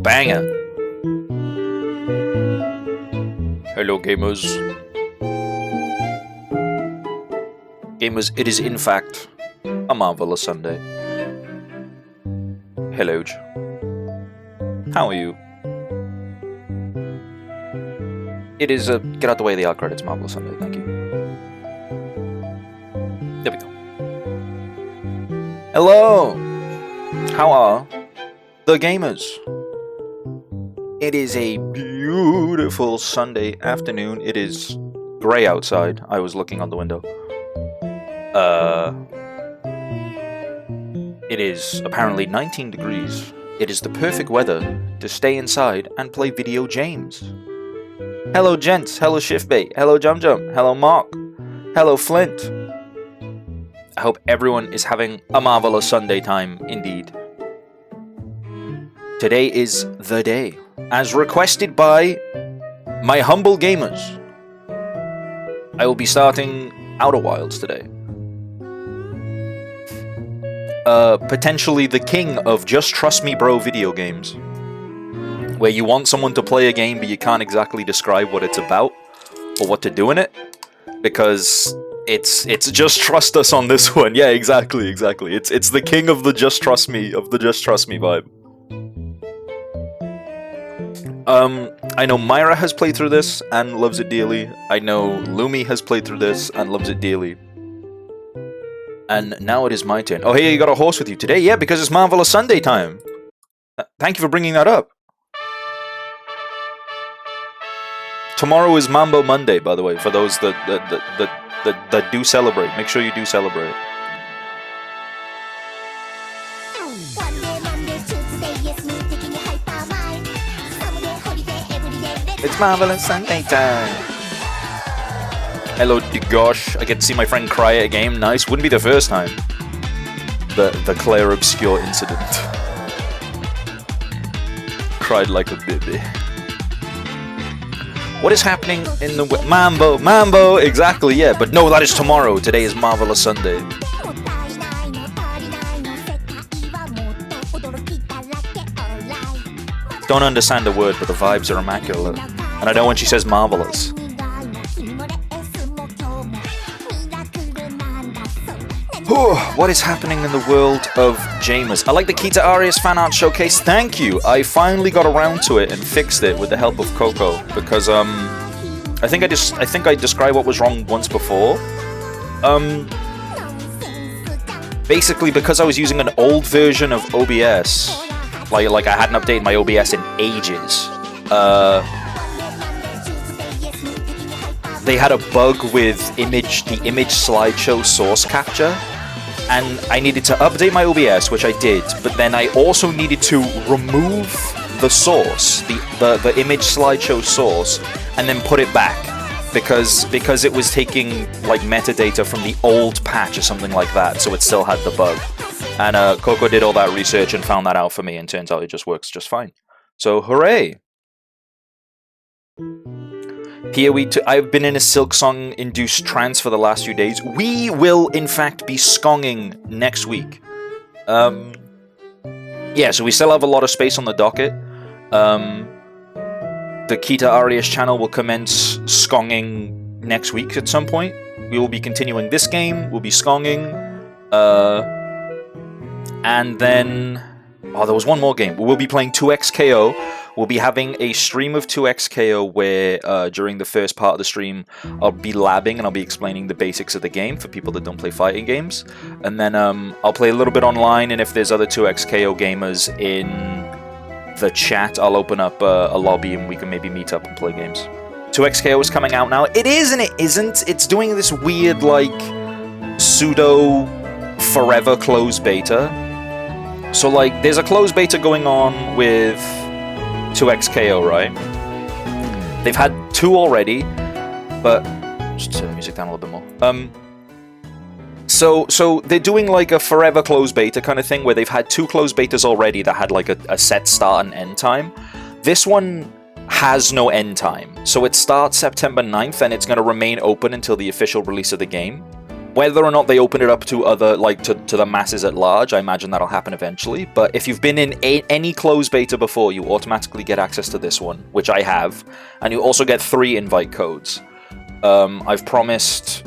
Banger. Hello, gamers. Gamers, it is in fact a marvelous Sunday. Hello. How are you? It is a... Get out the way of the art credits, marvelous Sunday, thank you. There we go. Hello! How are the gamers? It is a beautiful Sunday afternoon. It is grey outside. I was looking on the window. It is apparently 19 degrees. It is the perfect weather to stay inside and play video games. Hello gents, hello Shiftbait, hello Jum Jum, hello Mark, hello Flint. I hope everyone is having a marvelous Sunday time indeed. Today is the day, as requested by my humble gamers. I will be starting Outer Wilds today. Potentially the king of just trust me bro video games. Where you want someone to play a game but you can't exactly describe what it's about or what to do in it. Because it's just trust us on this one. Yeah, exactly. It's the king of the just trust me vibe. I know Myra has played through this and loves it dearly. I know Lumi has played through this and loves it dearly. And now it is my turn. Oh, hey, you got a horse with you today? Yeah, because it's Marvelous Sunday time. Thank you for bringing that up. Tomorrow is Mambo Monday, by the way, for those that do celebrate. Make sure you do celebrate. It's Marvelous Sunday time. Hello, Gosh. I get to see my friend cry at a game. Nice. Wouldn't be the first time. The Claire Obscure incident. Cried like a baby. What is happening in the... Mambo! Exactly, yeah. But no, that is tomorrow. Today is Marvelous Sunday. Don't understand a word, but the vibes are immaculate. And I know when she says marvelous. What is happening in the world of gamers? I like the KitaArias fan art showcase. Thank you. I finally got around to it and fixed it with the help of Coco because I think I described what was wrong once before. Basically because I was using an old version of OBS, like I hadn't updated my OBS in ages. They had a bug with the image slideshow source capture. And I needed to update my OBS, which I did, but then I also needed to remove the source, the image slideshow source, and then put it back because it was taking like metadata from the old patch or something like that, so it still had the bug. And Coco did all that research and found that out for me, and turns out it just works just fine. So hooray! Here I've been in a Silksong-induced trance for the last few days. We will, in fact, be skonging next week. Yeah, so we still have a lot of space on the docket. The KitaArias channel will commence skonging next week at some point. We will be continuing this game. We'll be skonging. And then... Oh, there was one more game. We'll be playing 2XKO. We'll be having a stream of 2XKO where during the first part of the stream I'll be labbing and I'll be explaining the basics of the game for people that don't play fighting games. And then I'll play a little bit online, and if there's other 2XKO gamers in the chat, I'll open up a lobby and we can maybe meet up and play games. 2XKO is coming out now. It is and it isn't. It's doing this weird like pseudo forever closed beta. So like there's a closed beta going on with 2XKO, right? They've had 2 already, but just turn the music down a little bit more. So they're doing like a forever closed beta kind of thing where they've had 2 closed betas already that had like a set start and end time. This one has no end time, so it starts September 9th and it's going to remain open until the official release of the game. Whether or not they open it up to other, like, to the masses at large, I imagine that'll happen eventually. But if you've been in any closed beta before, you automatically get access to this one, which I have. And you also get 3 invite codes. I've promised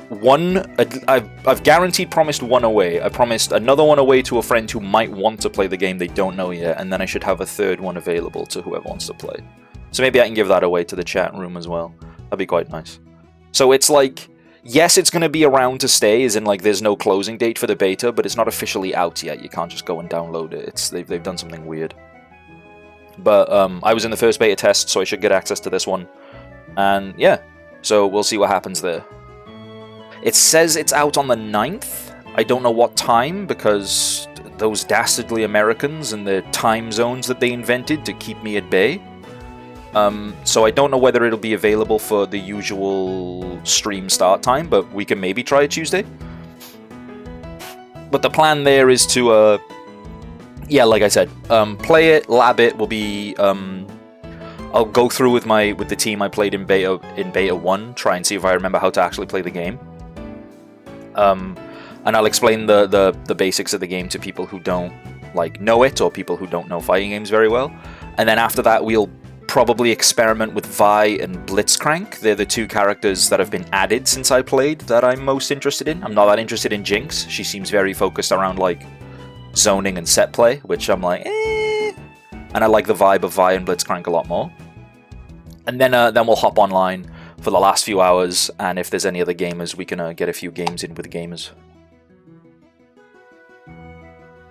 one, I've guaranteed promised one away. I promised another one away to a friend who might want to play the game they don't know yet, and then I should have a 3rd one available to whoever wants to play. So maybe I can give that away to the chat room as well. That'd be quite nice. So it's like, yes, it's going to be around to stay, as in like there's no closing date for the beta, but it's not officially out yet. You can't just go and download it. They've done something weird. But I was in the first beta test, so I should get access to this one. And yeah, so we'll see what happens there. It says it's out on the 9th. I don't know what time, because those dastardly Americans and the time zones that they invented to keep me at bay. So I don't know whether it'll be available for the usual stream start time, but we can maybe try it Tuesday. But the plan there is to, yeah, like I said, play it, lab it. Will be, I'll go through with the team I played in beta 1, try and see if I remember how to actually play the game. And I'll explain the basics of the game to people who don't like know it, or people who don't know fighting games very well. And then after that, we'll probably experiment with Vi and Blitzcrank. They're the 2 characters that have been added since I played that I'm most interested in. I'm not that interested in Jinx. She seems very focused around like zoning and set play, which I'm like, eh. And I like the vibe of Vi and Blitzcrank a lot more. And then we'll hop online for the last few hours, and if there's any other gamers, we can get a few games in with gamers.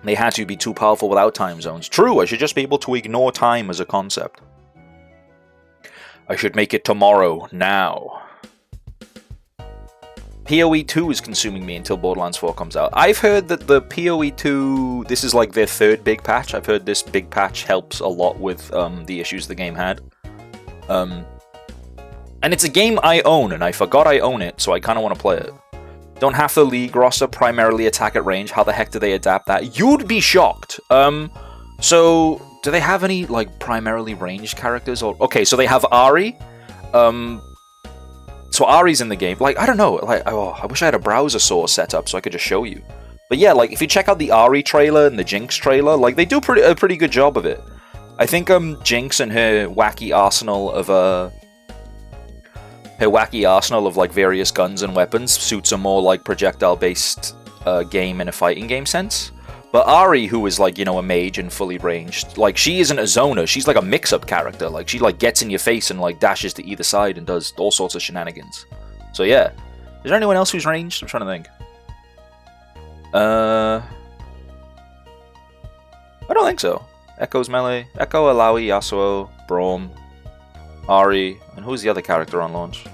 They had to be too powerful without time zones. True, I should just be able to ignore time as a concept. I should make it tomorrow, now. PoE 2 is consuming me until Borderlands 4 comes out. I've heard that the PoE 2, this is like their 3rd big patch. I've heard this big patch helps a lot with the issues the game had. And it's a game I own, and I forgot I own it, so I kind of want to play it. Don't have the League roster primarily attack at range. How the heck do they adapt that? You'd be shocked. So, do they have any, like, primarily ranged characters? Or okay, so they have Ari. So Ari's in the game. Like, I don't know. Like, oh, I wish I had a browser source set up so I could just show you. But yeah, like, if you check out the Ari trailer and the Jinx trailer, like, they do a pretty good job of it. I think Jinx and her wacky arsenal of like various guns and weapons suits a more like projectile-based game in a fighting game sense. But Ari, who is like, you know, a mage and fully ranged, like she isn't a zoner. She's like a mix-up character. Like she like gets in your face and like dashes to either side and does all sorts of shenanigans. So yeah, is there anyone else who's ranged? I'm trying to think. I don't think so. Echo's melee. Echo, Alawi, Yasuo, Braum, Ari, and who's the other character on launch?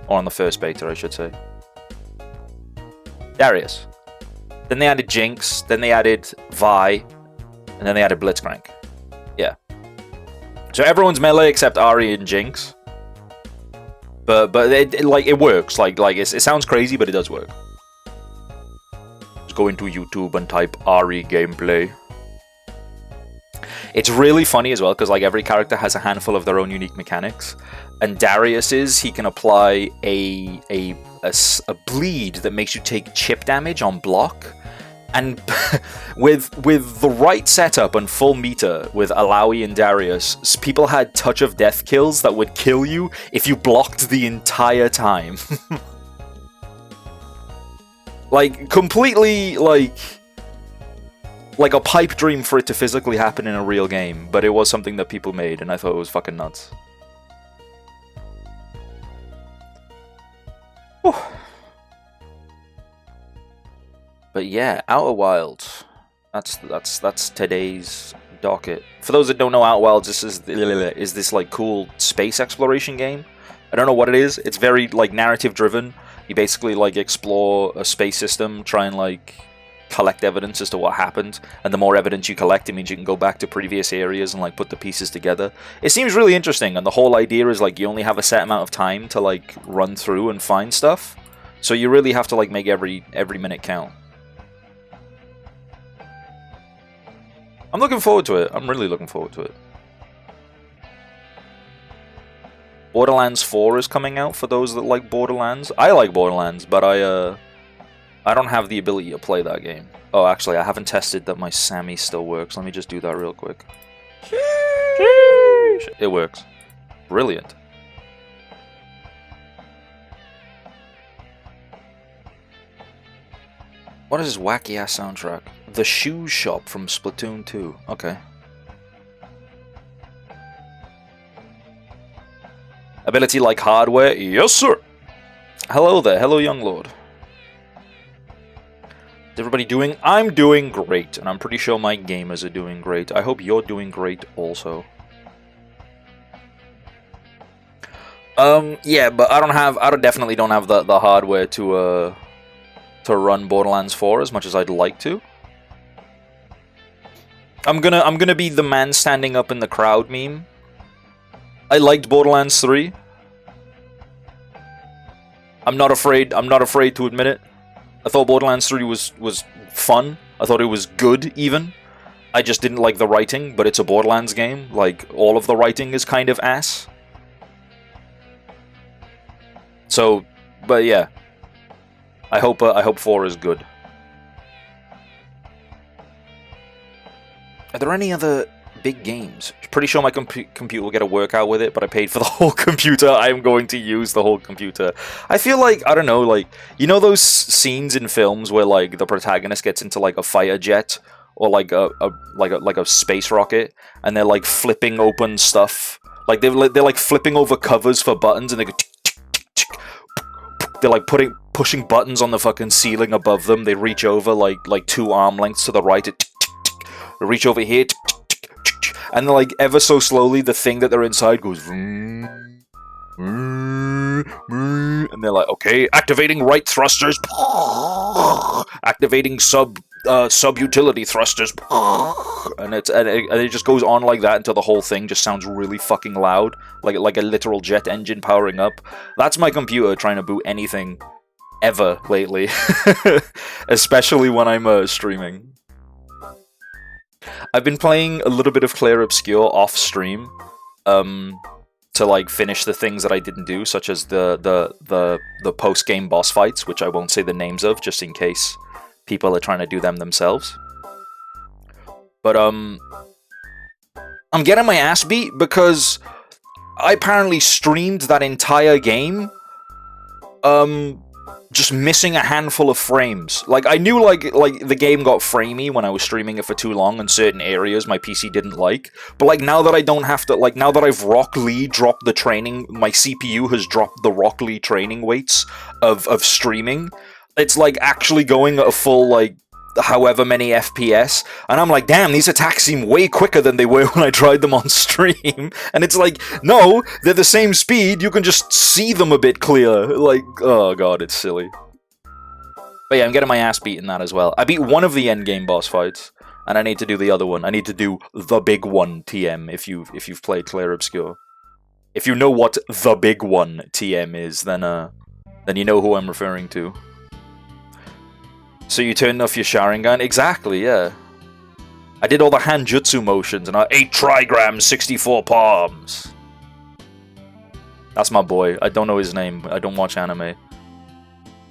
Or on the first beta, I should say. Darius. Then they added Jinx, then they added Vi, and then they added Blitzcrank. Yeah. So everyone's melee except Ari and Jinx. But it works. Like it sounds crazy, but it does work. Just go into YouTube and type Ari gameplay. It's really funny as well, because like every character has a handful of their own unique mechanics. And Darius's, he can apply a bleed that makes you take chip damage on block. And with the right setup and full meter with Alawi and Darius, people had touch of death kills that would kill you if you blocked the entire time. Like, completely, like a pipe dream for it to physically happen in a real game, but it was something that people made, and I thought it was fucking nuts. Whew. But yeah, Outer Wilds. That's today's docket. For those that don't know, Outer Wilds, this is this like cool space exploration game. I don't know what it is. It's very like narrative driven. You basically like explore a space system, try and like collect evidence as to what happened, and the more evidence you collect, it means you can go back to previous areas and like put the pieces together. It seems really interesting, and the whole idea is like you only have a set amount of time to like run through and find stuff, so you really have to like make every minute count. I'm looking forward to it. I'm really looking forward to it. Borderlands 4 is coming out for those that like Borderlands. I like Borderlands, but I don't have the ability to play that game. Oh, actually, I haven't tested that my Sammy still works. Let me just do that real quick. It works. Brilliant. What is this wacky-ass soundtrack? The Shoes Shop from Splatoon 2. Okay. Ability like hardware? Yes, sir! Hello there. Hello, young lord. Is everybody doing? I'm doing great, and I'm pretty sure my gamers are doing great. I hope you're doing great also. Yeah, but I definitely don't have the hardware to run Borderlands 4 as much as I'd like to. I'm gonna be the man standing up in the crowd meme. I liked Borderlands 3. I'm not afraid to admit it. I thought Borderlands 3 was fun. I thought it was good even. I just didn't like the writing, but it's a Borderlands game. Like, all of the writing is kind of ass. So, but yeah. I hope 4 is good. Are there any other big games? Pretty sure my computer will get a workout with it, but I paid for the whole computer. I am going to use the whole computer. I feel like, I don't know, like, you know those scenes in films where, like, the protagonist gets into, like, a fighter jet or like a space rocket, and they're like flipping open stuff, like they're like flipping over covers for buttons, and they go tick, tick, tick, tick. They're like pushing buttons on the fucking ceiling above them. They reach over like 2 arm lengths to the right. Tick, tick, tick. They reach over here, tick, tick, tick, tick, tick. And then like ever so slowly, the thing that they're inside goes. And they're like, okay, activating right thrusters, activating sub-utility thrusters, and it just goes on like that until the whole thing just sounds really fucking loud, like a literal jet engine powering up. That's my computer trying to boot anything ever lately, especially when I'm streaming. I've been playing a little bit of Clair Obscur off stream, to like finish the things that I didn't do, such as the post-game boss fights, which I won't say the names of, just in case people are trying to do them themselves. But I'm getting my ass beat because I apparently streamed that entire game, just missing a handful of frames. Like, I knew, like the game got framey when I was streaming it for too long in certain areas my PC didn't like. But, like, now that I don't have to, like, now that I've Rock Lee dropped the training, my CPU has dropped the Rock Lee training weights of streaming, it's, like, actually going at a full, like, however many FPS, and I'm like, damn, these attacks seem way quicker than they were when I tried them on stream. And it's like, no, they're the same speed, you can just see them a bit clearer. Like, oh god, it's silly. But yeah, I'm getting my ass beat in that as well. I beat one of the endgame boss fights, and I need to do the other one. I need to do the big one, TM, if you've played Clair Obscur. If you know what the big one, TM, is, then you know who I'm referring to. So you turned off your Sharingan? Exactly, yeah. I did all the Hanjutsu motions, and 8 trigrams, 64 palms. That's my boy. I don't know his name. I don't watch anime.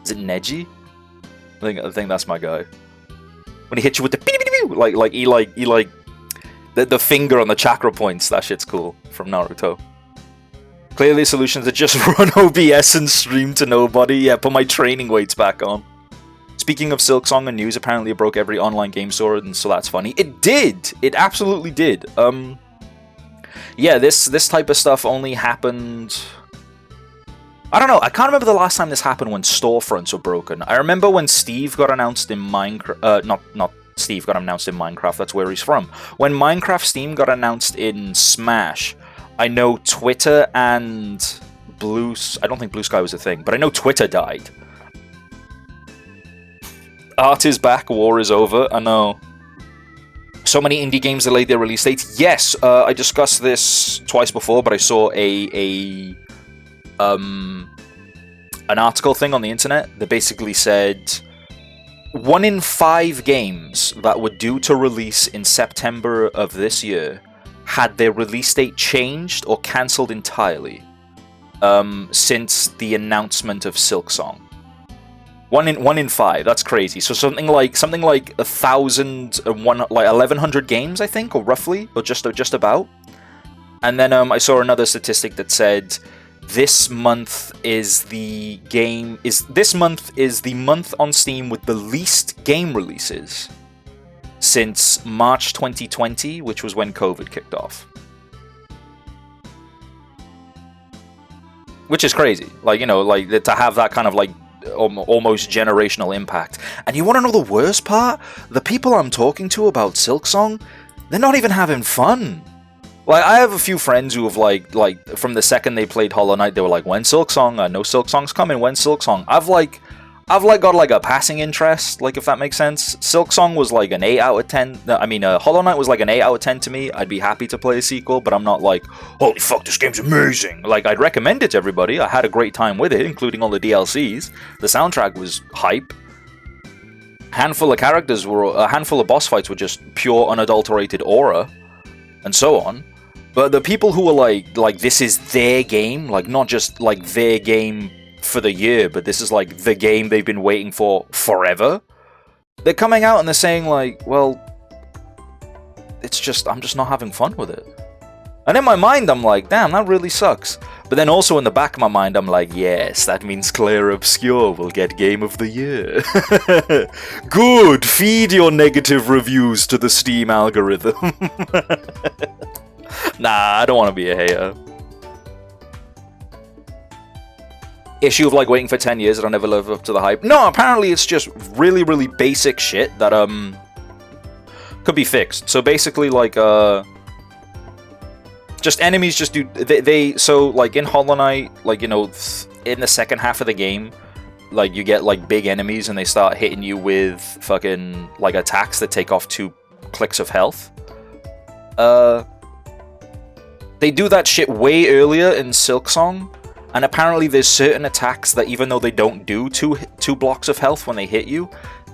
Is it Neji? I think that's my guy. When he hits you with the the finger on the chakra points. That shit's cool from Naruto. Clearly, solutions that just run OBS and stream to nobody. Yeah, put my training weights back on. Speaking of Silksong and news, apparently it broke every online game store, and so that's funny. It did! It absolutely did. Yeah, this type of stuff only happened... I don't know, I can't remember the last time this happened when storefronts were broken. I remember when Steve got announced in Minecraft... not Steve got announced in Minecraft, that's where he's from. When Minecraft Steam got announced in Smash, I know Twitter and I don't think Blue Sky was a thing, but I know Twitter died. Art is back, war is over, I know. So many indie games delayed their release dates. Yes, I discussed this twice before, but I saw an article thing on the internet that basically said 1 in 5 games that were due to release in September of this year had their release date changed or cancelled entirely. since the announcement of Silksong. One in 5. That's crazy. So something like 1,100 games, I think, or roughly, or just about. And then I saw another statistic that said this month is the month on Steam with the least game releases since March 2020, which was when COVID kicked off. Which is crazy. Like, you know, like to have that kind of like almost generational impact. And you want to know the worst part? The people I'm talking to about Silksong, they're not even having fun. Like, I have a few friends who have like from the second they played Hollow Knight, they were like, "When Silksong? I know Silksong's coming. When Silksong?" I've got like a passing interest, like, if that makes sense. Silksong was like an 8 out of 10. I mean, Hollow Knight was like an 8 out of 10 to me. I'd be happy to play a sequel, but I'm not like, holy fuck, this game's amazing. Like, I'd recommend it to everybody. I had a great time with it, including all the DLCs. The soundtrack was hype. A handful of boss fights were just pure unadulterated aura, and so on. But the people who are like this is their game, like not just like their game for the year, but this is like the game they've been waiting for forever. They're coming out and they're saying like, well, I'm just not having fun with it. And in my mind, I'm like, damn, that really sucks. But then also in the back of my mind, I'm like, yes, that means Claire Obscure will get Game of the Year. Good, feed your negative reviews to the Steam algorithm. Nah, I don't want to be a hater. Issue of like waiting for 10 years that I never live up to the hype. No, apparently it's just really, really basic shit that could be fixed. So basically, like just enemies just do so like in Hollow Knight, like, you know, in the second half of the game, like you get like big enemies and they start hitting you with fucking like attacks that take off 2 clicks of health. They do that shit way earlier in Silksong. And apparently there's certain attacks that even though they don't do two blocks of health when they hit you,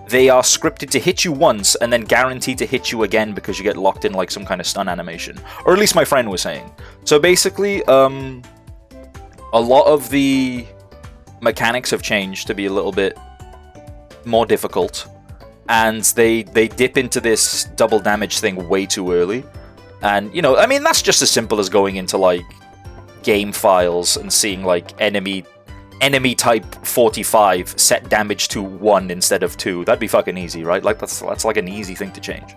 they are scripted to hit you once and then guaranteed to hit you again because you get locked in like some kind of stun animation. Or at least my friend was saying. So basically, a lot of the mechanics have changed to be a little bit more difficult. And they dip into this double damage thing way too early. And, you know, I mean, that's just as simple as going into like game files and seeing like enemy type 45 set damage to 1 instead of 2. That'd be fucking easy, right? Like that's like an easy thing to change.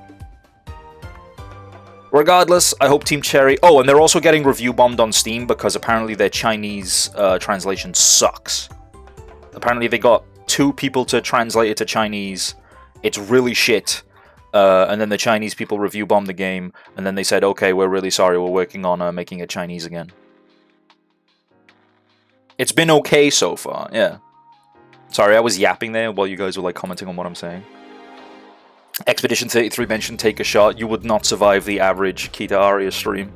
Regardless, I hope Team Cherry... Oh, and they're also getting review bombed on Steam because apparently their Chinese translation sucks. Apparently they got 2 people to translate it to Chinese. It's really shit. And then the Chinese people review bombed the game, and then they said, okay, we're really sorry, we're working on making it Chinese again. It's been okay so far, yeah. Sorry, I was yapping there while you guys were like commenting on what I'm saying. Expedition 33 mentioned Take a Shot. You would not survive the average KitaArias stream.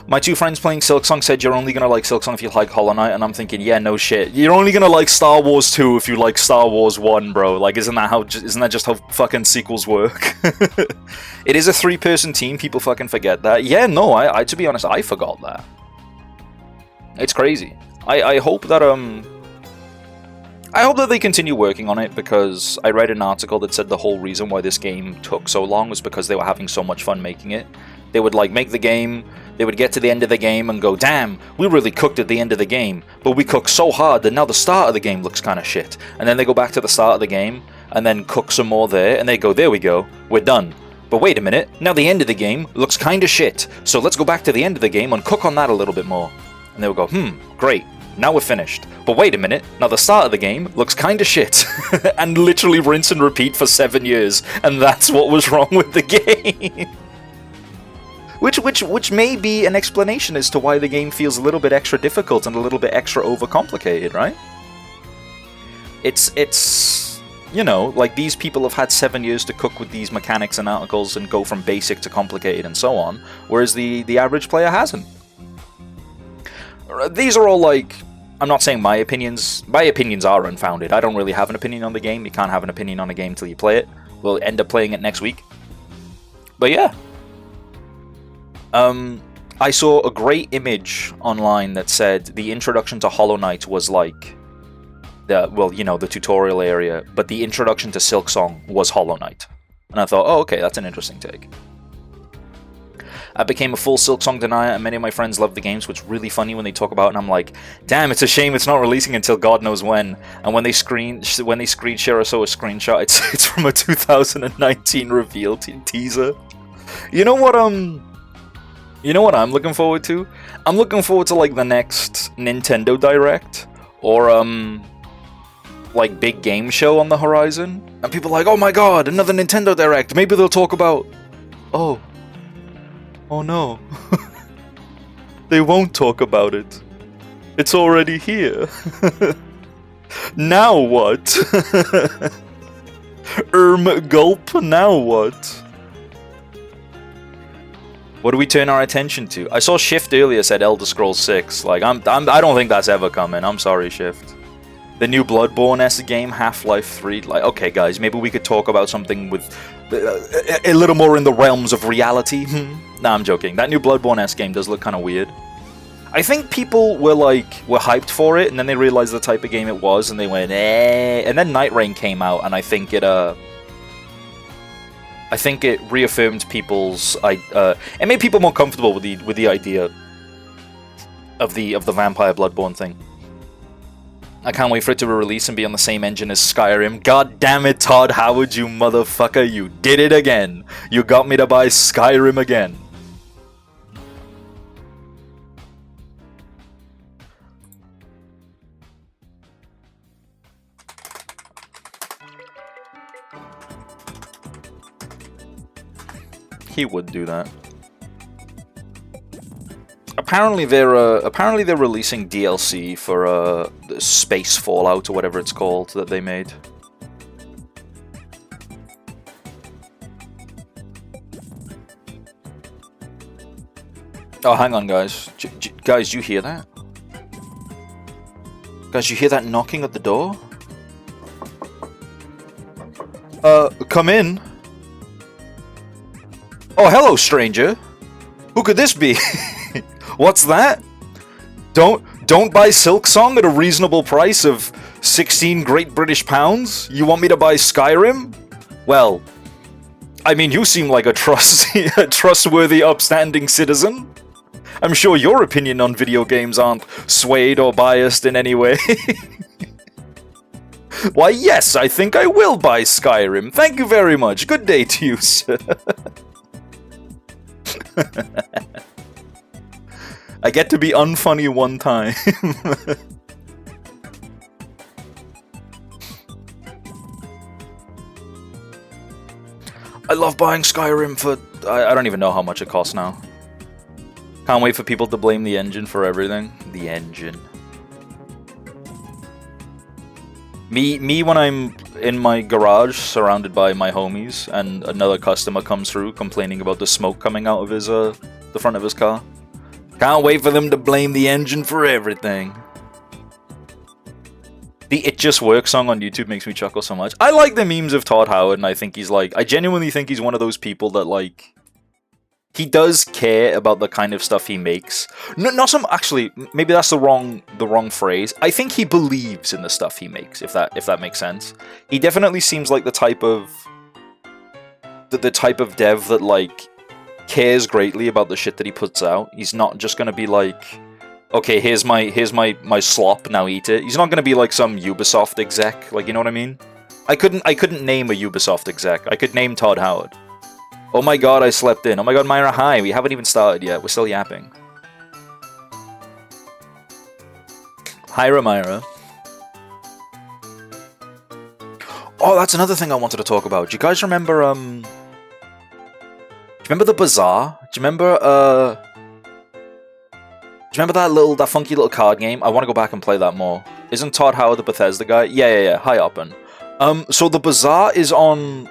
My 2 friends playing Silksong said you're only gonna like Silksong if you like Hollow Knight, and I'm thinking, yeah, no shit. You're only gonna like Star Wars 2 if you like Star Wars 1, bro. Like, isn't that just how fucking sequels work? It is a 3-person team. People fucking forget that. Yeah, no, I to be honest, I forgot that. It's crazy. I hope that they continue working on it, because I read an article that said the whole reason why this game took so long was because they were having so much fun making it. They would like make the game, they would get to the end of the game and go, damn, we really cooked at the end of the game, but we cooked so hard that now the start of the game looks kind of shit. And then they go back to the start of the game and then cook some more there, and they go, there we go, we're done. But wait a minute, now the end of the game looks kind of shit, so let's go back to the end of the game and cook on that a little bit more. And they would go, great, now we're finished. But wait a minute, now the start of the game looks kinda shit. And literally rinse and repeat for 7 years. And that's what was wrong with the game. Which may be an explanation as to why the game feels a little bit extra difficult and a little bit extra overcomplicated, right? It's you know, like these people have had 7 years to cook with these mechanics and articles and go from basic to complicated and so on, whereas the average player hasn't. These are all like, I'm not saying my opinions. My opinions are unfounded. I don't really have an opinion on the game. You can't have an opinion on a game till you play it. We'll end up playing it next week. But yeah. I saw a great image online that said the introduction to Hollow Knight was like the, well, you know, the tutorial area, but the introduction to Silksong was Hollow Knight. And I thought, oh, okay, that's an interesting take. I became a full Silksong denier, and many of my friends love the game, so it's really funny when they talk about it, and I'm like, damn, it's a shame it's not releasing until God knows when. And when they screen share or so a screenshot, it's from a 2019 reveal teaser. You know what I'm looking forward to? I'm looking forward to like the next Nintendo Direct or like big game show on the horizon, and people are like, oh my god, another Nintendo Direct. Maybe they'll talk about, oh no. They won't talk about it. It's already here. Now what? Gulp, now what? What do we turn our attention to? I saw Shift earlier said Elder Scrolls 6. Like, I don't think that's ever coming. I'm sorry, Shift. The new Bloodborne-esque game, Half-Life 3. Like, okay, guys, maybe we could talk about something with a little more in the realms of reality. Nah, I'm joking. That new Bloodborne-esque game does look kind of weird. I think people were hyped for it, and then they realized the type of game it was, and they went, eh. And then Night Rain came out, and I think it reaffirmed people's it made people more comfortable with the idea of the vampire Bloodborne thing. I can't wait for it to be released and be on the same engine as Skyrim. God damn it, Todd Howard, you motherfucker, you did it again. You got me to buy Skyrim again. He would do that. Apparently they're releasing DLC for Space Fallout or whatever it's called that they made. Oh, hang on, guys. Guys, you hear that? Guys, you hear that knocking at the door? Come in. Oh, hello, stranger. Who could this be? What's that? Don't buy Silksong at a reasonable price of 16 Great British pounds? You want me to buy Skyrim? Well, I mean, you seem like a trustworthy, upstanding citizen. I'm sure your opinion on video games aren't swayed or biased in any way. Why, yes, I think I will buy Skyrim. Thank you very much. Good day to you, sir. I get to be unfunny one time. I love buying Skyrim for... I don't even know how much it costs now. Can't wait for people to blame the engine for everything. The engine. Me when I'm in my garage surrounded by my homies and another customer comes through complaining about the smoke coming out of his the front of his car. Can't wait for them to blame the engine for everything. The It Just Works song on YouTube makes me chuckle so much. I like the memes of Todd Howard, and I think he's like... I genuinely think he's one of those people that, like... He does care about the kind of stuff he makes. No, not some... Actually, maybe that's the wrong phrase. I think he believes in the stuff he makes, if that makes sense. He definitely seems like the type of... The type of dev that, like... cares greatly about the shit that he puts out. He's not just gonna be like, okay, here's my slop, now eat it. He's not gonna be like some Ubisoft exec, like, you know what I mean? I couldn't name a Ubisoft exec. I could name Todd Howard. Oh my god, I slept in. Oh my god, Myra, hi. We haven't even started yet. We're still yapping. Hi, Myra. Oh, that's another thing I wanted to talk about. Do you guys remember, do you remember the Bazaar? Do you remember that funky little card game? I want to go back and play that more. Isn't Todd Howard the Bethesda guy? Yeah. Hi, Oppen. So the Bazaar is on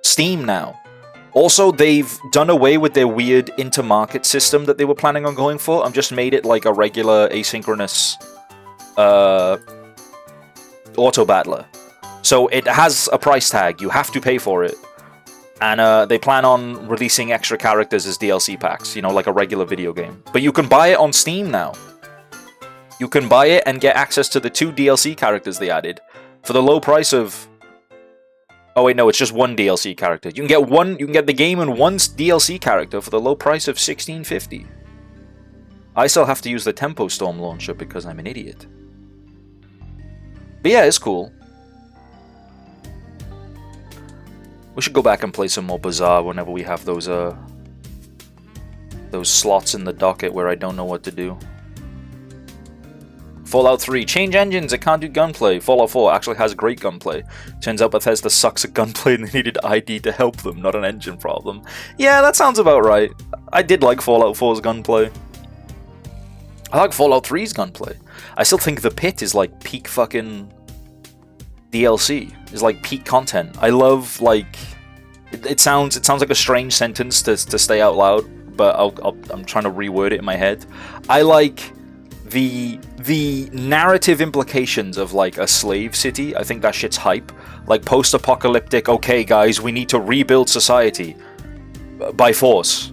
Steam now. Also, they've done away with their weird intermarket system that they were planning on going for, and just made it like a regular asynchronous auto battler. So it has a price tag. You have to pay for it. And they plan on releasing extra characters as DLC packs, you know, like a regular video game. But you can buy it on Steam now. You can buy it and get access to the 2 DLC characters they added for the low price of... Oh wait, no, it's just 1 DLC character. You can get the game and 1 DLC character for the low price of $16.50. I still have to use the Tempo Storm launcher because I'm an idiot. But yeah, it's cool. We should go back and play some more Bazaar whenever we have those slots in the docket where I don't know what to do. Fallout 3, change engines, it can't do gunplay. Fallout 4 actually has great gunplay. Turns out Bethesda sucks at gunplay and they needed ID to help them, not an engine problem. Yeah, that sounds about right. I did like Fallout 4's gunplay. I like Fallout 3's gunplay. I still think The Pit is like peak fucking DLC. Is like peak content. I love, like... It sounds like a strange sentence to stay out loud, but I'm trying to reword it in my head. I like... The narrative implications of like a slave city, I think that shit's hype. Like post-apocalyptic, okay guys, we need to rebuild society by force.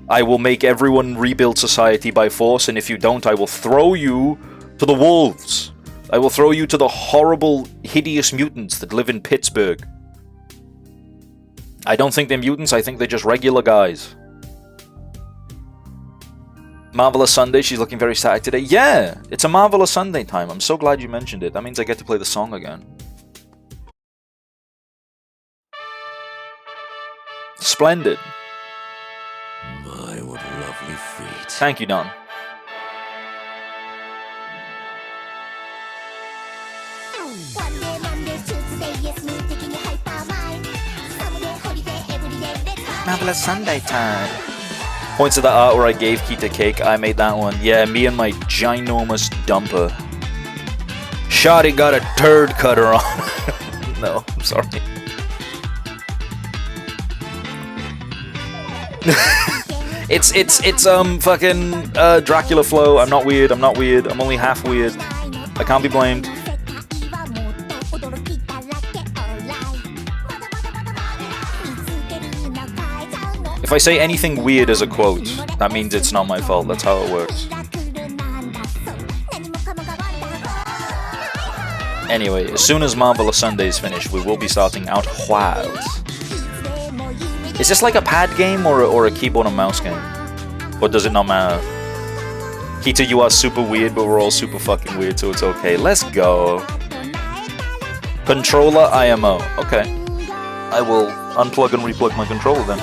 I will make everyone rebuild society by force, and if you don't, I will throw you to the wolves. I will throw you to the horrible, hideous mutants that live in Pittsburgh. I don't think they're mutants, I think they're just regular guys. Marvelous Sunday, she's looking very static today. Yeah, it's a Marvelous Sunday time. I'm so glad you mentioned it. That means I get to play the song again. Splendid. My, what a lovely feat. Thank you, Don. Marvelous Sunday time. Points of that art where I gave Kita cake. I made that one. Yeah, me and my ginormous dumper. Shotty got a turd cutter on. No, I'm sorry. It's fucking Dracula flow. I'm not weird. I'm only half weird. I can't be blamed. If I say anything weird as a quote, that means it's not my fault. That's how it works. Anyway, as soon as Marvelous Sunday is finished, we will be starting Out Wilds. Is this like a pad game or a keyboard and mouse game? Or does it not matter? Kita, you are super weird, but we're all super fucking weird, so it's okay. Let's go. Controller IMO. Okay. I will unplug and replug my controller then.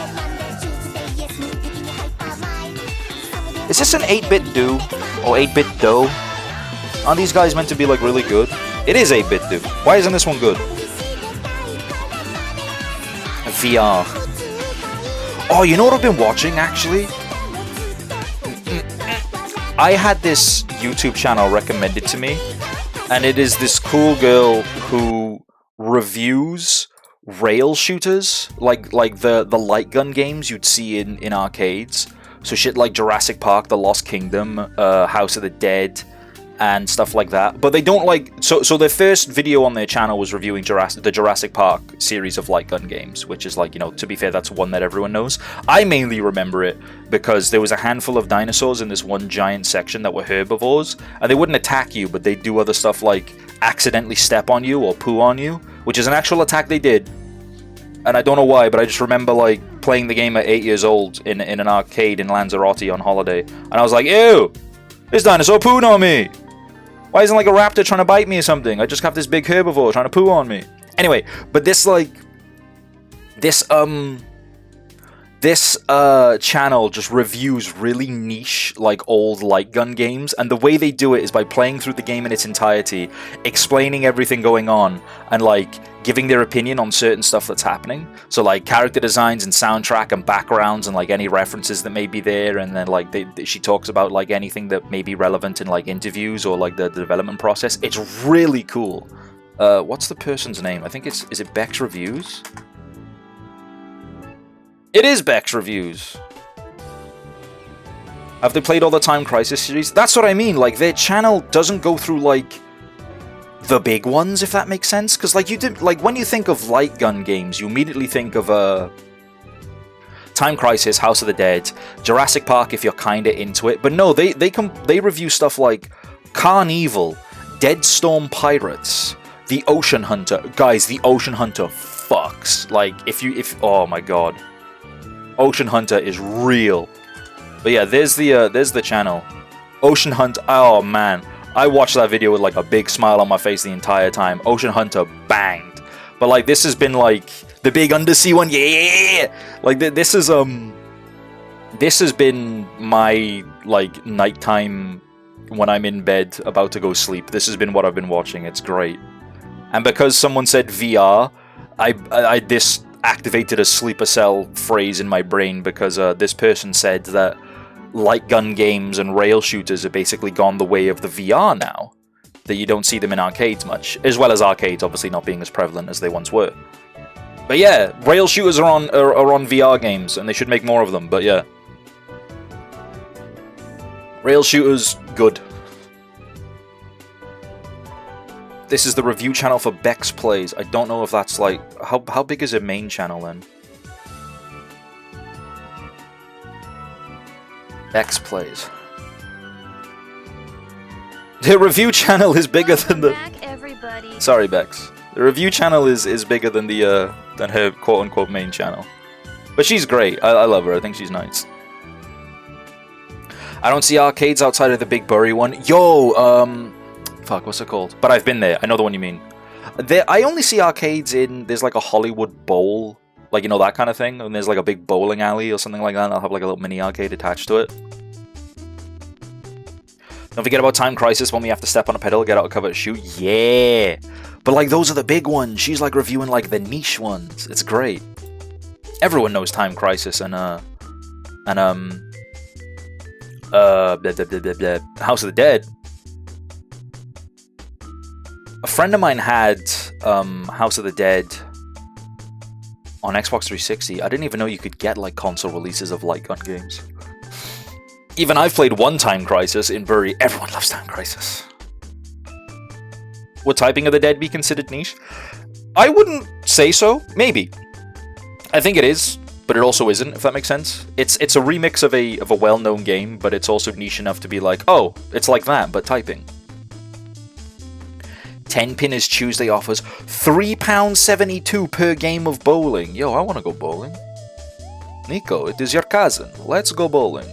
Is this an 8-bit do? Or 8-bit do? Aren't these guys meant to be like really good? It is 8-bit do. Why isn't this one good? VR. Oh, you know what I've been watching actually? I had this YouTube channel recommended to me, and it is this cool girl who reviews rail shooters, like the light gun games you'd see in arcades. So shit like Jurassic Park, The Lost Kingdom, House of the Dead, and stuff like that. But they don't like... So their first video on their channel was reviewing the Jurassic Park series of light gun games, which is like, you know, to be fair, that's one that everyone knows. I mainly remember it because there was a handful of dinosaurs in this one giant section that were herbivores, and they wouldn't attack you, but they'd do other stuff like accidentally step on you or poo on you, which is an actual attack they did. And I don't know why, but I just remember like playing the game at 8 years old in an arcade in Lanzarote on holiday, and I was like, ew, this dinosaur pooed on me. Why isn't like a raptor trying to bite me or something? I just have this big herbivore trying to poo on me. Anyway, but this channel just reviews really niche, like old light gun games, and the way they do it is by playing through the game in its entirety, explaining everything going on, and like giving their opinion on certain stuff that's happening. So like character designs and soundtrack and backgrounds and like any references that may be there, and then like she talks about like anything that may be relevant in like interviews or like the development process. It's really cool. What's the person's name? I think is it Beck's Reviews? It is Beck's Reviews. Have they played all the Time Crisis series? That's what I mean. Like their channel doesn't go through like the big ones, if that makes sense. Because like when you think of light gun games, you immediately think of Time Crisis, House of the Dead, Jurassic Park if you're kinda into it. But no, they review stuff like Carnival, Dead Storm Pirates, The Ocean Hunter. Guys, The Ocean Hunter fucks. Like, oh my god. Ocean Hunter is real. But yeah, there's the channel. Ocean Hunter, oh man. I watched that video with like a big smile on my face the entire time. Ocean Hunter banged. But like, this has been like the big undersea one, yeah! Like, this has been my, like, nighttime when I'm in bed about to go sleep. This has been what I've been watching. It's great. And because someone said VR, this activated a sleeper cell phrase in my brain, because this person said that light gun games and rail shooters have basically gone the way of the VR now. That you don't see them in arcades much. As well as arcades obviously not being as prevalent as they once were. But yeah, rail shooters are on VR games, and they should make more of them, but yeah. Rail shooters, good. This is the review channel for Bex Plays. I don't know if that's like... How big is a main channel then? Bex Plays. The review channel is bigger than the... Sorry, Bex. The review channel is bigger than the than her quote-unquote main channel. But she's great. I love her. I think she's nice. I don't see arcades outside of the Big Bury one. Yo, fuck, what's it called? But I've been there. I know the one you mean. I only see arcades in... There's like a Hollywood Bowl. Like, you know, that kind of thing. And there's like a big bowling alley or something like that. And I'll have like a little mini arcade attached to it. Don't forget about Time Crisis when we have to step on a pedal, get out of cover, shoot. Yeah! But like, those are the big ones. She's like reviewing like the niche ones. It's great. Everyone knows Time Crisis and House of the Dead. A friend of mine had House of the Dead on Xbox 360. I didn't even know you could get like console releases of light gun games. Even I've played one Time Crisis in Bury. Everyone loves Time Crisis. Would Typing of the Dead be considered niche? I wouldn't say so. Maybe. I think it is, but it also isn't, if that makes sense. It's a remix of a well-known game, but it's also niche enough to be like, oh, it's like that, but typing. 10pin is Tuesday offers £3.72 per game of bowling. Yo, I want to go bowling. Nico, it is your cousin. Let's go bowling.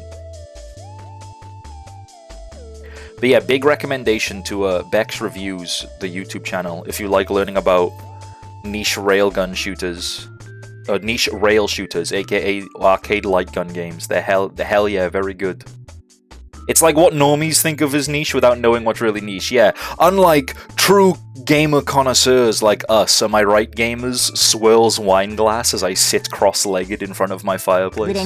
But yeah, big recommendation to Bex Reviews, the YouTube channel, if you like learning about niche railgun shooters, niche rail shooters, aka arcade light gun games. The hell yeah, very good. It's like what normies think of as niche without knowing what's really niche. Yeah, unlike true gamer connoisseurs like us, am I right, gamers? Swirls wine glass as I sit cross-legged in front of my fireplace.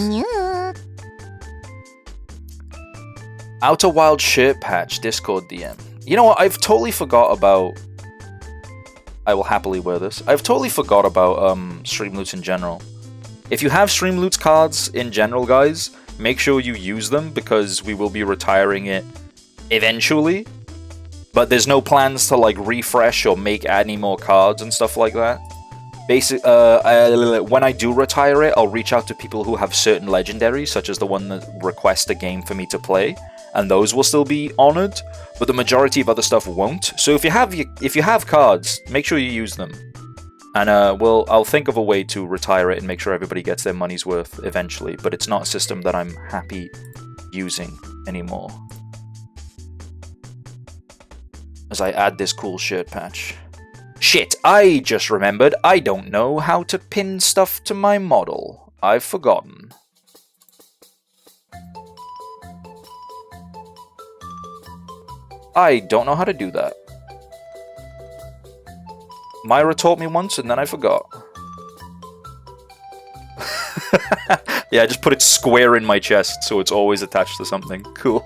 Outer Wild shirt patch, Discord DM. You know what, I've totally forgot about... I will happily wear this. I've totally forgot about Streamloots in general. If you have Streamloots cards in general, guys, make sure you use them, because we will be retiring it eventually. But there's no plans to like refresh or make any more cards and stuff like that. When I do retire it, I'll reach out to people who have certain legendaries, such as the one that requests a game for me to play, and those will still be honored, but the majority of other stuff won't. So if you have cards, make sure you use them, and I'll think of a way to retire it and make sure everybody gets their money's worth eventually. But it's not a system that I'm happy using anymore. As I add this cool shirt patch. Shit, I just remembered I don't know how to pin stuff to my model. I've forgotten. I don't know how to do that. Myra taught me once and then I forgot. Yeah, I just put it square in my chest so it's always attached to something. Cool.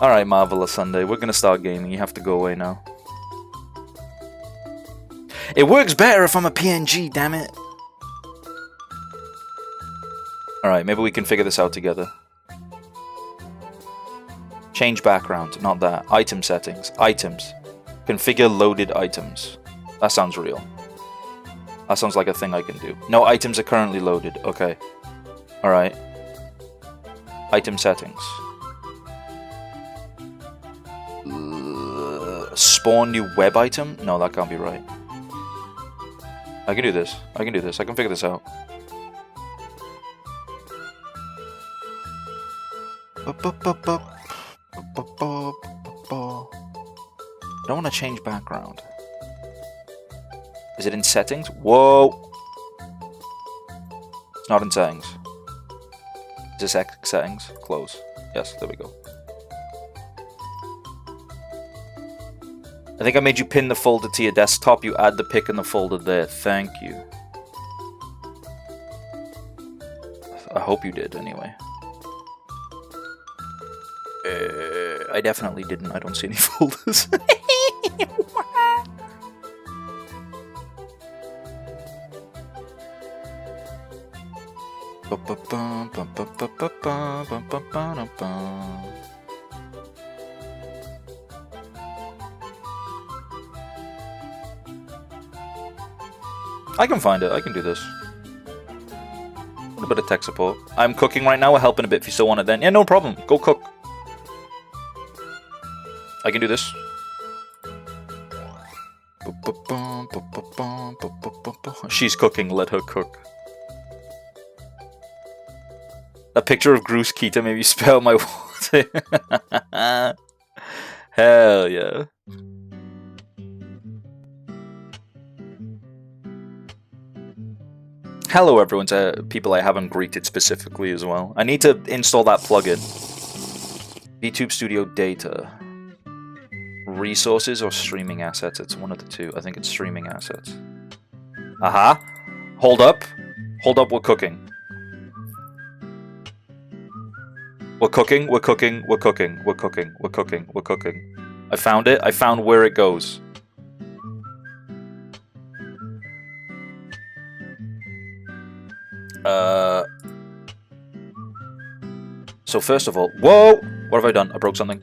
Alright, Marvelous Sunday, we're gonna start gaming. You have to go away now. It works better if I'm a PNG, damn it. Alright, maybe we can figure this out together. Change background, not that. Item settings. Items. Configure loaded items. That sounds real. That sounds like a thing I can do. No items are currently loaded. Okay. Alright. Item settings. Spawn new web item? No, that can't be right. I can do this. I can do this. I can figure this out. Don't want to change background. Is it in settings? Whoa! It's not in settings. Is this settings? Close. Yes, there we go. I think I made you pin the folder to your desktop. You add the pic in the folder there. Thank you. I hope you did, anyway. I definitely didn't. I don't see any folders. I can find it. I can do this. A little bit of tech support. I'm cooking right now. We're helping a bit if you still want it then. Yeah, no problem. Go cook. I can do this. She's cooking. Let her cook. That picture of Groose Kita made me spell my water. Hell yeah. Hello everyone to people I haven't greeted specifically as well. I need to install that plugin. VTube Studio data. Resources or streaming assets? It's one of the two. I think it's streaming assets. Aha. Hold up. Hold up, we're cooking. We're cooking, we're cooking, we're cooking, we're cooking, we're cooking, we're cooking. I found it. I found where it goes. So first of all, whoa! What have I done? I broke something.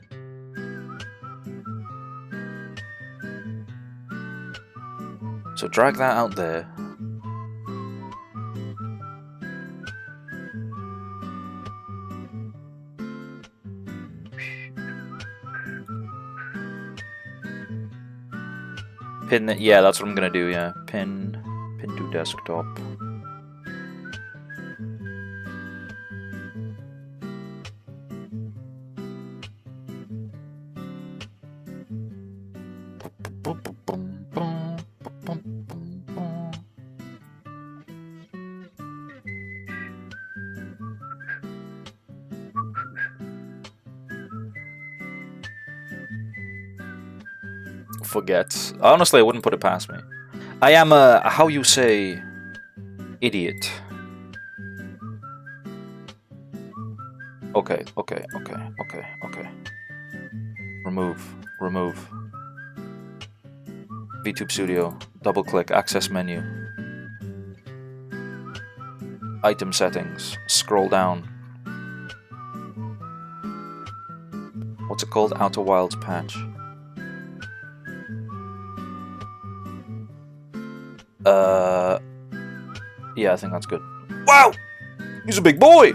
So drag that out there. Pin that, yeah, that's what I'm gonna do, yeah. Pin to desktop. Forget. Honestly, I wouldn't put it past me. I am a, how you say, idiot. Okay. Remove. VTube Studio. Double click. Access menu. Item settings. Scroll down. What's it called? Outer Wilds patch. Yeah, I think that's good. Wow! He's a big boy!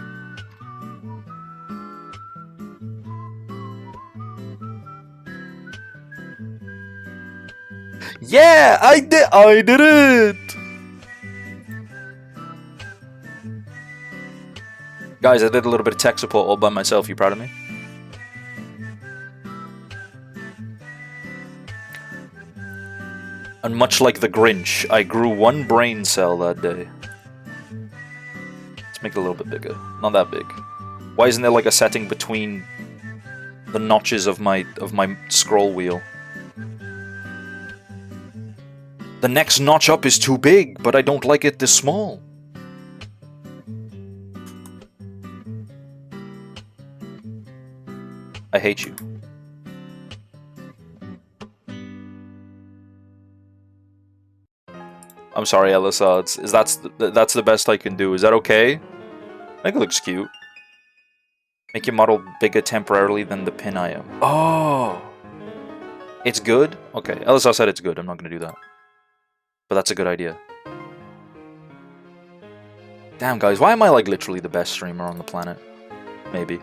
Yeah! I did it! Guys, I did a little bit of tech support all by myself. You proud of me? And much like the Grinch, I grew one brain cell that day. Let's make it a little bit bigger. Not that big. Why isn't there like a setting between the notches of my scroll wheel? The next notch up is too big, but I don't like it this small. I hate you. I'm sorry, LSR. That's the best I can do. Is that okay? I think it looks cute. Make your model bigger temporarily than the pin I am. Oh! It's good? Okay, LSR said it's good. I'm not going to do that. But that's a good idea. Damn, guys, why am I, like, literally the best streamer on the planet? Maybe.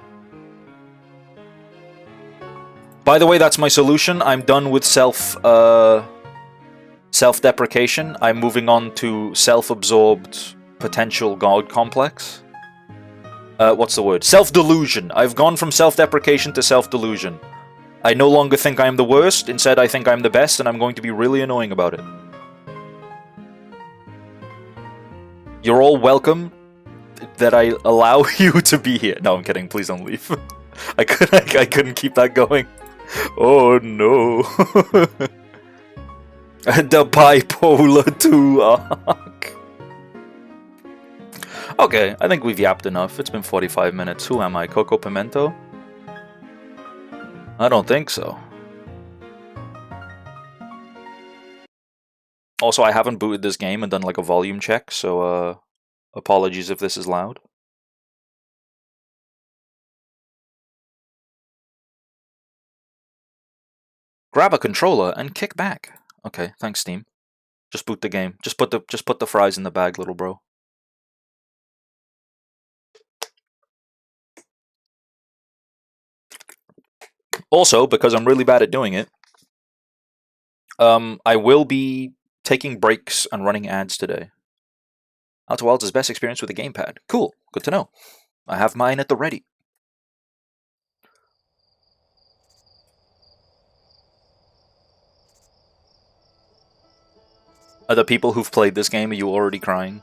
By the way, that's my solution. I'm done with self-deprecation. I'm moving on to self-absorbed potential god complex. What's the word? Self-delusion. I've gone from self-deprecation to self-delusion. I no longer think I'm the worst. Instead, I think I'm the best, and I'm going to be really annoying about it. You're all welcome that I allow you to be here. No, I'm kidding. Please don't leave. I couldn't keep that going. Oh no. The bipolar 2 arc. Okay, I think we've yapped enough. It's been 45 minutes. Who am I? Coco Pimento? I don't think so. Also, I haven't booted this game and done like a volume check, so apologies if this is loud. Grab a controller and kick back. Okay, thanks, Steam. Just boot the game. Just put the fries in the bag, little bro. Also, because I'm really bad at doing it, I will be taking breaks and running ads today. Outer Wilds' best experience with a gamepad. Cool, good to know. I have mine at the ready. Are the people who've played this game, are you already crying?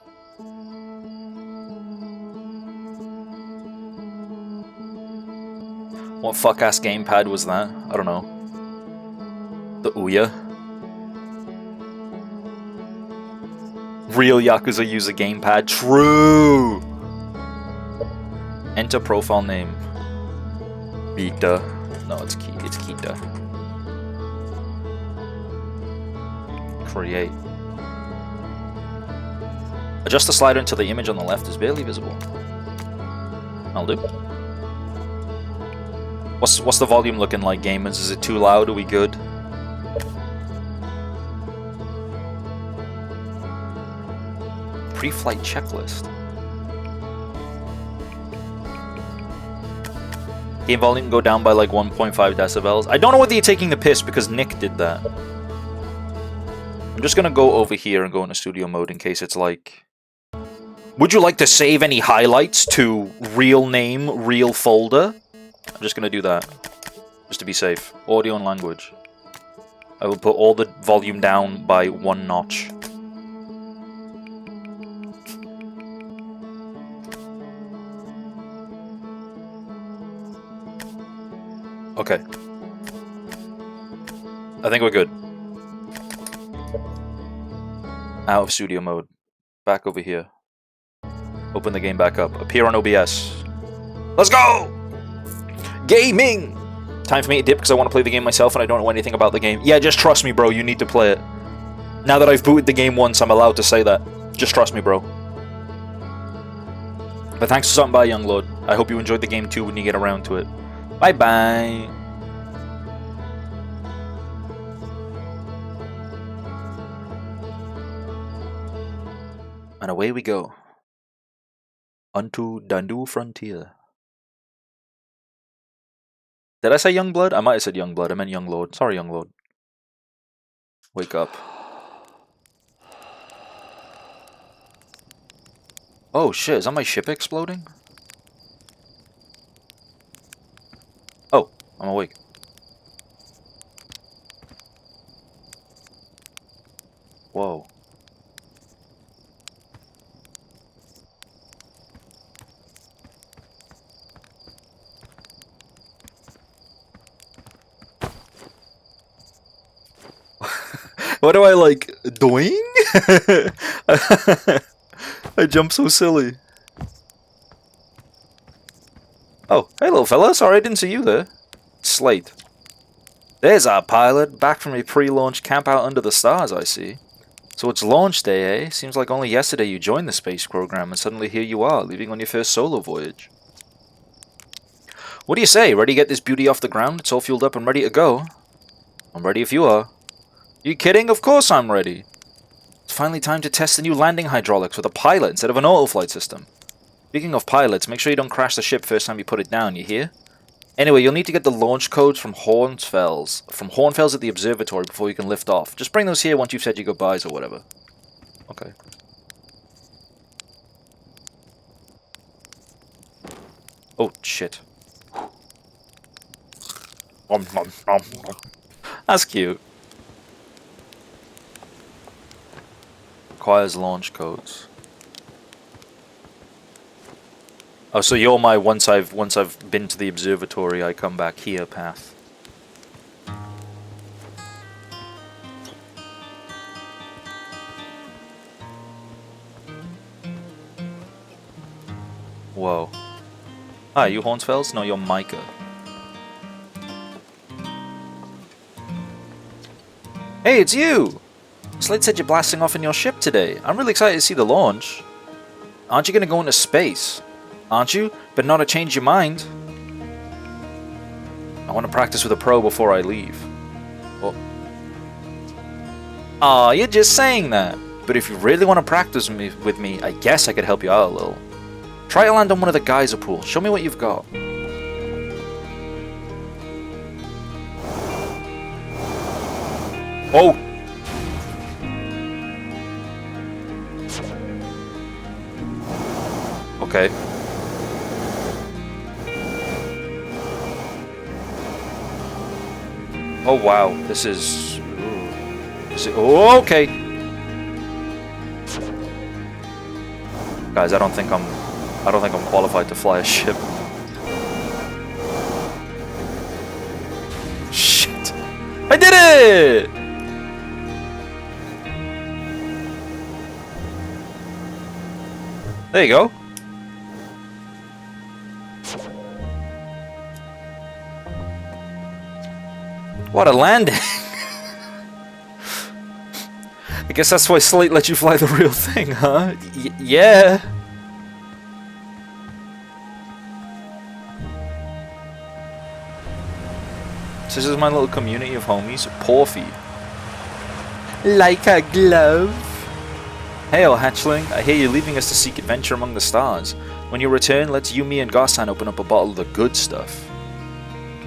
What fuck-ass gamepad was that? I don't know. The Ouya? Real Yakuza use a gamepad. True! Enter profile name. Kita. No, it's Kita. Create. Adjust the slider until the image on the left is barely visible. I'll do. What's the volume looking like, gamers? Is it too loud? Are we good? Pre-flight checklist. Game volume can go down by like 1.5 decibels. I don't know whether you're taking the piss because Nick did that. I'm just gonna go over here and go into studio mode in case it's like... Would you like to save any highlights to real name, real folder? I'm just gonna do that. Just to be safe. Audio and language. I will put all the volume down by 1 notch. Okay. I think we're good. Out of studio mode. Back over here. Open the game back up. Appear on OBS. Let's go! Gaming! Time for me to dip because I want to play the game myself and I don't know anything about the game. Yeah, just trust me, bro. You need to play it. Now that I've booted the game once, I'm allowed to say that. Just trust me, bro. But thanks for stopping by, young lord. I hope you enjoyed the game too when you get around to it. Bye-bye. And away we go. Unto the new frontier. Did I say young blood? I might have said young blood. I meant young lord. Sorry, young lord. Wake up. Oh shit, is that my ship exploding? Oh, I'm awake. Whoa. What do I like? Doing? I jump so silly. Oh, hey little fella. Sorry I didn't see you there. Slate. There's our pilot, back from a pre-launch camp out under the stars, I see. So it's launch day, eh? Seems like only yesterday you joined the space program and suddenly here you are, leaving on your first solo voyage. What do you say? Ready to get this beauty off the ground? It's all fueled up and ready to go. I'm ready if you are. You kidding? Of course I'm ready. It's finally time to test the new landing hydraulics with a pilot instead of an auto-flight system. Speaking of pilots, make sure you don't crash the ship first time you put it down, you hear? Anyway, you'll need to get the launch codes from Hornfels at the observatory before you can lift off. Just bring those here once you've said your goodbyes or whatever. Okay. Oh, shit. That's cute. Requires launch codes. Oh, so you're my once I've been to the observatory, I come back here path. Whoa. Hi, you Hornsfells? No, you're Micah. Hey, it's you! Slade said you're blasting off in your ship today. I'm really excited to see the launch. Aren't you gonna go into space? Aren't you? But not to change your mind. I want to practice with a pro before I leave. Well, aw, you're just saying that. But if you really want to practice with me, I guess I could help you out a little. Try to land on one of the geyser pools. Show me what you've got. Oh! Okay. Oh wow, this is... Oh, okay! Guys, I don't think I'm qualified to fly a ship. Shit! I did it! There you go. What a landing! I guess that's why Slate let you fly the real thing, huh? Yeah. So this is my little community of homies, Porfy. Like a glove. Hail, hatchling. I hear you're leaving us to seek adventure among the stars. When you return, let's you, me, and Garsan open up a bottle of the good stuff.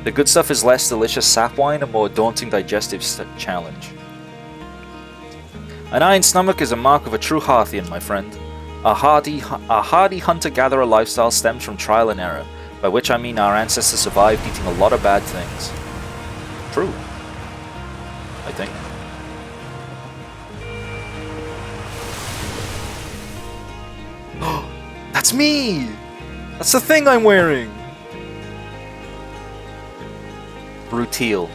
The good stuff is less delicious sap wine and more daunting digestive challenge. An iron stomach is a mark of a true Hearthian, my friend. A hardy hunter-gatherer lifestyle stems from trial and error, by which I mean our ancestors survived eating a lot of bad things. True. I think. That's me! That's the thing I'm wearing! Brutil.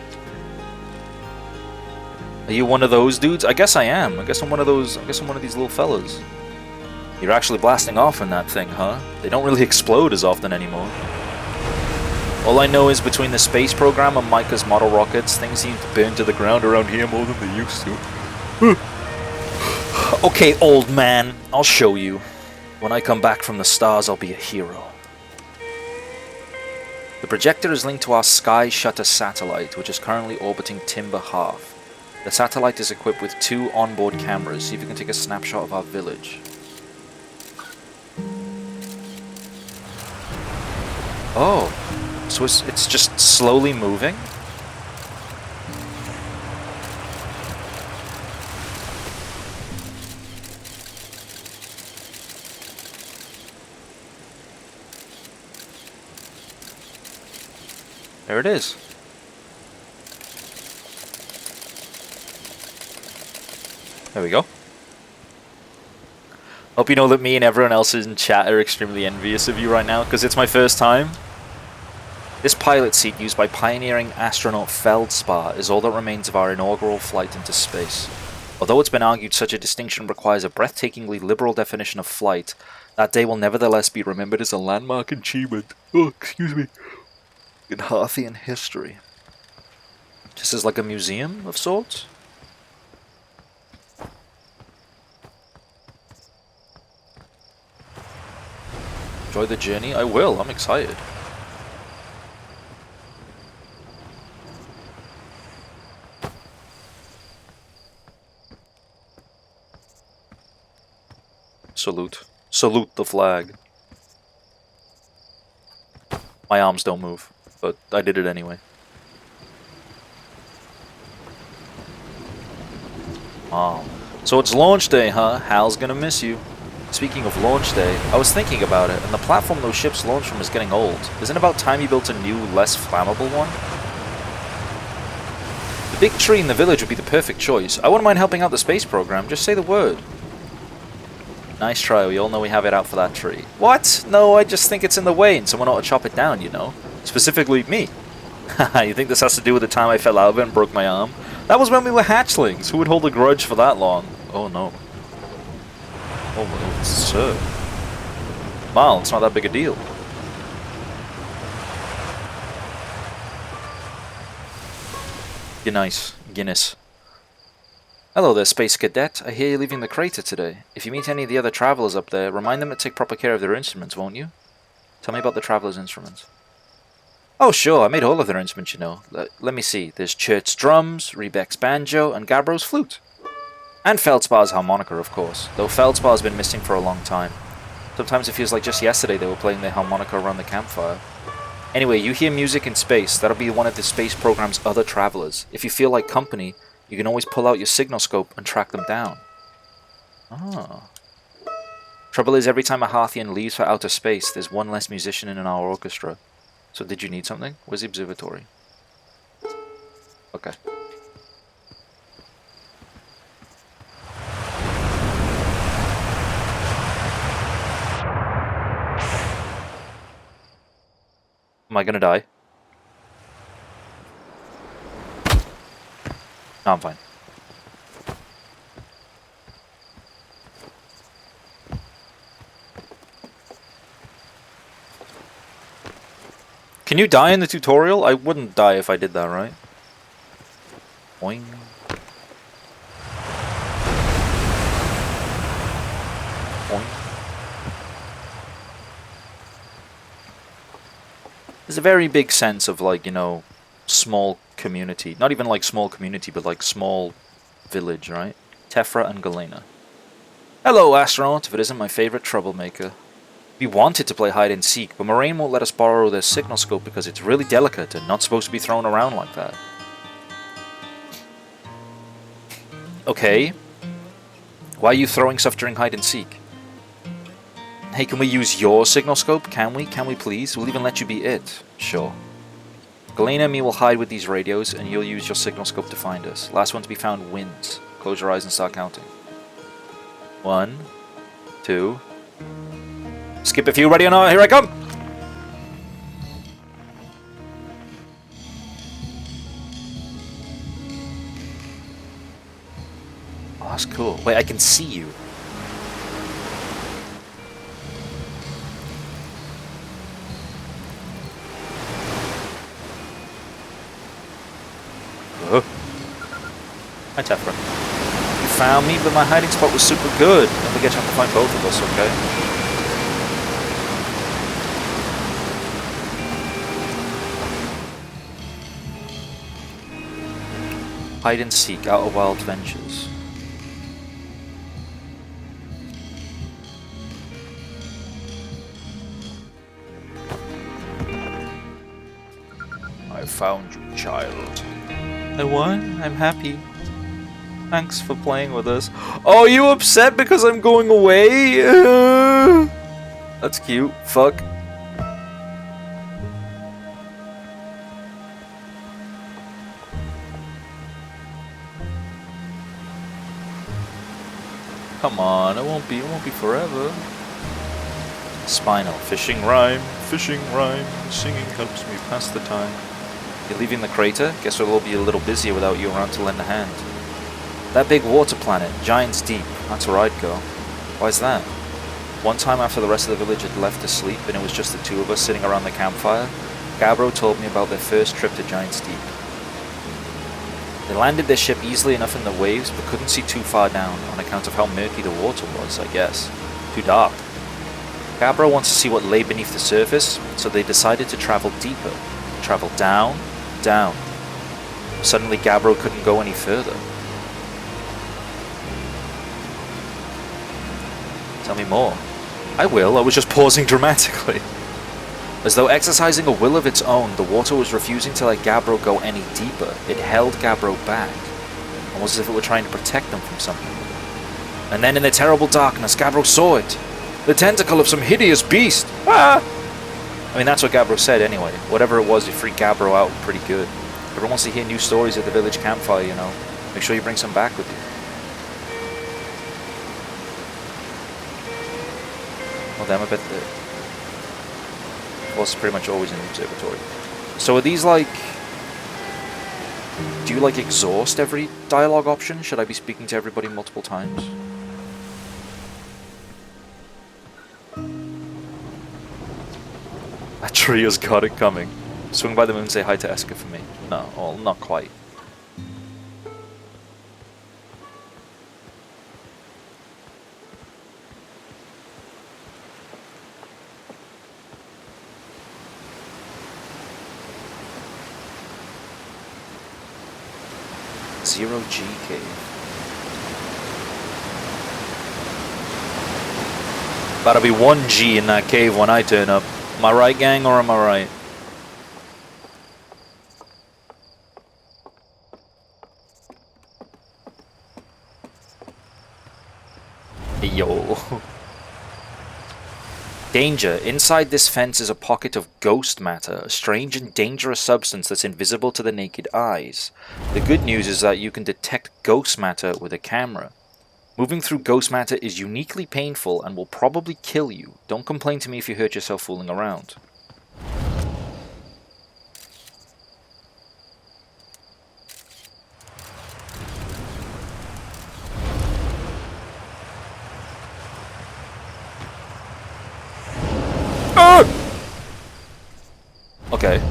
Are you one of those dudes? I guess I am. I guess I'm one of those. I guess I'm one of these little fellas. You're actually blasting off in that thing, huh? They don't really explode as often anymore. All I know is between the space program and Micah's model rockets, things seem to burn to the ground around here more than they used to. Okay, old man. I'll show you. When I come back from the stars, I'll be a hero. The projector is linked to our Sky Shutter satellite, which is currently orbiting Timber Half. The satellite is equipped with 2 onboard cameras. See if you can take a snapshot of our village. Oh, so it's just slowly moving? There it is. There we go. Hope you know that me and everyone else in chat are extremely envious of you right now, because it's my first time. This pilot seat used by pioneering astronaut Feldspar is all that remains of our inaugural flight into space. Although it's been argued such a distinction requires a breathtakingly liberal definition of flight, that day will nevertheless be remembered as a landmark achievement. Oh, excuse me. In Hearthian history. This is like a museum of sorts? Enjoy the journey? I will, I'm excited. Salute. Salute the flag. My arms don't move, but I did it anyway. Oh. So it's launch day, huh? Hal's gonna miss you. Speaking of launch day, I was thinking about it, and the platform those ships launch from is getting old. Isn't it about time you built a new, less flammable one? The big tree in the village would be the perfect choice. I wouldn't mind helping out the space program, just say the word. Nice try, we all know we have it out for that tree. What? No, I just think it's in the way and someone ought to chop it down, you know? Specifically, me. Haha, you think this has to do with the time I fell out of it and broke my arm? That was when we were hatchlings. Who would hold a grudge for that long? Oh no. Oh well, sir. Well, it's not that big a deal. You're nice, Guinness. Hello there, Space Cadet. I hear you're leaving the crater today. If you meet any of the other travelers up there, remind them to take proper care of their instruments, won't you? Tell me about the travelers' instruments. Oh sure, I made all of their instruments, you know. Let me see. There's Chert's drums, Rebek's banjo, and Gabbro's flute. And Feldspar's harmonica, of course, though Feldspar's been missing for a long time. Sometimes it feels like just yesterday they were playing their harmonica around the campfire. Anyway, you hear music in space, that'll be one of the space program's other travelers. If you feel like company, you can always pull out your signal scope and track them down. Ah. Trouble is, every time a Harthian leaves for outer space, there's one less musician in our orchestra. So did you need something? Where's the observatory? Okay. Am I gonna die? No, I'm fine. Can you die in the tutorial? I wouldn't die if I did that, right? Boing. Boing. There's a very big sense of, like, you know, small community. Not even like small community, but like small village, right? Tefra and Galena. Hello, astronaut, if it isn't my favorite troublemaker. We wanted to play hide and seek, but Moraine won't let us borrow their signal scope because it's really delicate and not supposed to be thrown around like that. Okay. Why are you throwing stuff during hide and seek? Hey, can we use your signal scope? Can we? Can we please? We'll even let you be it. Sure. Galena and me will hide with these radios, and you'll use your signal scope to find us. Last one to be found wins. Close your eyes and start counting. 1, 2... Skip if you're ready or not. Here I come! Oh, that's cool. Wait, I can see you. Oh. Hi, Tefra. You found me, but my hiding spot was super good. Don't forget you have to find both of us, okay? Hide and seek, Outer Wild Ventures. I found you, child. I won? I'm happy. Thanks for playing with us. Oh, you upset because I'm going away? That's cute. Fuck. Come on, it won't be forever. Spinal, fishing rhyme, singing helps me pass the time. You're leaving the crater? Guess we'll all be a little busier without you around to lend a hand. That big water planet, Giant's Deep, that's where I'd go. Why's that? One time after the rest of the village had left to sleep and it was just the two of us sitting around the campfire, Gabbro told me about their first trip to Giant's Deep. They landed their ship easily enough in the waves, but couldn't see too far down on account of how murky the water was, I guess. Too dark. Gabbro wants to see what lay beneath the surface, so they decided to travel deeper. Travel down, down. Suddenly Gabbro couldn't go any further. Tell me more. I will, I was just pausing dramatically. As though exercising a will of its own, the water was refusing to let Gabbro go any deeper. It held Gabbro back, almost as if it were trying to protect them from something. And then in the terrible darkness, Gabbro saw it. The tentacle of some hideous beast! Ah! I mean, that's what Gabbro said anyway. Whatever it was, it freaked Gabbro out pretty good. Everyone wants to hear new stories at the village campfire, you know. Make sure you bring some back with you. Well, damn, I bet the... Well, it's pretty much always in the observatory. So are these like... Do you like exhaust every dialogue option? Should I be speaking to everybody multiple times? That tree has got it coming. Swing by the moon, say hi to Eska for me. No, well, not quite. Zero G cave. About to be 1G in that cave when I turn up. Am I right, gang, or am I right? Yo. Danger. Inside this fence is a pocket of ghost matter, a strange and dangerous substance that's invisible to the naked eyes. The good news is that you can detect ghost matter with a camera. Moving through ghost matter is uniquely painful and will probably kill you. Don't complain to me if you hurt yourself fooling around. Okay,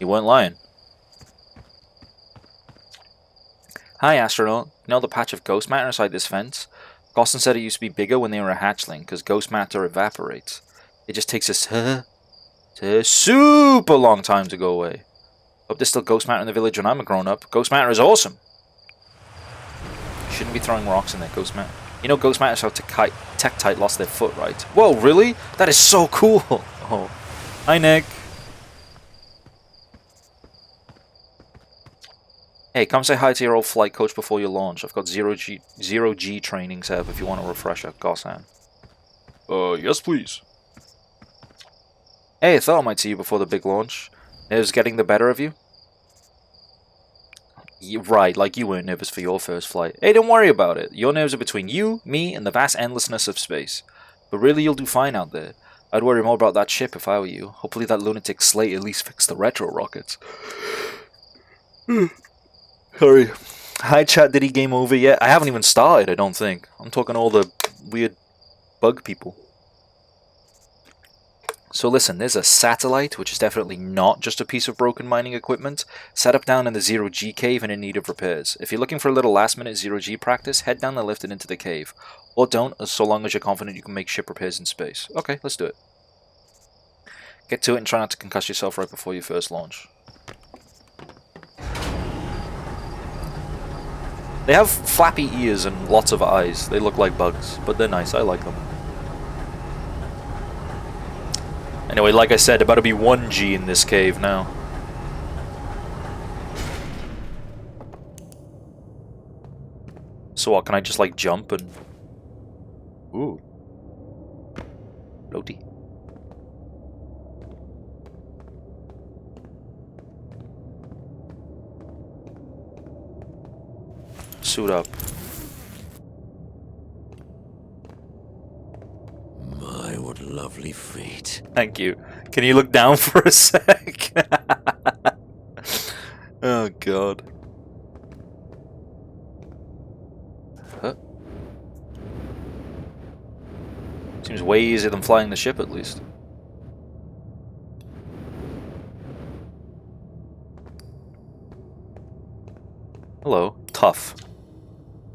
you weren't lying. Hi, astronaut. You know the patch of ghost matter inside this fence? Gosson said it used to be bigger when they were a hatchling, because ghost matter evaporates. It just takes a super long time to go away. Hope there's still ghost matter in the village when I'm a grown-up. Ghost matter is awesome! You shouldn't be throwing rocks in there, ghost matter. You know ghost matter's how Tektite lost their foot, right? Whoa, really? That is so cool! Oh. Hi, Nick. Hey, come say hi to your old flight coach before you launch. I've got zero G training set up if you want a refresher, Gossan. Yes please. Hey, I thought I might see you before the big launch. Nerves getting the better of you? Right, like you weren't nervous for your first flight. Hey, don't worry about it. Your nerves are between you, me, and the vast endlessness of space. But really, you'll do fine out there. I'd worry more about that ship if I were you. Hopefully that lunatic Slate at least fixed the retro rockets. Sorry. Hi chat, did he game over yet? I haven't even started, I don't think. I'm talking all the weird bug people. So listen, there's a satellite, which is definitely not just a piece of broken mining equipment, set up down in the Zero G cave and in need of repairs. If you're looking for a little last minute Zero G practice, head down the lift and into the cave. Or don't, so long as you're confident you can make ship repairs in space. Okay, let's do it. Get to it and try not to concuss yourself right before your first launch. They have flappy ears and lots of eyes. They look like bugs, but they're nice. I like them. Anyway, like I said, about to be 1G in this cave now. So what, can I just like jump and... Ooh. Floaty. Suit up. My, what lovely fate. Thank you. Can you look down for a sec? Oh god. Huh? Seems way easier than flying the ship at least. Hello. Tough.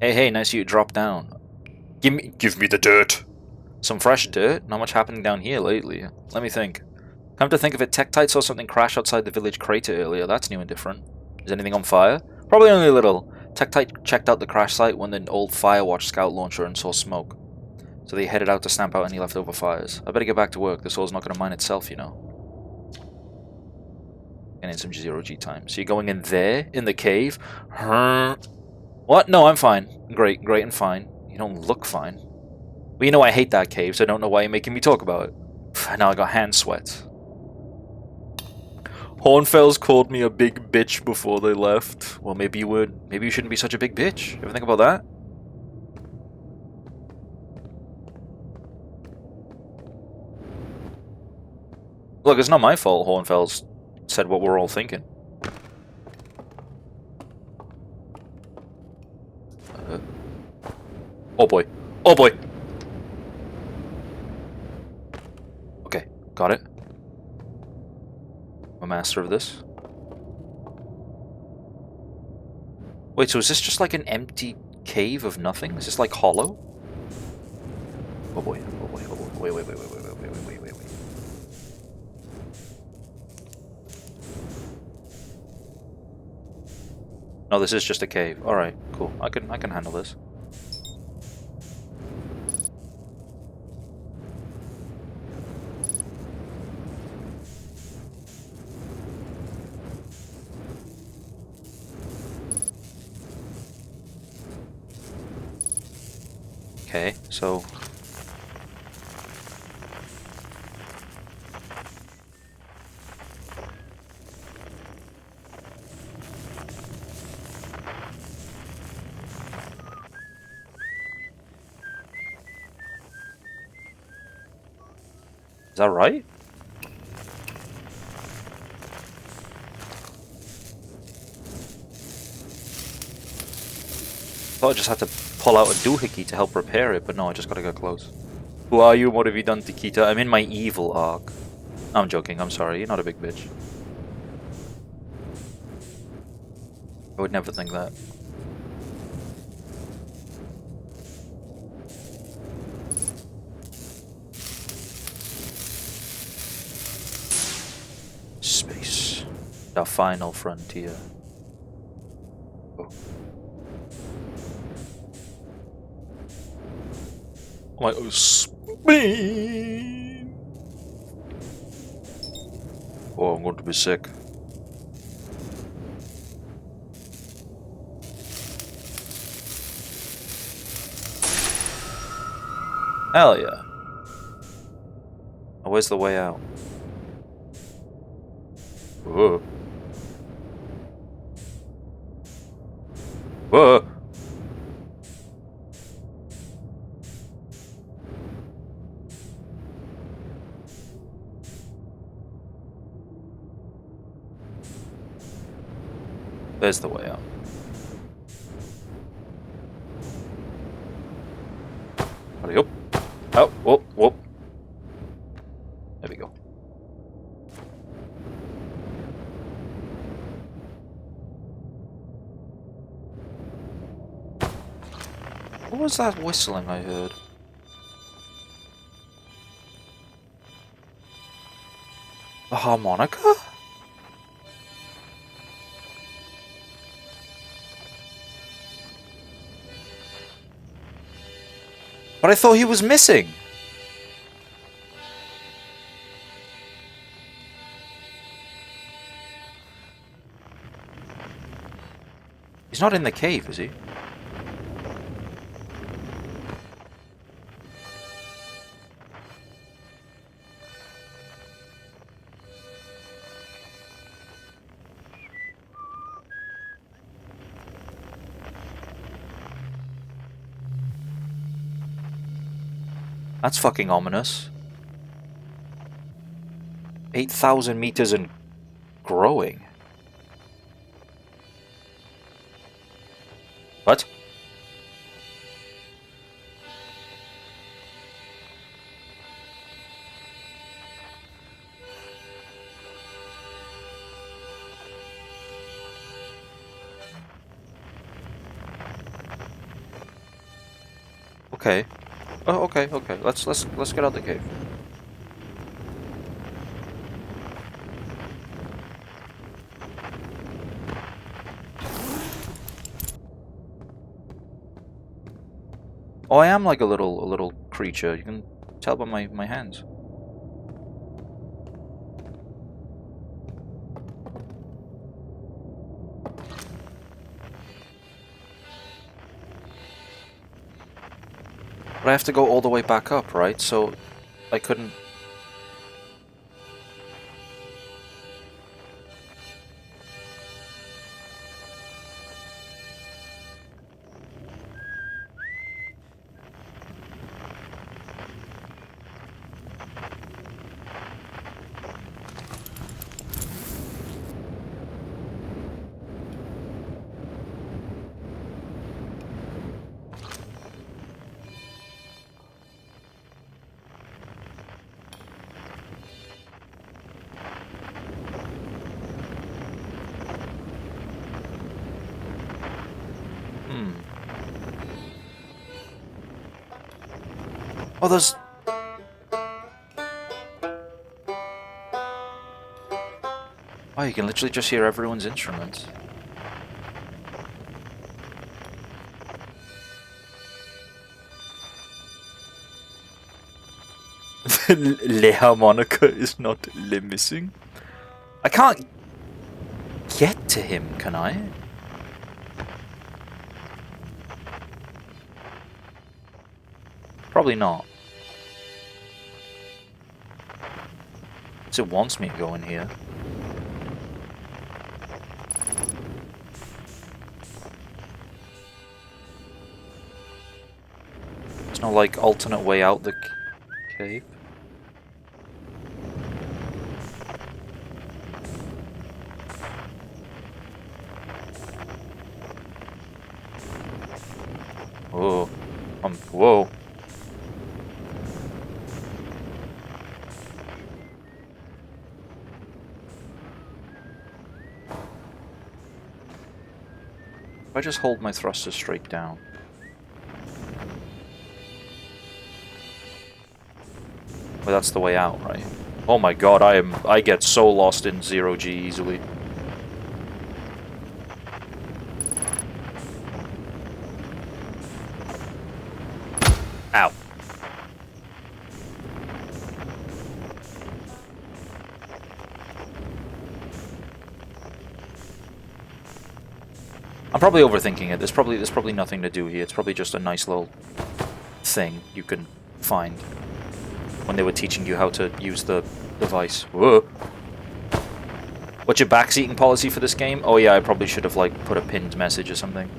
Hey, nice of you to drop down. Give me the dirt. Some fresh dirt? Not much happening down here lately. Let me think. Come to think of it, Tektite saw something crash outside the village crater earlier. That's new and different. Is anything on fire? Probably only a little. Tektite checked out the crash site when the old Firewatch scout launcher and saw smoke. So they headed out to stamp out any leftover fires. I better get back to work. The soul's not going to mine itself, you know. And in some 0G time. So you're going in there? In the cave? What? No, I'm fine. Great and fine. You don't look fine. Well, you know I hate that cave, so I don't know why you're making me talk about it. Now I got hand sweat. Hornfells called me a big bitch before they left. Well, maybe you shouldn't be such a big bitch. Ever think about that? Look, it's not my fault Hornfells said what we're all thinking. Oh boy. Oh boy! Okay, got it. I'm a master of this. Wait, so is this just like an empty cave of nothing? Is this like hollow? Oh boy, oh boy, oh boy. Wait. No, this is just a cave. Alright, cool. I can handle this. Okay, so... Is that right? I thought I just had to pull out a doohickey to help repair it, but no, I just gotta get close. Who are you? What have you done to Kita? I'm in my evil arc. I'm joking, I'm sorry, you're not a big bitch. I would never think that. Space. The final frontier. Oh. Like, oh, speed! Oh, I'm going to be sick. Hell yeah. Oh, where's the way out? Whoa. Whoa. There's the way out. Hurry up. Oh, whoop, whoop. There we go. What was that whistling I heard? A harmonica? But I thought he was missing. He's not in the cave, is he? That's fucking ominous. 8,000 meters and growing. What? Okay. Oh, okay. Let's get out the cave. Oh, I am like a little creature. You can tell by my hands. But I have to go all the way back up, right? So I couldn't... Oh, there's... Oh, you can literally just hear everyone's instruments. Le harmonica is not le missing. I can't get to him, can I? Probably not. So it wants me to go in here. There's no, like, alternate way out the cave. Whoa. Whoa. If I just hold my thruster straight down. Well, that's the way out, right? Oh my god, I get so lost in 0G easily. Ow. I'm probably overthinking it. There's probably nothing to do here. It's probably just a nice little thing you can find when they were teaching you how to use the device. Whoa. What's your backseating policy for this game? Oh yeah, I probably should have like put a pinned message or something.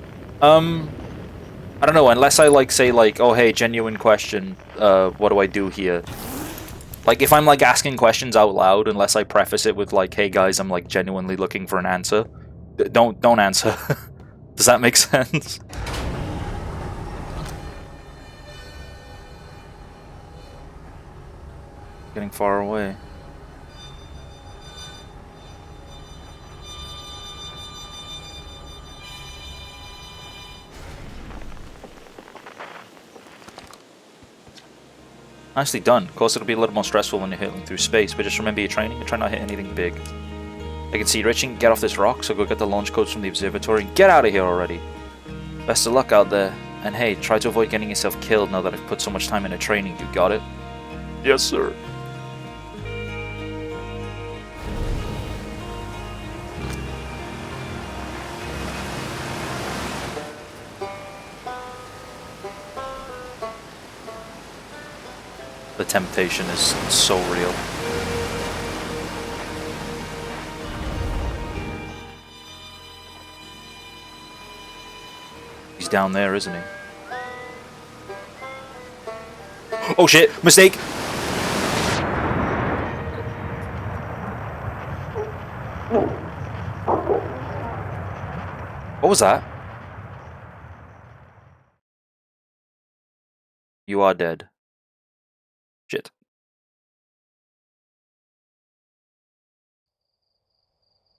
I don't know, unless I like say like, oh hey, genuine question, what do I do here? Like if I'm like asking questions out loud, unless I preface it with like, hey guys, I'm like genuinely looking for an answer. Don't answer. Does that make sense? Getting far away. Nicely done. Of course, it'll be a little more stressful when you're hitting through space, but just remember you're training and try not to hit anything big. I can see you reaching, get off this rock, so go get the launch codes from the observatory and get out of here already. Best of luck out there, and hey, try to avoid getting yourself killed now that I've put so much time into training, you got it? Yes, sir. The temptation is so real. He's down there, isn't he? Oh shit! Mistake! What was that? You are dead. Shit.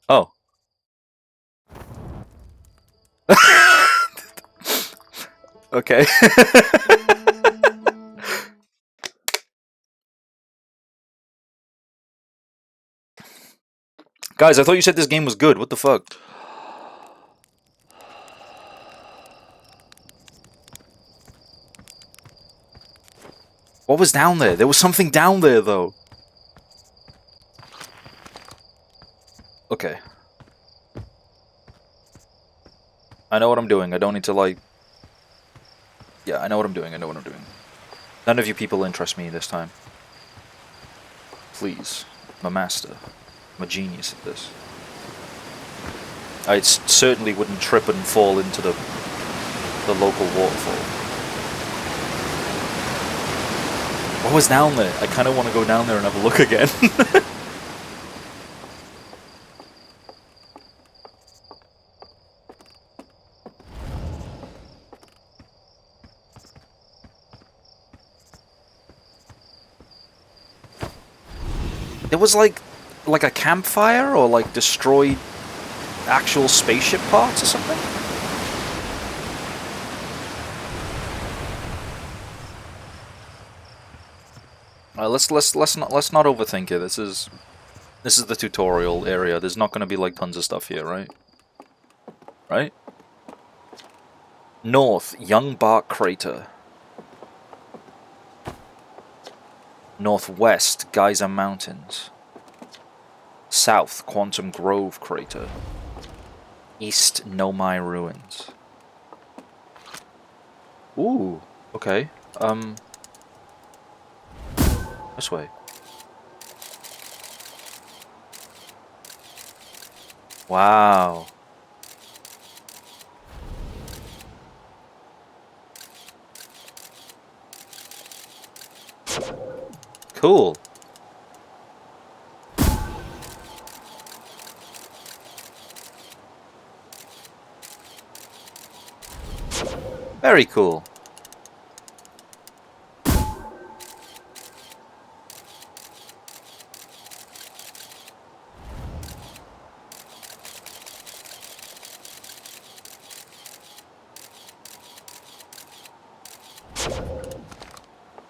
Oh. Okay. Guys, I thought you said this game was good. What the fuck? What was down there? There was something down there, though. Okay. I know what I'm doing. I don't need to, like... Yeah, I know what I'm doing. I know what I'm doing. None of you people interest me this time. Please. I'm a master. I'm a genius at this. I certainly wouldn't trip and fall into the local waterfall. What was down there? I kind of want to go down there and have a look again. It was like a campfire or like destroyed actual spaceship parts or something. Let's not overthink it. This is the tutorial area. There's not going to be like tons of stuff here, right? Right? North, Young Bark Crater. Northwest, Geyser Mountains. South, Quantum Grove Crater. East, Nomai Ruins. Ooh, okay. This way. Wow. Cool. Very cool.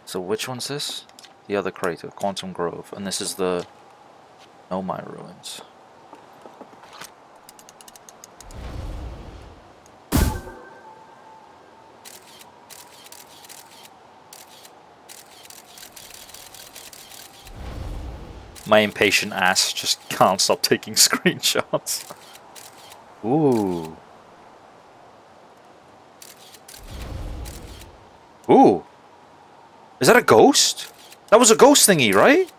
So which one's this? The other crater, Quantum Grove, and this is the Nomai Ruins. My impatient ass just can't stop taking screenshots. Ooh. Ooh. Is that a ghost? That was a ghost thingy, right?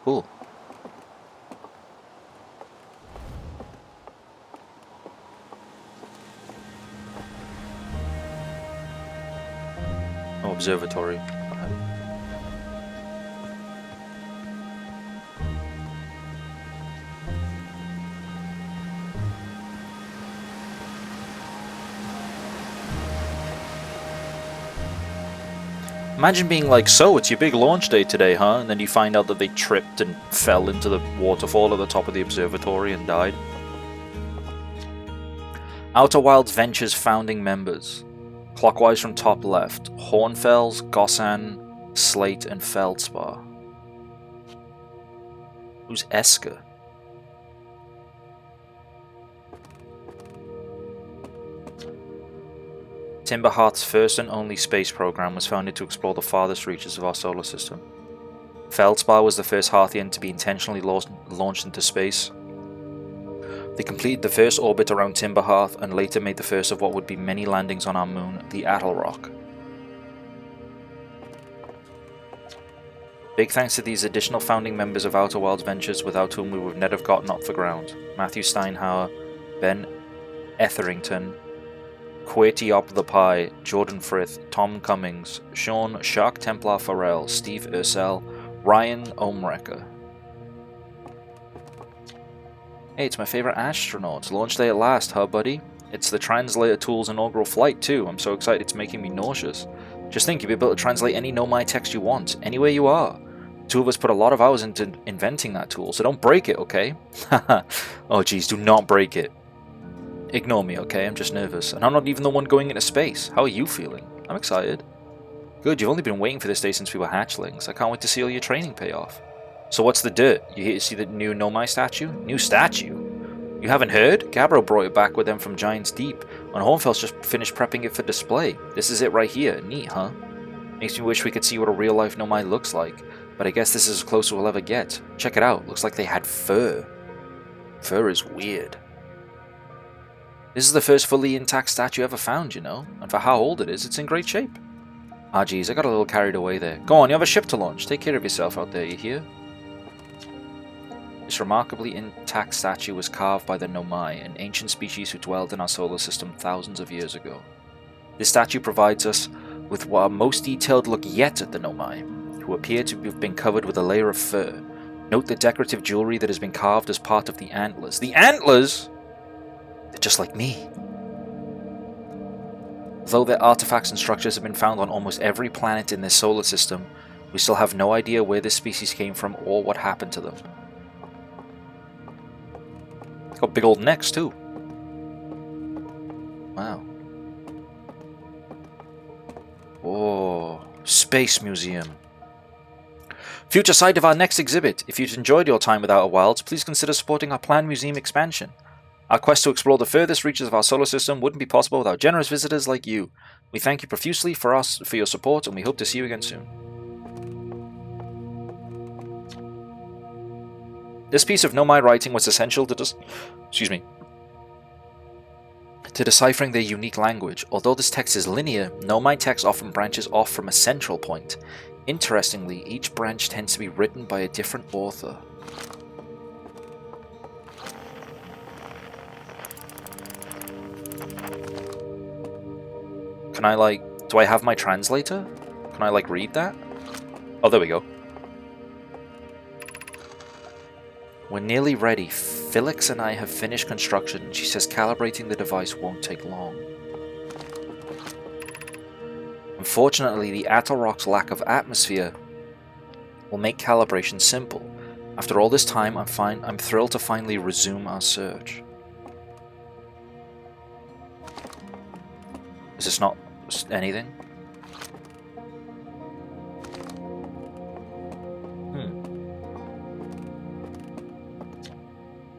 Cool. Oh, observatory. Imagine being like, so it's your big launch day today, huh? And then you find out that they tripped and fell into the waterfall at the top of the observatory and died. Outer Wilds Ventures founding members. Clockwise from top left. Hornfels, Gossan, Slate, and Feldspar. Who's Esker? Timberhearth's first and only space program was founded to explore the farthest reaches of our solar system. Feldspar was the first Hearthian to be intentionally launched into space. They completed the first orbit around Timberhearth and later made the first of what would be many landings on our moon, the Attlerock. Big thanks to these additional founding members of Outer Wilds Ventures, without whom we would never have gotten off the ground. Matthew Steinhauer, Ben Etherington, Querty the Pie, Jordan Frith, Tom Cummings, Sean Shark Templar Farrell, Steve Ursel, Ryan Omrecker. Hey, it's my favorite astronaut. Launch day at last, huh, buddy? It's the Translator Tool's inaugural flight, too. I'm so excited it's making me nauseous. Just think, you'll be able to translate any Nomai text you want, anywhere you are. Two of us put a lot of hours into inventing that tool, so don't break it, okay? Oh, geez, do not break it. Ignore me, okay? I'm just nervous. And I'm not even the one going into space. How are you feeling? I'm excited. Good, you've only been waiting for this day since we were hatchlings. I can't wait to see all your training pay off. So what's the dirt? You here to see the new Nomai statue? New statue? You haven't heard? Gabbro brought it back with them from Giant's Deep, and Hornfels just finished prepping it for display. This is it right here. Neat, huh? Makes me wish we could see what a real-life Nomai looks like, but I guess this is as close as we'll ever get. Check it out. Looks like they had fur. Fur is weird. This is the first fully intact statue ever found, you know, and for how old it is, it's in great shape. Ah, geez, I got a little carried away there. Go on, you have a ship to launch. Take care of yourself out there, you hear? This remarkably intact statue was carved by the Nomai, an ancient species who dwelled in our solar system thousands of years ago. This statue provides us with our most detailed look yet at the Nomai, who appear to have been covered with a layer of fur. Note the decorative jewelry that has been carved as part of the antlers. The antlers?! They're just like me. Though their artifacts and structures have been found on almost every planet in this solar system, we still have no idea where this species came from or what happened to them. Got big old necks too. Wow. Oh, Space Museum. Future site of our next exhibit. If you've enjoyed your time with Outer Wilds, please consider supporting our planned museum expansion. Our quest to explore the furthest reaches of our solar system wouldn't be possible without generous visitors like you. We thank you profusely for your support, and we hope to see you again soon. This piece of Nomai writing was essential to deciphering their unique language. Although this text is linear, Nomai text often branches off from a central point. Interestingly, each branch tends to be written by a different author. Can I, do I have my translator? Can I, read that? Oh, there we go. We're nearly ready. Felix and I have finished construction, and she says calibrating the device won't take long. Unfortunately, the Atoll Rock's lack of atmosphere will make calibration simple. After all this time, I'm thrilled to finally resume our search. Is this not anything?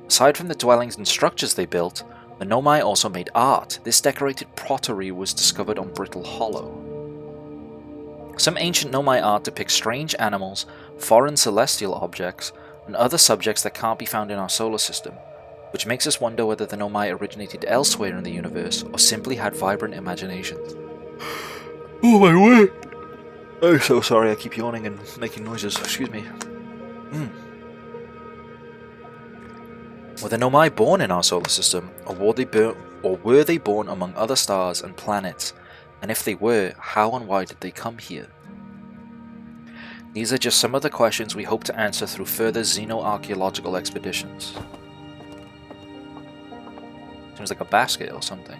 Aside from the dwellings and structures they built, the Nomai also made art. This decorated pottery was discovered on Brittle Hollow. Some ancient Nomai art depicts strange animals, foreign celestial objects, and other subjects that can't be found in our solar system, which makes us wonder whether the Nomai originated elsewhere in the universe or simply had vibrant imaginations. Oh my word! I'm so sorry, I keep yawning and making noises. Excuse me. Were the Nomai born in our solar system, or were they born among other stars and planets? And if they were, how and why did they come here? These are just some of the questions we hope to answer through further xenoarchaeological expeditions. Seems like a basket or something.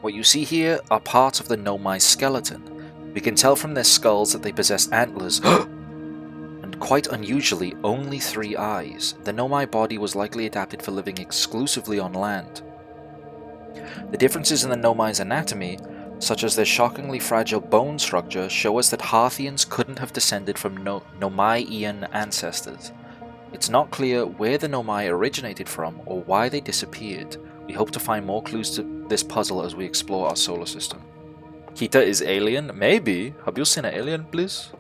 What you see here are parts of the Nomai skeleton. We can tell from their skulls that they possess antlers, and quite unusually, only 3 eyes. The Nomai body was likely adapted for living exclusively on land. The differences in the Nomai's anatomy, such as their shockingly fragile bone structure, show us that Harthians couldn't have descended from Nomaian ancestors. It's not clear where the Nomai originated from or why they disappeared. We hope to find more clues to this puzzle as we explore our solar system. Kita is alien? Maybe. Have you seen an alien, please?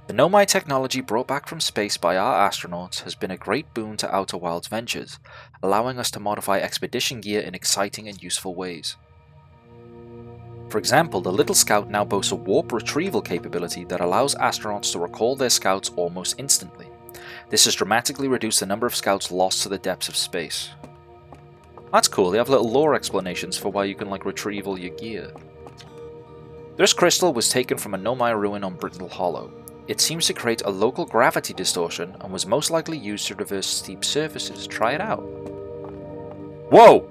The Nomai technology brought back from space by our astronauts has been a great boon to Outer Wilds ventures, allowing us to modify expedition gear in exciting and useful ways. For example, the Little Scout now boasts a warp retrieval capability that allows astronauts to recall their scouts almost instantly. This has dramatically reduced the number of scouts lost to the depths of space. That's cool, they have little lore explanations for why you can retrieve all your gear. This crystal was taken from a Nomai ruin on Brittle Hollow. It seems to create a local gravity distortion and was most likely used to reverse steep surfaces. Try it out. Whoa!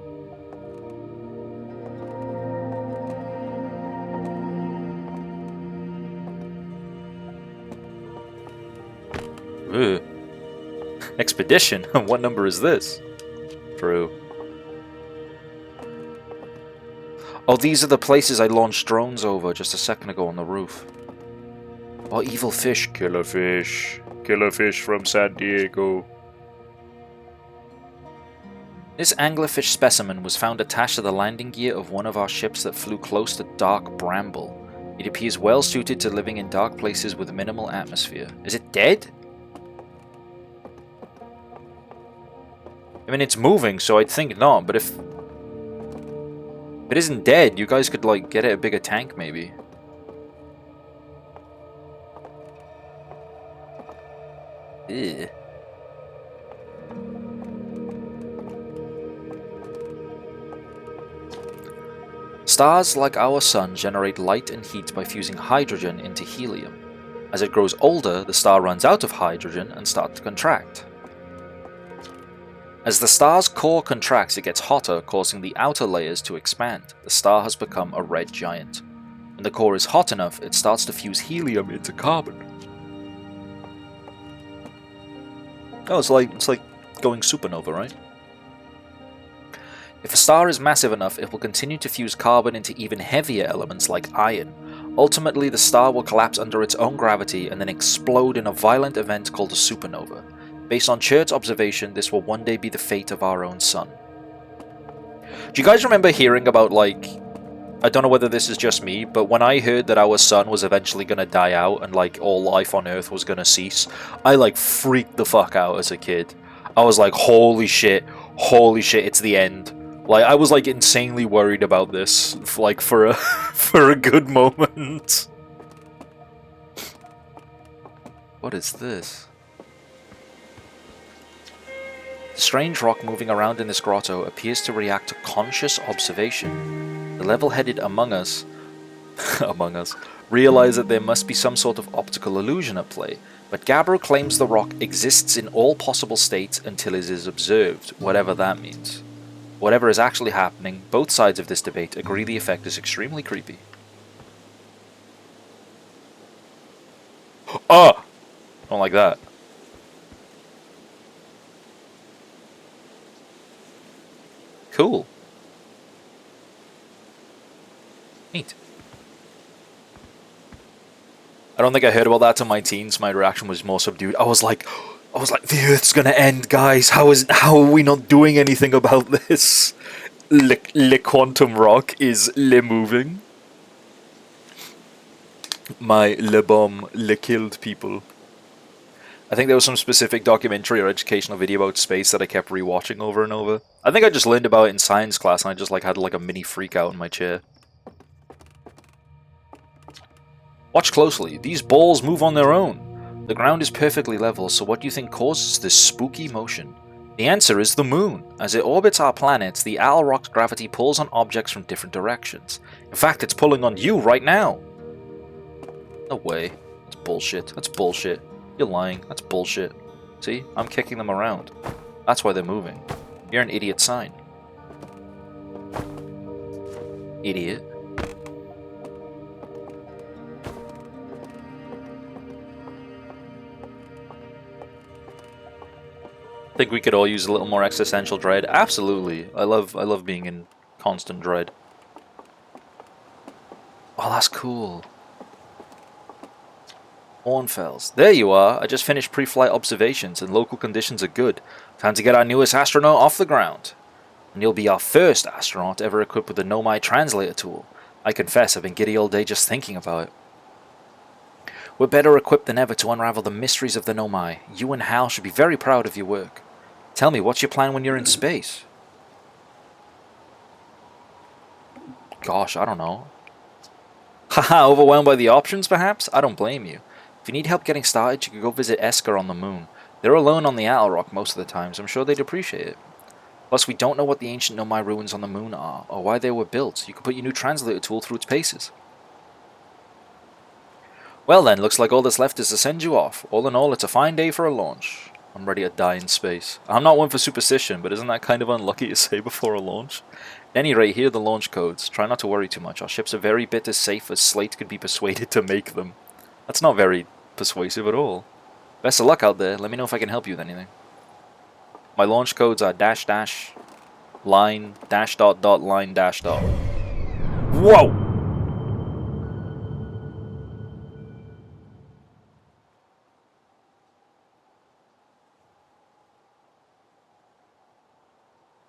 Ugh. Expedition? What number is this? True. Oh, these are the places I launched drones over just a second ago on the roof. Or evil fish. Killer fish. Killer fish from San Diego. This anglerfish specimen was found attached to the landing gear of one of our ships that flew close to dark bramble. It appears well suited to living in dark places with minimal atmosphere. Is it dead? I mean, it's moving, so I'd think not, but if it isn't dead, you guys could, like, get it a bigger tank, maybe. Ew. Stars like our sun generate light and heat by fusing hydrogen into helium. As it grows older, the star runs out of hydrogen and starts to contract. As the star's core contracts, it gets hotter, causing the outer layers to expand. The star has become a red giant. When the core is hot enough, it starts to fuse helium into carbon. Oh, it's like going supernova, right? If a star is massive enough, it will continue to fuse carbon into even heavier elements like iron. Ultimately, the star will collapse under its own gravity and then explode in a violent event called a supernova. Based on Chert's observation, this will one day be the fate of our own sun. Do you guys remember hearing about, like, I don't know whether this is just me, but when I heard that our sun was eventually going to die out and, like, all life on Earth was going to cease, I, like, freaked the fuck out as a kid. I was like, holy shit, it's the end. Like, I was, like, insanely worried about this, like, for a for a good moment. What is this? The strange rock moving around in this grotto appears to react to conscious observation. The level-headed among us realize that there must be some sort of optical illusion at play, but Gabbro claims the rock exists in all possible states until it is observed, whatever that means. Whatever is actually happening, both sides of this debate agree the effect is extremely creepy. Ah! Don't like that. Cool. Neat. I don't think I heard about that in my teens. My reaction was more subdued. I was like, the Earth's gonna end, guys. How are we not doing anything about this? Le quantum rock is le moving. My le bomb le killed people. I think there was some specific documentary or educational video about space that I kept rewatching over and over. I think I just learned about it in science class and I just like had like a mini freak out in my chair. Watch closely. These balls move on their own. The ground is perfectly level, so what do you think causes this spooky motion? The answer is the moon. As it orbits our planets, the Owl Rock's gravity pulls on objects from different directions. In fact, it's pulling on you right now. No way. That's bullshit. That's bullshit. You're lying. That's bullshit. See? I'm kicking them around. That's why they're moving. You're an idiot sign. Idiot. Think we could all use a little more existential dread? Absolutely. I love being in constant dread. Oh, that's cool. Hornfells. There you are. I just finished pre-flight observations and local conditions are good. Time to get our newest astronaut off the ground. And you'll be our first astronaut ever equipped with the Nomai translator tool. I confess, I've been giddy all day just thinking about it. We're better equipped than ever to unravel the mysteries of the Nomai. You and Hal should be very proud of your work. Tell me, what's your plan when you're in space? Gosh, I don't know. Haha, overwhelmed by the options, perhaps? I don't blame you. If you need help getting started, you could go visit Esker on the moon. They're alone on the Owl Rock most of the time, so I'm sure they'd appreciate it. Plus, we don't know what the ancient Nomai ruins on the moon are, or why they were built. You could put your new translator tool through its paces. Well then, looks like all that's left is to send you off. All in all, it's a fine day for a launch. I'm ready to die in space. I'm not one for superstition, but isn't that kind of unlucky to say before a launch? At any rate, here are the launch codes. Try not to worry too much. Our ships are very bit as safe as Slate could be persuaded to make them. That's not very persuasive at all. Best of luck out there. Let me know if I can help you with anything. My launch codes are dash dash, line, dash dot dot, line dash dot. Whoa!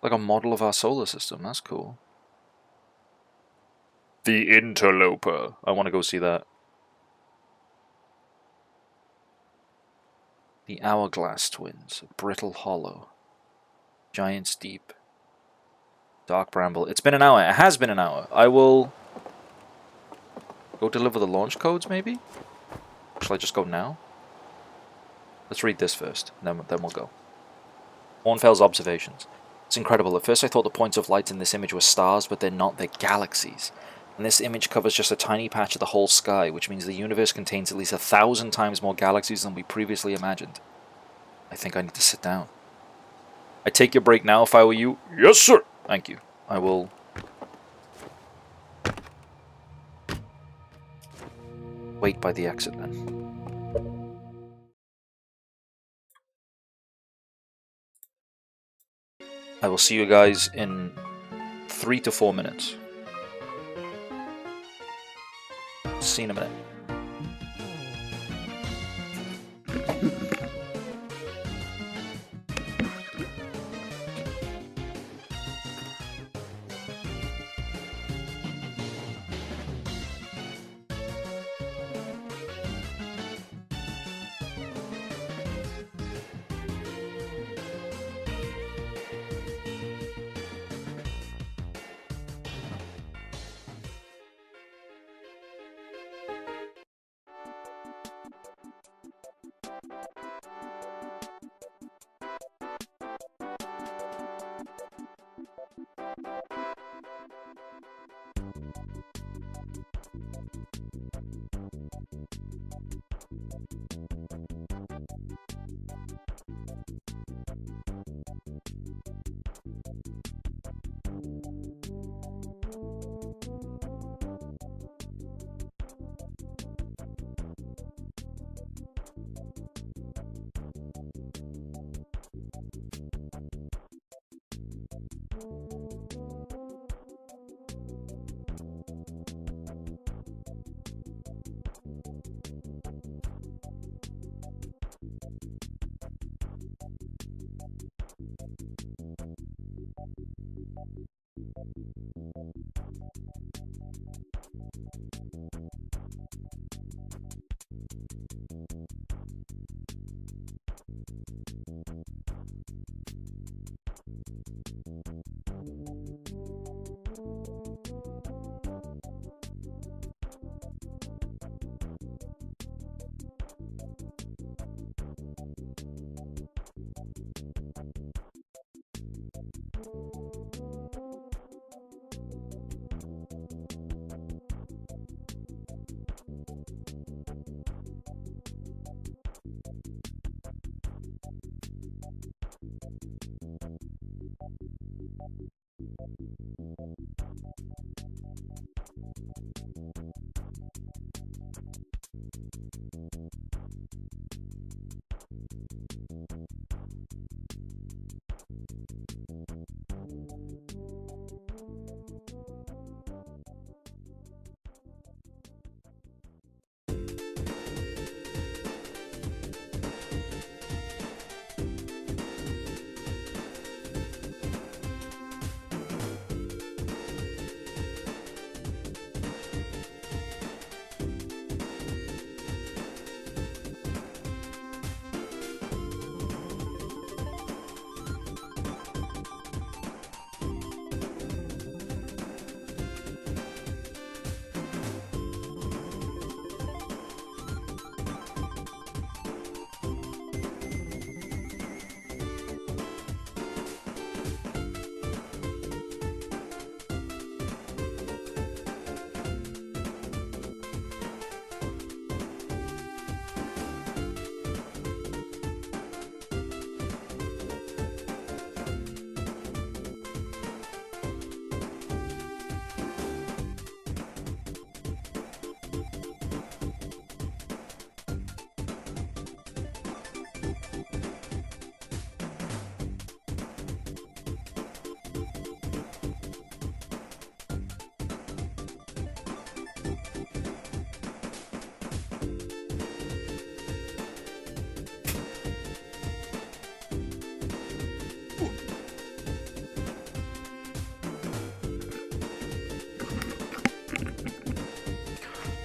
Like a model of our solar system. That's cool. The Interloper. I want to go see that. The Hourglass Twins. Brittle Hollow. Giant's Deep. Dark Bramble. It's been an hour. It has been an hour. I will go deliver the launch codes, maybe? Shall I just go now? Let's read this first, then we'll go. Hornfell's observations. It's incredible. At first I thought the points of light in this image were stars, but they're not. They're galaxies. And this image covers just a tiny patch of the whole sky, which means the universe contains at least 1,000 times more galaxies than we previously imagined. I think I need to sit down. I take your break now if I were you? Yes, sir! Thank you. I will... wait by the exit then. I will see you guys in 3 to 4 minutes. See you in a minute.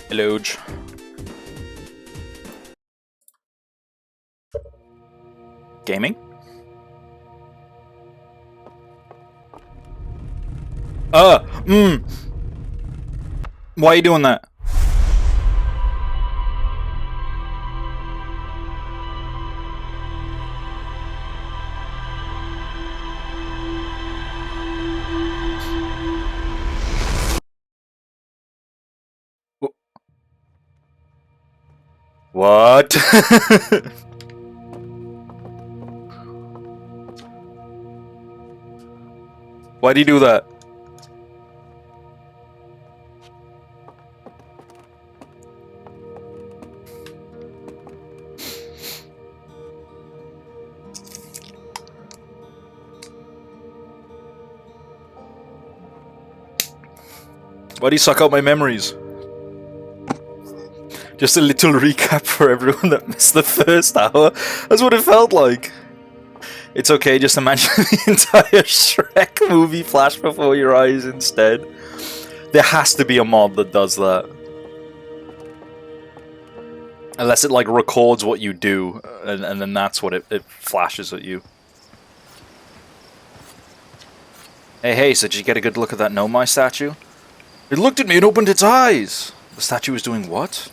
Hello. Gaming? Why are you doing that? What? Why'd he do that? Why'd he suck out my memories? Just a little recap for everyone that missed the first hour. That's what it felt like. It's okay, just imagine the entire Shrek movie flash before your eyes instead. There has to be a mod that does that. Unless it like records what you do, and then that's what it flashes at you. Hey, so did you get a good look at that Nomai statue? It looked at me and opened its eyes! The statue was doing what?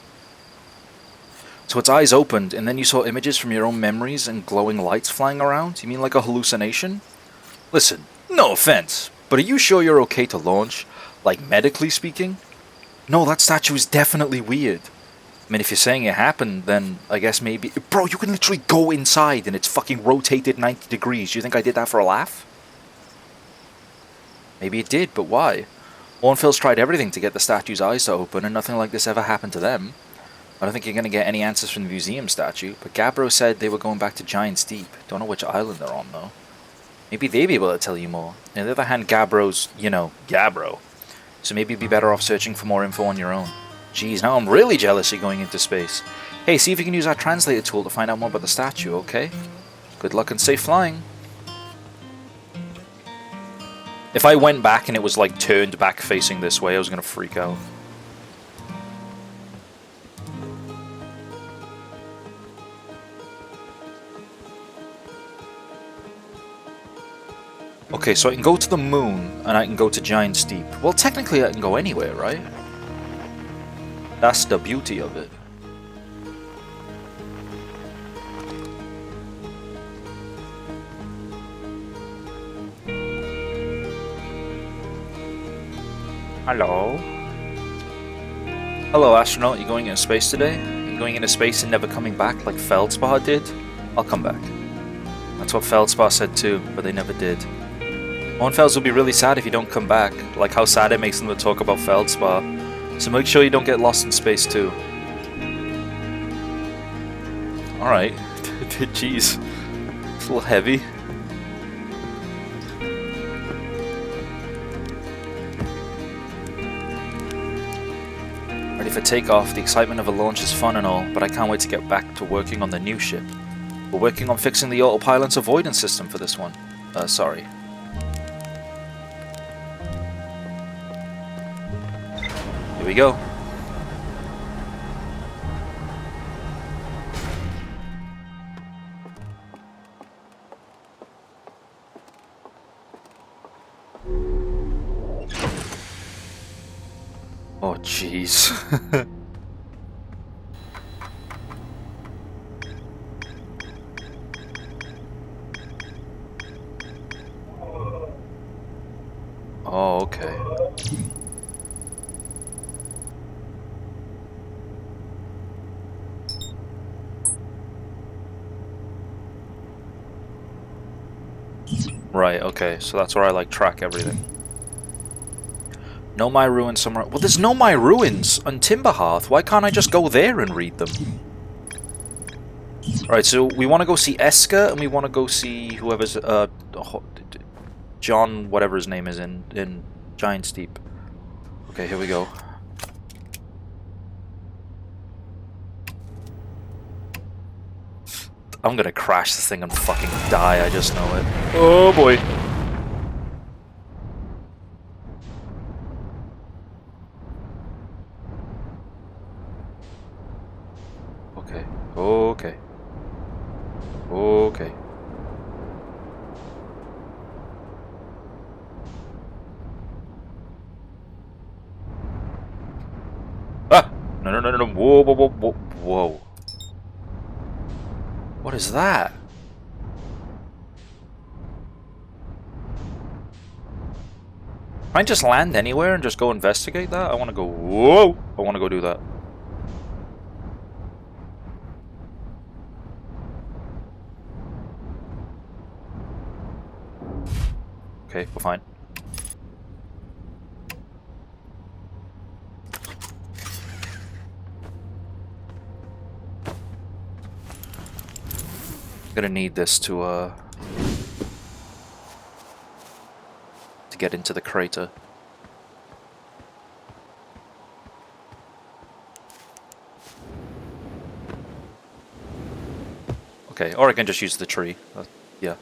So its eyes opened, and then you saw images from your own memories and glowing lights flying around? You mean like a hallucination? Listen, no offense, but are you sure you're okay to launch? Like, medically speaking? No, that statue is definitely weird. I mean, if you're saying it happened, then I guess maybe... Bro, you can literally go inside and it's fucking rotated 90 degrees. You think I did that for a laugh? Maybe it did, but why? Ornfils tried everything to get the statue's eyes to open, and nothing like this ever happened to them. I don't think you're going to get any answers from the museum statue, but Gabbro said they were going back to Giant's Deep. Don't know which island they're on, though. Maybe they'd be able to tell you more. On the other hand, Gabbro's, you know, Gabbro. So maybe you'd be better off searching for more info on your own. Jeez, now I'm really jealous you're going into space. Hey, see if you can use our translator tool to find out more about the statue, okay? Good luck and safe flying. If I went back and it was like turned back facing this way, I was going to freak out. Okay, so I can go to the moon, and I can go to Giant's Deep. Well, technically I can go anywhere, right? That's the beauty of it. Hello? Hello, astronaut. You going into space today? You going into space and never coming back like Feldspar did? I'll come back. That's what Feldspar said too, but they never did. Ornfels will be really sad if you don't come back, like how sad it makes them to talk about Feldspar. So make sure you don't get lost in space too. Alright. Jeez. It's a little heavy. Ready for takeoff. The excitement of a launch is fun and all, but I can't wait to get back to working on the new ship. We're working on fixing the autopilot's avoidance system for this one. Sorry. Here we go. Oh, jeez. Oh, okay. Right, okay, so that's where I like track everything. Nomai Ruins somewhere. Well, there's Nomai Ruins on Timberhearth. Why can't I just go there and read them? Alright, so we want to go see Eska, and we want to go see whoever's, John, whatever his name is, in Giant's Deep. Okay, here we go. I'm gonna crash this thing and fucking die, I just know it. Oh boy. Okay. Ah! No, no, no, no, no. Whoa, whoa, whoa, whoa, whoa. What is that? Can I just land anywhere and just go investigate that? I want to go, whoa! I want to go do that. Okay, we're fine. Gonna need this to get into the crater. Okay, or I can just use the tree. Yeah.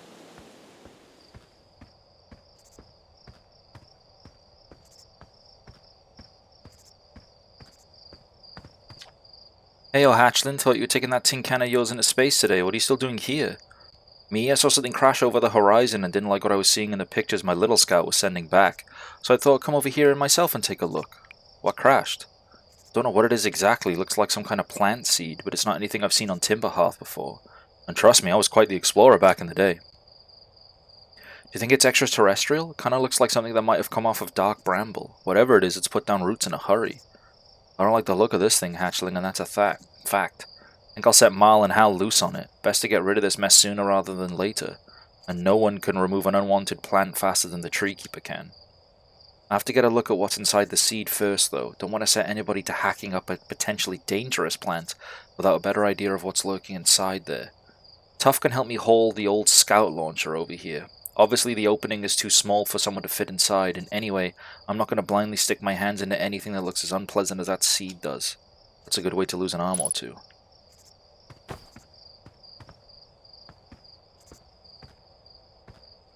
Hey, oh Hatchling, thought you were taking that tin can of yours into space today. What are you still doing here? Me, I saw something crash over the horizon and didn't like what I was seeing in the pictures my little scout was sending back. So I thought I'd come over here myself and take a look. What crashed? Don't know what it is exactly. Looks like some kind of plant seed, but it's not anything I've seen on Timberhearth before. And trust me, I was quite the explorer back in the day. Do you think it's extraterrestrial? It kinda looks like something that might have come off of dark bramble. Whatever it is, it's put down roots in a hurry. I don't like the look of this thing, Hatchling, and that's a fact. I think I'll set Marl and Hal loose on it. Best to get rid of this mess sooner rather than later. And no one can remove an unwanted plant faster than the treekeeper can. I have to get a look at what's inside the seed first, though. Don't want to set anybody to hacking up a potentially dangerous plant without a better idea of what's lurking inside there. Tuff can help me haul the old scout launcher over here. Obviously the opening is too small for someone to fit inside, and anyway, I'm not going to blindly stick my hands into anything that looks as unpleasant as that seed does. That's a good way to lose an arm or two.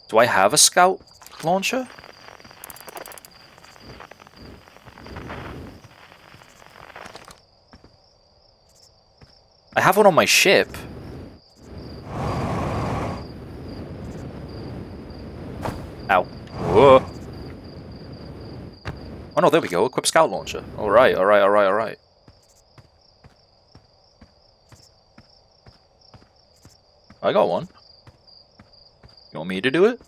Do I have a scout launcher? I have one on my ship. Ow. Whoa. Oh no, there we go. Equip scout launcher. Alright, alright, alright, alright. I got one. You want me to do it?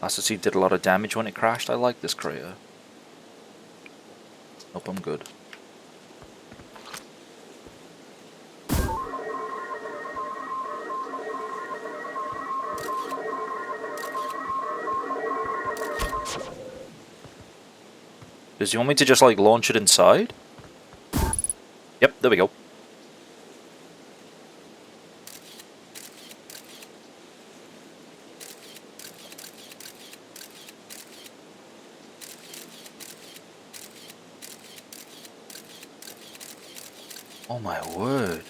Master Seed did a lot of damage when it crashed. I like this crater. Nope, I'm good. Does he want me to just like launch it inside? Yep, there we go. Oh my word.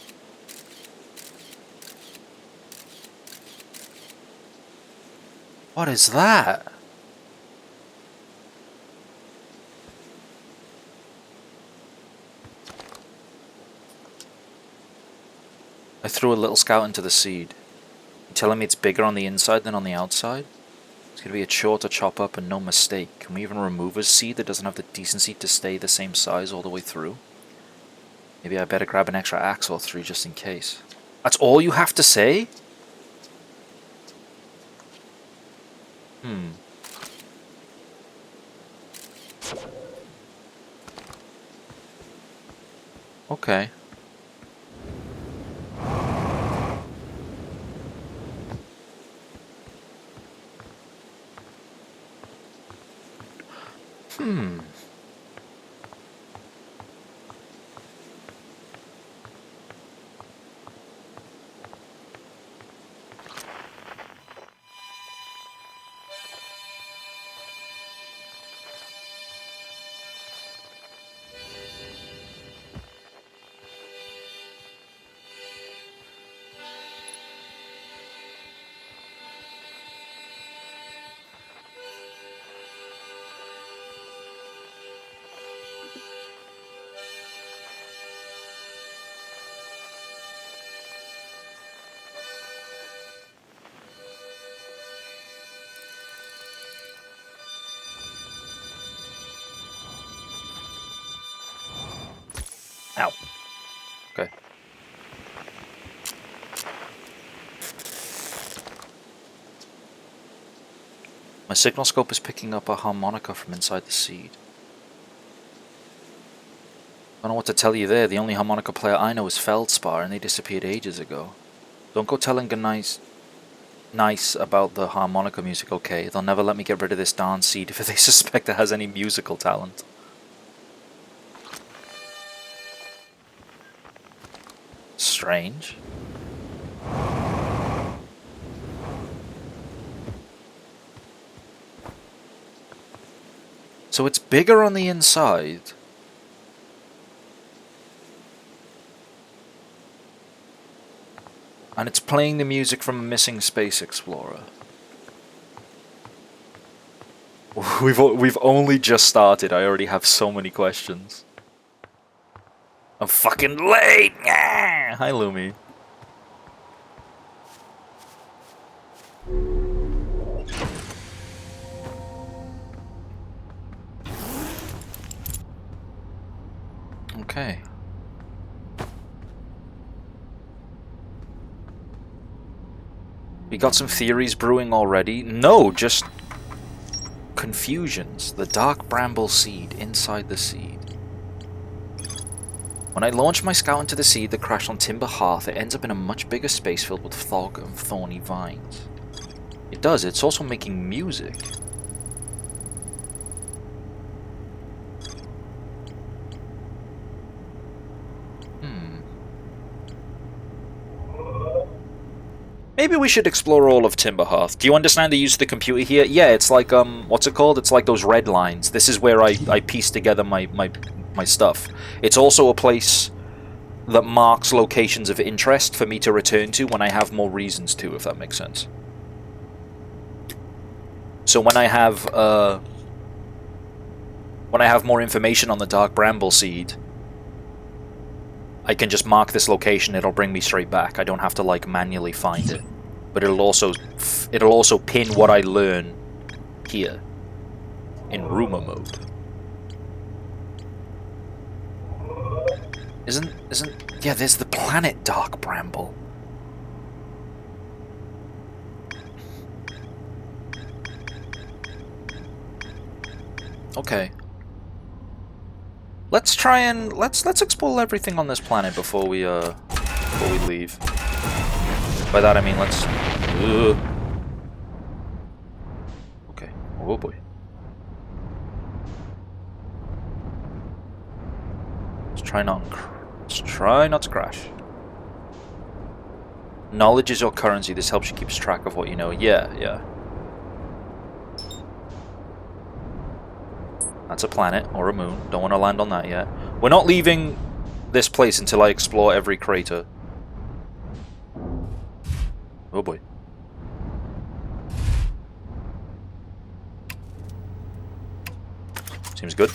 What is that? I threw a little scout into the seed. You telling me it's bigger on the inside than on the outside? It's gonna be a chore to chop up and no mistake. Can we even remove a seed that doesn't have the decency to stay the same size all the way through? Maybe I better grab an extra axe or three just in case. That's all you have to say? Okay. Ow. Okay. My signal scope is picking up a harmonica from inside the seed. I don't know what to tell you there. The only harmonica player I know is Feldspar, and they disappeared ages ago. Don't go telling nice about the harmonica music, okay? They'll never let me get rid of this darn seed if they suspect it has any musical talent. Strange. So it's bigger on the inside. And it's playing the music from a missing Space Explorer. We've only just started. I already have so many questions. I'm fucking late! Hi, Lumi. Okay. We got some theories brewing already. No, just confusions. The dark bramble seed inside the seed. When I launch my scout into the seed that crashed on Timber Hearth, it ends up in a much bigger space filled with fog and thorny vines. It does, it's also making music. Maybe we should explore all of Timberhearth. Do you understand the use of the computer here? Yeah, it's like, what's it called? It's like those red lines. This is where I piece together my stuff. It's also a place that marks locations of interest for me to return to when I have more reasons to, if that makes sense. So when I have more information on the Dark Bramble Seed, I can just mark this location, it'll bring me straight back. I don't have to, like, manually find it. But it'll also pin what I learn here in rumor mode. Yeah, there's the planet Dark Bramble. Okay. Let's try and let's explore everything on this planet before we leave. By that I mean let's. Okay. Oh boy. Let's try not to crash. Knowledge is your currency. This helps you keep track of what you know. Yeah. That's a planet, or a moon. Don't want to land on that yet. We're not leaving this place until I explore every crater. Oh boy. Seems good.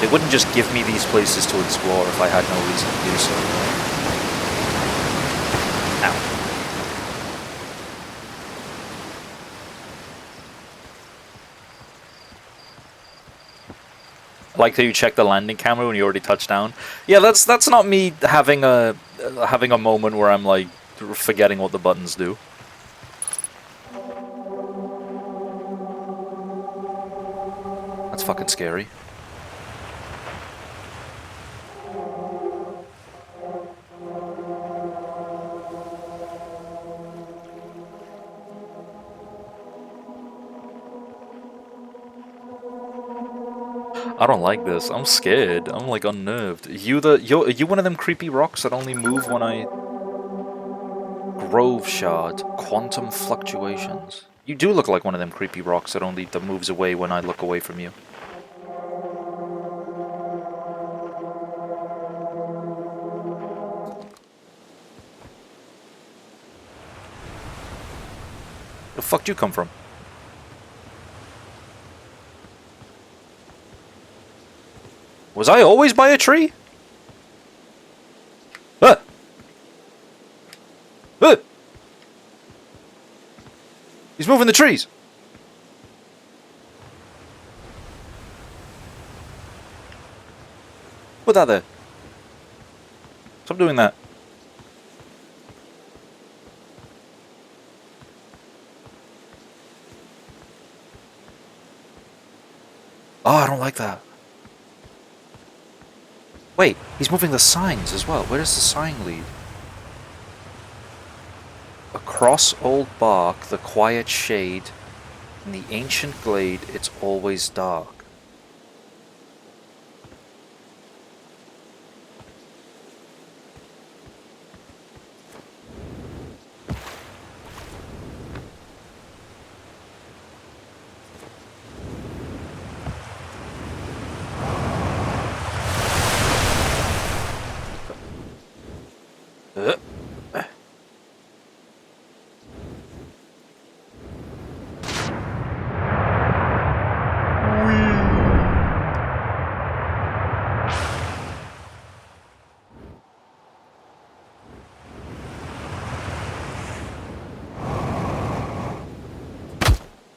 They wouldn't just give me these places to explore if I had no reason to do so. Ow. I like how you check the landing camera when you already touched down. Yeah, that's not me having a moment where I'm like forgetting what the buttons do. That's fucking scary. I don't like this. I'm scared. I'm like unnerved. Are you one of them creepy rocks that only move when I Grove Shard, Quantum Fluctuations. You do look like one of them creepy rocks that moves away when I look away from you. Where the fuck do you come from? Was I always by a tree? Ah! He's moving the trees! Put that there. Stop doing that. Oh, I don't like that. Wait, he's moving the signs as well. Where does the sign lead? Across old bark, the quiet shade, in the ancient glade, it's always dark.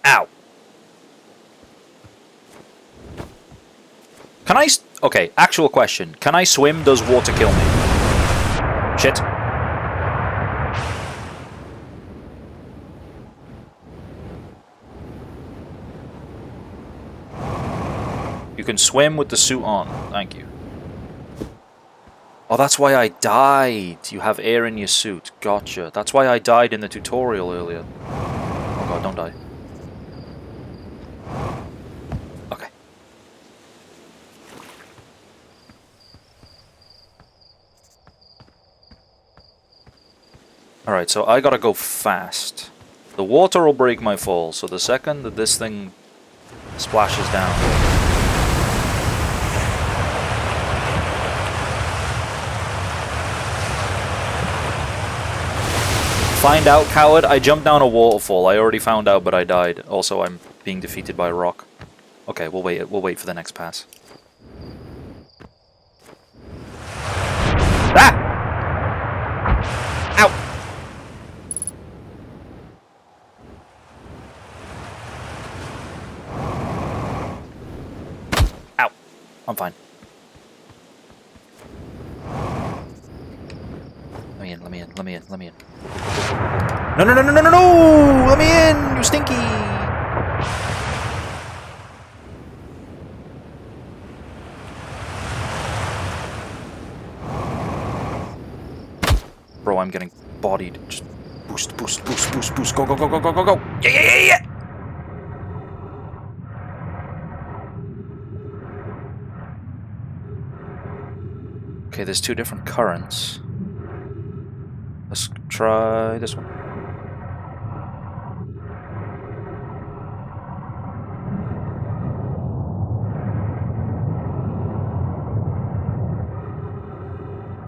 Ow! Can I... Okay, actual question. Can I swim? Does water kill me? Shit. You can swim with the suit on. Thank you. Oh, that's why I died. You have air in your suit. Gotcha. That's why I died in the tutorial earlier. Oh god, don't die. Okay. Alright, so I gotta go fast. The water will break my fall, so the second that this thing splashes down... Find out, coward. I jumped down a waterfall. I already found out, but I died. Also, I'm being defeated by a rock. Okay, we'll wait. We'll wait for the next pass. Ah! Ow! Ow! I'm fine. Let me in. Let me in. Let me in. No, no, no, no, no, no, no! Let me in, you stinky! Bro, I'm getting bodied. Just boost, boost, boost, boost, boost. Go, go, go, go, go, go, go! Yeah, yeah, yeah, yeah! Okay, there's two different currents. Let's try this one.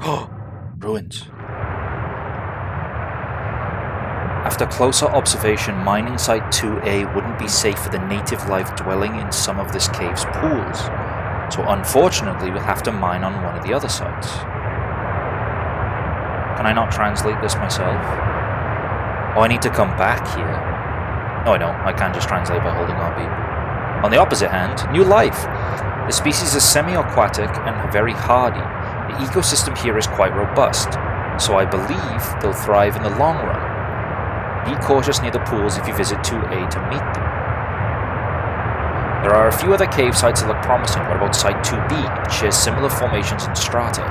Oh, ruins. After closer observation, mining site 2A wouldn't be safe for the native life dwelling in some of this cave's pools. So unfortunately, we'll have to mine on one of the other sites. Can I not translate this myself? Oh, I need to come back here. Oh, I know. I can just translate by holding RB. On the opposite hand, new life. The species is semi-aquatic and very hardy. The ecosystem here is quite robust, so I believe they'll thrive in the long run. Be cautious near the pools if you visit 2A to meet them. There are a few other cave sites that look promising. What about Site 2B, which shares similar formations and strata?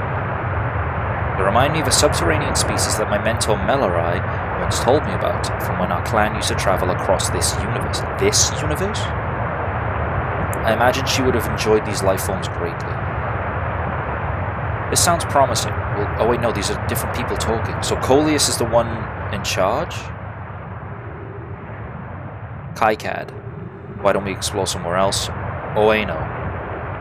They remind me of a subterranean species that my mentor Mellorai once told me about, from when our clan used to travel across this universe. This universe? I imagine she would have enjoyed these life forms greatly. This sounds promising. Well, oh wait, no, these are different people talking. So Coleus is the one in charge? KitaArias. Why don't we explore somewhere else? Oh, I know.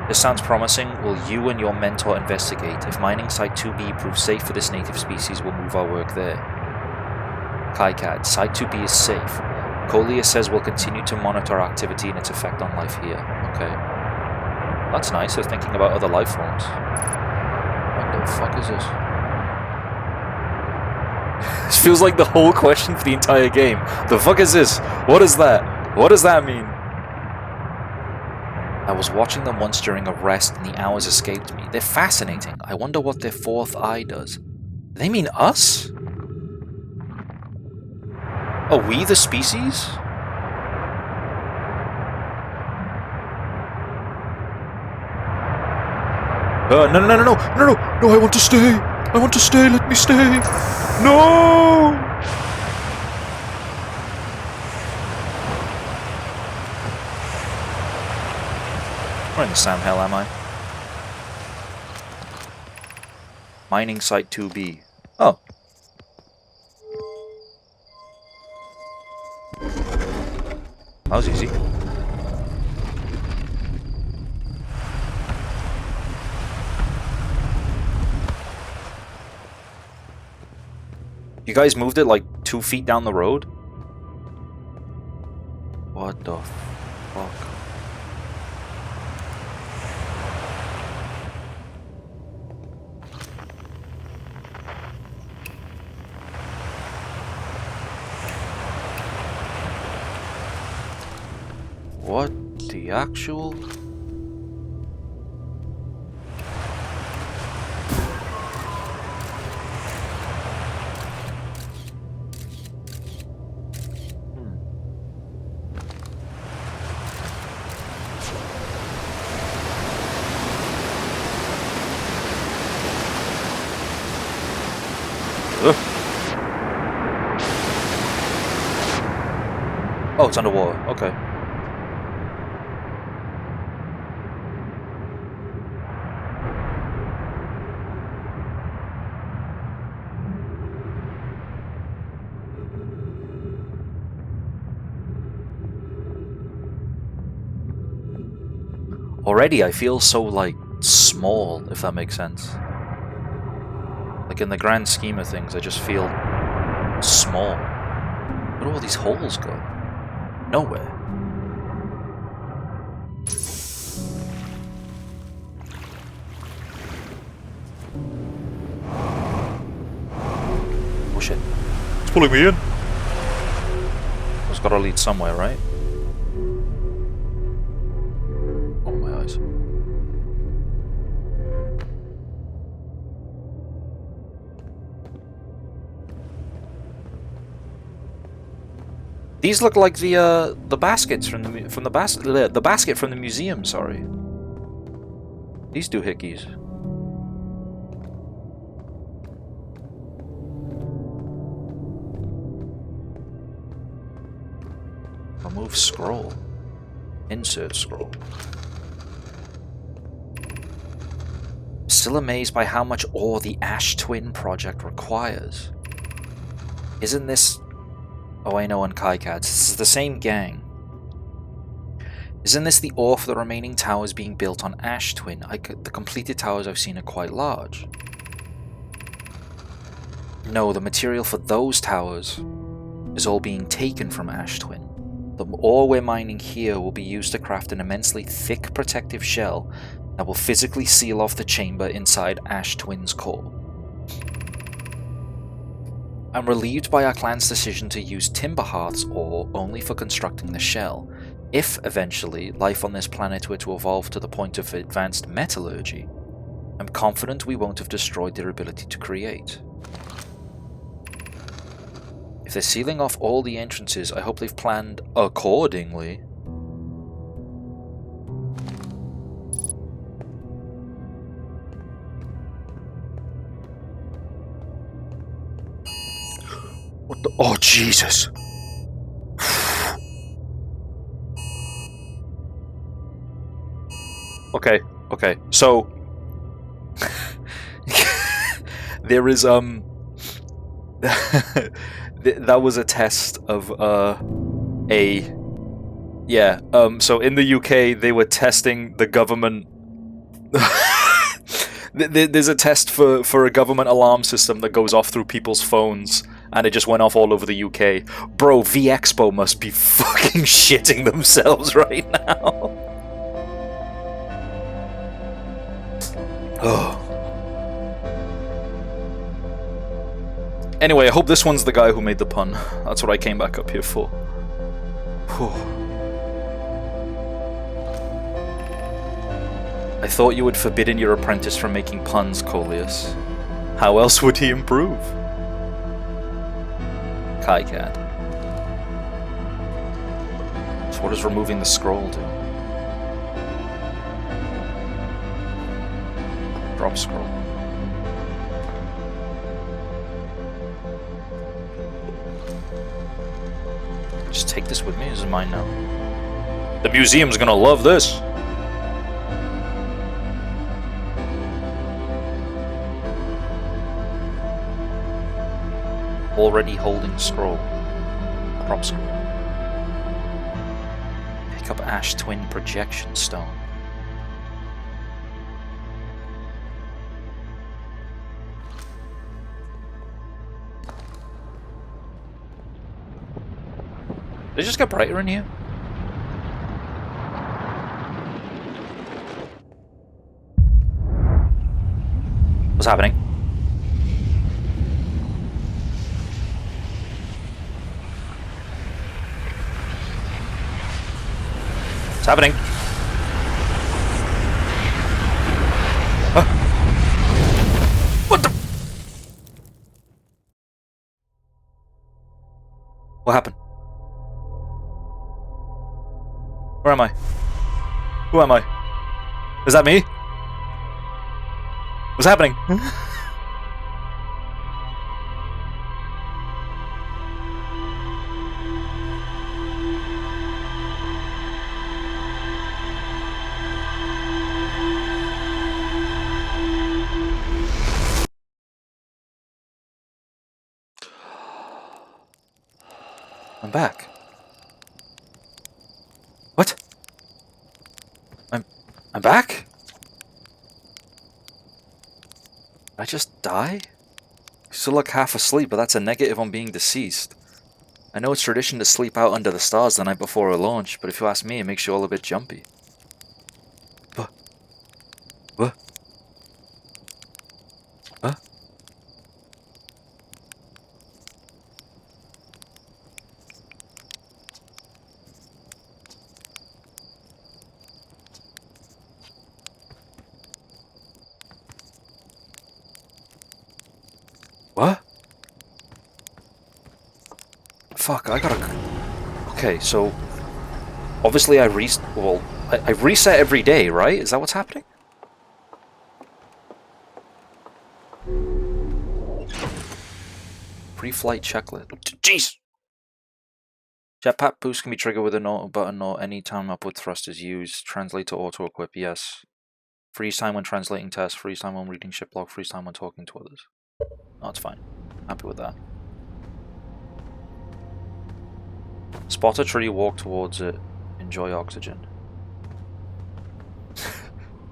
This sounds promising. Will you and your mentor investigate? If mining site 2B proves safe for this native species, we'll move our work there. KitaArias, site 2B is safe. Coleus says we'll continue to monitor activity and its effect on life here. Okay. That's nice, they're thinking about other life forms. What the fuck is this? This feels like the whole question for the entire game. The fuck is this? What is that? What does that mean? I was watching them once during a rest and the hours escaped me. They're fascinating. I wonder what their fourth eye does. Do they mean us? Are we the species? No, I want to stay. I want to stay, let me stay. No! Where in the Sam hell am I? Mining site 2B. Oh. That was easy. You guys moved it like 2 feet down the road? What the fuck? What the actual? Oh, it's underwater. Okay. Already, I feel so, like, small, if that makes sense. Like, in the grand scheme of things, I just feel small. Where do all these holes go? Nowhere. Oh shit. It's pulling me in. It's gotta lead somewhere, right? Oh, my eyes. These look like the baskets from the basket from the museum. Sorry, these doohickeys. Remove scroll. Insert scroll. Still amazed by how much ore the Ash Twin project requires. Isn't this? Oh, I know on KaiCats. This is the same gang. Isn't this the ore for the remaining towers being built on Ash Twin? The completed towers I've seen are quite large. No, the material for those towers is all being taken from Ash Twin. The ore we're mining here will be used to craft an immensely thick protective shell that will physically seal off the chamber inside Ash Twin's core. I'm relieved by our clan's decision to use Timber Hearth's ore only for constructing the shell. If, eventually, life on this planet were to evolve to the point of advanced metallurgy, I'm confident we won't have destroyed their ability to create. If they're sealing off all the entrances, I hope they've planned accordingly. What the? Oh, Jesus! Okay, so... there is, that was a test of, so in the UK, they were testing the government... There's a test for a government alarm system that goes off through people's phones, and it just went off all over the UK. Bro, V-Expo must be fucking shitting themselves right now. Oh. Anyway, I hope this one's the guy who made the pun. That's what I came back up here for. Whew. I thought you had forbidden your apprentice from making puns, Coleus. How else would he improve? KaiCad. So what does removing the scroll do? Drop scroll. Just take this with me. This is mine now. The museum's gonna love this. Already holding scroll. Drop scroll. Pick up Ash Twin Projection Stone. Did it just get brighter in here? What's happening? What's happening? Huh? What the? What happened? Where am I? Who am I? Is that me? What's happening? I'm back. What? I'm back? Did I just die? I still look half asleep, but that's a negative on being deceased. I know it's tradition to sleep out under the stars the night before a launch, but if you ask me, it makes you all a bit jumpy. What? What? Huh? What? Fuck, I gotta... Okay, so... Obviously I reset every day, right? Is that what's happening? Pre-flight checklist. Jeez! Jetpack boost can be triggered with an auto button or any time upward thrust is used. Translate to auto-equip, yes. Freeze time when translating tests, freeze time when reading ship log, freeze time when talking to others. Oh, it's fine. Happy with that. Spot a tree, walk towards it. Enjoy oxygen.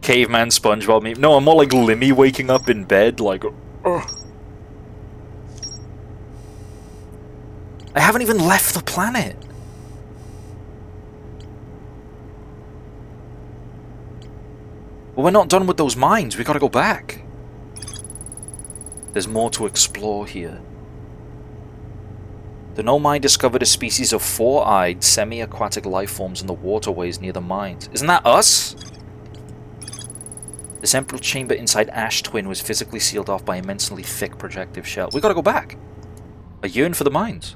Caveman SpongeBob meme. No, I'm more like Limmy waking up in bed, like... Ugh. I haven't even left the planet! Well, we're not done with those mines. We gotta go back. There's more to explore here. The No Mine discovered a species of four-eyed, semi-aquatic life forms in the waterways near the mines. Isn't that us? The central chamber inside Ash Twin was physically sealed off by immensely thick projective shell. We gotta go back. I yearn for the mines.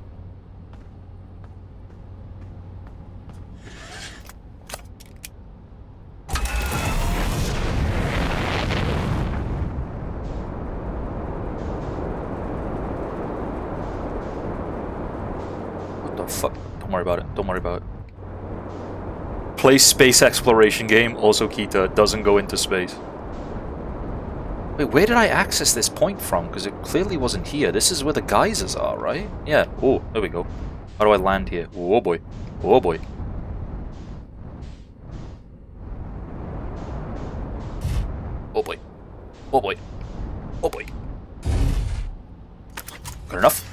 Fuck. Don't worry about it. Don't worry about it. Play space exploration game. Also, Kita doesn't go into space. Wait, where did I access this point from? Because it clearly wasn't here. This is where the geysers are, right? Yeah. Oh, there we go. How do I land here? Oh boy. Oh boy. Oh boy. Oh boy. Oh boy. Good enough.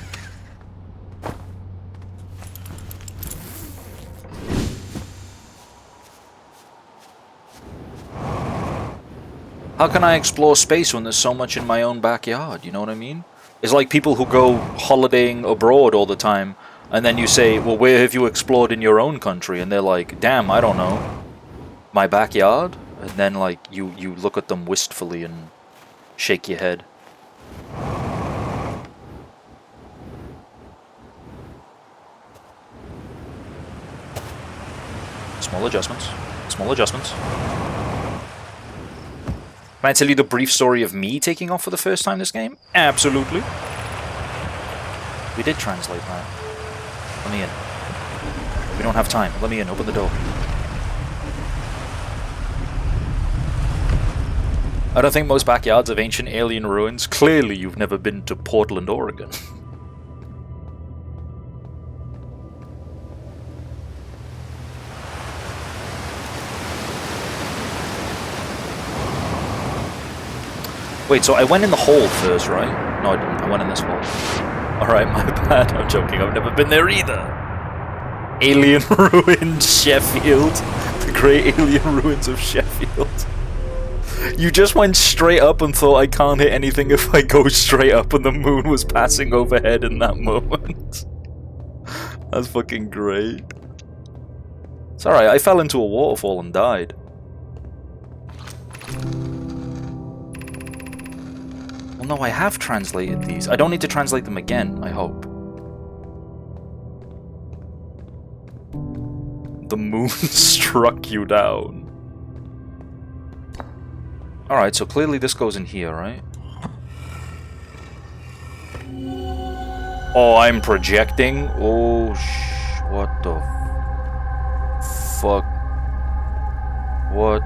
How can I explore space when there's so much in my own backyard? You know what I mean? It's like people who go holidaying abroad all the time, and then you say, well, where have you explored in your own country? And they're like, damn, I don't know. My backyard? And then, like, you look at them wistfully and shake your head. Small adjustments. Small adjustments. Can I tell you the brief story of me taking off for the first time this game? Absolutely. We did translate that. Let me in. We don't have time. Let me in. Open the door. I don't think most backyards have ancient alien ruins. Clearly you've never been to Portland, Oregon. Wait, so I went in the hole first, right? No, I didn't. I went in this hole. Alright, my bad. I'm joking. I've never been there either. Alien ruins Sheffield. The great alien ruins of Sheffield. You just went straight up and thought I can't hit anything if I go straight up, and the moon was passing overhead in that moment. That's fucking great. It's alright, I fell into a waterfall and died. Well, no, I have translated these. I don't need to translate them again, I hope. The moon struck you down. Alright, so clearly this goes in here, right? Oh, I'm projecting? Oh, what the fuck? What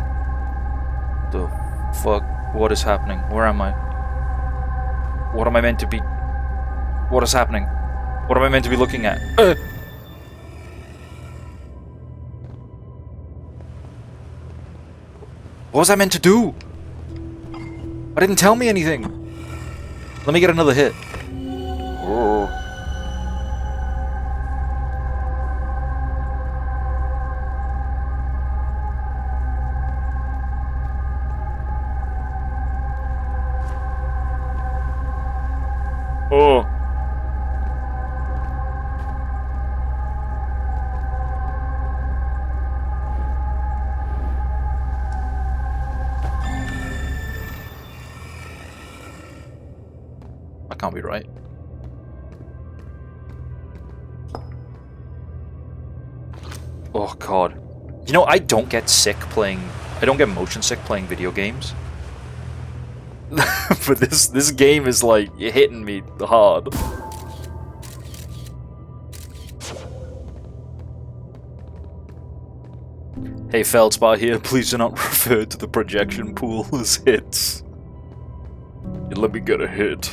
the fuck? What is happening? Where am I? What am I meant to be? What is happening? What am I meant to be looking at? What was I meant to do? I didn't tell me anything. Let me get another hit. Oh. Oh. Can't be right. Oh god. You know, I don't get sick playing... I don't get motion sick playing video games. But this game is like hitting me hard. Hey, Feldspar here. Please do not refer to the projection pool as hits. Let me get a hit.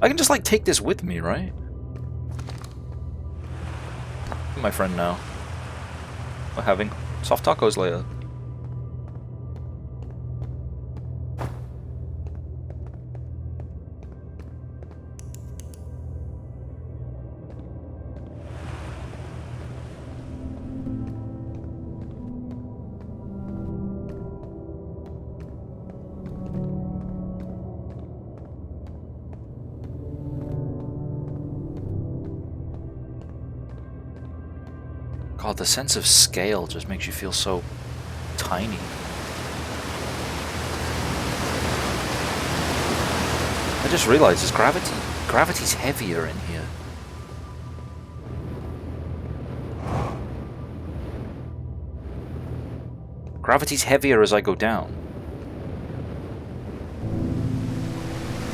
I can just like take this with me, right? My friend now. We're having soft tacos later. God, the sense of scale just makes you feel so tiny. I just realized this gravity's heavier in here. Gravity's heavier as I go down.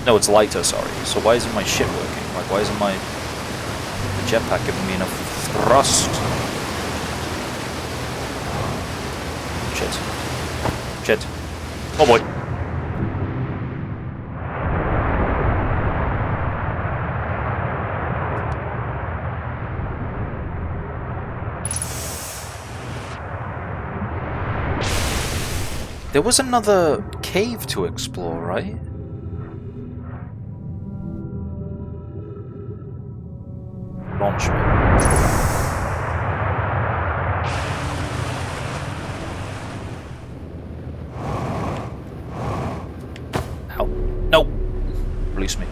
No, it's lighter, sorry. So why isn't my shit working? Like, why isn't my jetpack giving me enough thrust? Shit. Oh boy. There was another cave to explore, right? Launch me. release me.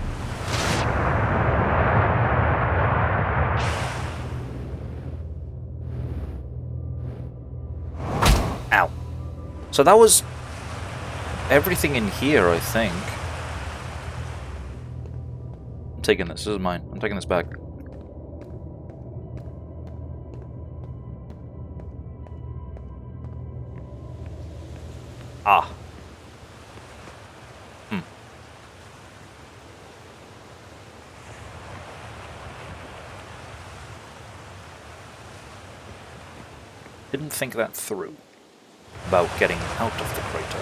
Ow. So that was everything in here, I think. I'm taking this. This is mine. I'm taking this back. Ah. Didn't think that through about getting out of the crater.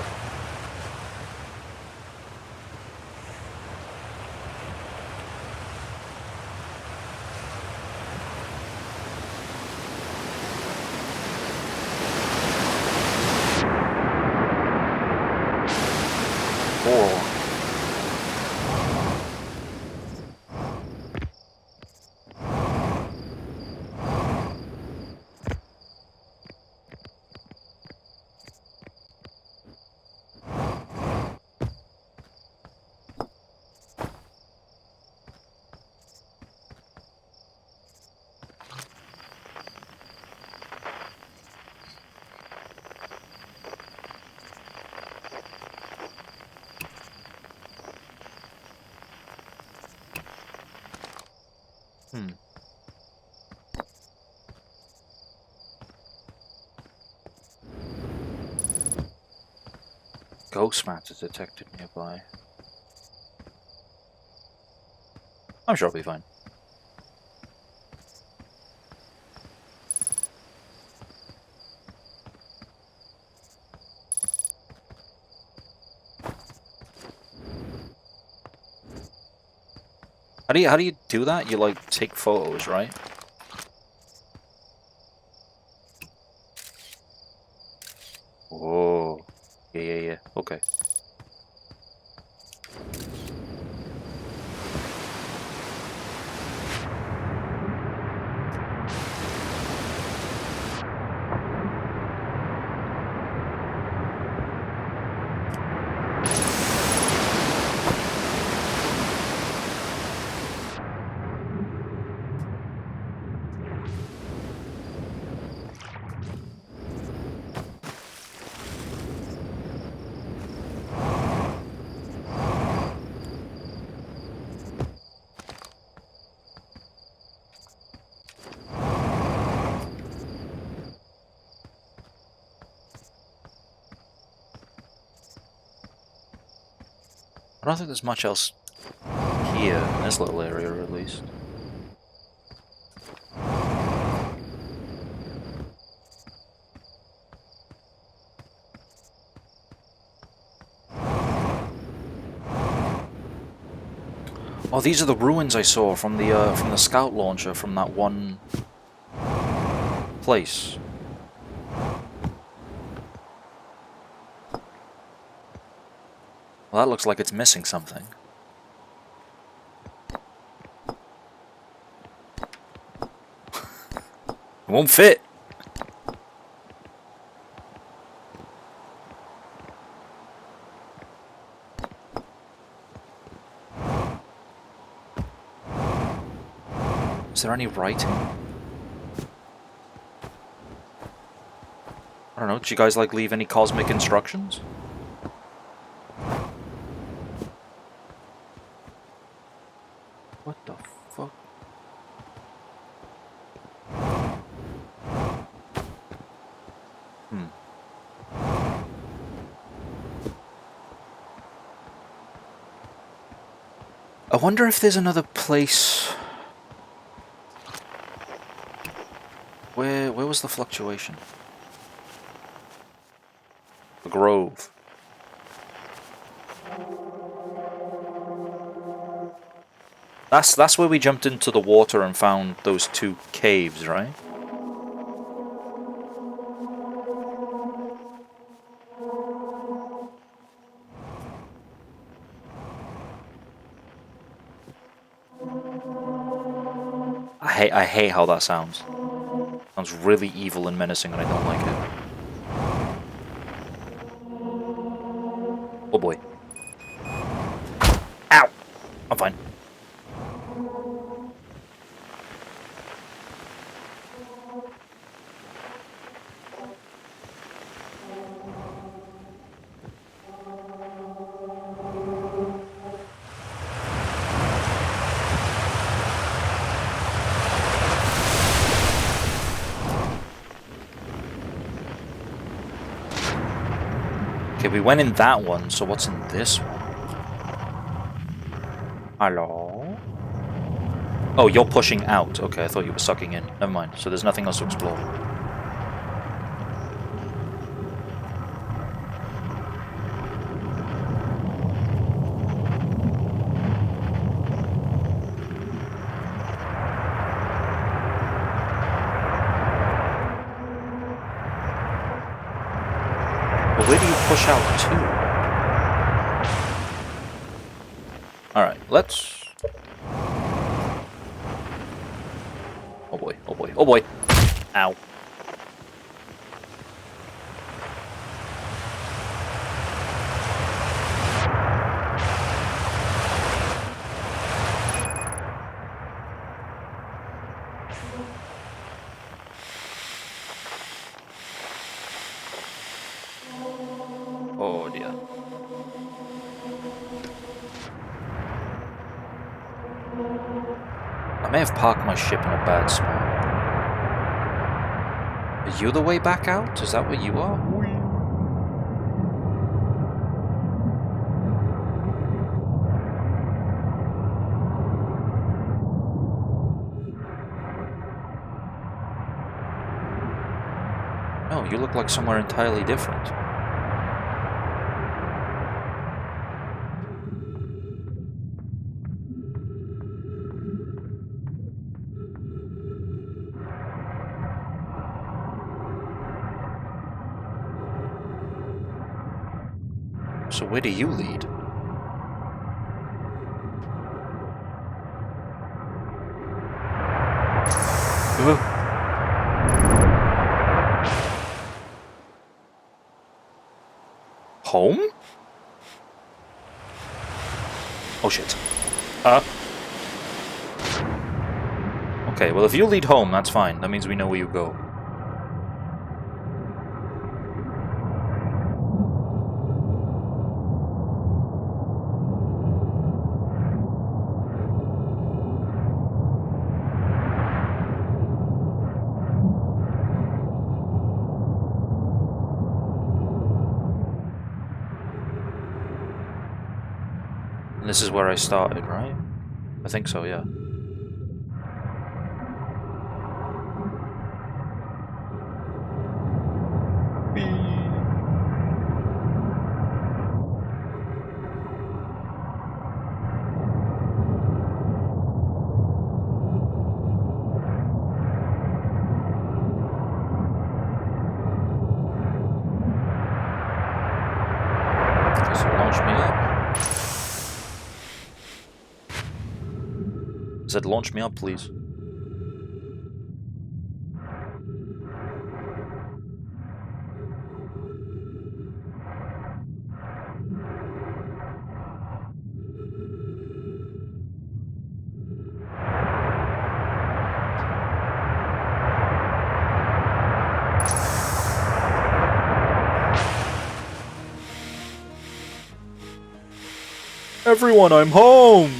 Ghost matter detected nearby. I'm sure I'll be fine. How do you do that? You like take photos, right? Oh, yeah. Okay. I don't think there's much else here, in this little area at least. Oh, these are the ruins I saw from the scout launcher from that one place. Well, that looks like it's missing something. It won't fit. Is there any writing? I don't know. Did you guys like leave any cosmic instructions? What the fuck? I wonder if there's another place. Where was the fluctuation? The grove. That's where we jumped into the water and found those two caves, right? I hate how that sounds. Sounds really evil and menacing, and I don't like it. Oh boy. Ow! Okay, we went in that one, so what's in this one? Hello? Oh, you're pushing out. Okay, I thought you were sucking in. Never mind. So there's nothing else to explore. But where do you push out to? Alright, let's... Oh boy, oh boy, oh boy! Ow. Oh dear. I may have parked my ship in a bad spot. Are you the way back out? Is that what you are? No, you look like somewhere entirely different. So where do you lead? Home? Oh shit. Okay, well if you lead home, that's fine. That means we know where you go. And this is where I started, right? I think so, yeah. So launch me up. Said launch me up, please. Everyone, I'm home!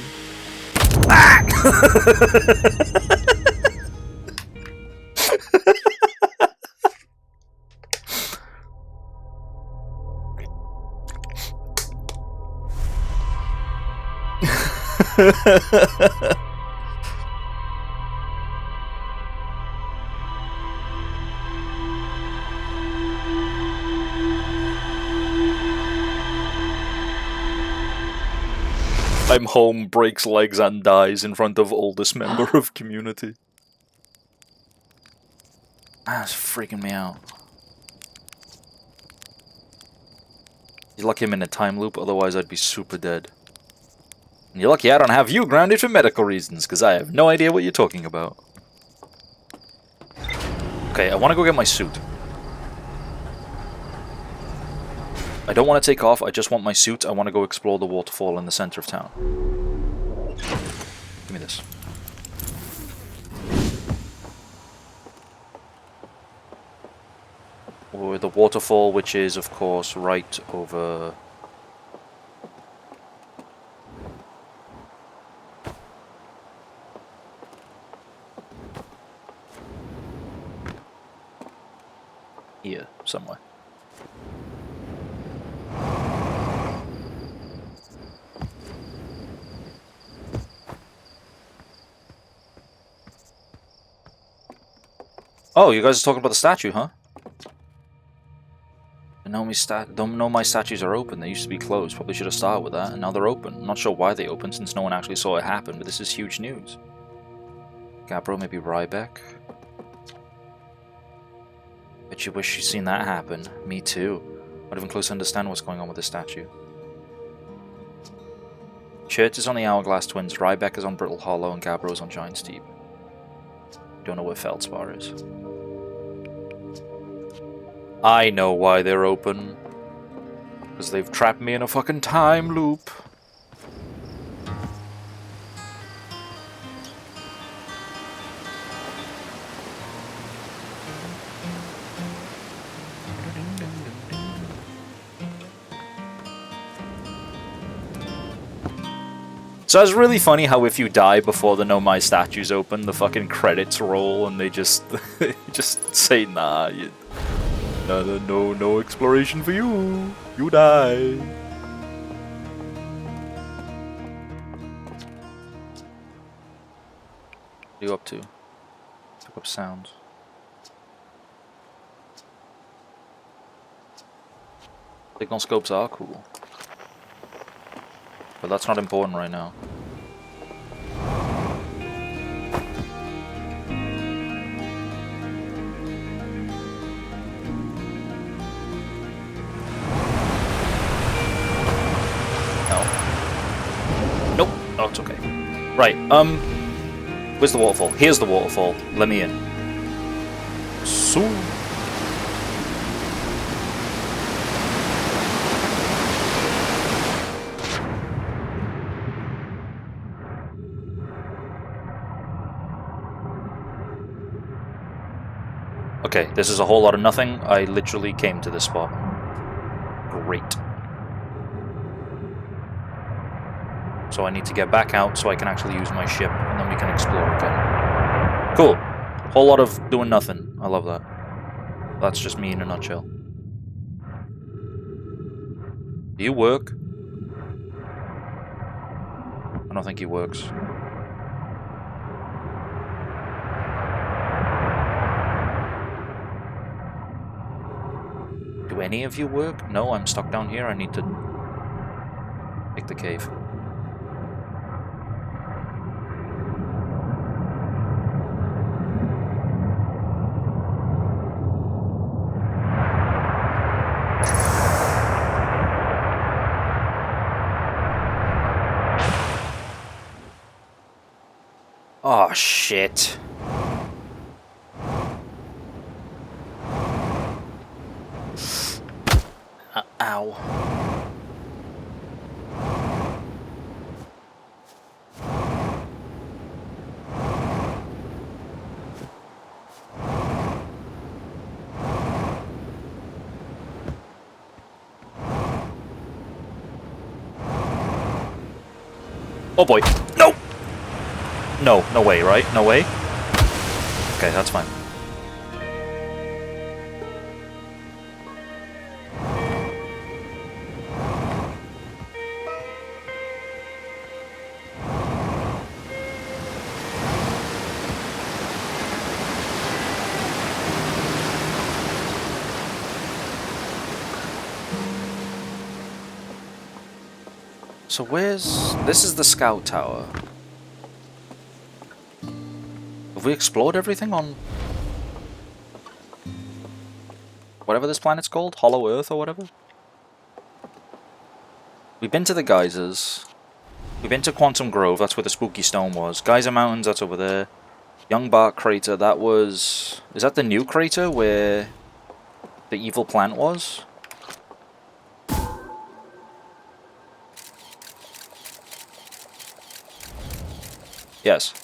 I'm home, breaks legs and dies in front of oldest member of community. That's freaking me out. You're lucky I'm in a time loop, otherwise I'd be super dead. And you're lucky I don't have you grounded for medical reasons, because I have no idea what you're talking about. Okay, I want to go get my suit. I don't want to take off, I just want my suit. I want to go explore the waterfall in the center of town. Give me this. Or the waterfall, which is, of course, right over... here, somewhere. Oh, you guys are talking about the statue, huh? Don't know my statues are open. They used to be closed. Probably should have started with that, and now they're open. I'm not sure why they opened, since no one actually saw it happen, but this is huge news. Gabbro, maybe Ryback. Bet you wish you'd seen that happen. Me too. I'd even close to understand what's going on with the statue. Chert is on the Hourglass Twins, Ryback is on Brittle Hollow, and Gabbro is on Giant's Deep. Don't know where Feldspar is. I know why they're open. Because they've trapped me in a fucking time loop. So it's really funny how if you die before the No My Statues open, the fucking credits roll and they just just say, nah, no exploration for you. You die. What are you up to? Pick up sounds. Signal scopes are cool. But that's not important right now. No. Nope. Oh, it's okay. Right, where's the waterfall? Here's the waterfall. Let me in. So... Okay, this is a whole lot of nothing. I literally came to this spot. Great. So I need to get back out so I can actually use my ship, and then we can explore again. Cool. Whole lot of doing nothing. I love that. That's just me in a nutshell. Do you work? I don't think he works. Do any of you work? No, I'm stuck down here. I need to take the cave. Oh, shit. Ow. Oh boy. No! No, no way, right? No way? Okay, that's fine. So where's... This is the scout tower. Have we explored everything on... whatever this planet's called? Hollow Earth or whatever? We've been to the geysers. We've been to Quantum Grove, that's where the spooky stone was. Geyser Mountains, that's over there. Young Bark Crater, that was... Is that the new crater where the evil plant was? Yes.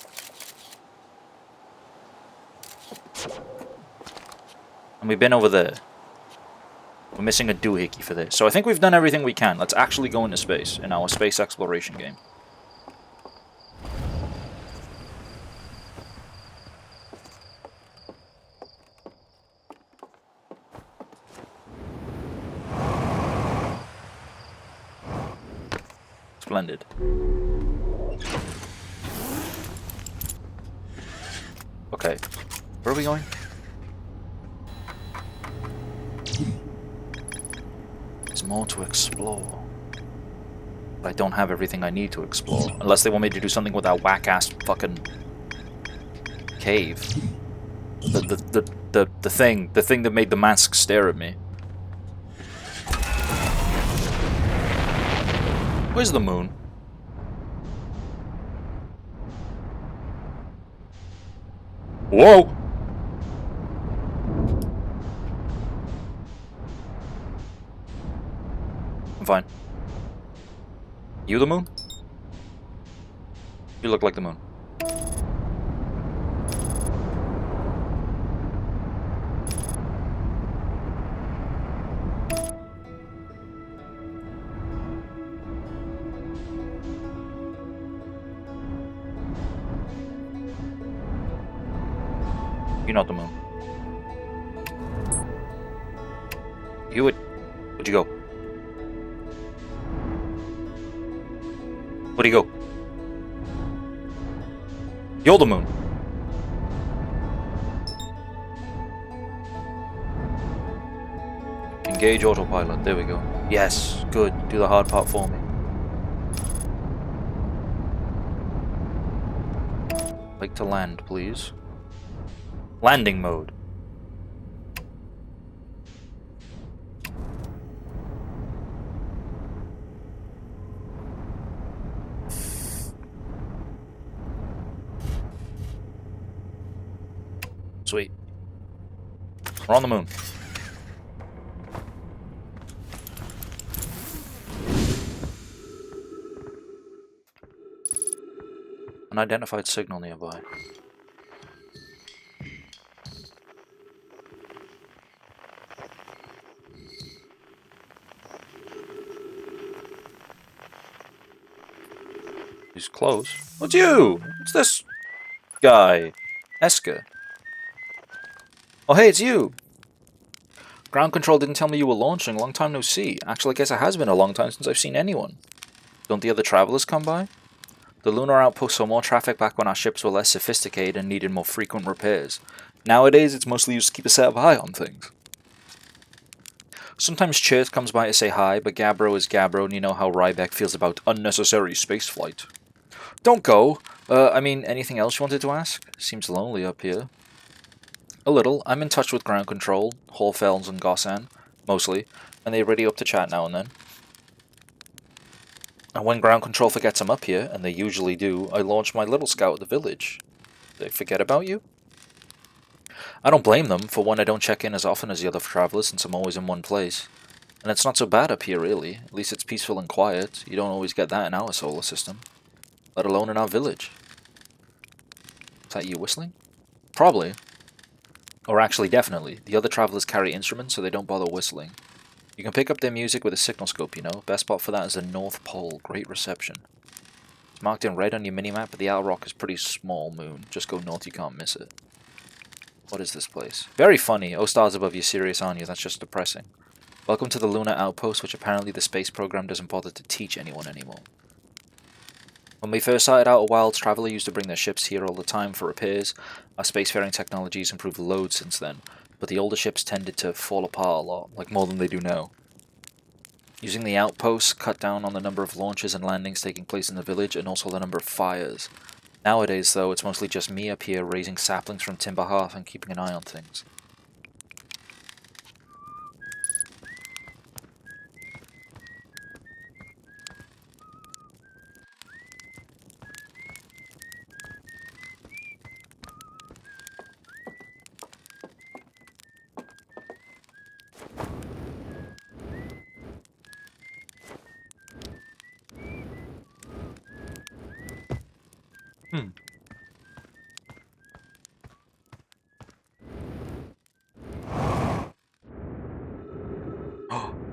And we've been over there. We're missing a doohickey for this. So I think we've done everything we can. Let's actually go into space in our space exploration game. Splendid. Okay. Where are we going? more to explore. But I don't have everything I need to explore. Unless they want me to do something with that whack-ass fucking cave. The thing that made the mask stare at me. Where's the moon? Whoa! I'm fine. You the moon? You look like the moon. You're not the moon. Where'd you go? Where'd he go? You're the moon. Engage autopilot. There we go. Yes, good. Do the hard part for me. Like to land, please. Landing mode. Sweet. We're on the moon. Unidentified signal nearby. He's close. What's you? What's this guy? Esker. Oh hey, it's you! Ground control didn't tell me you were launching. Long time no see. Actually, I guess it has been a long time since I've seen anyone. Don't the other travelers come by? The lunar outpost saw more traffic back when our ships were less sophisticated and needed more frequent repairs. Nowadays, it's mostly used to keep a set of eye on things. Sometimes Chert comes by to say hi, but Gabbro is Gabbro, and you know how Ryback feels about unnecessary spaceflight. Don't go! Anything else you wanted to ask? Seems lonely up here. A little. I'm in touch with ground control, Horfels and Gossan, mostly, and they're ready up to chat now and then. And when ground control forgets I'm up here, and they usually do, I launch my little scout at the village. They forget about you? I don't blame them. For one, I don't check in as often as the other travelers since I'm always in one place. And it's not so bad up here, really. At least it's peaceful and quiet. You don't always get that in our solar system. Let alone in our village. Is that you whistling? Probably. Or actually, definitely. The other travelers carry instruments, so they don't bother whistling. You can pick up their music with a signal scope, you know. Best spot for that is the North Pole. Great reception. It's marked in red on your minimap, but the Owl Rock is pretty small moon. Just go north, you can't miss it. What is this place? Very funny. Oh, stars above you, serious aren't you? That's just depressing. Welcome to the Lunar Outpost, which apparently the space program doesn't bother to teach anyone anymore. When we first started out, a Wilds traveler used to bring their ships here all the time for repairs. Our spacefaring technologies improved loads since then, but the older ships tended to fall apart a lot, like more than they do now. Using the outposts cut down on the number of launches and landings taking place in the village, and also the number of fires. Nowadays, though, it's mostly just me up here raising saplings from timber hearth and keeping an eye on things.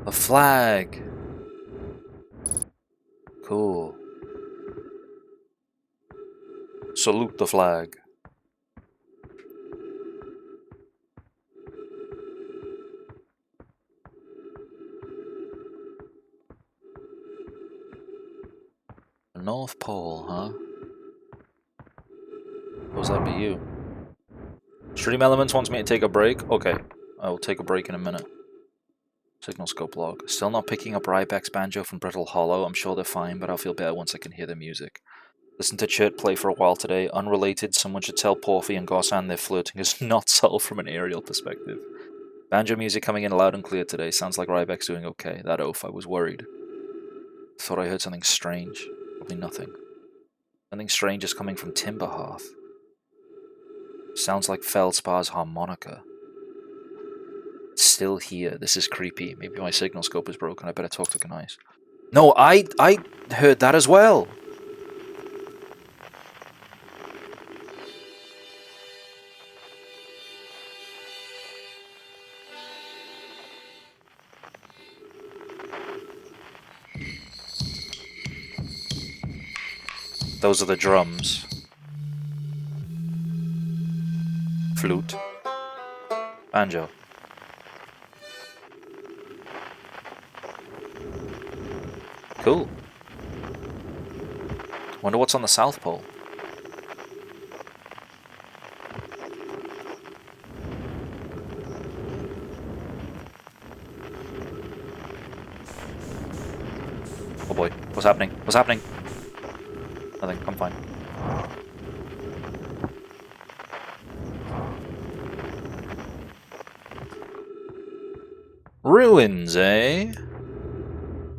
A flag! Cool. Salute the flag. The North Pole, huh? Suppose that be you. Stream Elements wants me to take a break? Okay, I will take a break in a minute. Signal scope log. Still not picking up Ryback's banjo from Brittle Hollow. I'm sure they're fine, but I'll feel better once I can hear the music. Listen to Chert play for a while today. Unrelated, someone should tell Porphy and Gossan their flirting is not subtle from an aerial perspective. Banjo music coming in loud and clear today. Sounds like Ryback's doing okay. That oaf, I was worried. Thought I heard something strange. Probably nothing. Something strange is coming from Timberhearth. Sounds like Feldspar's harmonica. It's still here. This is creepy. Maybe my signal scope is broken. I better talk to KitaArias. No, I heard that as well. Those are the drums. Flute. Banjo. Cool. Wonder what's on the South Pole. Oh boy, what's happening? What's happening? Nothing, I'm fine. Ruins, eh?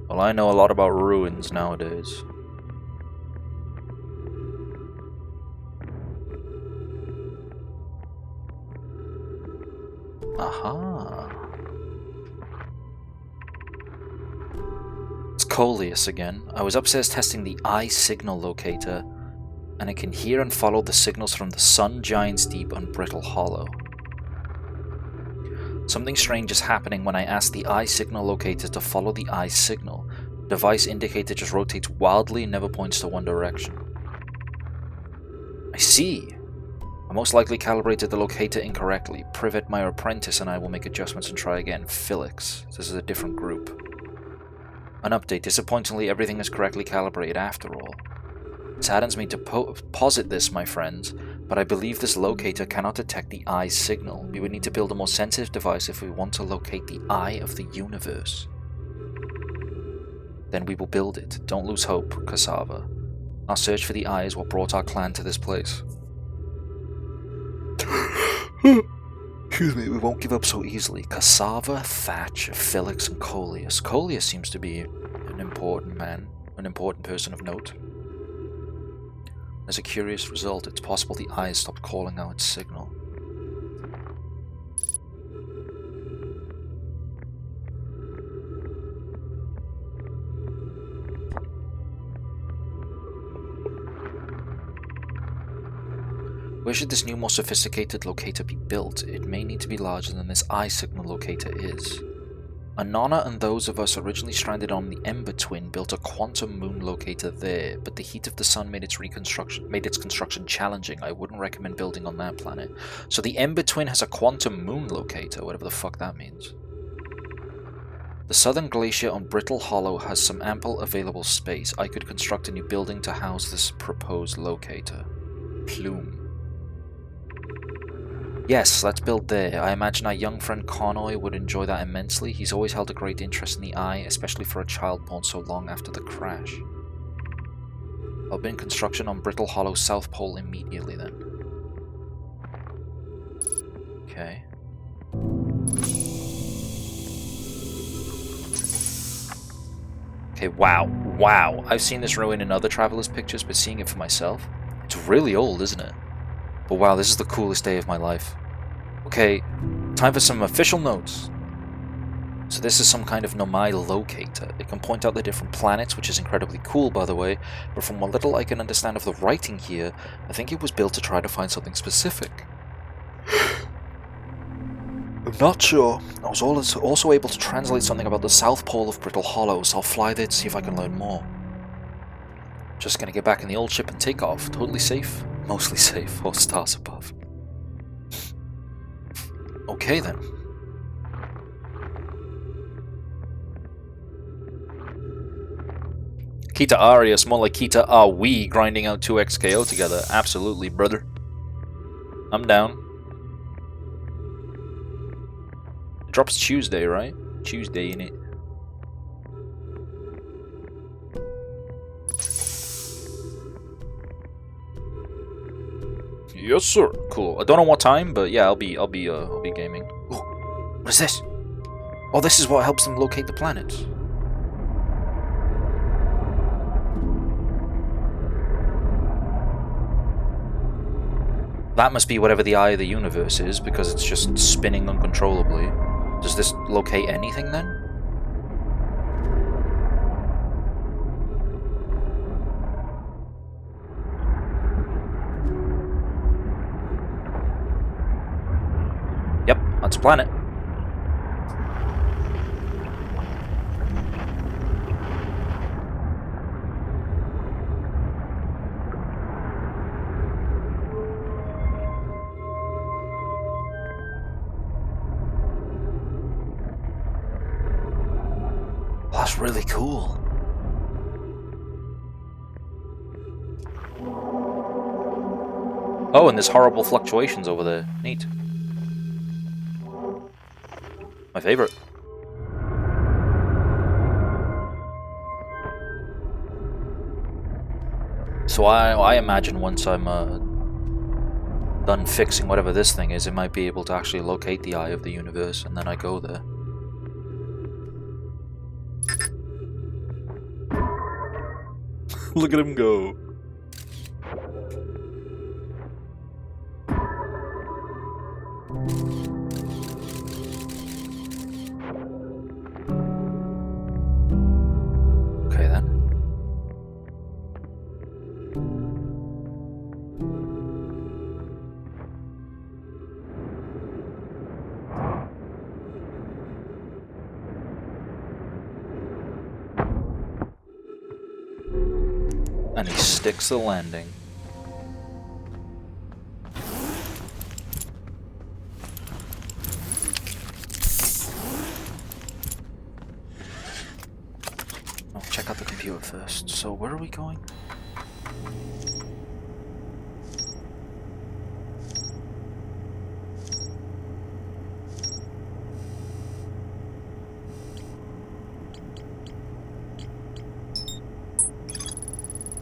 Well, I know a lot about ruins nowadays. Aha. It's Coleus again. I was upstairs testing the eye signal locator, and I can hear and follow the signals from the Sun, Giant's Deep, and Brittle Hollow. Something strange is happening when I ask the eye signal locator to follow the eye signal. The device indicator just rotates wildly and never points to one direction. I see. I most likely calibrated the locator incorrectly. Privet, my apprentice, and I will make adjustments and try again. Felix. This is a different group. An update. Disappointingly, everything is correctly calibrated after all. It saddens me to posit this, my friends, but I believe this locator cannot detect the eye signal. We would need to build a more sensitive device if we want to locate the eye of the universe. Then we will build it. Don't lose hope, Cassava. Our search for the eye is what brought our clan to this place. Excuse me, we won't give up so easily. Cassava, Thatch, Felix, and Coleus. Coleus seems to be an important man, an important person of note. As a curious result, it's possible the eye stopped calling out its signal. Where should this new, more sophisticated locator be built? It may need to be larger than this eye signal locator is. Anana and those of us originally stranded on the Ember Twin built a quantum moon locator there, but the heat of the sun made its construction challenging. I wouldn't recommend building on that planet. So the Ember Twin has a quantum moon locator, whatever the fuck that means. The southern glacier on Brittle Hollow has some ample available space. I could construct a new building to house this proposed locator. Plume. Yes, let's build there. I imagine our young friend Connoy would enjoy that immensely. He's always held a great interest in the eye, especially for a child born so long after the crash. I'll begin construction on Brittle Hollow South Pole immediately then. Okay. Okay, wow. Wow. I've seen this ruin in other travelers' pictures, but seeing it for myself, it's really old, isn't it? But wow, this is the coolest day of my life. Okay, time for some official notes. So this is some kind of Nomai locator. It can point out the different planets, which is incredibly cool, by the way, but from what little I can understand of the writing here, I think it was built to try to find something specific. I'm not sure. I was also able to translate something about the South Pole of Brittle Hollow, so I'll fly there to see if I can learn more. Just gonna get back in the old ship and take off. Totally safe? Mostly safe, or stars above. Okay then. KitaArias, more like Kita are we grinding out 2xKO together. Absolutely, brother. I'm down. It drops Tuesday, right? Tuesday, innit? Yes, sir. Cool. I don't know what time, but yeah, I'll be gaming. Oh, what is this? Oh, this is what helps them locate the planets. That must be whatever the eye of the universe is, because it's just spinning uncontrollably. Does this locate anything then? Yep, that's a planet. That's really cool. Oh, and there's horrible fluctuations over there. Neat. My favorite. So I imagine once I'm done fixing whatever this thing is, it might be able to actually locate the eye of the universe, and then I go there. Look at him go. Okay then. And he sticks the landing. Oh, check out the computer first. So where are we going?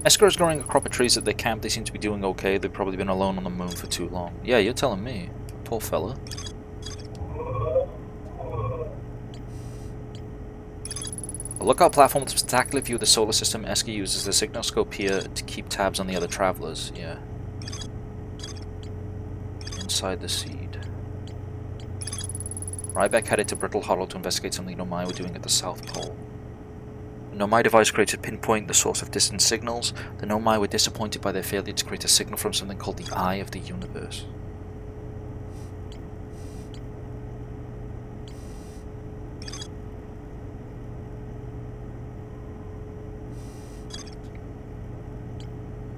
Escar is growing a crop of trees at their camp. They seem to be doing okay. They've probably been alone on the moon for too long. Yeah, you're telling me. Poor fella. A lookout platform with a spectacular view of the solar system. Escar uses the signalscope here to keep tabs on the other travelers. Yeah. Inside the seed. Ryback headed to Brittle Hollow to investigate something Nomai were doing at the South Pole. The Nomai device created pinpoint the source of distant signals. The Nomai were disappointed by their failure to create a signal from something called the Eye of the Universe.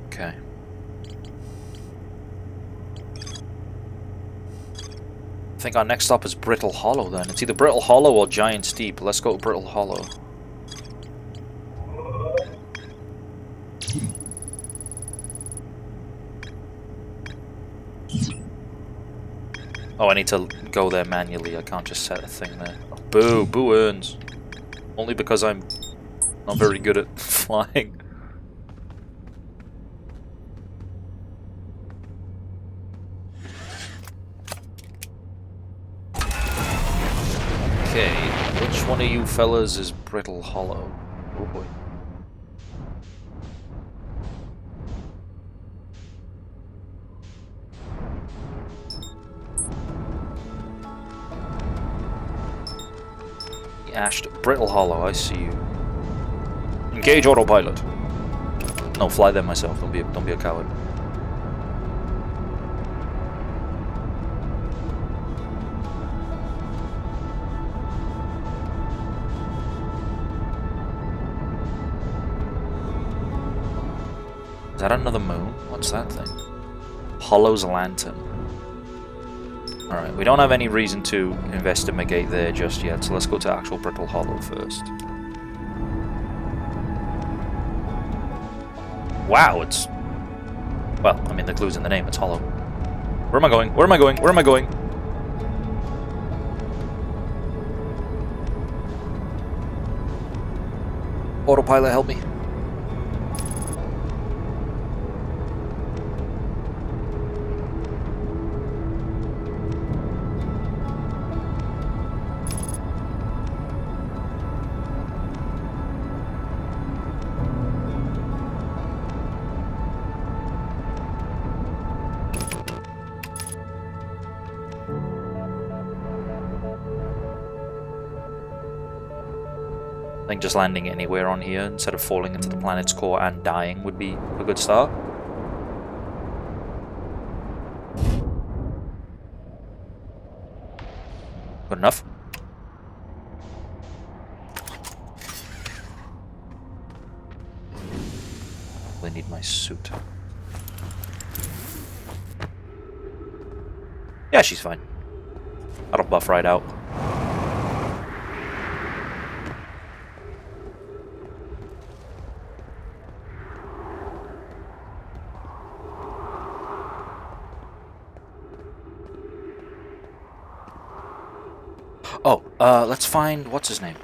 Okay. I think our next stop is Brittle Hollow then. It's either Brittle Hollow or Giant Steep. Let's go to Brittle Hollow. Oh, I need to go there manually. I can't just set a thing there. Oh, boo! Boo earns. Only because I'm not very good at flying. Okay, which one of you fellas is Brittle Hollow? Oh boy. Brittle Hollow, I see you. Engage autopilot. No, fly them myself. Don't be a coward. Is that another moon? What's that thing? Hollow's Lantern. Alright, we don't have any reason to investigate there just yet, so let's go to actual Brittle Hollow first. Wow, it's... well, I mean, the clue's in the name, it's hollow. Where am I going? Where am I going? Where am I going? Autopilot, help me. I think just landing anywhere on here instead of falling into the planet's core and dying would be a good start. Good enough. I need my suit. Yeah, she's fine. That'll buff right out. Oh, let's find... what's his name?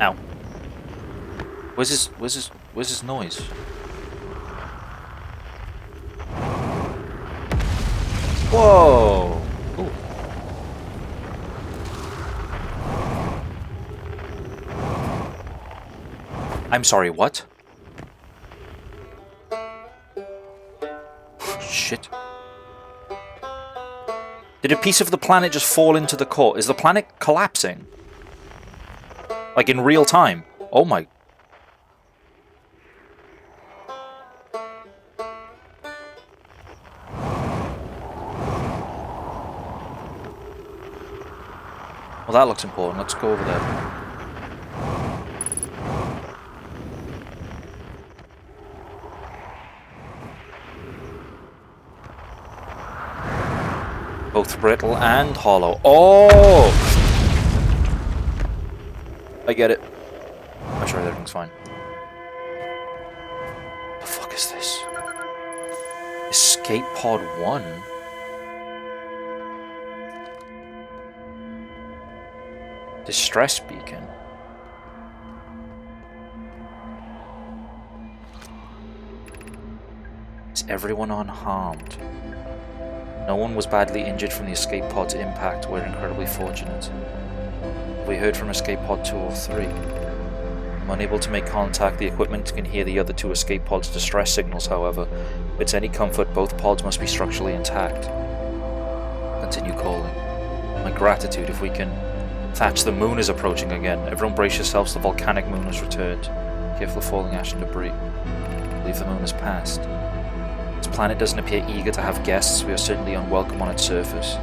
Ow. Where's his noise? Whoa! Ooh. I'm sorry, what? Shit. Did a piece of the planet just fall into the core? Is the planet collapsing? Like in real time? Oh my... Well, that looks important. Let's go over there. Both brittle and hollow. Oh! I get it. I'm sure everything's fine. The fuck is this? Escape pod 1? Distress beacon. Is everyone unharmed? No one was badly injured from the escape pod's impact. We're incredibly fortunate. We heard from escape pod 2 or 3. I'm unable to make contact. The equipment can hear the other 2 escape pods' distress signals, however. If it's any comfort, both pods must be structurally intact. Continue calling. My gratitude if we can... Thatch, the moon is approaching again. Everyone brace yourselves, the volcanic moon has returned. Careful of falling ash and debris. I believe the moon has passed. This planet doesn't appear eager to have guests. We are certainly unwelcome on its surface.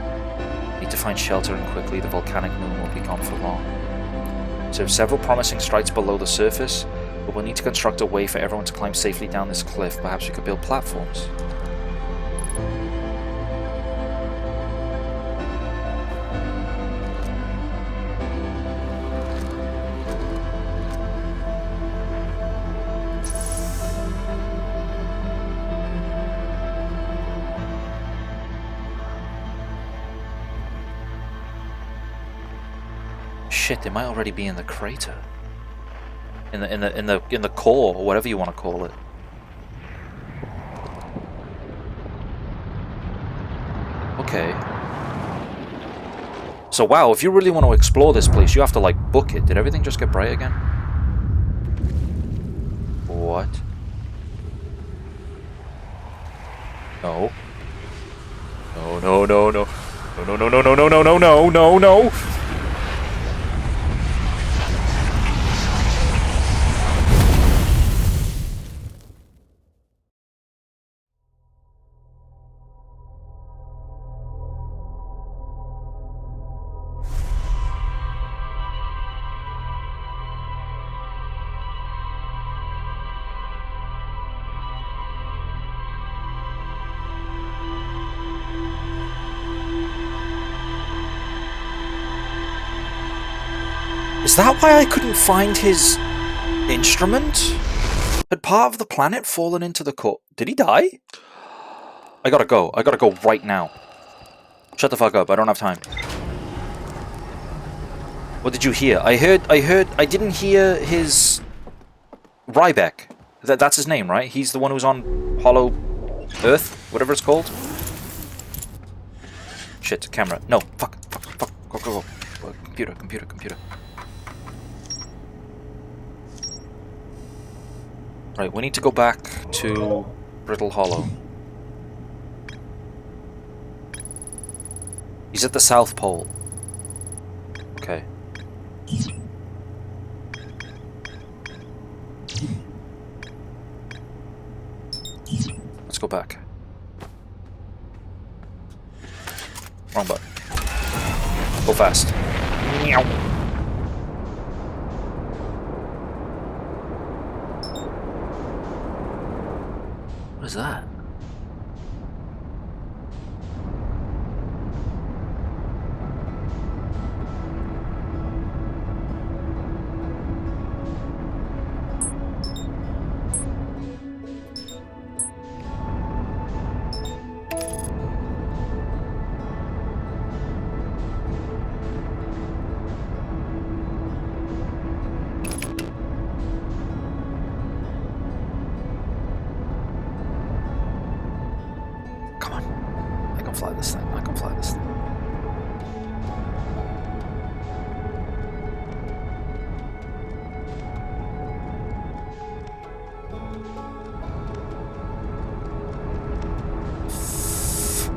We need to find shelter and quickly. The volcanic moon won't be gone for long. So we have several promising sites below the surface, but we'll need to construct a way for everyone to climb safely down this cliff. Perhaps we could build platforms. Shit, they might already be in the crater. In the core, or whatever you want to call it. Okay. So wow, if you really want to explore this place, you have to like book it. Did everything just get bright again? What? No. No, no, no, no. No, no, no, no, no, no, no, no, no, no. Is that why I couldn't find his instrument? Had part of the planet fallen into the core? Did he die? I gotta go. I gotta go right now. Shut the fuck up. I don't have time. What did you hear? I didn't hear his... Ryback. That's his name, right? He's the one who's on Hollow Earth? Whatever it's called? Shit, camera. No, fuck. Go. Computer. Right, we need to go back to Brittle Hollow. He's at the South Pole. Okay. Let's go back. Wrong button. Go fast. Meow. What is that? I can fly this thing.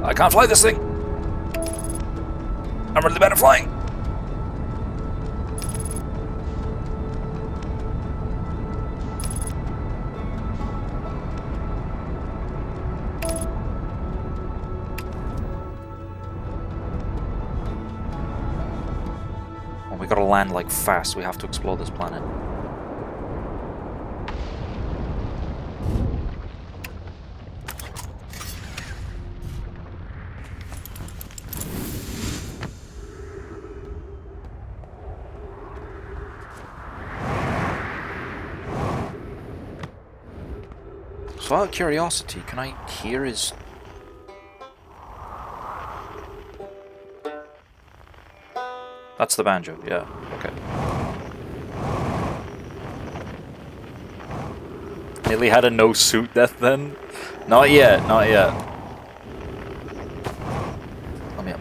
I can't fly this thing. I'm really bad at flying. We gotta land like fast. We have to explore this planet. So out of curiosity, can I hear his... That's the banjo, yeah, okay. Nearly had a no-suit death then? Not yet, not yet. Let me up.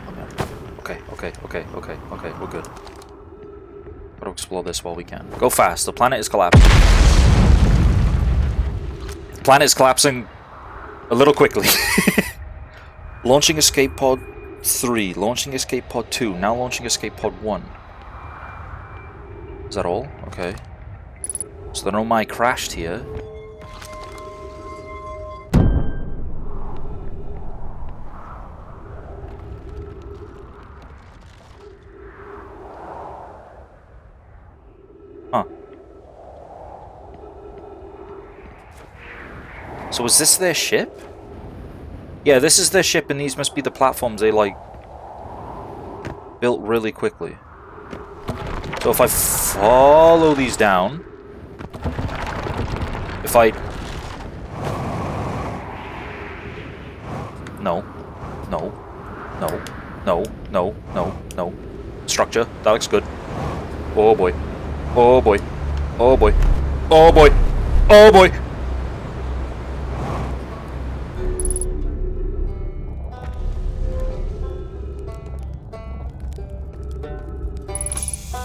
Okay, we're good. Gotta explore this while we can. Go fast, the planet is collapsing. The planet is collapsing a little quickly. Launching escape pod 3, launching escape pod 2, now launching escape pod 1. Is that all? Okay. So the Nomai crashed here. Huh. So is this their ship? Yeah, this is their ship, and these must be the platforms they, like, built really quickly. So if I follow these down... If I... No. Structure. That looks good. Oh boy. Oh boy. Oh boy. Oh boy. Oh boy.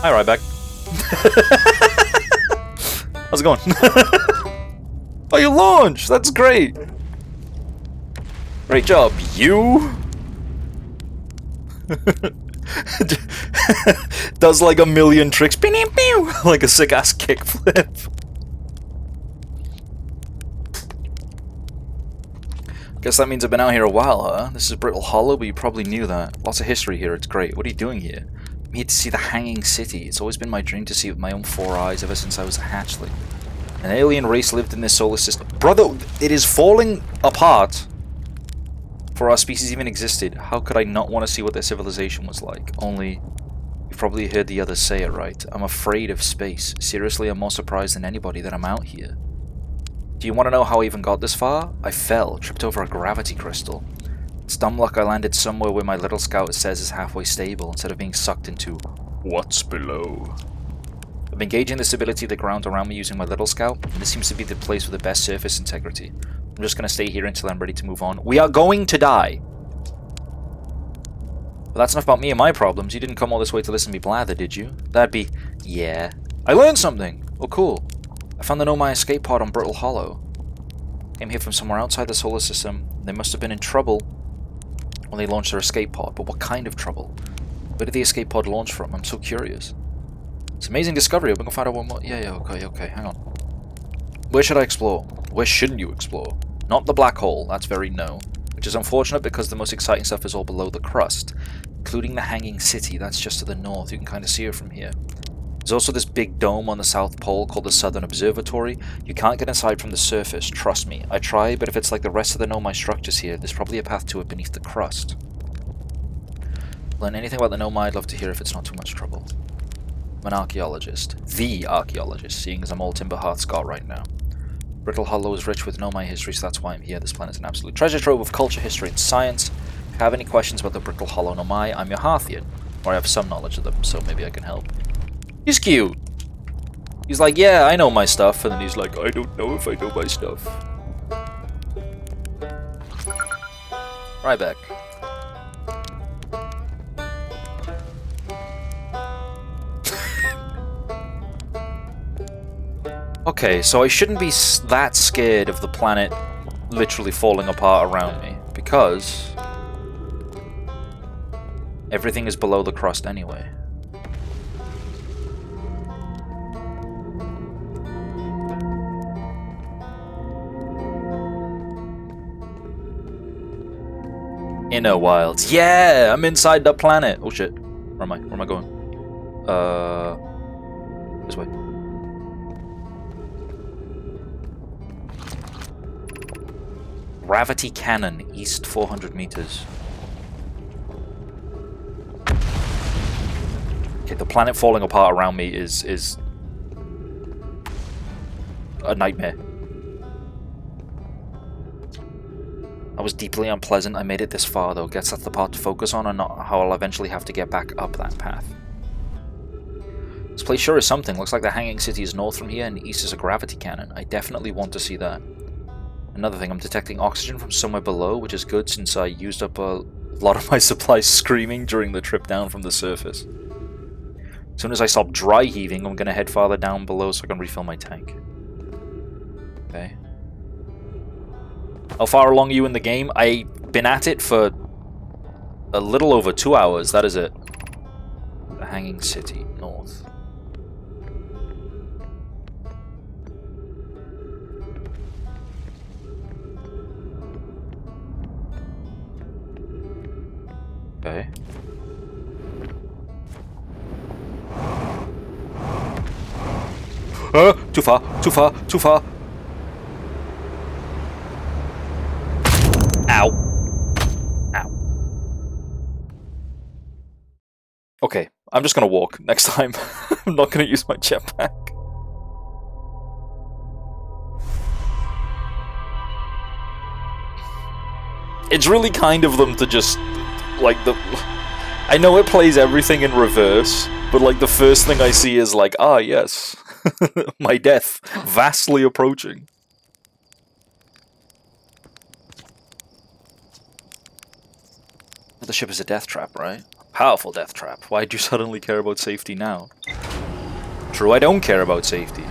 Hi, Ryback. How's it going? Oh, you launched! That's great! Great job, you! Does like a million tricks. Like a sick-ass kickflip. Guess that means I've been out here a while, huh? This is Brittle Hollow, but you probably knew that. Lots of history here, it's great. What are you doing here? I'm here to see the Hanging City. It's always been my dream to see it with my own 4 eyes ever since I was a hatchling. An alien race lived in this solar system. Brother, it is falling apart before our species even existed. How could I not want to see what their civilization was like? Only, you've probably heard the others say it right. I'm afraid of space. Seriously, I'm more surprised than anybody that I'm out here. Do you want to know how I even got this far? I fell, tripped over a gravity crystal. It's dumb luck I landed somewhere where my little scout says is halfway stable, instead of being sucked into what's below. I've been gauging the stability of the ground around me using my little scout, and this seems to be the place with the best surface integrity. I'm just going to stay here until I'm ready to move on. We are going to die! But that's enough about me and my problems. You didn't come all this way to listen to me blather, did you? That'd be... yeah. I learned something! Oh, cool. I found the Nomai escape pod on Brittle Hollow. Came here from somewhere outside the solar system. They must have been in trouble when they launched their escape pod. But what kind of trouble? Where did the escape pod launch from? I'm so curious. It's an amazing discovery. I'm gonna find out one more... yeah, okay, hang on. Where should I explore? Where shouldn't you explore? Not the black hole. That's very no. Which is unfortunate because the most exciting stuff is all below the crust, including the hanging city. That's just to the north. You can kind of see it from here. There's also this big dome on the South Pole called the Southern Observatory. You can't get inside from the surface, trust me. I tried, but if it's like the rest of the Nomai structures here, there's probably a path to it beneath the crust. Learn anything about the Nomai, I'd love to hear if it's not too much trouble. I'm an archaeologist. The archaeologist, seeing as I'm all Timber Hearth Scott right now. Brittle Hollow is rich with Nomai history, so that's why I'm here. This planet's an absolute treasure trove of culture, history, and science. If you have any questions about the Brittle Hollow Nomai, I'm your Hearthian. Or I have some knowledge of them, so maybe I can help. He's cute! He's like, yeah, I know my stuff, and then he's like, I don't know if I know my stuff. Right back. Okay, so I shouldn't be that scared of the planet literally falling apart around me, because everything is below the crust anyway. Inner Wilds. Yeah! I'm inside the planet! Oh shit. Where am I? Where am I going? This way. Gravity Cannon, east 400 meters. Okay, the planet falling apart around me is a nightmare. That was deeply unpleasant. I made it this far though. Guess that's the part to focus on and not how I'll eventually have to get back up that path. This place sure is something. Looks like the Hanging City is north from here and east is a gravity cannon. I definitely want to see that. Another thing, I'm detecting oxygen from somewhere below, which is good since I used up a lot of my supplies screaming during the trip down from the surface. As soon as I stop dry heaving, I'm going to head farther down below so I can refill my tank. Okay. How far along are you in the game? I've been at it for a little over 2 hours, that is it. The Hanging City, north. Okay. Too far, too far, too far. Ow. Ow. Okay, I'm just gonna walk next time. I'm not gonna use my jetpack. It's really kind of them to just, like, I know it plays everything in reverse, but, like, the first thing I see is, like, ah, yes. My death. Vastly approaching. The ship is a death trap, right? Powerful death trap. Why'd you suddenly care about safety now? True, I don't care about safety.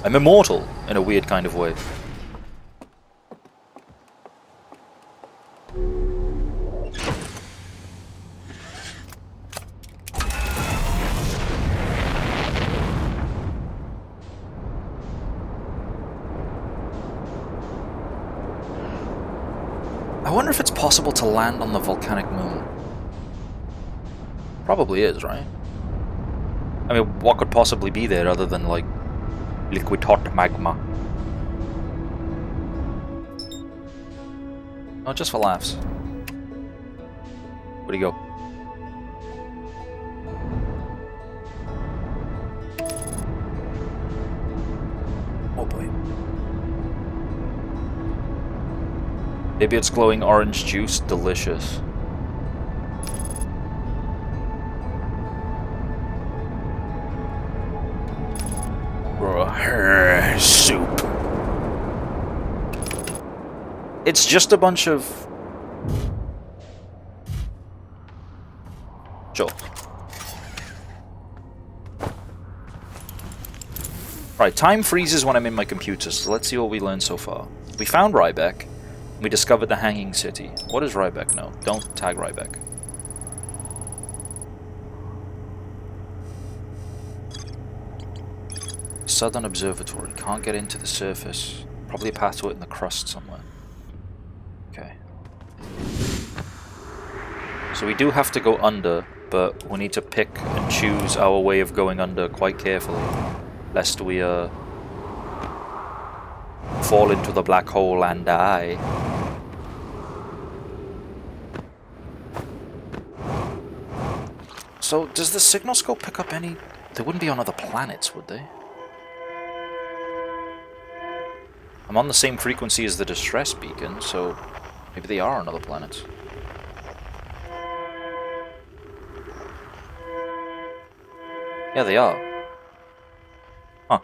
I'm immortal, in a weird kind of way. I wonder if it's possible to land on the volcanic moon. Probably is, right? I mean, what could possibly be there other than, like, liquid hot magma? No, just for laughs. Where'd he go? Oh boy. Maybe it's glowing orange juice. Delicious. Soup. It's just a bunch of... Sure. Right, time freezes when I'm in my computer, so let's see what we learned so far. We found Rybeck. We discovered the Hanging City. What does Rybeck know? Don't tag Rybeck. Southern Observatory. Can't get into the surface. Probably a path to it in the crust somewhere. Okay. So we do have to go under, but we need to pick and choose our way of going under quite carefully, lest we fall into the black hole and die. So, does the signal scope pick up any... They wouldn't be on other planets, would they? I'm on the same frequency as the distress beacon, so maybe they are on other planets. Yeah, they are. Huh.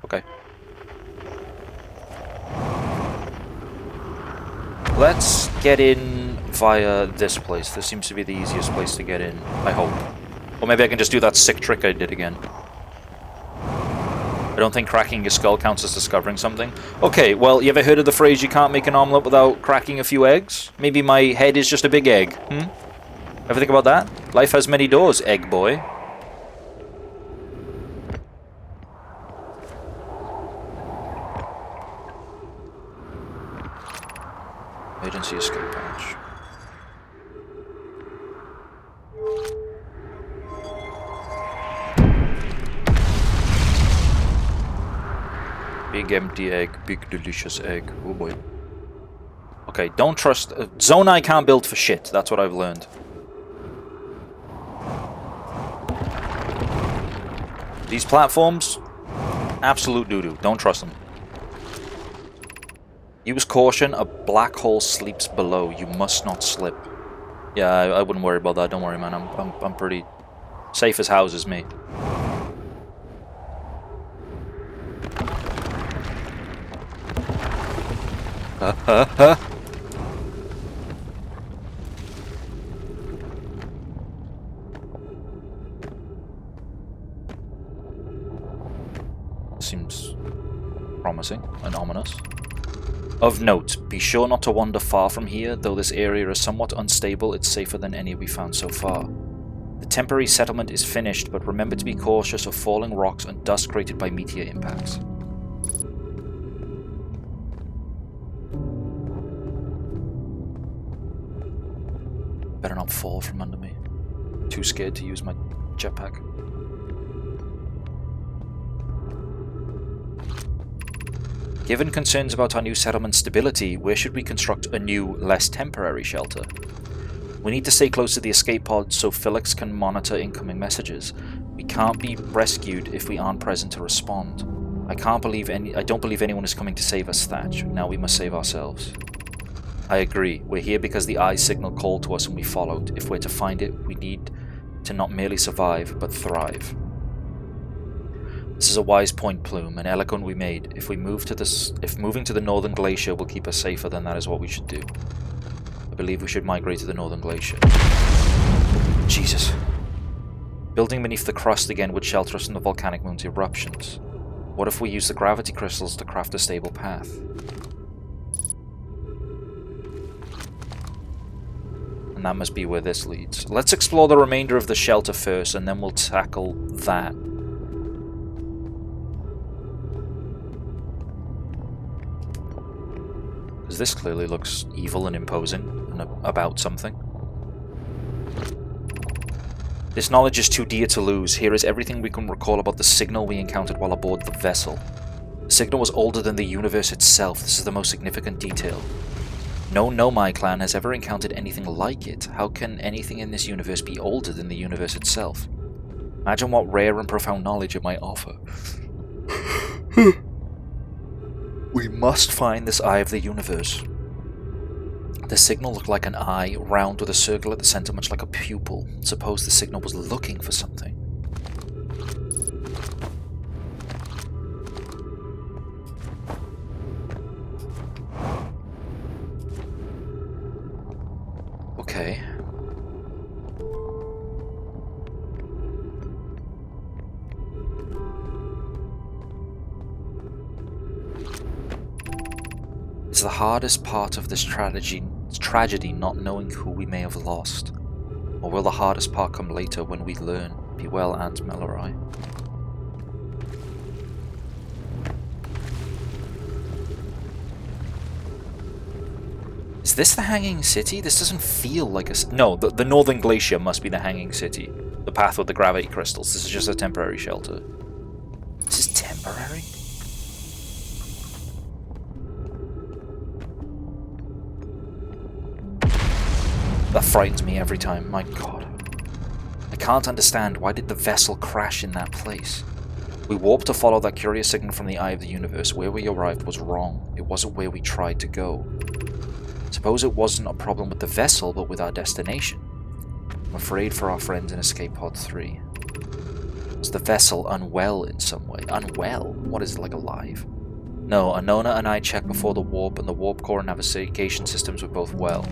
Okay. Let's get in via this place. This seems to be the easiest place to get in, I hope. Or maybe I can just do that sick trick I did again. I don't think cracking your skull counts as discovering something. Okay, well, you ever heard of the phrase, you can't make an omelette without cracking a few eggs? Maybe my head is just a big egg, Ever think about that? Life has many doors, egg boy. Emergency escape hatch. Big empty egg, big delicious egg. Oh boy. Okay, don't trust... Zonai can't build for shit, that's what I've learned. These platforms, absolute doo-doo. Don't trust them. Use caution, a black hole sleeps below. You must not slip. Yeah, I wouldn't worry about that. Don't worry, man. I'm pretty safe as houses, me. Seems promising and ominous. Of note, be sure not to wander far from here. Though this area is somewhat unstable, it's safer than any we found so far. The temporary settlement is finished, but remember to be cautious of falling rocks and dust created by meteor impacts. Better not fall from under me. Too scared to use my jetpack. Given concerns about our new settlement's stability, where should we construct a new, less temporary shelter? We need to stay close to the escape pod so Felix can monitor incoming messages. We can't be rescued if we aren't present to respond. I don't believe anyone is coming to save us, Thatch. Now we must save ourselves. I agree. We're here because the eye signal called to us and we followed. If we're to find it, we need to not merely survive, but thrive. This is a wise point, Plume, and eloquent we made. If moving to the northern glacier will keep us safer, then that is what we should do. I believe we should migrate to the northern glacier. Jesus. Building beneath the crust again would shelter us from the volcanic moon's eruptions. What if we use the gravity crystals to craft a stable path? And that must be where this leads. Let's explore the remainder of the shelter first, and then we'll tackle that. Because this clearly looks evil and imposing, and about something. This knowledge is too dear to lose. Here is everything we can recall about the signal we encountered while aboard the vessel. The signal was older than the universe itself. This is the most significant detail. No Nomai clan has ever encountered anything like it. How can anything in this universe be older than the universe itself? Imagine what rare and profound knowledge it might offer. We must find this eye of the universe. The signal looked like an eye, round with a circle at the center, much like a pupil. Suppose the signal was looking for something. Okay. It's the hardest part of this tragedy not knowing who we may have lost. Or will the hardest part come later when we learn? Be well, Aunt Mellorai. Is this the Hanging City? This doesn't feel like a... No, the Northern Glacier must be the Hanging City. The path with the gravity crystals. This is just a temporary shelter. This is temporary? That frightens me every time, my god. I can't understand, why did the vessel crash in that place? We warped to follow that curious signal from the eye of the universe. Where we arrived was wrong. It wasn't where we tried to go. Suppose it wasn't a problem with the vessel, but with our destination. I'm afraid for our friends in Escape Pod 3. Was the vessel unwell in some way? Unwell? What is it, like alive? No, Anona and I checked before the warp, and the warp core and navigation systems were both well.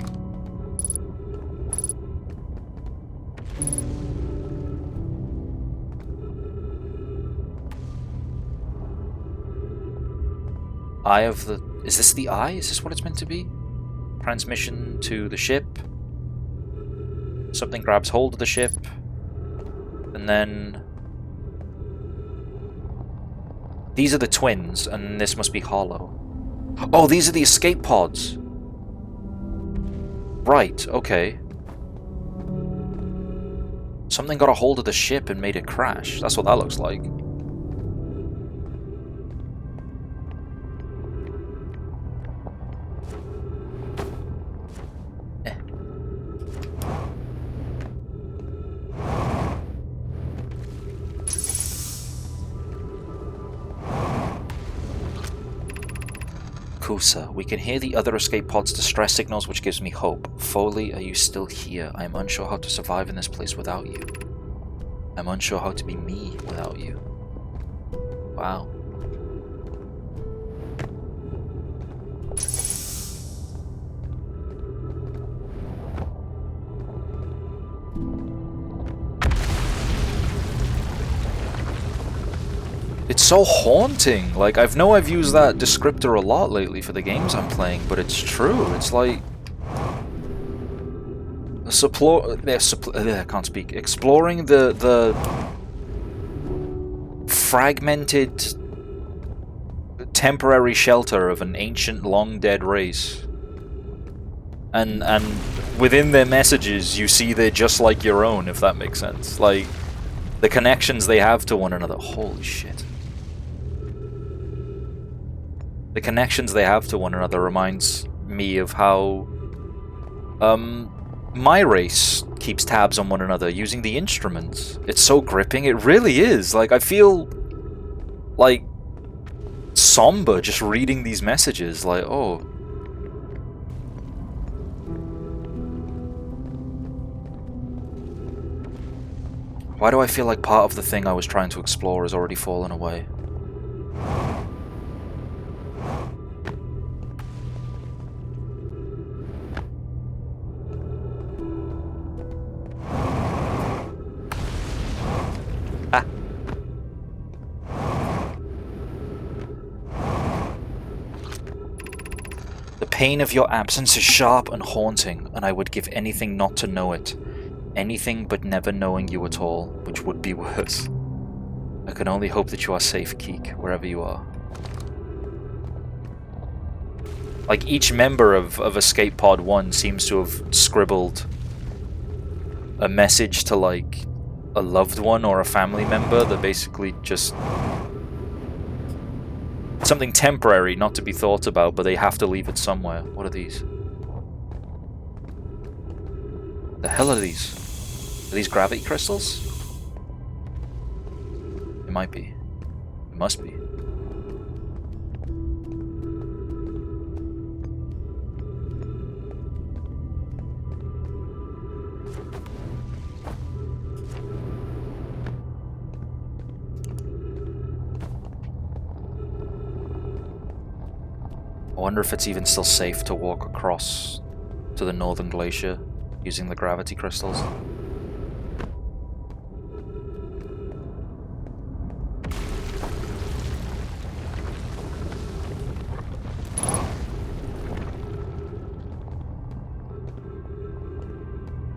Eye of the... Is this the eye? Is this what it's meant to be? Transmission to the ship. Something grabs hold of the ship. And then... These are the twins, and this must be hollow. Oh, these are the escape pods! Right, okay. Something got a hold of the ship and made it crash. That's what that looks like. We can hear the other escape pod's distress signals, which gives me hope. Foley, are you still here? I am unsure how to survive in this place without you. I'm unsure how to be me without you. Wow. It's so haunting. Like, I've used that descriptor a lot lately for the games I'm playing, but it's true. It's like... I can't speak. Exploring the fragmented temporary shelter of an ancient, long-dead race. And within their messages, you see they're just like your own, if that makes sense. Like, the connections they have to one another. Holy shit. The connections they have to one another reminds me of how my race keeps tabs on one another using the instruments. It's so gripping, it really is. Like, I feel like somber just reading these messages, like, oh. Why do I feel like part of the thing I was trying to explore has already fallen away? The pain of your absence is sharp and haunting, and I would give anything not to know it. Anything but never knowing you at all, which would be worse. I can only hope that you are safe, Keek, wherever you are. Like, each member of Escape Pod 1 seems to have scribbled a message to, like, a loved one or a family member that basically just... something temporary, not to be thought about, but they have to leave it somewhere. What are these? The hell are these? Are these gravity crystals? It might be. It must be. I wonder if it's even still safe to walk across to the northern glacier using the gravity crystals.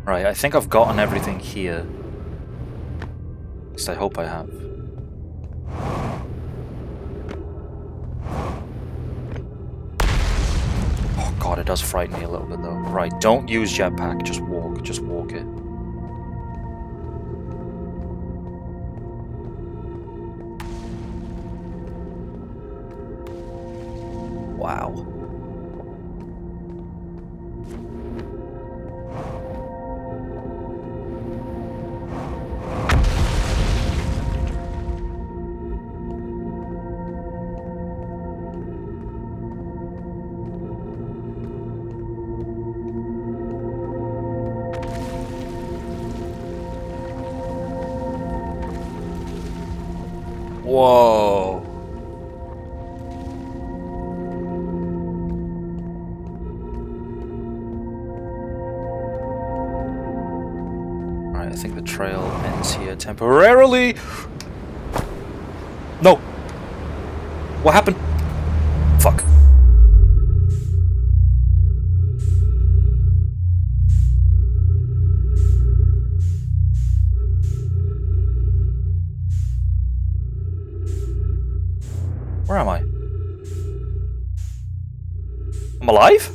Right, I think I've gotten everything here. At least I hope I have. Oh god, it does frighten me a little bit though. Right, don't use jetpack, just walk it. Wow. Whoa. Alright, I think the trail ends here temporarily. No. What happened? Fuck. Where am I? I'm alive?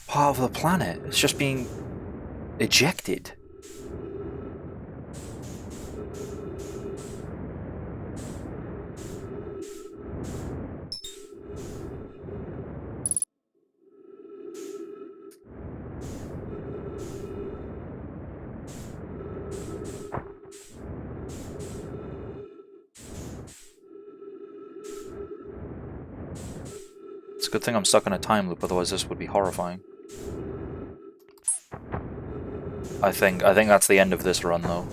Part of the planet. It's just being ejected. It's a good thing I'm stuck in a time loop, otherwise this would be horrifying. I think that's the end of this run though.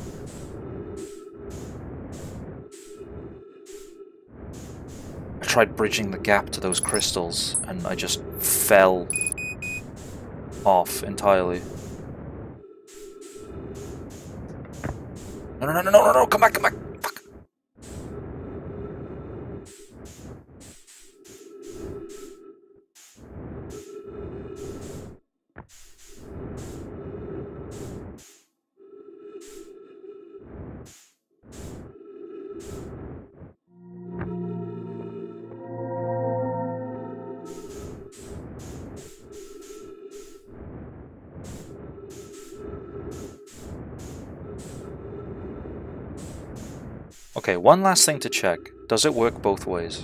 I tried bridging the gap to those crystals and I just fell off entirely. No, come back, Fuck. Okay, one last thing to check. Does it work both ways?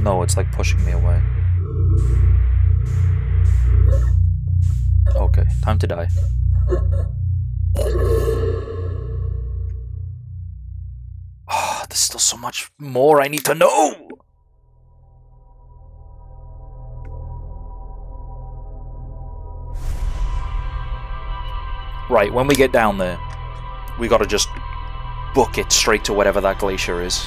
No, it's like pushing me away. Okay, time to die. Ah, there's still so much more I need to know! Right, when we get down there, we gotta just book it straight to whatever that glacier is.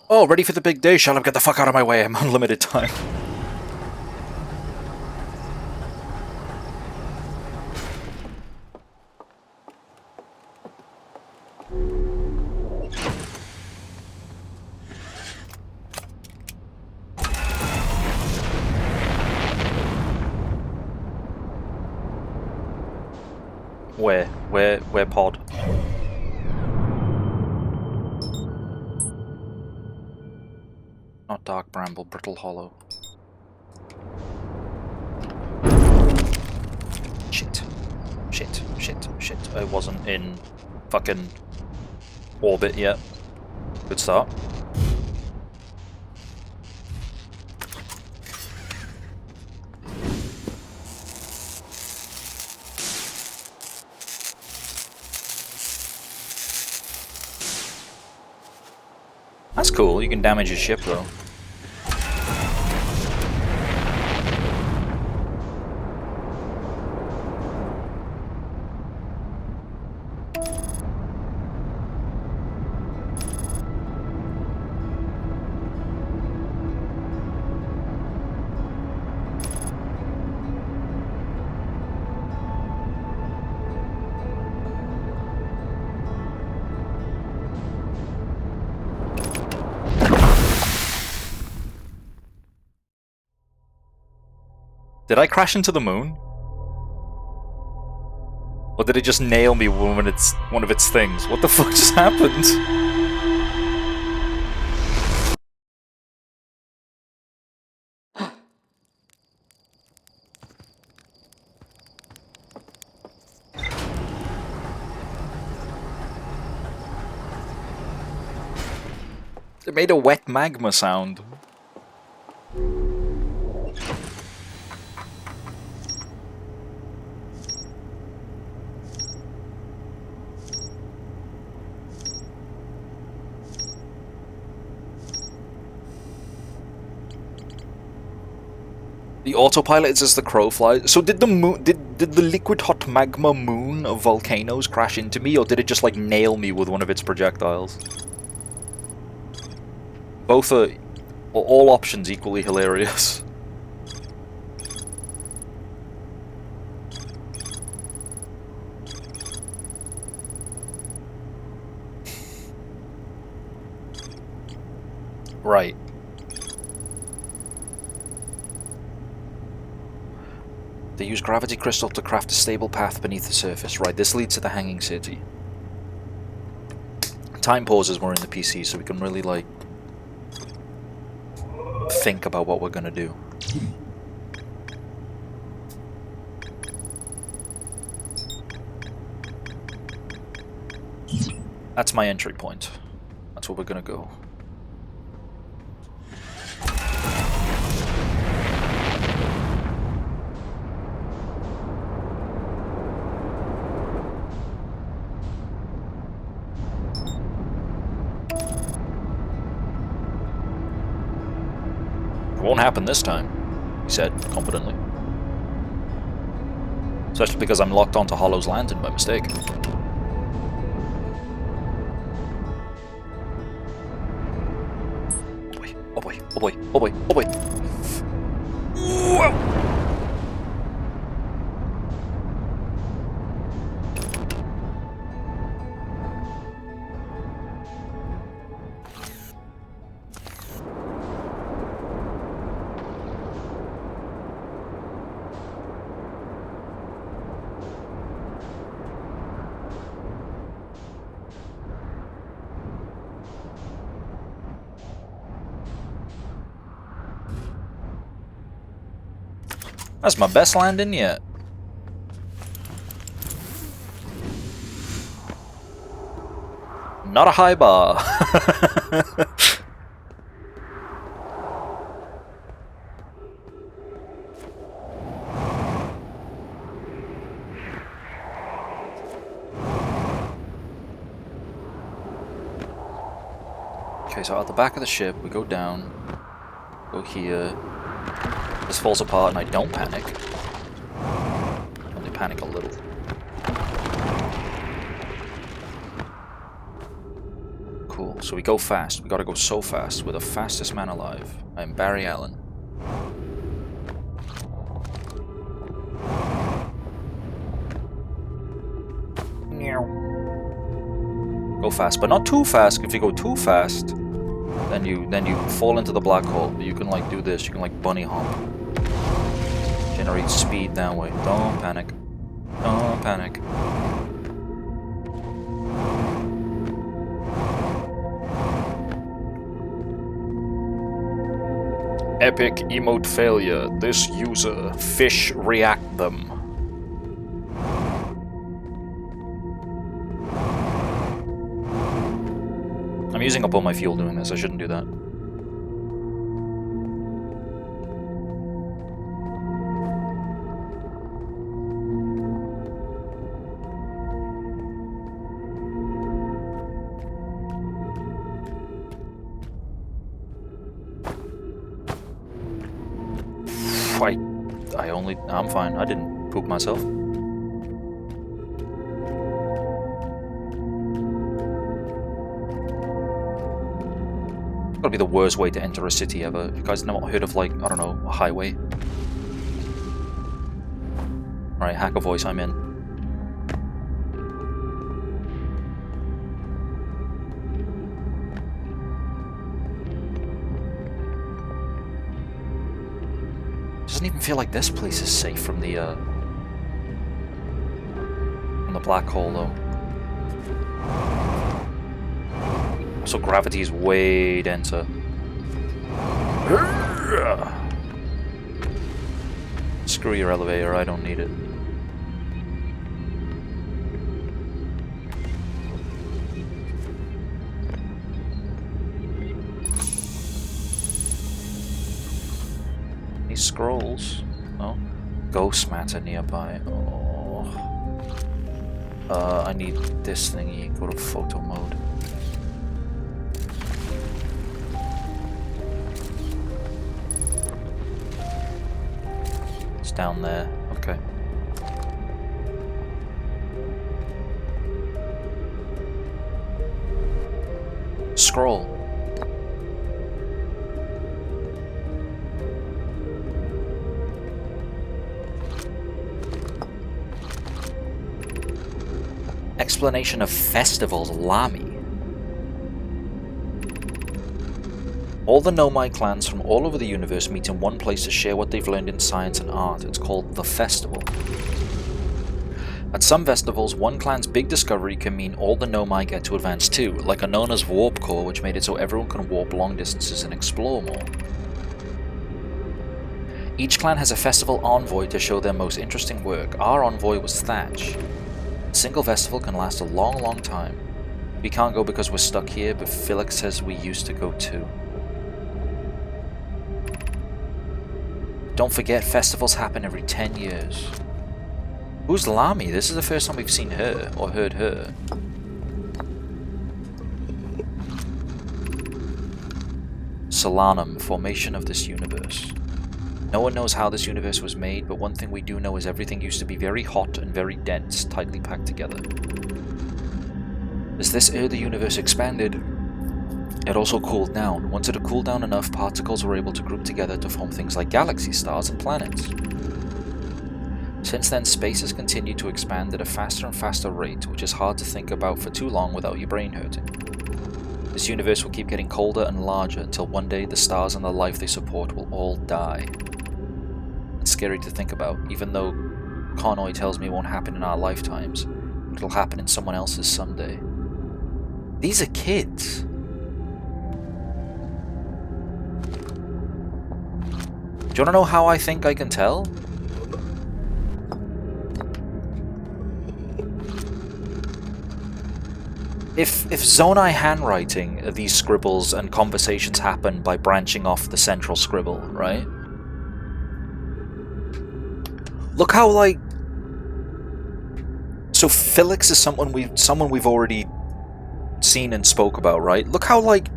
Oh, ready for the big day, shall I get the fuck out of my way, I'm on limited time. Where pod? Not dark bramble, brittle hollow. Shit. I wasn't in fucking Orbit, yeah. Good start. That's cool, you can damage his ship though. Did I crash into the moon? Or did it just nail me when it's one of its things? What the fuck just happened? It made a wet magma sound. The autopilot is as the crow flies. So did the moon, did the liquid hot magma moon of volcanoes crash into me, or did it just like nail me with one of its projectiles? Both are, all options equally hilarious. Right. They use gravity crystal to craft a stable path beneath the surface. Right, this leads to the Hanging City. Time pauses more in the PC, so we can really, like, think about what we're gonna do. That's my entry point. That's where we're gonna go. It won't happen this time, he said confidently. Especially because I'm locked onto Hollow's lantern by mistake. Oh boy, oh boy, oh boy, oh boy. Whoa. That's my best landing yet. Not a high bar. Okay, so at the back of the ship, we go down, go here. This falls apart and I don't panic. I only panic a little. Cool, so we go fast. We gotta go so fast. We're the fastest man alive. I'm Barry Allen. Go fast, but not too fast. If you go too fast, then you fall into the black hole. You can like do this. You can like bunny hop. Generate speed that way. Don't panic. Don't panic. Epic emote failure. This user fish react them. using up all my fuel doing this. I shouldn't do that. I'm fine. I didn't poop myself. Gotta be the worst way to enter a city ever. You guys never heard of, like, I don't know, a highway? Alright, hacker voice, I'm in. Doesn't even feel like this place is safe from the black hole, though. So gravity is way denser. Screw your elevator, I don't need it. These scrolls. Oh. Ghost matter nearby. Oh. I need this thingy. Go to photo mode. It's down there. Okay. Scroll. Explanation of festivals, Lami. All the Nomai clans from all over the universe meet in one place to share what they've learned in science and art. It's called the Festival. At some festivals, one clan's big discovery can mean all the Nomai get to advance too, like Anona's warp core, which made it so everyone can warp long distances and explore more. Each clan has a festival envoy to show their most interesting work. Our envoy was Thatch. A single festival can last a long time. We can't go because we're stuck here, but Felix says we used to go too. Don't forget, festivals happen every 10 years. Who's Lami? This is the first time we've seen her, or heard her. Solanum, formation of this universe. No one knows how this universe was made, but one thing we do know is everything used to be very hot and very dense, tightly packed together. As this early universe expanded, it also cooled down. Once it had cooled down enough, particles were able to group together to form things like galaxies, stars, and planets. Since then, space has continued to expand at a faster and faster rate, which is hard to think about for too long without your brain hurting. This universe will keep getting colder and larger until one day the stars and the life they support will all die. It's scary to think about, even though Connoy tells me it won't happen in our lifetimes. It'll happen in someone else's someday. These are kids. Do you want to know how I think I can tell? If Zonai handwriting these scribbles and conversations happen by branching off the central scribble, right? Look how, like... So Felix is someone we've already seen and spoke about, right? Look how, like,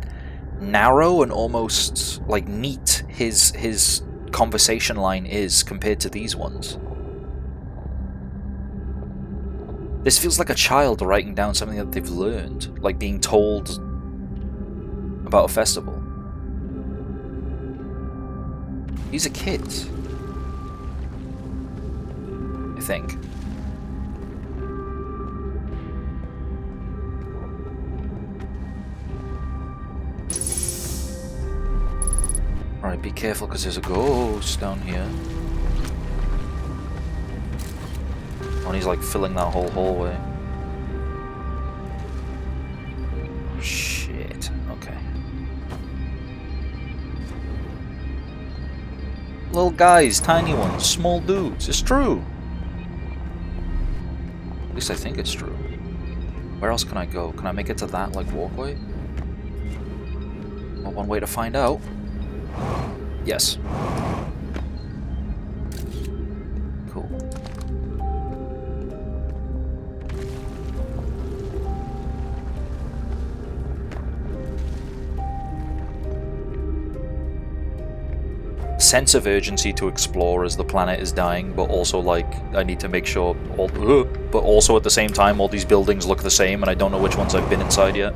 narrow and almost, like, neat his conversation line is compared to these ones. This feels like a child writing down something that they've learned, like being told about a festival. These are kids, I think. Alright, be careful because there's a ghost down here. Oh, and he's like filling that whole hallway. Shit. Okay. Little guys, tiny ones, small dudes. It's true. At least I think it's true. Where else can I go? Can I make it to that, like, walkway? Well, one way to find out. Yes. Cool. Sense of urgency to explore as the planet is dying, but also like I need to make sure but also at the same time all these buildings look the same and I don't know which ones I've been inside yet.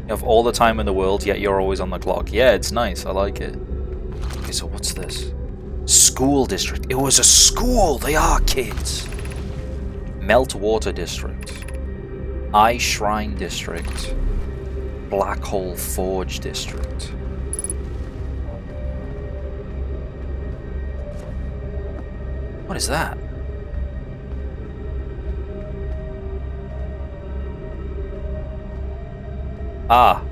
You have all the time in the world, yet you're always on the clock. Yeah, it's nice. I like it. Okay, so what's this? School district. It was a school! They are kids! Meltwater district. Eye Shrine district. Black Hole Forge district. What is that? Ah.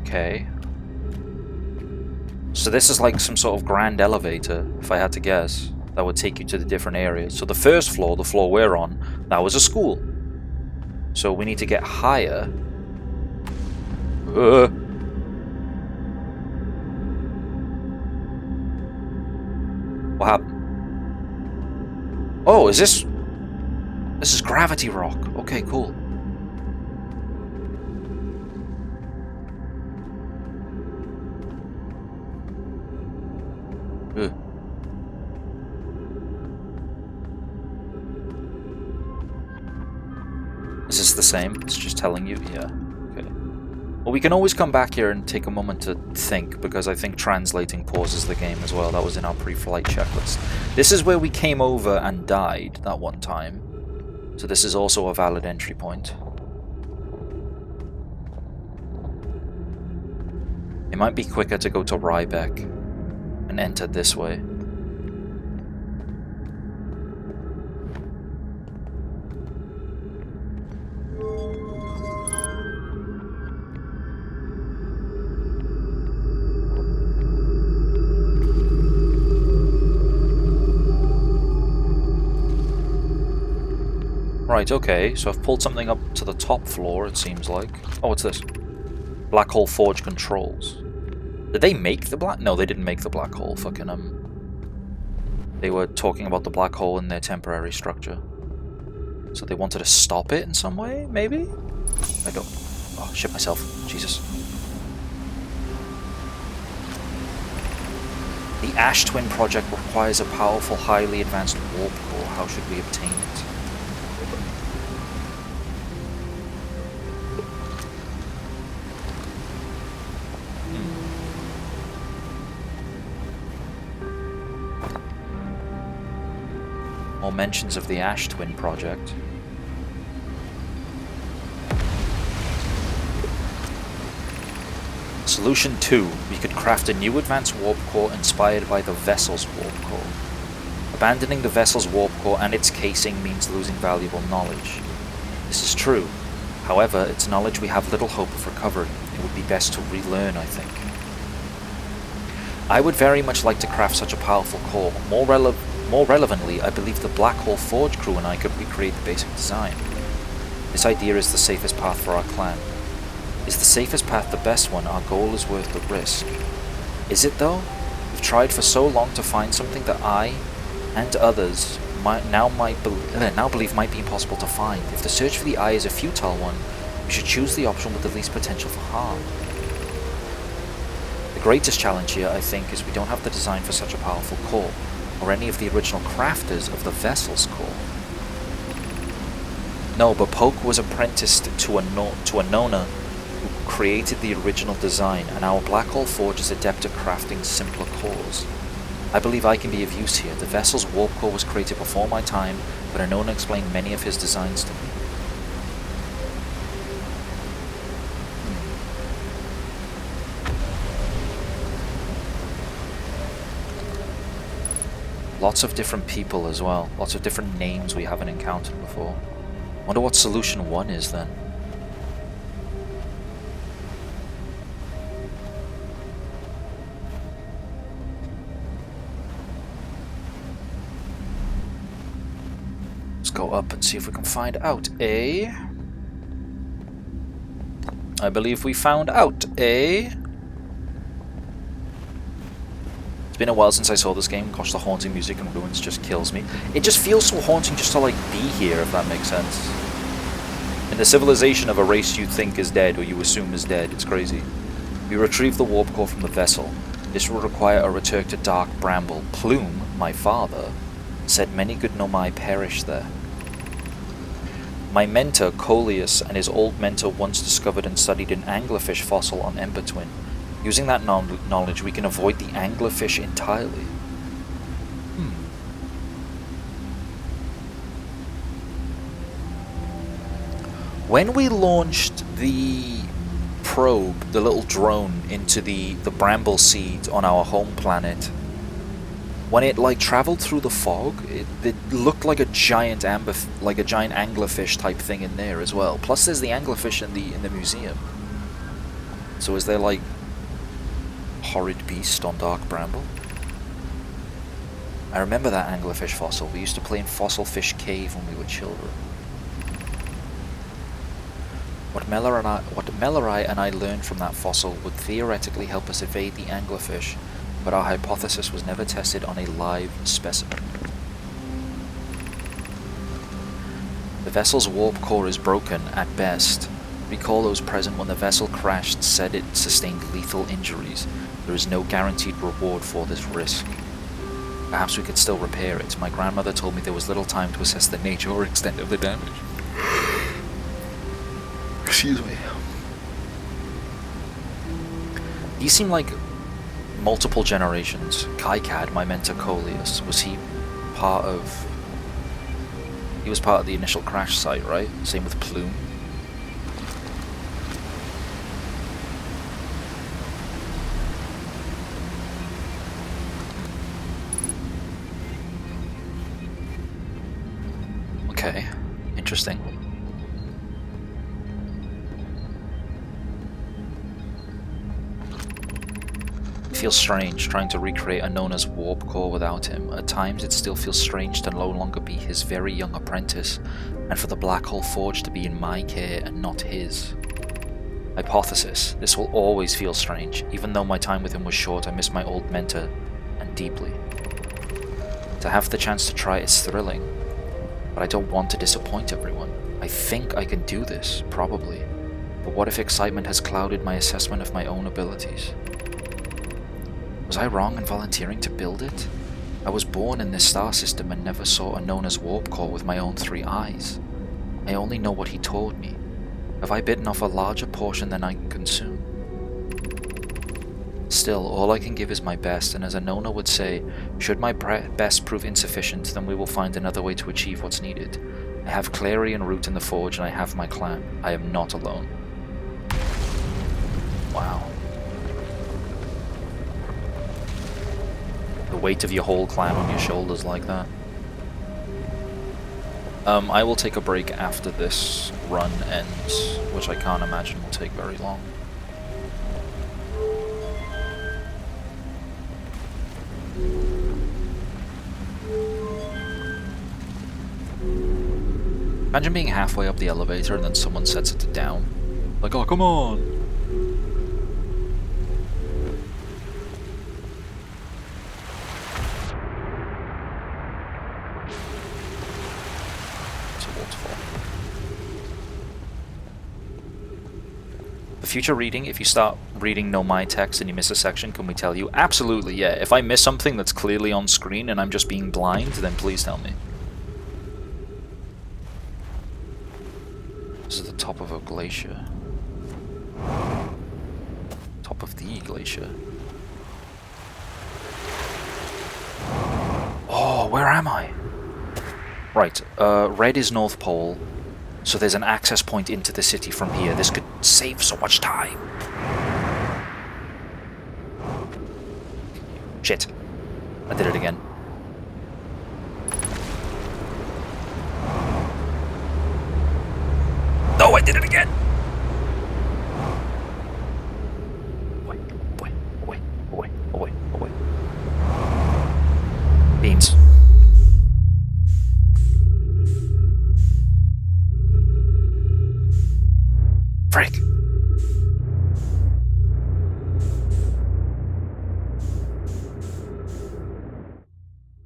Okay. So this is like some sort of grand elevator, if I had to guess, that would take you to the different areas. So the first floor, the floor we're on, that was a school. So we need to get higher. What happened? Oh, is this... This is gravity rock. Okay, cool. Ugh. Is this the same? It's just telling you? Yeah. Okay. Well, we can always come back here and take a moment to think, because I think translating pauses the game as well. That was in our pre-flight checklist. This is where we came over and died that one time. So this is also a valid entry point. It might be quicker to go to Rybeck and enter this way. Right, okay, so I've pulled something up to the top floor, it seems like. Oh, what's this? Black Hole Forge controls. Did they make the black... No, they didn't make the black hole. Fucking, They were talking about the black hole in their temporary structure. So they wanted to stop it in some way, maybe? I don't... Oh, shit myself. Jesus. The Ash Twin project requires a powerful, highly advanced warp core. How should we obtain it? More mentions of the Ash Twin project. Solution 2. We could craft a new advanced warp core inspired by the vessel's warp core. Abandoning the vessel's warp core and its casing means losing valuable knowledge. This is true. However, it's knowledge we have little hope of recovering. It would be best to relearn, I think. I would very much like to craft such a powerful core. More relevantly, I believe the Black Hole Forge crew and I could recreate the basic design. This idea is the safest path for our clan. Is the safest path the best one? Our goal is worth the risk. Is it though? We've tried for so long to find something that I and others now believe might be impossible to find. If the search for the eye is a futile one, we should choose the option with the least potential for harm. The greatest challenge here, I think, is we don't have the design for such a powerful core, or any of the original crafters of the vessel's core. No, but Poke was apprenticed to a Nona who created the original design, and our Black Hole Forge is adept at crafting simpler cores. I believe I can be of use here. The vessel's warp core was created before my time, but Anona explained many of his designs to me. Lots of different people as well. Lots of different names we haven't encountered before. Wonder what solution 1 is then. Let's go up and see if we can find out. I believe we found out. It's been a while since I saw this game. Gosh, the haunting music and ruins just kills me. It just feels so haunting just to, like, be here, if that makes sense. In the civilization of a race you think is dead, or you assume is dead, it's crazy. We retrieve the warp core from the vessel. This will require a return to Dark Bramble. Plume, my father, said many good Nomai perished there. My mentor, Coleus, and his old mentor once discovered and studied an anglerfish fossil on Ember Twin. Using that knowledge, we can avoid the anglerfish entirely. When we launched the probe, the little drone, into the bramble seed on our home planet, when it like traveled through the fog, it looked like a giant anglerfish type thing in there as well. Plus, there's the anglerfish in the museum. So is there like horrid beast on Dark Bramble? I remember that anglerfish fossil. We used to play in Fossil Fish Cave when we were children. What Mellorai and I learned from that fossil would theoretically help us evade the anglerfish, but our hypothesis was never tested on a live specimen. The vessel's warp core is broken at best. Recall those present when the vessel crashed said it sustained lethal injuries. There is no guaranteed reward for this risk. Perhaps we could still repair it. My grandmother told me there was little time to assess the nature or extent of the damage. Excuse me. These seem like multiple generations. Kaikad, my mentor Coleus, was he part of... He was part of the initial crash site, right? Same with Plume. Okay, interesting. It feels strange trying to recreate a Nona's warp core without him. At times it still feels strange to no longer be his very young apprentice, and for the Black Hole Forge to be in my care and not his. Hypothesis: this will always feel strange. Even though my time with him was short, I miss my old mentor, and deeply. To have the chance to try is thrilling, but I don't want to disappoint everyone. I think I can do this, probably. But what if excitement has clouded my assessment of my own abilities? Was I wrong in volunteering to build it? I was born in this star system and never saw a Nona's warp core with my own 3 eyes. I only know what he told me. Have I bitten off a larger portion than I can consume? Still, all I can give is my best, and as a Nona would say, should my best prove insufficient, then we will find another way to achieve what's needed. I have Clary and Root in the Forge, and I have my clan. I am not alone. Wow. The weight of your whole clan on your shoulders like that. I will take a break after this run ends, which I can't imagine will take very long. Imagine being halfway up the elevator and then someone sets it to down. Like, oh, come on! For future reading, if you start reading Nomai text and you miss a section, can we tell you? Absolutely, yeah. If I miss something that's clearly on screen and I'm just being blind, then please tell me. This is the top of a glacier. Top of the glacier. Oh, where am I? Right, red is North Pole. So there's an access point into the city from here. This could save so much time. Shit. I did it again. did it again! Away, away, away, away, away, away. Beans. Frick.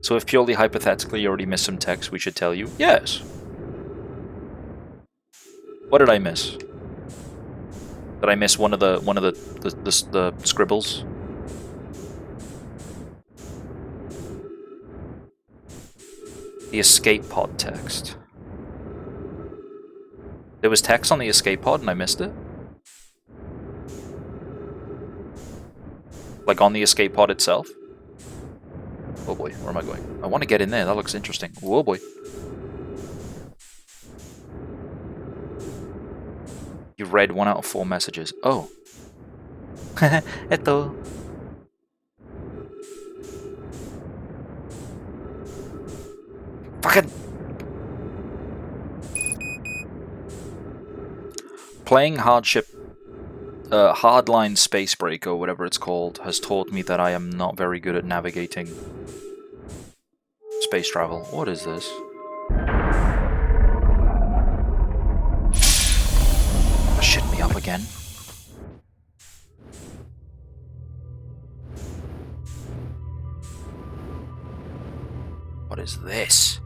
So if purely hypothetically you already missed some text, we should tell you, yes. What did I miss? Did I miss one of the scribbles? The escape pod text. There was text on the escape pod and I missed it? Like on the escape pod itself? Oh boy, where am I going? I want to get in there, that looks interesting. Oh boy. You read 1 out of 4 messages. Oh. Eto. Fucking. Playing Hardline Space Break, or whatever it's called, has taught me that I am not very good at navigating space travel. What is this? Shit me up again. What is this?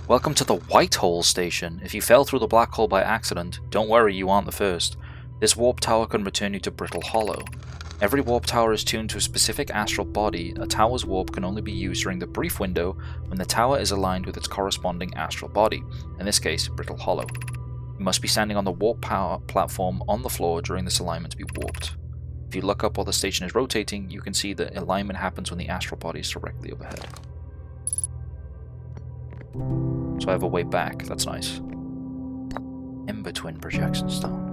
Welcome to the White Hole Station. If you fell through the black hole by accident, don't worry, you aren't the first. This warp tower can return you to Brittle Hollow. Every warp tower is tuned to a specific astral body. A tower's warp can only be used during the brief window when the tower is aligned with its corresponding astral body, in this case, Brittle Hollow. You must be standing on the warp power platform on the floor during this alignment to be warped. If you look up while the station is rotating, you can see that alignment happens when the astral body is directly overhead. So I have a way back, that's nice. In-between projection stone.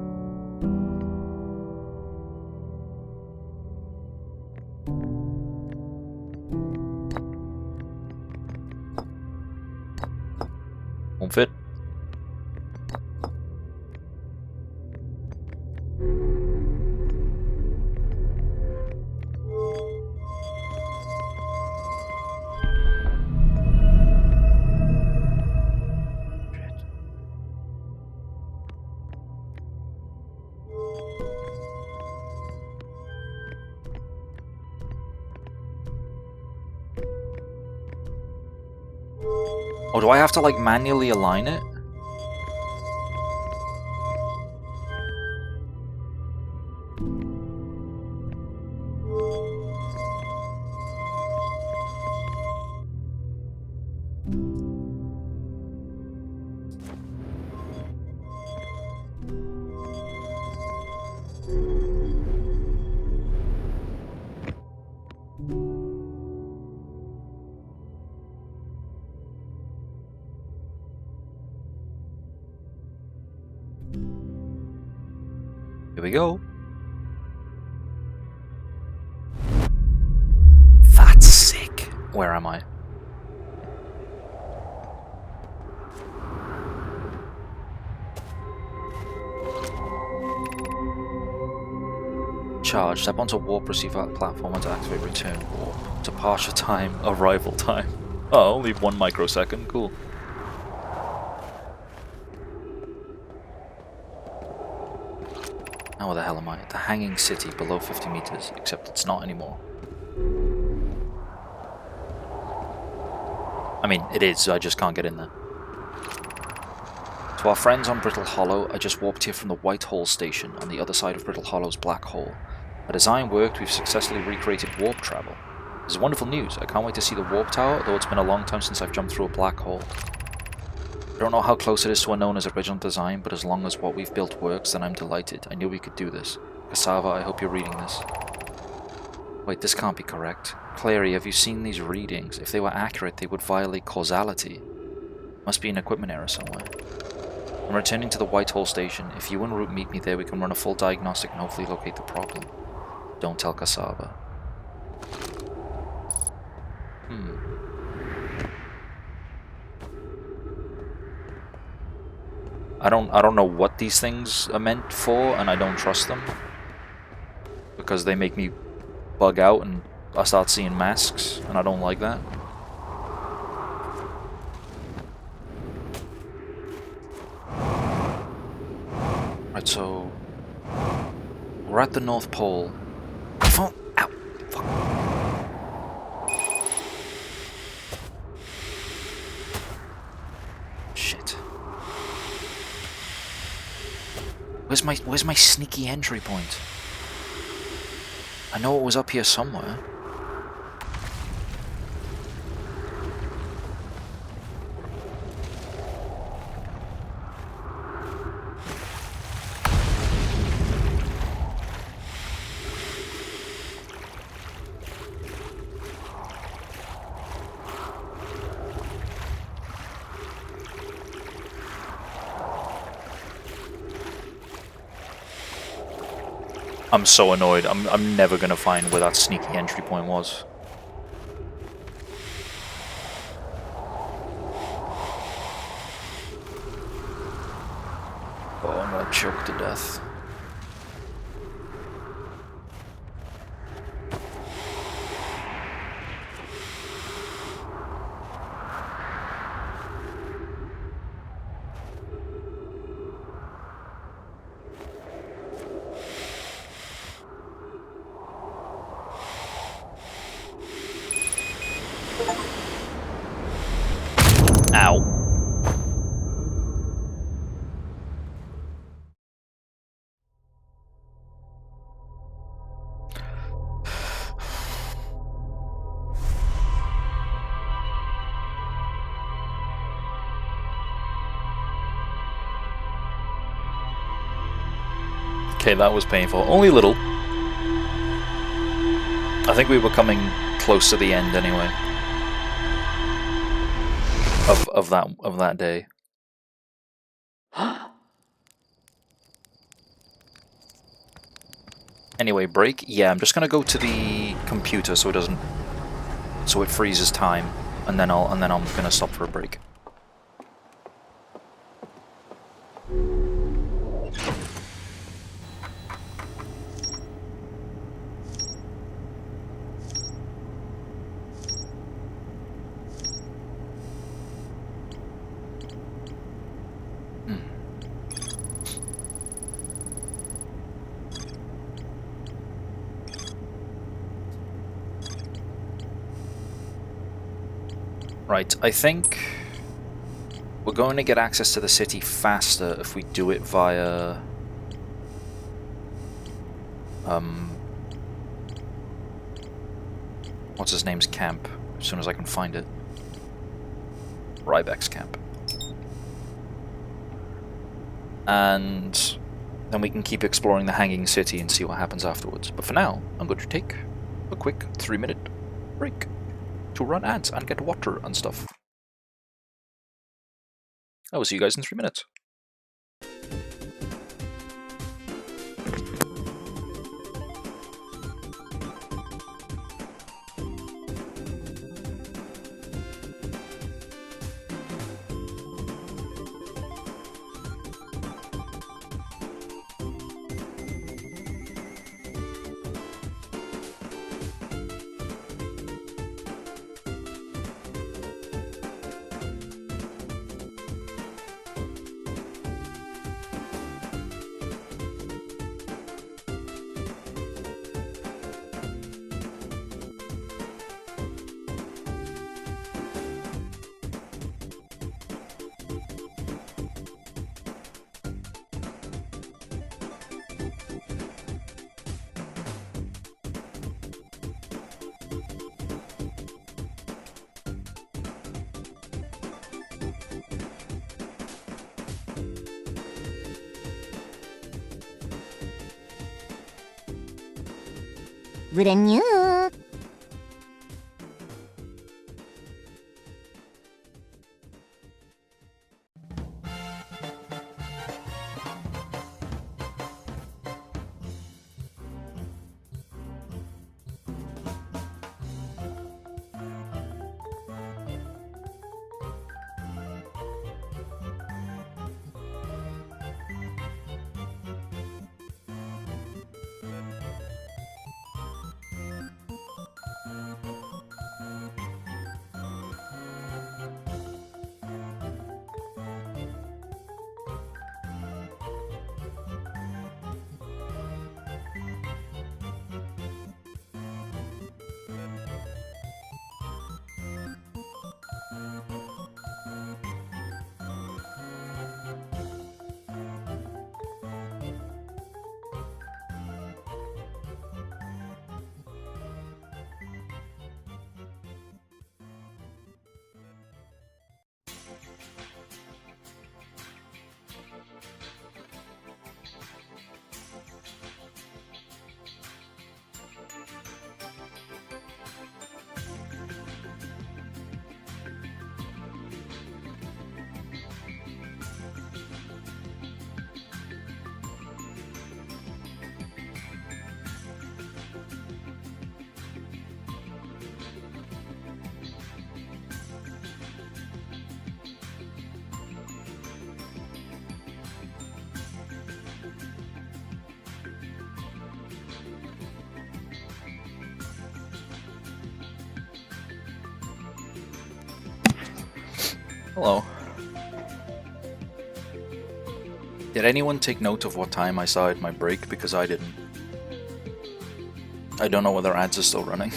Won't fit. Or do I have to like manually align it? Here we go. That's sick. Where am I? Charge. Step onto warp receiver platform and to activate return warp. Departure time, arrival time. Oh, only 1 microsecond. Cool. Now where the hell am I? The Hanging City, below 50 meters, except it's not anymore. I mean, it is, I just can't get in there. To our friends on Brittle Hollow, I just warped here from the White Hole Station, on the other side of Brittle Hollow's black hole. Our design worked, we've successfully recreated warp travel. This is wonderful news, I can't wait to see the warp tower, though it's been a long time since I've jumped through a black hole. I don't know how close it is to Unknown's original design, but as long as what we've built works, then I'm delighted. I knew we could do this. Cassava, I hope you're reading this. Wait, this can't be correct. Clary, have you seen these readings? If they were accurate, they would violate causality. Must be an equipment error somewhere. I'm returning to the White Hole Station. If you and Root meet me there, we can run a full diagnostic and hopefully locate the problem. Don't tell Cassava. I don't know what these things are meant for, and I don't trust them because they make me bug out and I start seeing masks, and I don't like that. Right, so we're at the North Pole. Oh, ow, fuck. Shit. Where's my sneaky entry point? I know it was up here somewhere. I'm so annoyed. I'm never gonna find where that sneaky entry point was. Oh, I'm gonna choke to death. Ow. Okay, that was painful. Only a little. I think we were coming close to the end anyway. Of that day. Anyway, break. Yeah, I'm just gonna go to the computer so it freezes time, and then I'm gonna stop for a break. Right, I think we're going to get access to the city faster if we do it via what's his name's camp, as soon as I can find it. Ryback's camp. And then we can keep exploring the Hanging City and see what happens afterwards. But for now, I'm going to take a quick 3-minute break to run ads and get water and stuff. I will see you guys in 3 minutes. Brand new. Hello. Did anyone take note of what time I saw at my break? Because I didn't. I don't know whether ads are still running.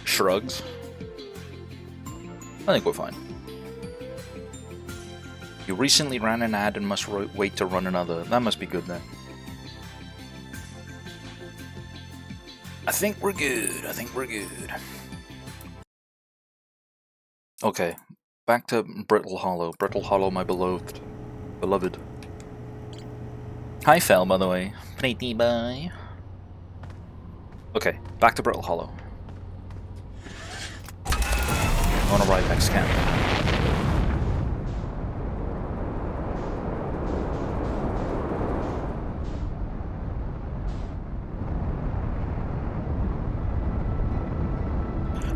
Shrugs. I think we're fine. You recently ran an ad and must wait to run another. That must be good then. I think we're good. I think we're good. Okay, back to Brittle Hollow. Brittle Hollow, my beloved. Beloved. Hi, Fel, by the way. Pretty bye. Okay, back to Brittle Hollow. I want to ride next camp.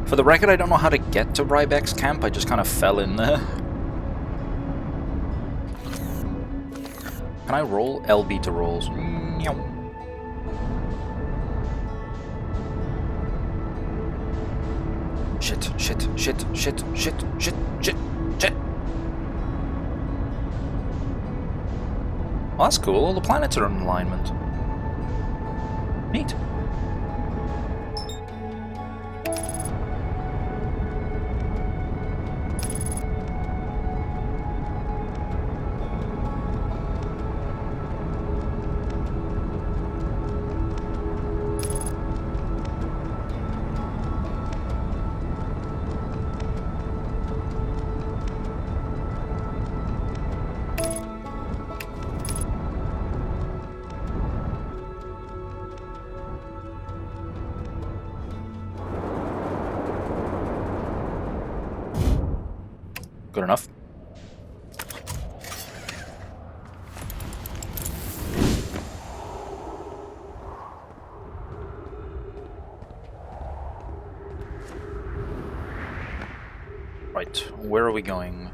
For the record, I don't know how to get to Rybeck's camp, I just kind of fell in there. Can I roll? LB to rolls. Shit, shit, shit, shit, shit, shit, shit, shit. Well, that's cool, all the planets are in alignment. Neat. Good enough. Right, where are we going?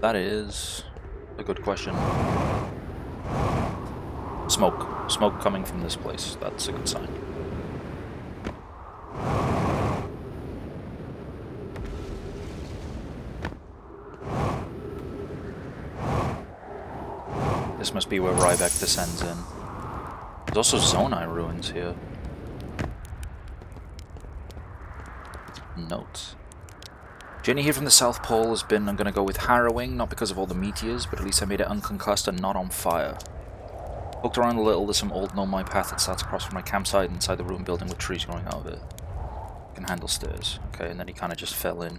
That is a good question. Smoke. Smoke coming from this place. That's a good sign. This must be where Rybeck descends in. There's also Zonai ruins here. Notes. Journey here from the South Pole has been, I'm gonna go with harrowing, not because of all the meteors, but at least I made it unconcussed and not on fire. Looked around a little, there's some old Nomai path that starts across from my campsite inside the ruined building with trees growing out of it. Can handle stairs. Okay, and then he kind of just fell in.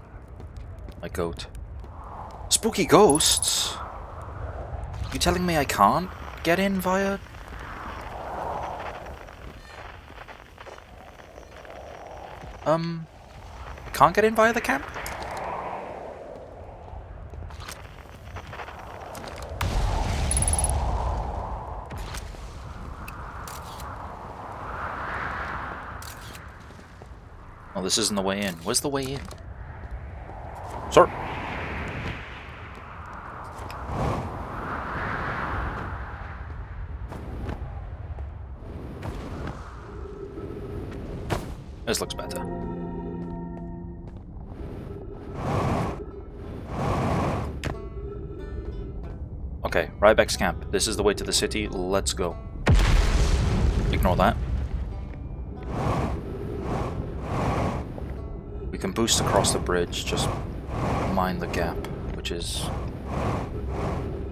My goat. Spooky ghosts? You telling me I can't get in via... I can't get in via the camp? Oh, this isn't the way in. Where's the way in? Sir? This looks better. Okay, Rybeck's camp. This is the way to the city. Let's go. Ignore that. We can boost across the bridge, just mind the gap, which is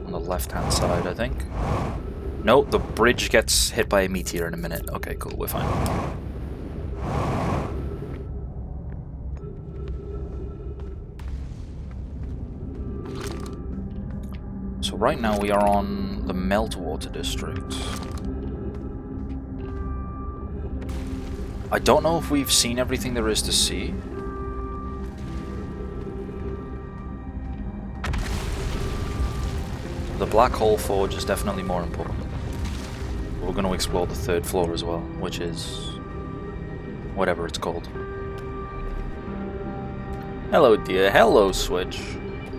on the left-hand side, I think. No, the bridge gets hit by a meteor in a minute. Okay, cool, we're fine. So right now we are on the Meltwater District. I don't know if we've seen everything there is to see. The Black Hole Forge is definitely more important. We're going to explore the third floor as well, which is whatever it's called. Hello, dear. Hello, Switch.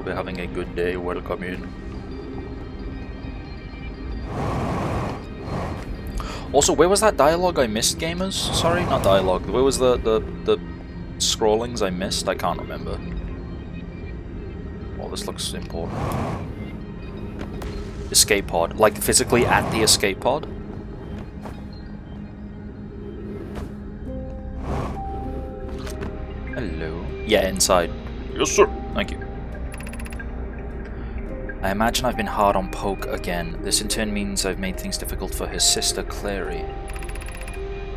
We're having a good day. Welcome in. Also, where was that dialogue I missed, gamers? Sorry, not dialogue. Where was the scrollings I missed? I can't remember. Oh, this looks important. Escape pod. Like, physically at the escape pod? Hello. Yeah, inside. Yes, sir. Thank you. I imagine I've been hard on Poke again. This in turn means I've made things difficult for his sister, Clary.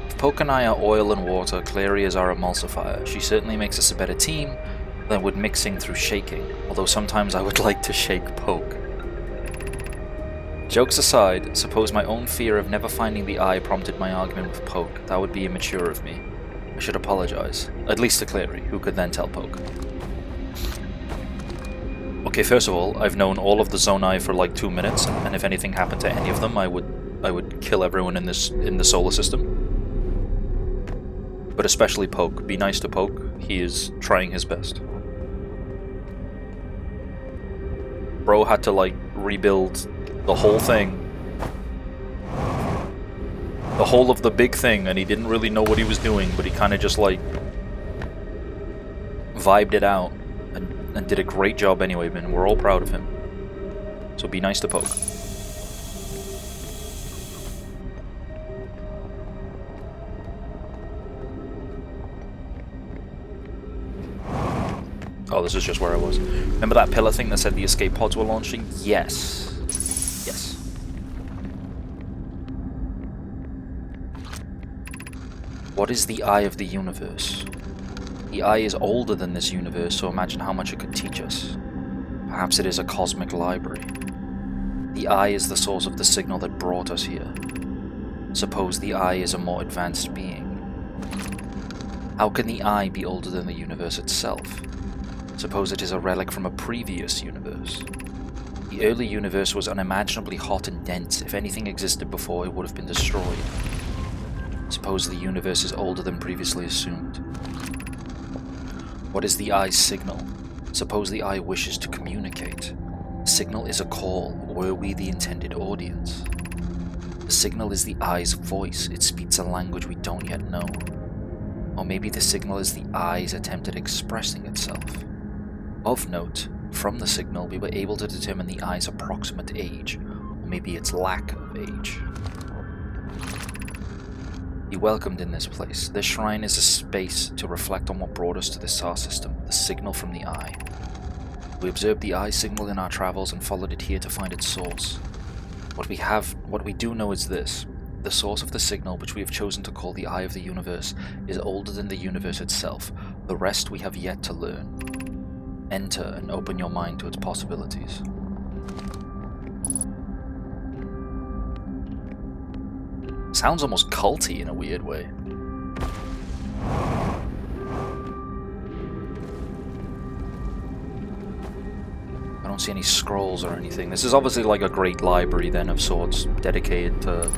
If Poke and I are oil and water, Clary is our emulsifier. She certainly makes us a better team than would mixing through shaking, although sometimes I would like to shake Poke. Jokes aside, suppose my own fear of never finding the eye prompted my argument with Poke. That would be immature of me. I should apologize. At least to Clary, who could then tell Poke. Okay, first of all, I've known all of the Zonai for like 2 minutes, and if anything happened to any of them, I would kill everyone in the solar system. But especially Poke. Be nice to Poke. He is trying his best. Bro had to like rebuild the whole thing. The whole of the big thing, and he didn't really know what he was doing, but he kind of just like vibed it out and did a great job anyway, man. We're all proud of him. So be nice to Poke. Oh, this is just where I was. Remember that pillar thing that said the escape pods were launching? Yes. Yes. What is the eye of the universe? The eye is older than this universe, so imagine how much it could teach us. Perhaps it is a cosmic library. The eye is the source of the signal that brought us here. Suppose the eye is a more advanced being. How can the eye be older than the universe itself? Suppose it is a relic from a previous universe. The early universe was unimaginably hot and dense. If anything existed before, it would have been destroyed. Suppose the universe is older than previously assumed. What is the eye's signal? Suppose the eye wishes to communicate. The signal is a call. Were we the intended audience? The signal is the eye's voice. It speaks a language we don't yet know. Or maybe the signal is the eye's attempt at expressing itself. Of note, from the signal we were able to determine the eye's approximate age, or maybe its lack of age. Be welcomed in this place. This shrine is a space to reflect on what brought us to this star system, the signal from the eye. We observed the eye signal in our travels and followed it here to find its source. What we do know is this. The source of the signal, which we have chosen to call the eye of the universe, is older than the universe itself. The rest we have yet to learn. Enter and open your mind to its possibilities. Sounds almost culty in a weird way. I don't see any scrolls or anything. This is obviously like a great library then of sorts, dedicated to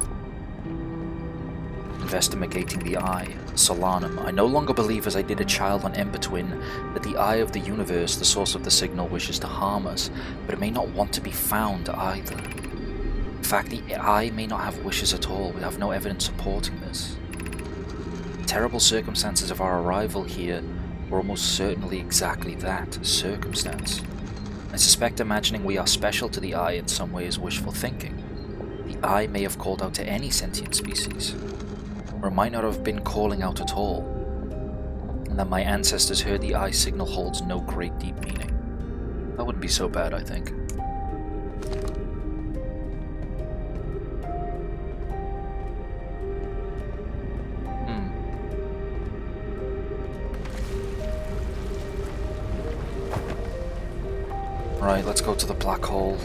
investigating the eye. Solanum. I no longer believe, as I did a child on Ember Twin, that the eye of the universe, the source of the signal, wishes to harm us, but it may not want to be found either. In fact, the eye may not have wishes at all. We have no evidence supporting this. The terrible circumstances of our arrival here were almost certainly exactly that, circumstance. I suspect imagining we are special to the eye in some way is wishful thinking. The eye may have called out to any sentient species, or it might not have been calling out at all, and that my ancestors heard the eye signal holds no great deep meaning. That wouldn't be so bad, I think. Right, let's go to the black hole.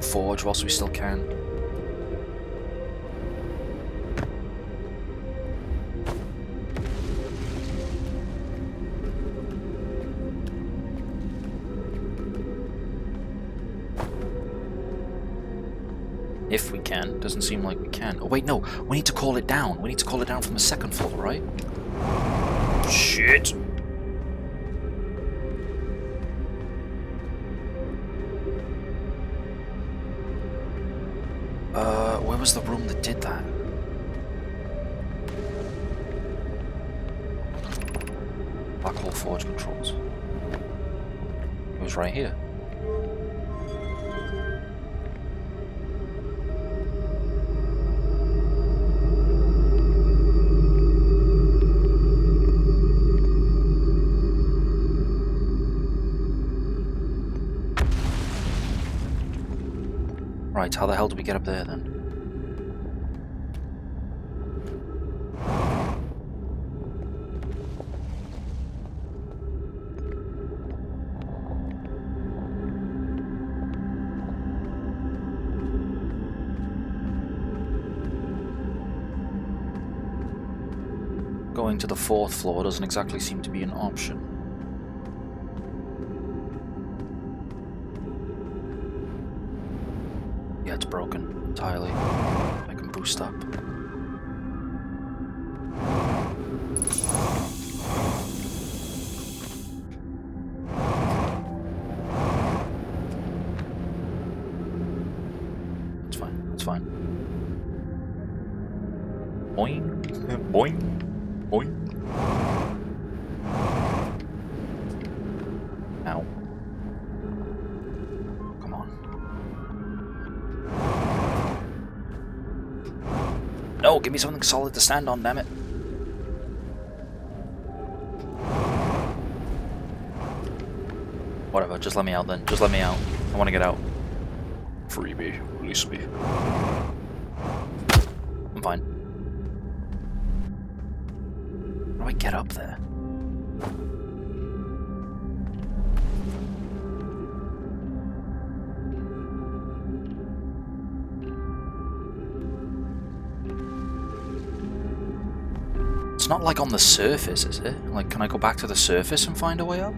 Forge whilst we still can. If we can. Doesn't seem like we can. Oh wait, no. We need to call it down. We need to call it down from the second floor, right? Shit. Black hole forge controls. It was right here. Right, how the hell do we get up there then? Going to the 4th floor doesn't exactly seem to be an option. Yeah, it's broken entirely. I can boost up. It's fine, it's fine. Boing, boing, boing. Ow. Come on. No, give me something solid to stand on, damn it. Whatever, just let me out then. Just let me out. I want to get out. Free me. Release me. I'm fine. How do I get up there? It's not like on the surface, is it? Like, can I go back to the surface and find a way up?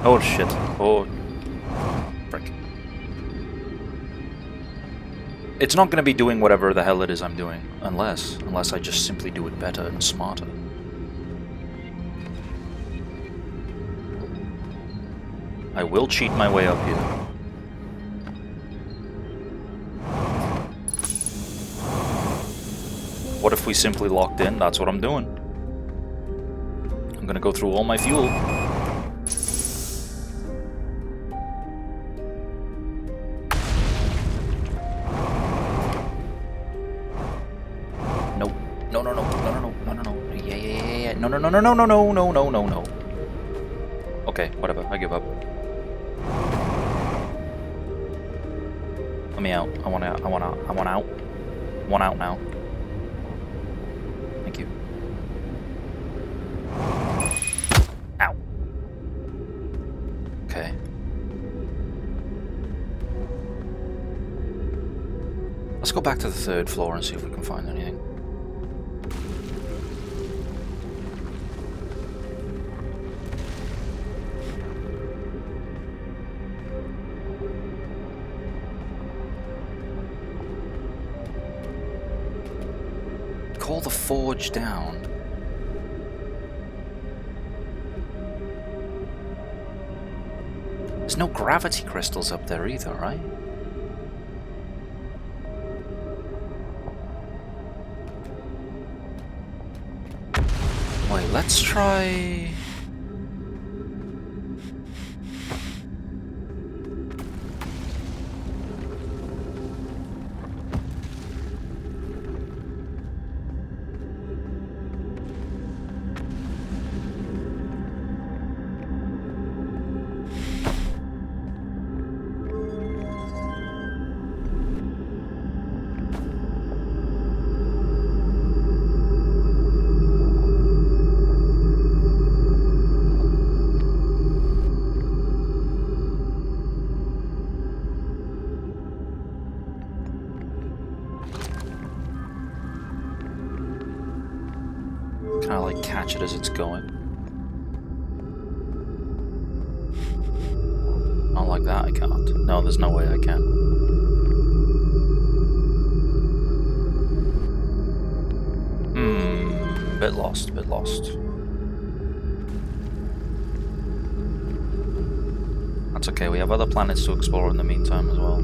Oh shit. Oh. Frick. It's not going to be doing whatever the hell it is I'm doing, unless I just simply do it better and smarter. I will cheat my way up here. What if we simply locked in? That's what I'm doing. I'm gonna go through all my fuel. No. No, no, no, no, no, no, no, no, no. Yeah. No, no, no, no, no, no, no, no, no, no, no. Okay, whatever. I give up. Let me out. I want out. I want out. I want out. I want out now. Thank you. Ow. Okay. Let's go back to the 3rd floor and see if we can find anything. Call the forge down. There's no gravity crystals up there either, right? Wait, let's try... Kind of like catch it as it's going. Not like that, I can't. No, there's no way I can. Bit lost, bit lost. That's okay, we have other planets to explore in the meantime as well.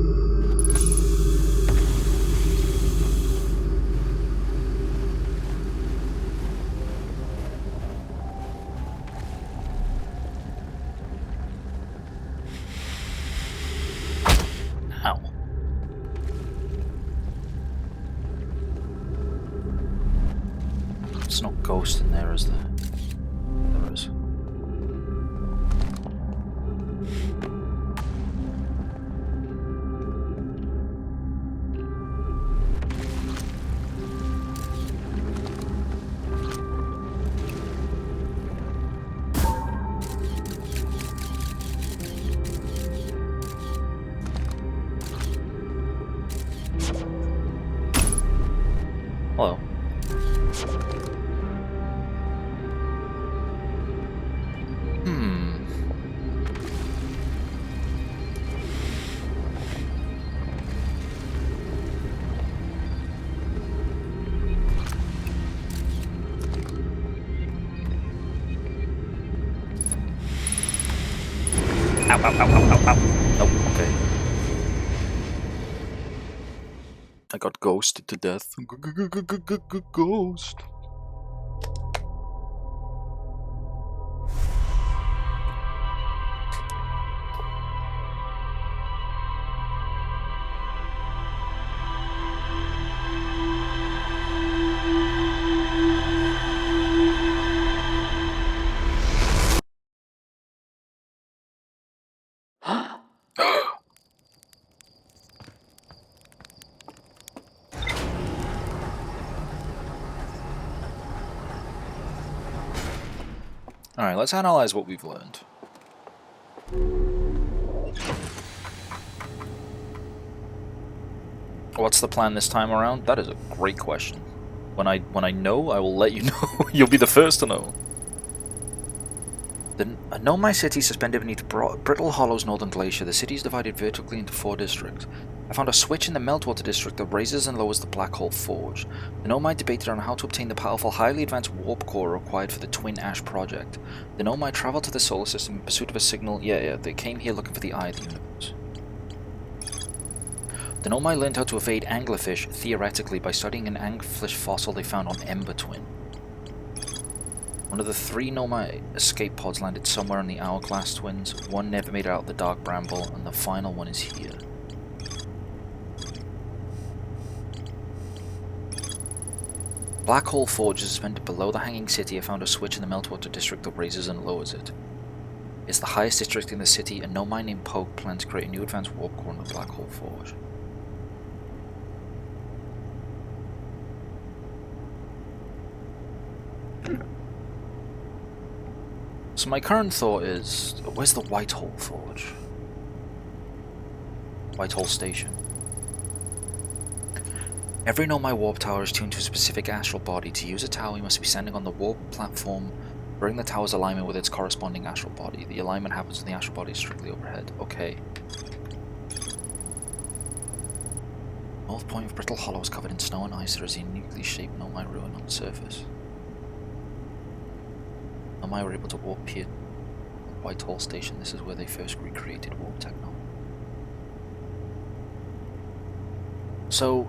Ow. There's no ghost in there, is there? There is. Hello. Ow, ow, ow, ow, ow, ow. Nope, okay. I got ghosted to death. Ghost. Alright, let's analyze what we've learned. What's the plan this time around? That is a great question. When I know, I will let you know. You'll be the first to know. The Nomai city suspended beneath Brittle Hollow's northern glacier. The city is divided vertically into 4 districts. I found a switch in the Meltwater district that raises and lowers the Black Hole Forge. The Nomai debated on how to obtain the powerful, highly advanced warp core required for the Twin Ash project. The Nomai traveled to the solar system in pursuit of a signal. Yeah, they came here looking for the Eye of the Universe. The Nomai learned how to evade anglerfish, theoretically, by studying an anglerfish fossil they found on Ember Twin. One of the 3 Nomai escape pods landed somewhere in the Hourglass Twins, one never made it out of the Dark Bramble, and the final one is here. Black Hole Forge is suspended below the Hanging City. I found a switch in the Meltwater district that raises and lowers it. It's the highest district in the city, and Nomai named Poke plans to create a new advanced warp core in the Black Hole Forge. So my current thought is, where's the White Hole Forge? White Hole Station. Every Nomai warp tower is tuned to a specific astral body. To use a tower, you must be standing on the warp platform, bring the tower's alignment with its corresponding astral body. The alignment happens when the astral body is strictly overhead. Okay. North point of Brittle Hollow is covered in snow and ice. There is a uniquely shaped Nomai ruin on the surface. Nomai were able to warp here at White Hole Station. This is where they first recreated warp technology. So,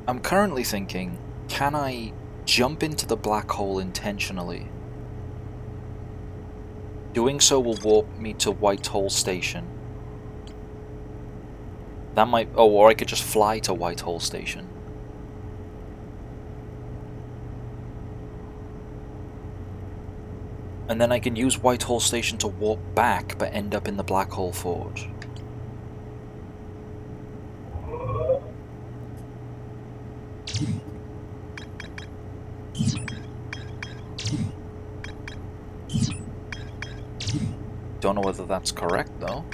I'm currently thinking, can I jump into the black hole intentionally? Doing so will warp me to White Hole Station. That might... Oh, or I could just fly to White Hole Station. And then I can use White Hole Station to warp back, but end up in the Black Hole Forge. Don't know whether that's correct, though.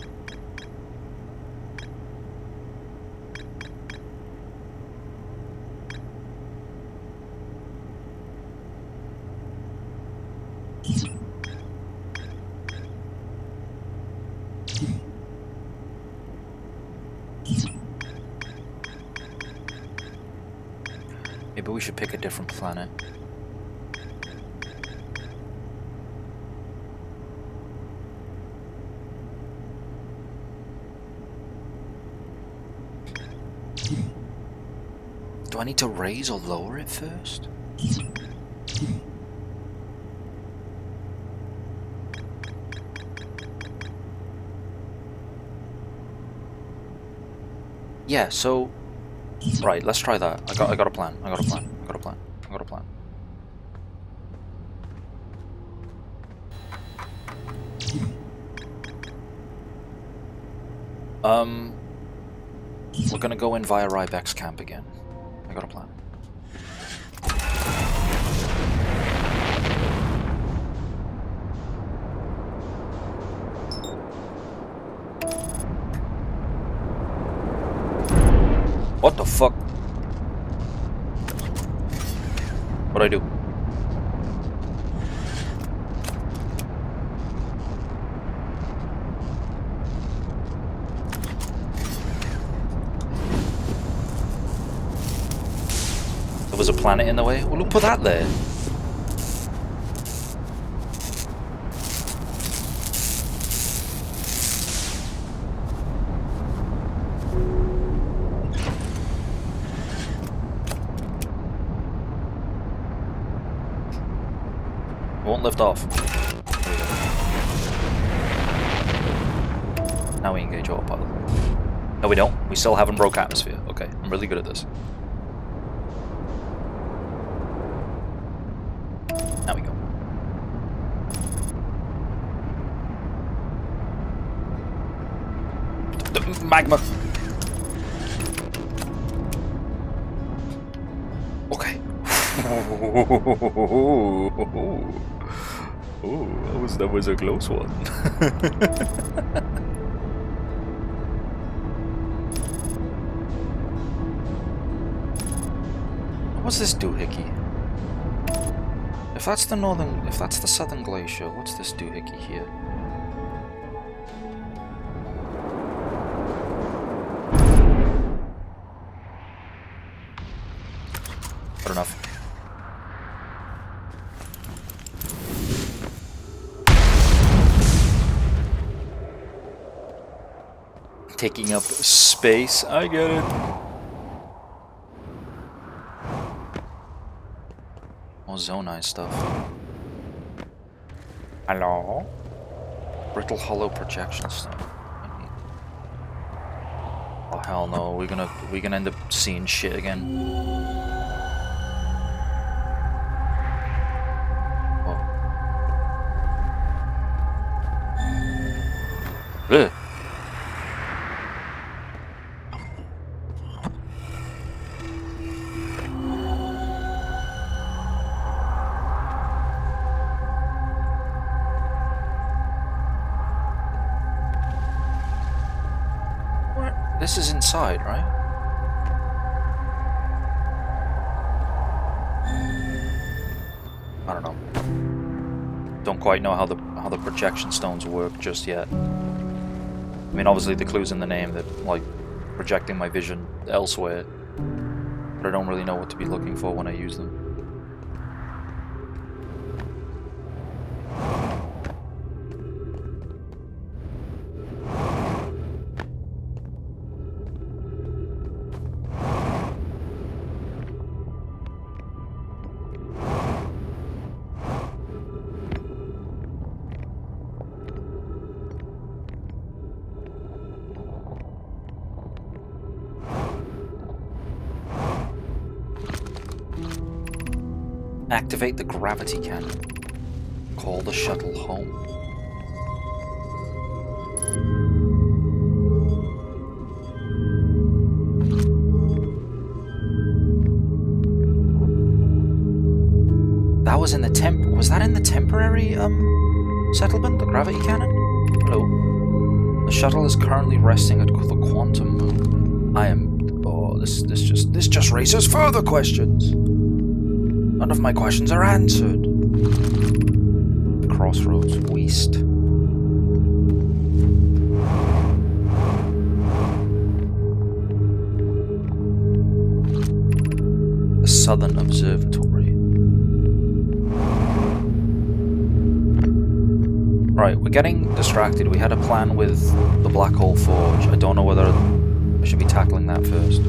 Maybe we should pick a different planet. Do I need to raise or lower it first? Yeah, so... Right, let's try that. I got a plan. I got a plan. I got a plan. I got a plan. We're gonna go in via Rybek's camp again. I got a plan. What the fuck? What'd I do? There was a planet in the way? Well, look, put that there. Won't lift off. Now we engage autopilot. No, we don't. We still haven't broke atmosphere. Okay, I'm really good at this. Now we go. Magma. Okay. Oh, that was a close one. What's this doohickey? If that's the southern glacier, what's this doohickey here? Good enough. Taking up space, I get it. More Zonai stuff. Hello? Brittle hollow projection stone. Oh hell no, we're gonna end up seeing shit again. Oh. Ugh. This is inside, right? I don't know. Don't quite know how the projection stones work just yet. I mean, obviously the clue's in the name that, like, projecting my vision elsewhere, but I don't really know what to be looking for when I use them. Activate the gravity cannon. Call the shuttle home. That was in the was that in the temporary settlement, the gravity cannon? Hello. The shuttle is currently resting at the quantum moon. This just raises further questions. None of my questions are answered. The crossroads west. The Southern Observatory. Right, we're getting distracted. We had a plan with the Black Hole Forge. I don't know whether I should be tackling that first.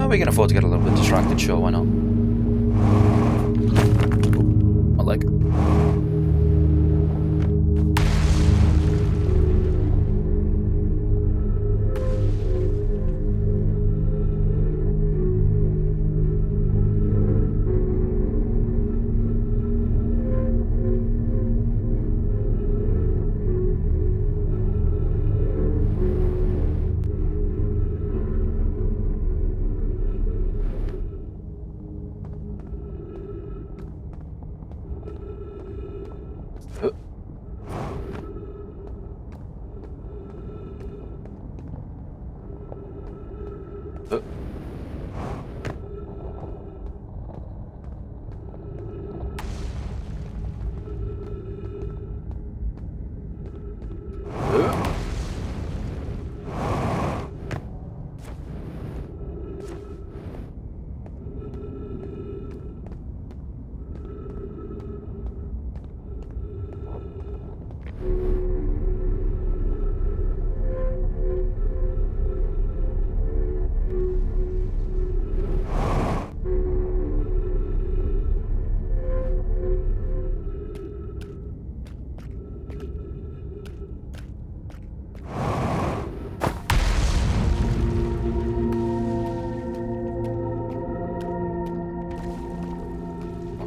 We can afford to get a little bit distracted, sure, why not? My leg.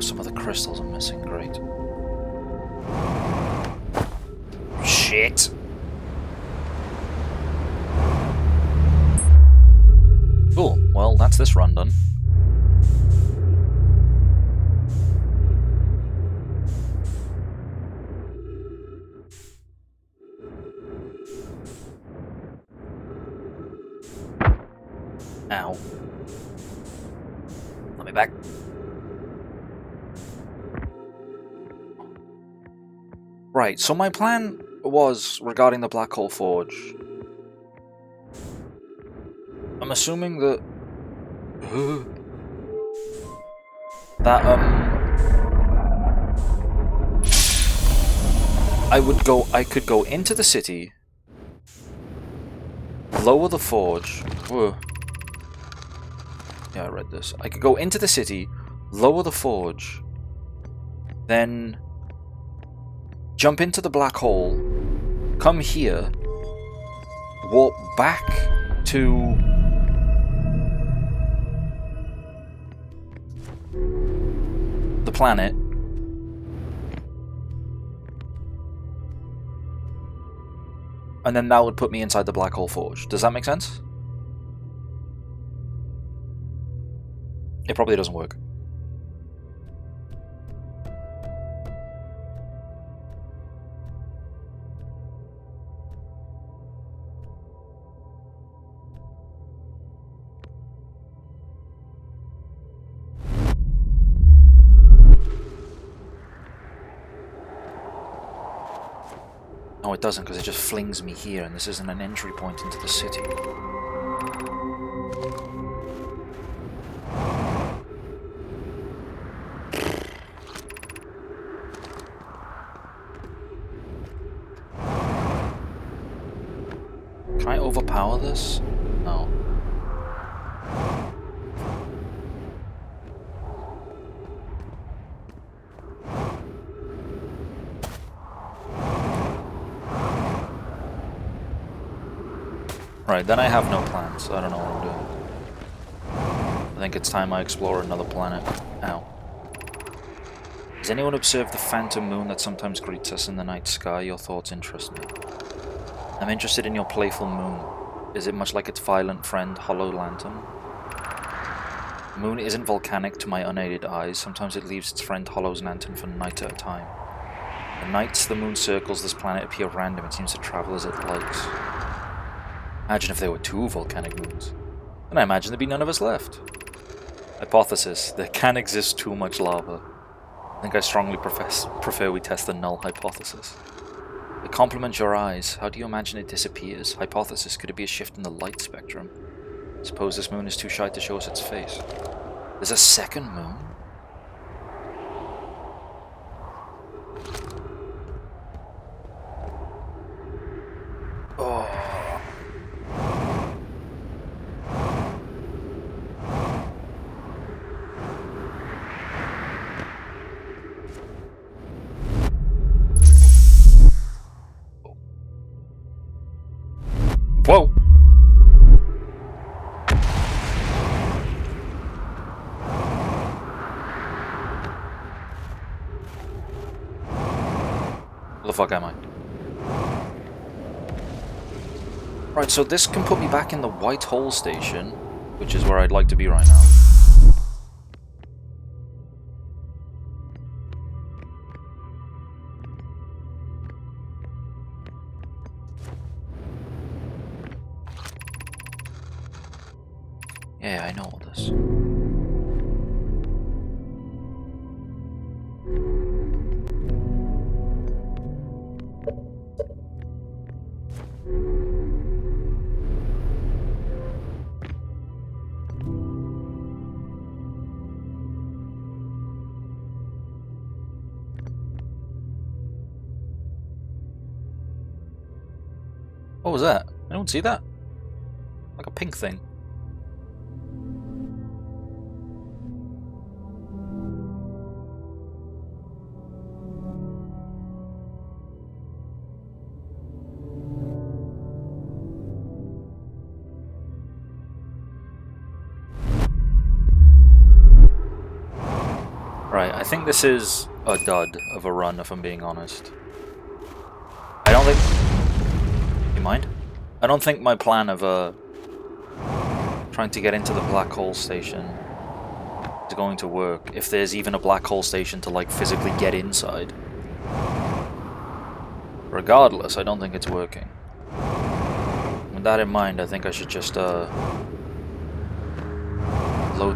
Some of the crystals are missing, great. Shit! Cool, well, that's this run done. Ow. Let me back. Right, so my plan was regarding the Black Hole Forge. I'm assuming that... I could go into the city, lower the forge... Yeah, I read this. I could go into the city, lower the forge, then... jump into the black hole, come here, warp back to the planet, and then that would put me inside the Black Hole Forge. Does that make sense? It probably doesn't work. No, it doesn't, because it just flings me here, and this isn't an entry point into the city. Can I overpower this? No. Right, then I have no plans. I don't know what I'm doing. I think it's time I explore another planet. Ow. Has anyone observed the phantom moon that sometimes greets us in the night sky? Your thoughts interest me. I'm interested in your playful moon. Is it much like its violent friend, Hollow Lantern? The moon isn't volcanic to my unaided eyes. Sometimes it leaves its friend Hollow's lantern for a night at a time. The nights the moon circles this planet appear random. It seems to travel as it likes. Imagine if there were 2 volcanic moons. Then I imagine there'd be none of us left. Hypothesis. There can exist too much lava. I think I strongly prefer we test the null hypothesis. It complements your eyes. How do you imagine it disappears? Hypothesis. Could it be a shift in the light spectrum? Suppose this moon is too shy to show us its face. There's a second moon? Whoa! Where the fuck am I? Right, so this can put me back in the White Hole Station, which is where I'd like to be right now. Yeah, I know all this. What was that? I don't see that. Like a pink thing. Right, I think this is a dud of a run, if I'm being honest. I don't think... You mind? I don't think my plan of trying to get into the black hole station is going to work, if there's even a black hole station to, like, physically get inside. Regardless, I don't think it's working. With that in mind, I think I should just low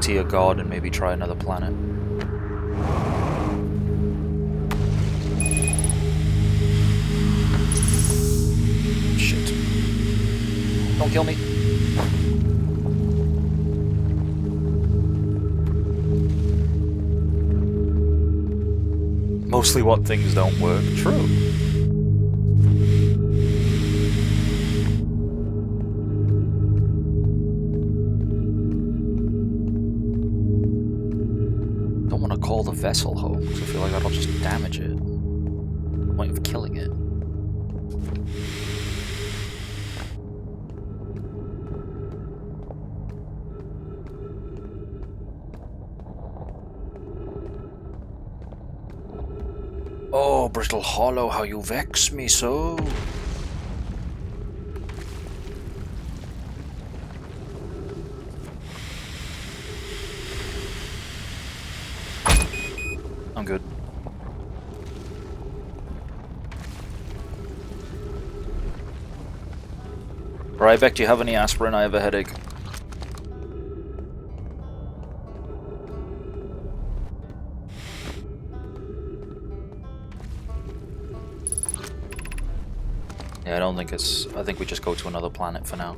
tier God and maybe try another planet. Shit. Don't kill me. Mostly what things don't work. True. Don't want to call the vessel home, because I feel like that'll just damage it. The point of killing it. Oh, Brittle Hollow, how you vex me so. I'm good. Rybeck, do you have any aspirin? I have a headache. Yeah, I don't think it's... I think we just go to another planet for now.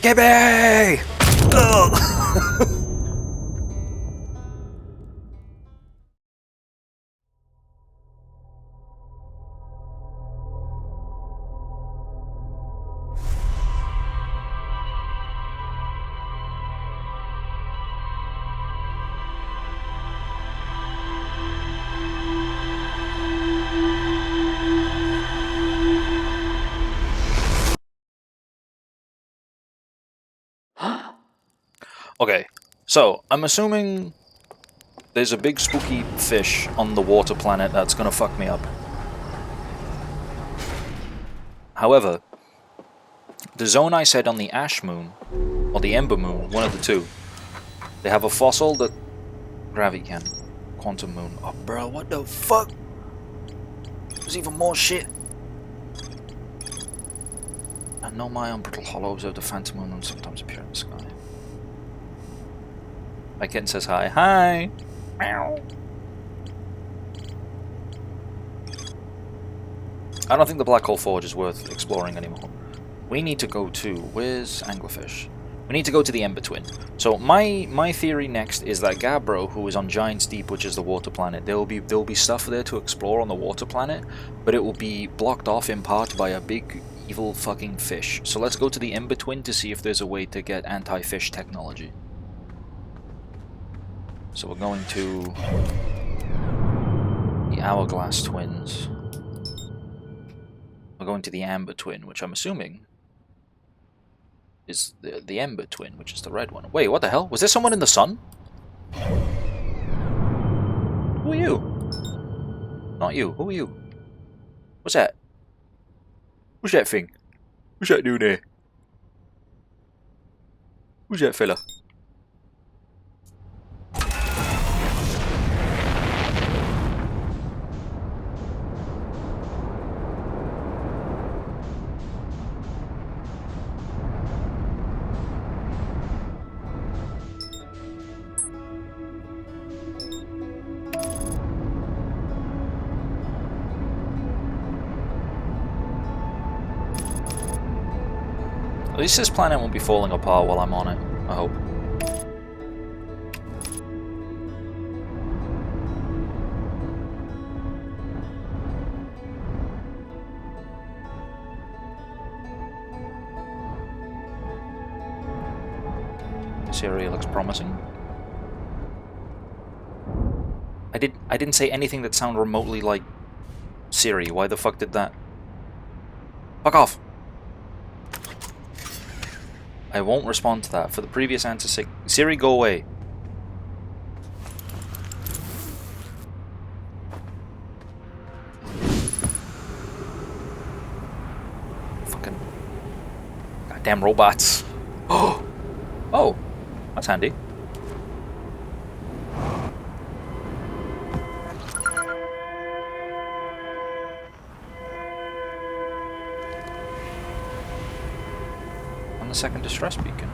Gibby! Okay, so I'm assuming there's a big spooky fish on the water planet that's gonna fuck me up. However, the zone I said on the Ash Moon, or the Ember Moon, one of the two, they have a fossil that... Gravity Cannon. Quantum Moon. Oh, bro, what the fuck? There's even more shit. And no, my Brittle Hollow observe the phantom moon and sometimes appear in the sky. My kitten says hi. Hi! Meow. I don't think the Black Hole Forge is worth exploring anymore. We need to go to... Where's Anglerfish? We need to go to the Ember Twin. So my theory next is that Gabbro, who is on Giant's Deep, which is the water planet, there will be stuff there to explore on the water planet, but it will be blocked off in part by a big evil fucking fish. So let's go to the Ember Twin to see if there's a way to get anti-fish technology. So we're going to the Hourglass Twins. We're going to the Amber Twin, which I'm assuming is the Ember Twin, which is the red one. Wait, what the hell? Was there someone in the sun? Who are you? Not you. Who are you? What's that? What's that thing? What's that doing there? Who's that fella? At least this planet won't be falling apart while I'm on it, I hope. This area looks promising. I didn't say anything that sounded remotely like Siri. Why the fuck did that? Fuck off! I won't respond to that. For the previous answer, say Siri, go away. Fucking goddamn robots. Oh, oh, that's handy. The second distress beacon.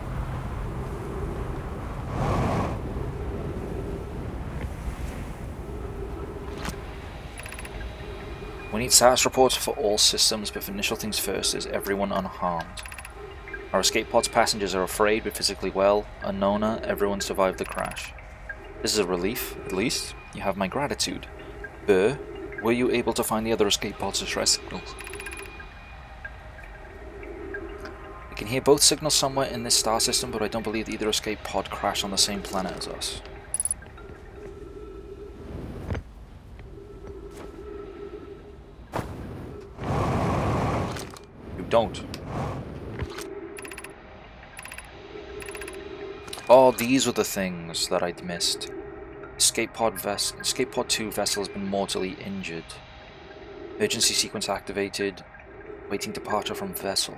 We need status reports for all systems, but for initial things first, is everyone unharmed? Our escape pod's passengers are afraid but physically well. Unknowna, everyone survived the crash. This is a relief, at least. You have my gratitude. Burr, were you able to find the other escape pod's distress signals? I can hear both signals somewhere in this star system, but I don't believe either escape pod crashed on the same planet as us. You don't. Oh, these were the things that I'd missed. Escape pod 2 vessel has been mortally injured. Emergency sequence activated. Waiting departure from vessel.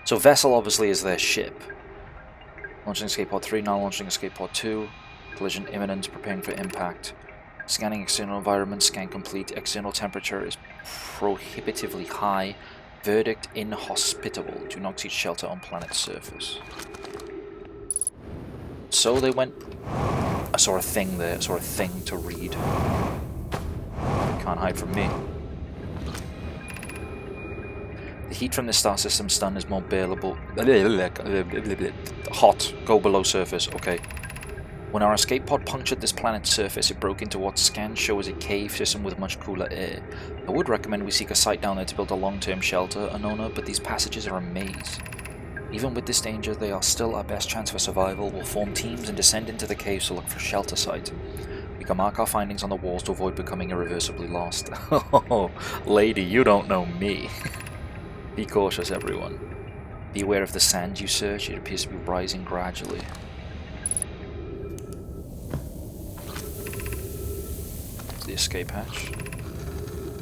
So vessel obviously is their ship. Launching escape pod 3, now launching escape pod 2. Collision imminent, preparing for impact. Scanning external environment, scan complete. External temperature is prohibitively high. Verdict inhospitable. Do not seek shelter on planet's surface. So they went... I saw a thing there, I saw a thing to read. Can't hide from me. The heat from the star system stun is more bearable. Hot. Go below surface. Okay. When our escape pod punctured this planet's surface, it broke into what scans show as a cave system with much cooler air. I would recommend we seek a site down there to build a long-term shelter, Unknowna, but these passages are a maze. Even with this danger, they are still our best chance for survival. We'll form teams and descend into the caves to look for a shelter site. We can mark our findings on the walls to avoid becoming irreversibly lost. Oh, lady, you don't know me. Be cautious, everyone. Beware of the sand you search, it appears to be rising gradually. It's the escape hatch.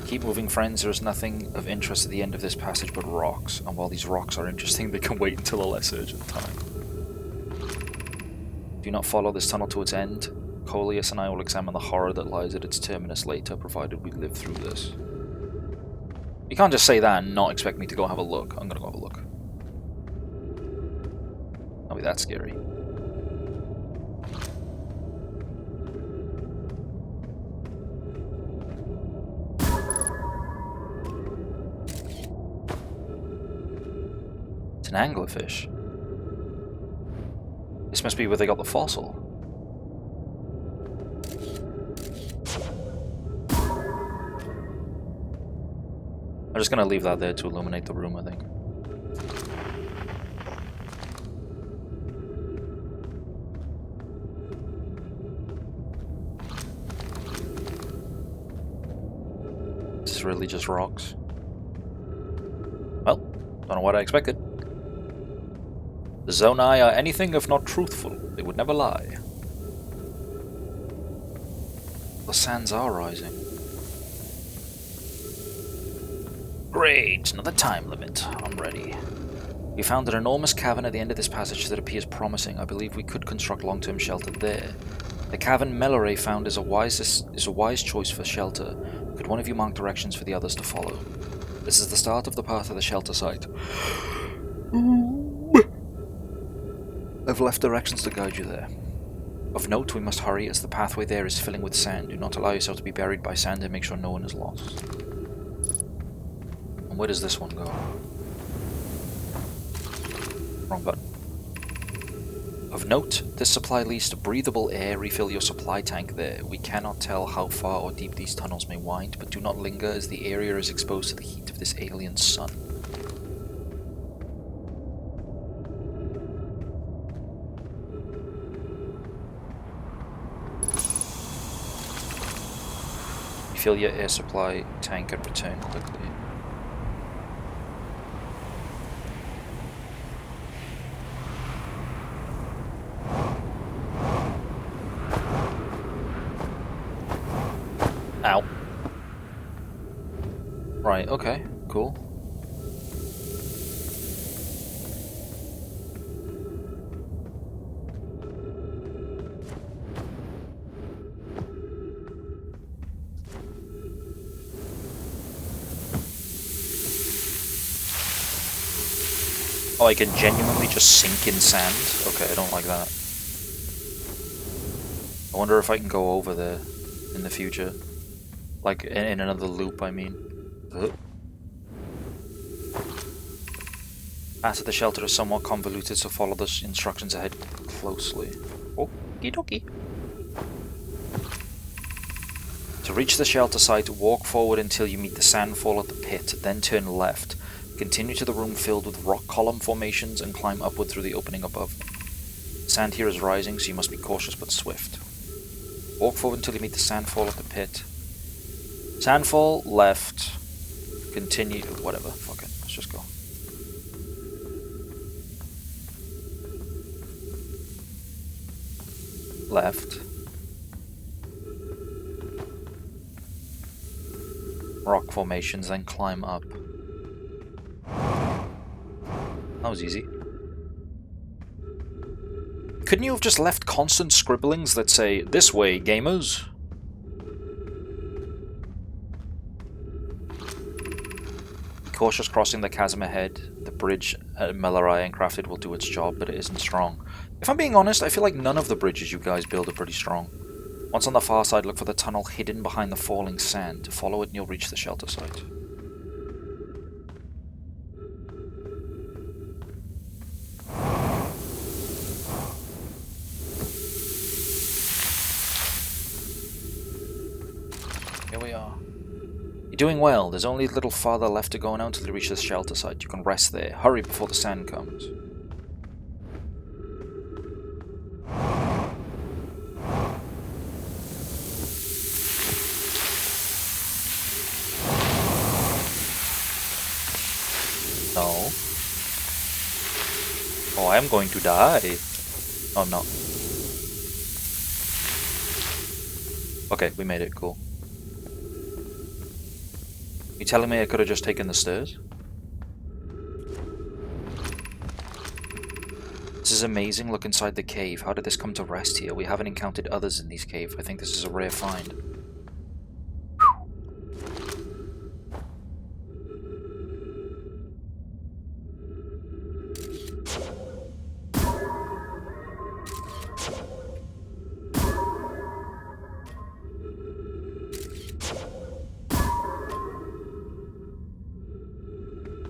Keep moving, friends, there is nothing of interest at the end of this passage but rocks, and while these rocks are interesting, they can wait until a less urgent time. Do not follow this tunnel to its end. Coleus and I will examine the horror that lies at its terminus later, provided we live through this. You can't just say that and not expect me to go have a look. I'm gonna go have a look. I'll be that scary. It's an anglerfish. This must be where they got the fossil. I'm just going to leave that there to illuminate the room, I think. This is really just rocks. Don't know what I expected. The Zonai are anything if not truthful. They would never lie. The sands are rising. Great, another time limit. I'm ready. We found an enormous cavern at the end of this passage that appears promising. I believe we could construct long-term shelter there. The cavern Melore found is a wise choice for shelter. Could one of you mark directions for the others to follow? This is the start of the path of the shelter site. I've left directions to guide you there. Of note, we must hurry as the pathway there is filling with sand. Do not allow yourself to be buried by sand and make sure no one is lost. And where does this one go? Wrong button. Of note, this supply leads to breathable air. Refill your supply tank there. We cannot tell how far or deep these tunnels may wind, but do not linger as the area is exposed to the heat of this alien sun. Refill your air supply tank and return quickly. Ow. Right, okay, cool. Oh, I can genuinely just sink in sand? Okay, I don't like that. I wonder if I can go over there in the future. Like, in another loop, I mean. Path of the shelter is somewhat convoluted, so follow the instructions ahead closely. Okie dokie. To reach the shelter site, walk forward until you meet the sandfall at the pit, then turn left. Continue to the room filled with rock column formations and climb upward through the opening above. Sand here is rising, so you must be cautious but swift. Walk forward until you meet the sandfall at the pit. Sandfall, left. Continue, whatever, fuck it, let's just go. Left. Rock formations, then climb up. That was easy. Couldn't you have just left constant scribblings that say, "This way, gamers"? Be cautious crossing the chasm ahead. The bridge at Melore and crafted will do its job, but it isn't strong. If I'm being honest, I feel like none of the bridges you guys build are pretty strong. Once on the far side, look for the tunnel hidden behind the falling sand. Follow it and you'll reach the shelter site. Here we are. You're doing well. There's only a little farther left to go now until you reach the shelter site. You can rest there. Hurry before the sand comes. No. Oh, I am going to die. Oh, no. Okay, we made it. Cool. You telling me I could have just taken the stairs? This is amazing. Look inside the cave. How did this come to rest here? We haven't encountered others in these caves. I think this is a rare find.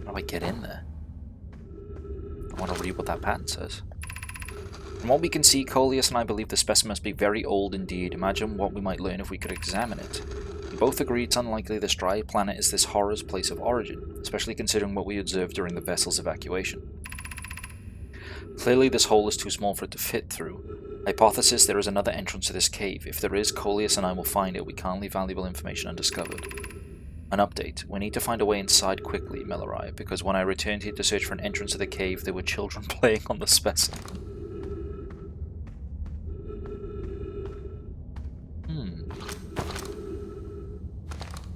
How do I get in there? I want to read what that patent says. From what we can see, Coleus and I believe the specimen must be very old indeed. Imagine what we might learn if we could examine it. We both agree it's unlikely this dry planet is this horror's place of origin, especially considering what we observed during the vessel's evacuation. Clearly this hole is too small for it to fit through. Hypothesis, there is another entrance to this cave. If there is, Coleus and I will find it. We can't leave valuable information undiscovered. An update. We need to find a way inside quickly, Melerai, because when I returned here to search for an entrance to the cave, there were children playing on the specimen.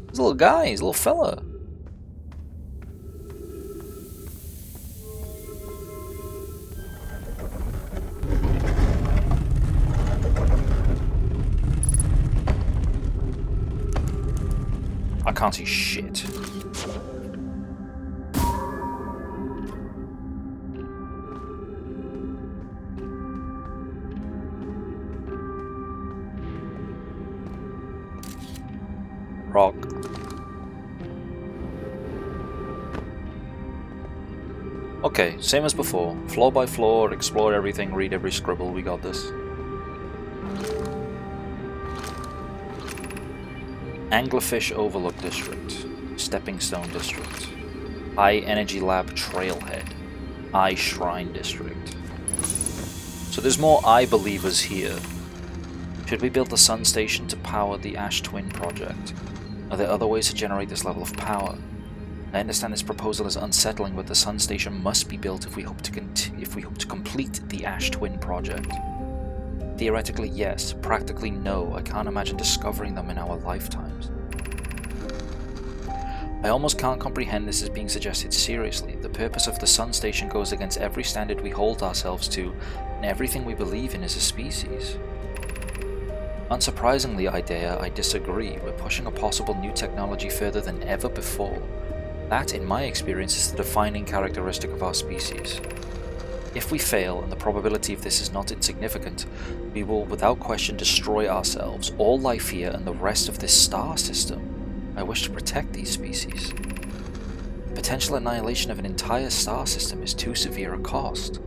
He's a little guy, he's a little fella. I can't see shit. Rock. Okay, same as before. Floor by floor, explore everything, read every scribble, we got this. Anglerfish Overlook District. Stepping Stone District. High Energy Lab Trailhead. Eye Shrine District. So there's more eye believers here. Should we build the sun station to power the Ash Twin project? Are there other ways to generate this level of power? I understand this proposal is unsettling, but the sun station must be built if we hope to complete the Ash Twin project. Theoretically, yes. Practically, no. I can't imagine discovering them in our lifetimes. I almost can't comprehend this as being suggested seriously. The purpose of the sun station goes against every standard we hold ourselves to, and everything we believe in as a species. Unsurprisingly, Idea, I disagree. We're pushing a possible new technology further than ever before. That, in my experience, is the defining characteristic of our species. If we fail, and the probability of this is not insignificant, we will without question destroy ourselves, all life here, and the rest of this star system. I wish to protect these species. The potential annihilation of an entire star system is too severe a cost.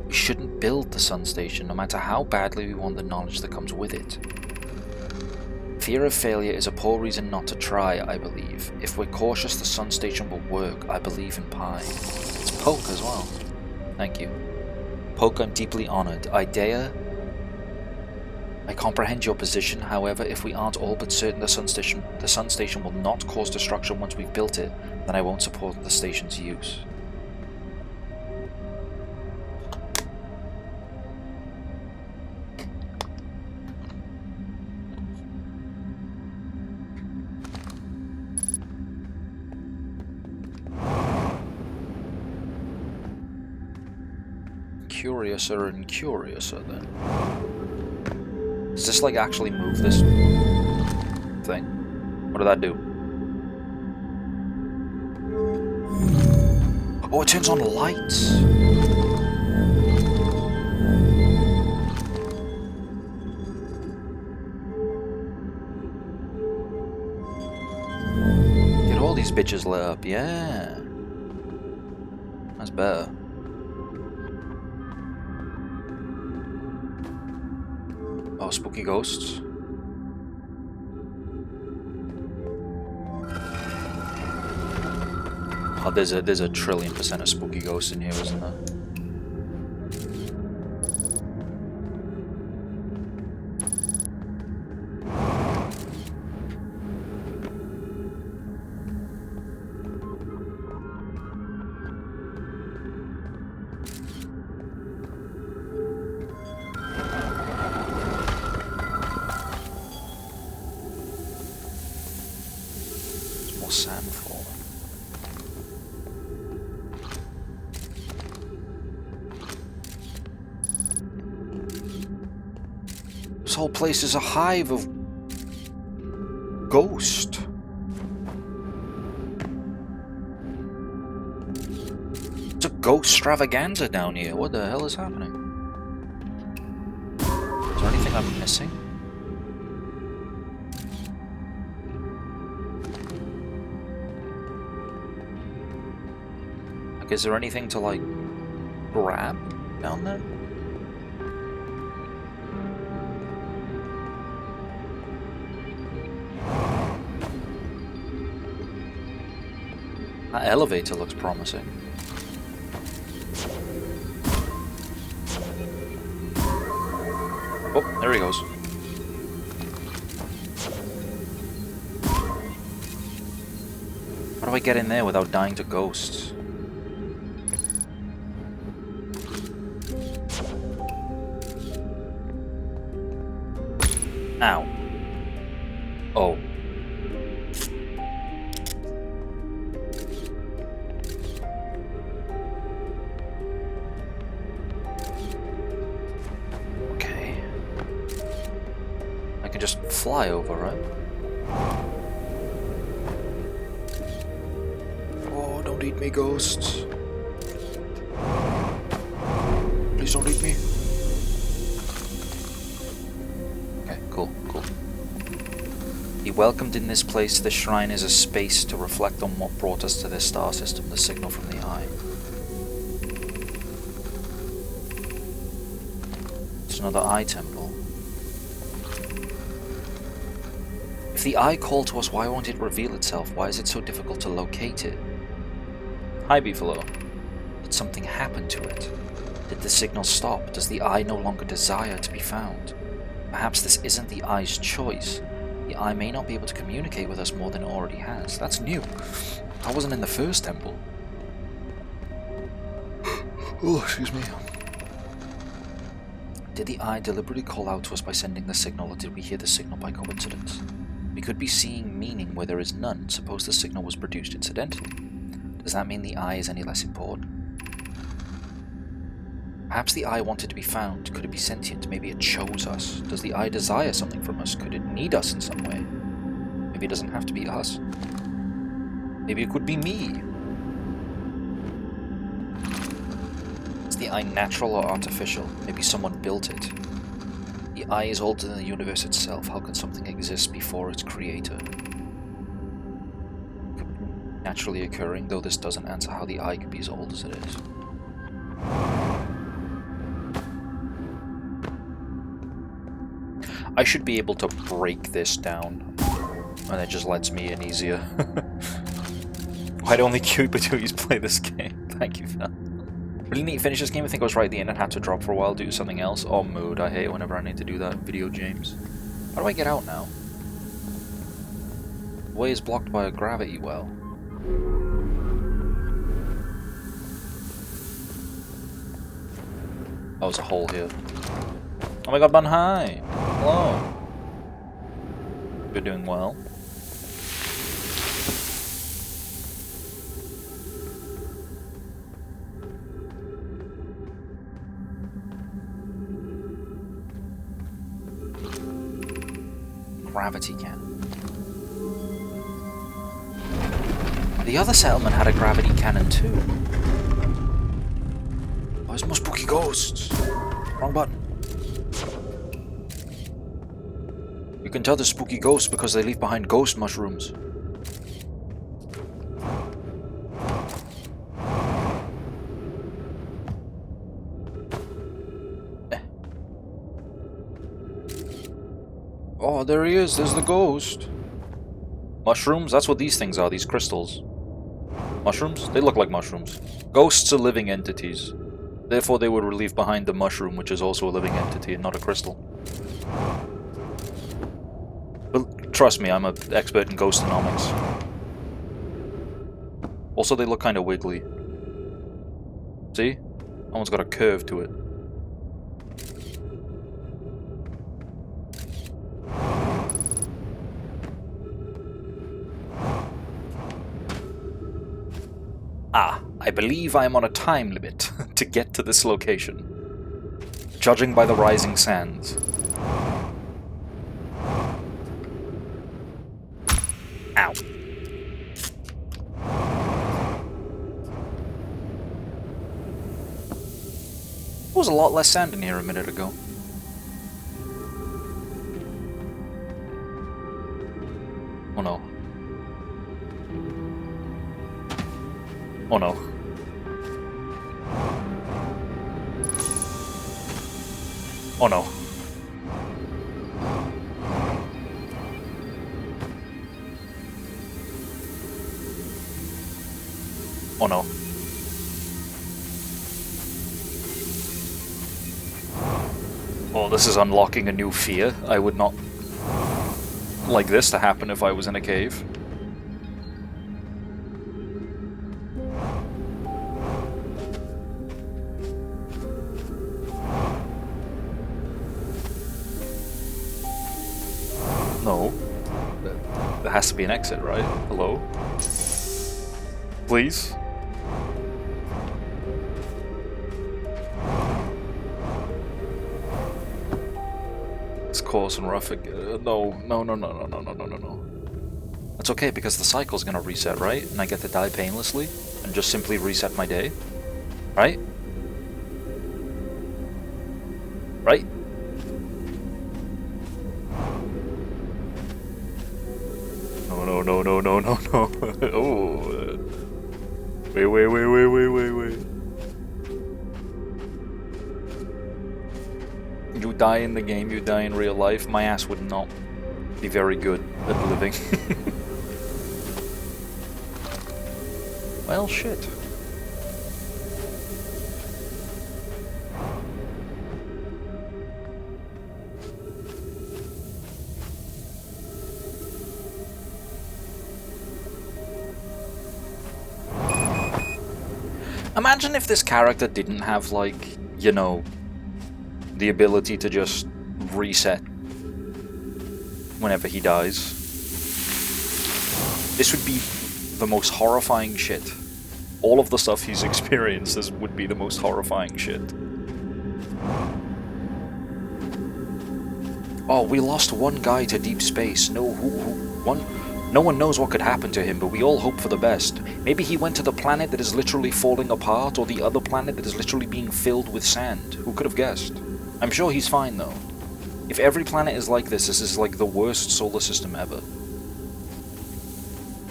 We shouldn't build the sun station, no matter how badly we want the knowledge that comes with it. Fear of failure is a poor reason not to try, I believe. If we're cautious, the sun station will work. I believe in Pi. It's Poke as well. Thank you. Poke, I'm deeply honored. Idea, I comprehend your position. However, if we aren't all but certain the sun station will not cause destruction once we've built it, then I won't support the station's use. Curiouser and curiouser then. Does this like actually move this thing? What did that do? Oh, it turns on lights. Get all these bitches lit up, yeah. That's better. Oh, spooky ghosts. Oh, there's a 1,000,000,000% of spooky ghosts in here, isn't there? Sand falling. This whole place is a hive of ghost. It's a ghost extravaganza down here. What the hell is happening? Is there anything I'm missing? Is there anything to, like, grab down there? That elevator looks promising. Oh, there he goes. How do I get in there without dying to ghosts? Ow. Oh. Okay. I can just fly over, right? Oh, don't eat me, ghosts. Please don't eat me. Okay, cool. Be welcomed in this place. This shrine is a space to reflect on what brought us to this star system, the signal from the eye. It's another eye temple. If the eye called to us, why won't it reveal itself? Why is it so difficult to locate it? Hi, Beefalo. Did something happen to it? Did the signal stop? Does the eye no longer desire to be found? Perhaps this isn't the eye's choice. The eye may not be able to communicate with us more than it already has. That's new. I wasn't in the first temple. Oh, excuse me. Did the eye deliberately call out to us by sending the signal, or did we hear the signal by coincidence? We could be seeing meaning where there is none. Suppose the signal was produced incidentally. Does that mean the eye is any less important? Perhaps the eye wanted to be found. Could it be sentient? Maybe it chose us. Does the eye desire something from us? Could it need us in some way? Maybe it doesn't have to be us. Maybe it could be me. Is the eye natural or artificial? Maybe someone built it. The eye is older than the universe itself. How can something exist before its creator? Naturally occurring, though this doesn't answer how the eye could be as old as it is. I should be able to break this down, and it just lets me in easier. Why'd only Cubitus play this game? Thank you for that. Really need to finish this game. I think I was right at the end and had to drop for a while, do something else. Oh, mood. I hate it whenever I need to do that in video games. How do I get out now? The way is blocked by a gravity well. Oh, there's a hole here. Oh my god, Bun, hi! Hello! You're doing well. Gravity cannon. The other settlement had a gravity cannon too. Oh, there's more spooky ghosts! Wrong button. You can tell they're spooky ghosts because they leave behind ghost mushrooms. Oh, there he is. There's the ghost. Mushrooms? That's what these things are, these crystals. Mushrooms? They look like mushrooms. Ghosts are living entities. Therefore, they would leave behind the mushroom, which is also a living entity and not a crystal. But trust me, I'm an expert in ghostonomics. Also, they look kind of wiggly. See? That one's got a curve to it. Ah, I believe I am on a time limit to get to this location. Judging by the rising sands. Ow. There was a lot less sand in here a minute ago. Oh no. Oh no. Oh no. Oh no. Oh, this is unlocking a new fear. I would not like this to happen if I was in a cave. There has to be an exit, right? Hello? Please? It's coarse and rough again. No. That's okay, because the cycle's gonna reset, right? And I get to die painlessly and just simply reset my day. Right? Right? No. Oh. Wait. You die in the game, you die in real life. My ass would not be very good at living. Well, shit. Imagine if this character didn't have, like, you know, the ability to just reset whenever he dies. This would be the most horrifying shit. All of the stuff he's experienced would be the most horrifying shit. Oh, we lost one guy to deep space. No one knows what could happen to him, but we all hope for the best. Maybe he went to the planet that is literally falling apart, or the other planet that is literally being filled with sand. Who could have guessed? I'm sure he's fine, though. If every planet is like this is like the worst solar system ever.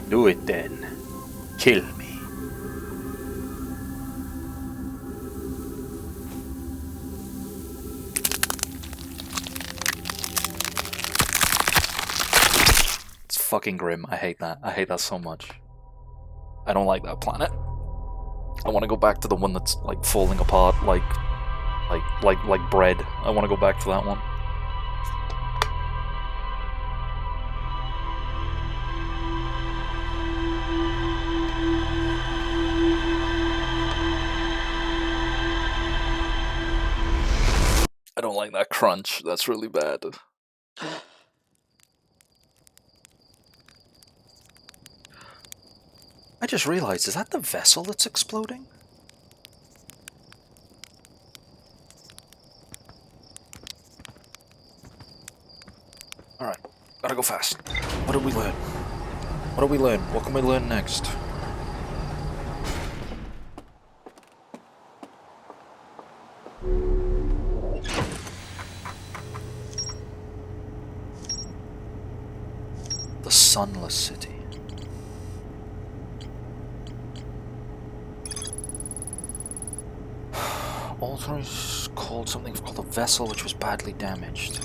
Do it then. Kill me. It's fucking grim. I hate that. I hate that so much. I don't like that planet. I want to go back to the one that's like falling apart like bread. I want to go back to that one. I don't like that crunch. That's really bad. I just realized, is that the vessel that's exploding? Alright, gotta go fast. What did we learn? What did we learn? What can we learn next? The Sunless City. Authors called something called a vessel which was badly damaged.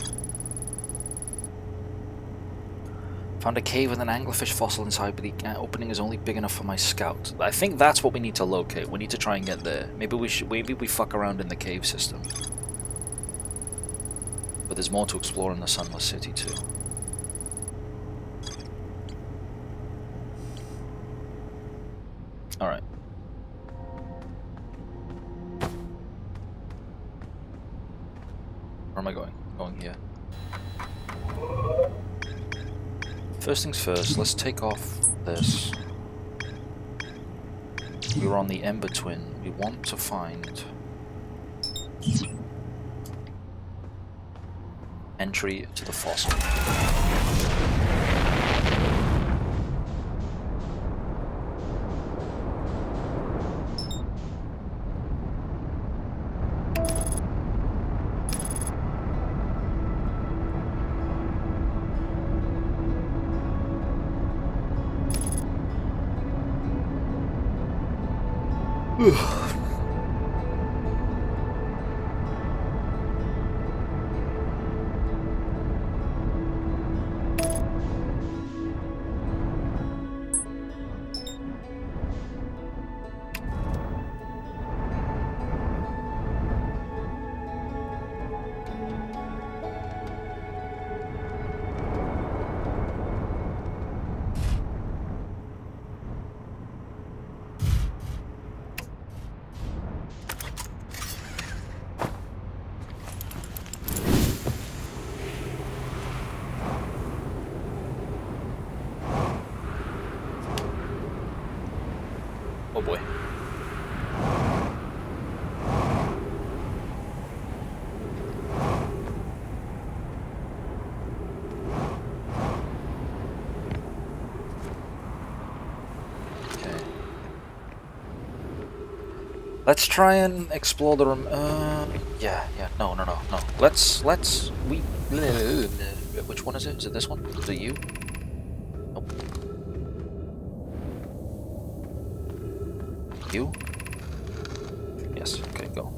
Found a cave with an anglerfish fossil inside, but the opening is only big enough for my scout. I think that's what we need to locate. We need to try and get there. Maybe we fuck around in the cave system. But there's more to explore in the Sunless City too. Alright. Where am I going? I'm going here. First things first, let's take off this. We were on the Ember Twin. We want to find entry to the fossil. Oh boy. Okay. Let's try and explore the yeah, no. Let's which one is it? Is it this one? Is it you? Nope. You? Yes, okay, go.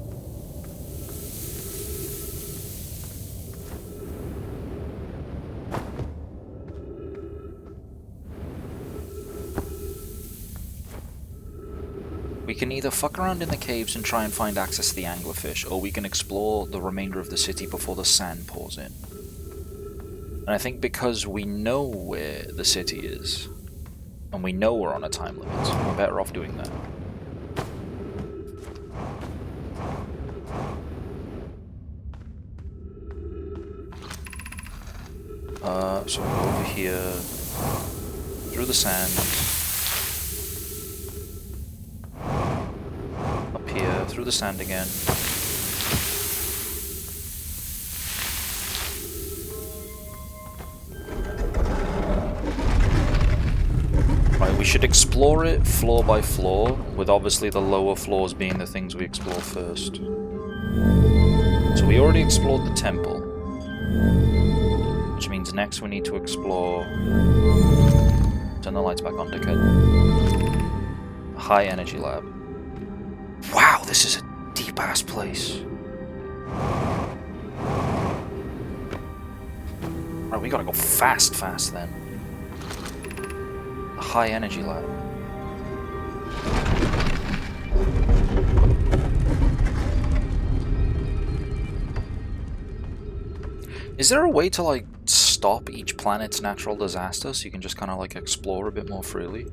We can either fuck around in the caves and try and find access to the anglerfish, or we can explore the remainder of the city before the sand pours in. And I think because we know where the city is, and we know we're on a time limit, we're better off doing that. So we go over here, through the sand, up here, through the sand again. Right, we should explore it floor by floor, with obviously the lower floors being the things we explore first. So we already explored the temple. Which means next we need to explore... Turn the lights back on, dickhead. The high energy lab. Wow, this is a deep-ass place. Right, we gotta go fast then. The high energy lab. Is there a way to, like, stop each planet's natural disaster so you can just kind of, like, explore a bit more freely?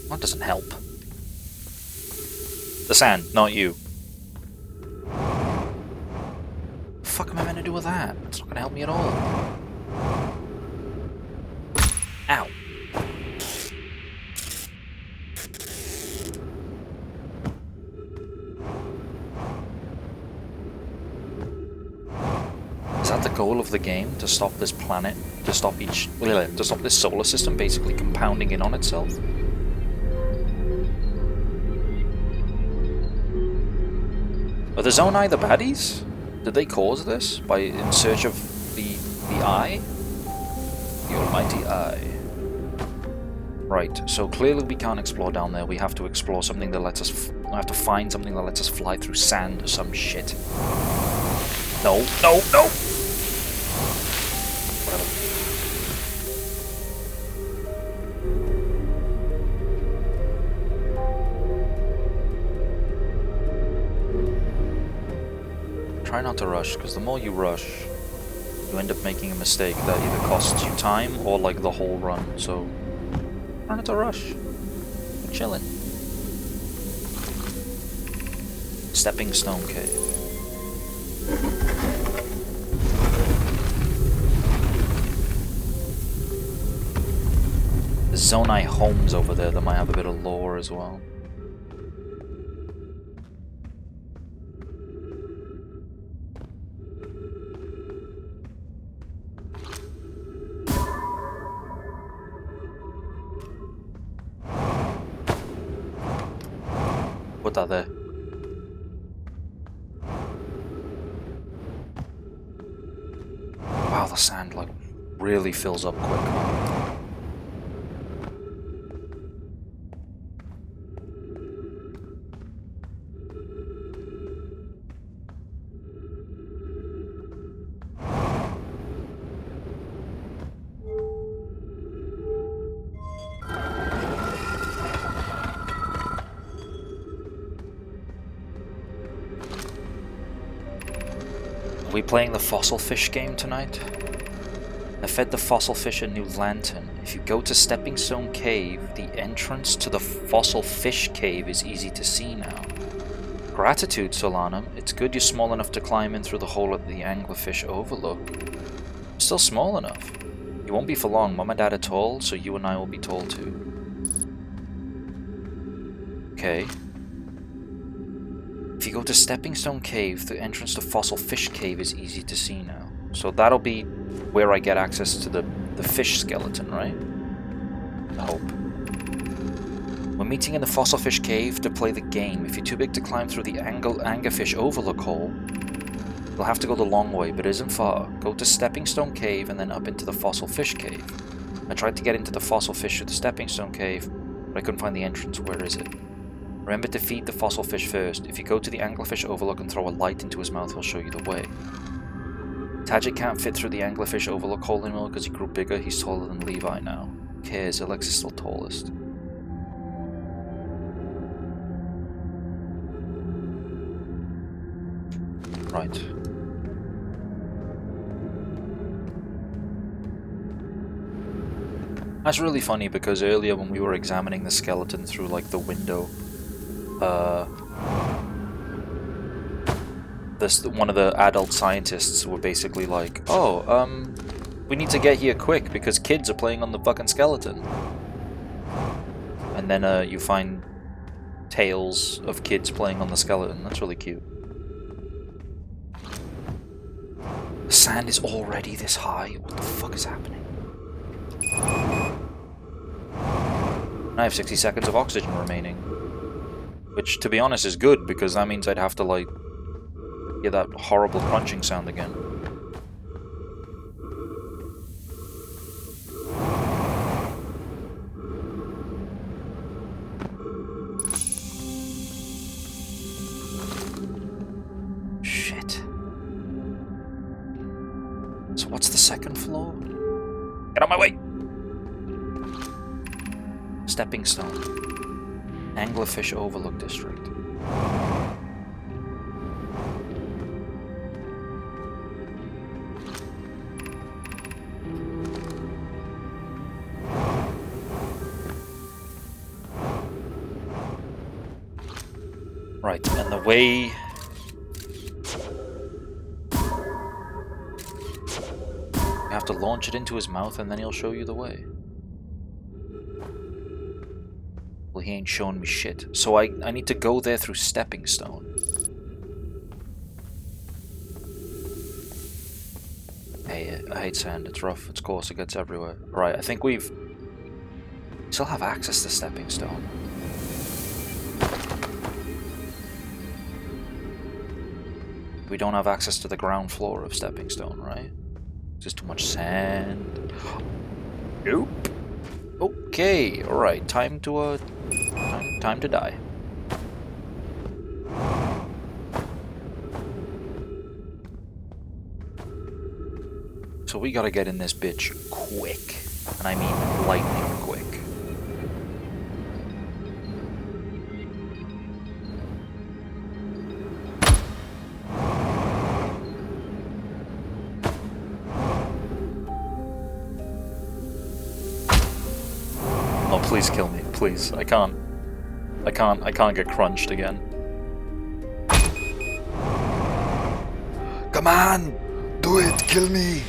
That doesn't help. The sand, not you. What the fuck am I meant to do with that? It's not gonna help me at all. Ow. Is that the goal of the game? To stop this planet? To stop this solar system basically compounding in on itself? Are the Zonai the baddies? Did they cause this by in search of the eye? The almighty eye. Right, so clearly we can't explore down there. We have to explore something that lets us... we have to find something that lets us fly through sand or some shit. No. Whatever. Try not to rush, because the more you rush, you end up making a mistake that either costs you time or like the whole run, so try not to rush. We're chilling. Stepping Stone Cave. The Zonai homes over there that might have a bit of lore as well. Put that there. Wow, the sand like really fills up quick. Are we playing the fossil fish game tonight? I fed the fossil fish a new lantern. If you go to Stepping Stone Cave, the entrance to the fossil fish cave is easy to see now. Gratitude, Solanum. It's good you're small enough to climb in through the hole at the anglerfish overlook. Still small enough. You won't be for long. Mom and Dad are tall, so you and I will be tall too. Okay. If you go to Stepping Stone Cave, the entrance to Fossil Fish Cave is easy to see now. So that'll be where I get access to the fish skeleton, right? I hope. We're meeting in the Fossil Fish Cave to play the game. If you're too big to climb through the Anglerfish Overlook hole, you'll have to go the long way, but it isn't far. Go to Stepping Stone Cave and then up into the Fossil Fish Cave. I tried to get into the Fossil Fish through the Stepping Stone Cave, but I couldn't find the entrance. Where is it? Remember to feed the fossil fish first. If you go to the anglerfish overlook and throw a light into his mouth, he'll show you the way. Tadget can't fit through the anglerfish overlook hole anymore because he grew bigger. He's taller than Levi now. Who cares? Alex is still tallest. Right. That's really funny because earlier when we were examining the skeleton through like the window, one of the adult scientists were basically like, oh, we need to get here quick because kids are playing on the fucking skeleton. And then you find tales of kids playing on the skeleton. That's really cute. The sand is already this high. What the fuck is happening? I have 60 seconds of oxygen remaining. Which, to be honest, is good, because that means I'd have to, like, hear that horrible crunching sound again. Shit. So what's the second floor? Get out my way! Stepping Stone. Anglerfish Overlook District. Right, and the way... You have to launch it into his mouth and then he'll show you the way. Well, he ain't showing me shit. So I need to go there through Stepping Stone. Hey, I hate sand. It's rough. It's coarse. It gets everywhere. Right, I think we still have access to Stepping Stone. We don't have access to the ground floor of Stepping Stone, right? Just too much sand. Nope. Okay, alright, time to time to die. So we gotta get in this bitch quick. And I mean lightning quick. Please kill me, please. I can't get crunched again. Come on! Do it! Kill me!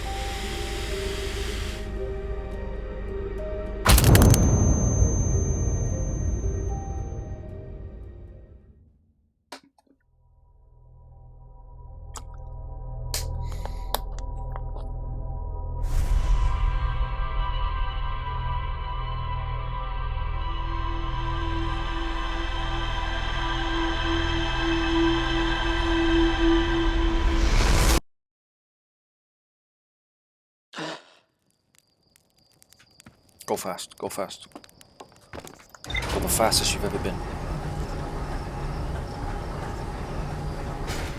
Go fast, go fast. Go the fastest you've ever been.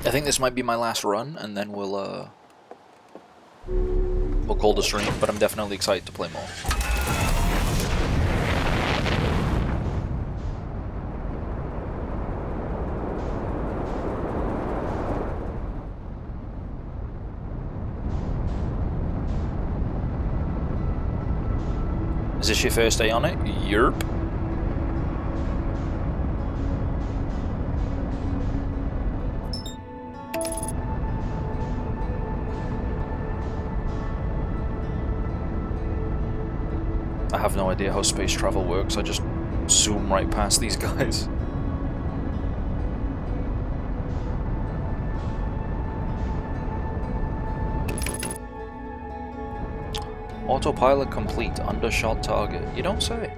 I think this might be my last run, and then we'll call the stream, but I'm definitely excited to play more. Is this your first day on it? Yerp. have no idea how space travel works. I just zoom right past these guys. Autopilot complete, undershot target. You don't say.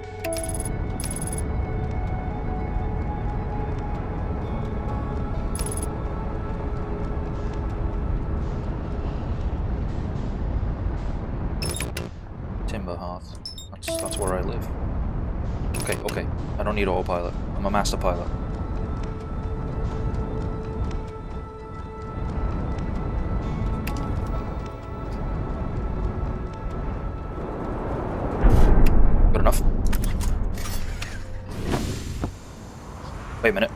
Timber Hearth. That's where I live. Okay. I don't need autopilot. I'm a master pilot. Good enough. Wait a minute.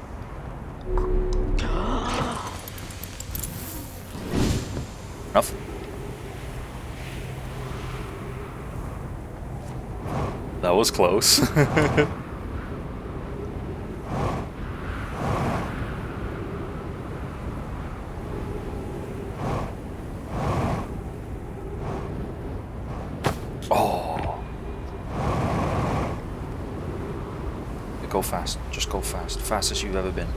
Enough. That was close. Oh. Go fast. Just go fast. Fastest you've ever been.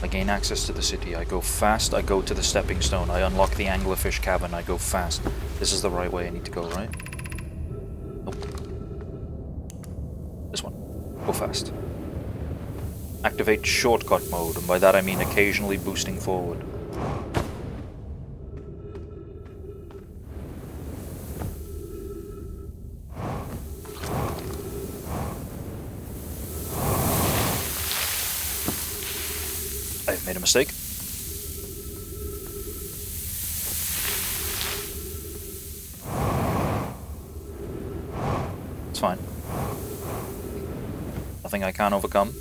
I gain access to the city. I go fast. I go to the stepping stone. I unlock the anglerfish cabin. I go fast. This is the right way I need to go, right? Nope. This one. Go fast. Activate shortcut mode, and by that I mean occasionally boosting forward. I've made a mistake. It's fine. Nothing I can't overcome.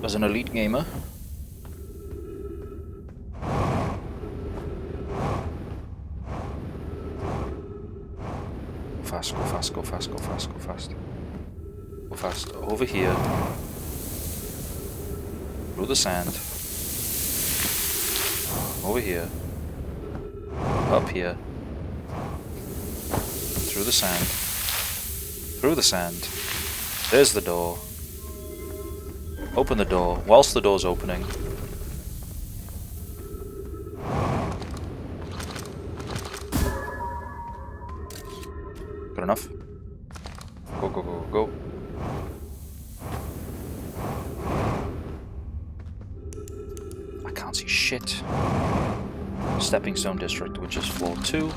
As an elite gamer. Fast, go fast, go fast, go fast, go fast. Go fast. Over here. Through the sand. Over here. Up here. Through the sand. Through the sand. There's the door. Open the door. Whilst the door's opening. Good enough. Go, go, go, go. I can't see shit. Stepping Stone District, which is floor 2.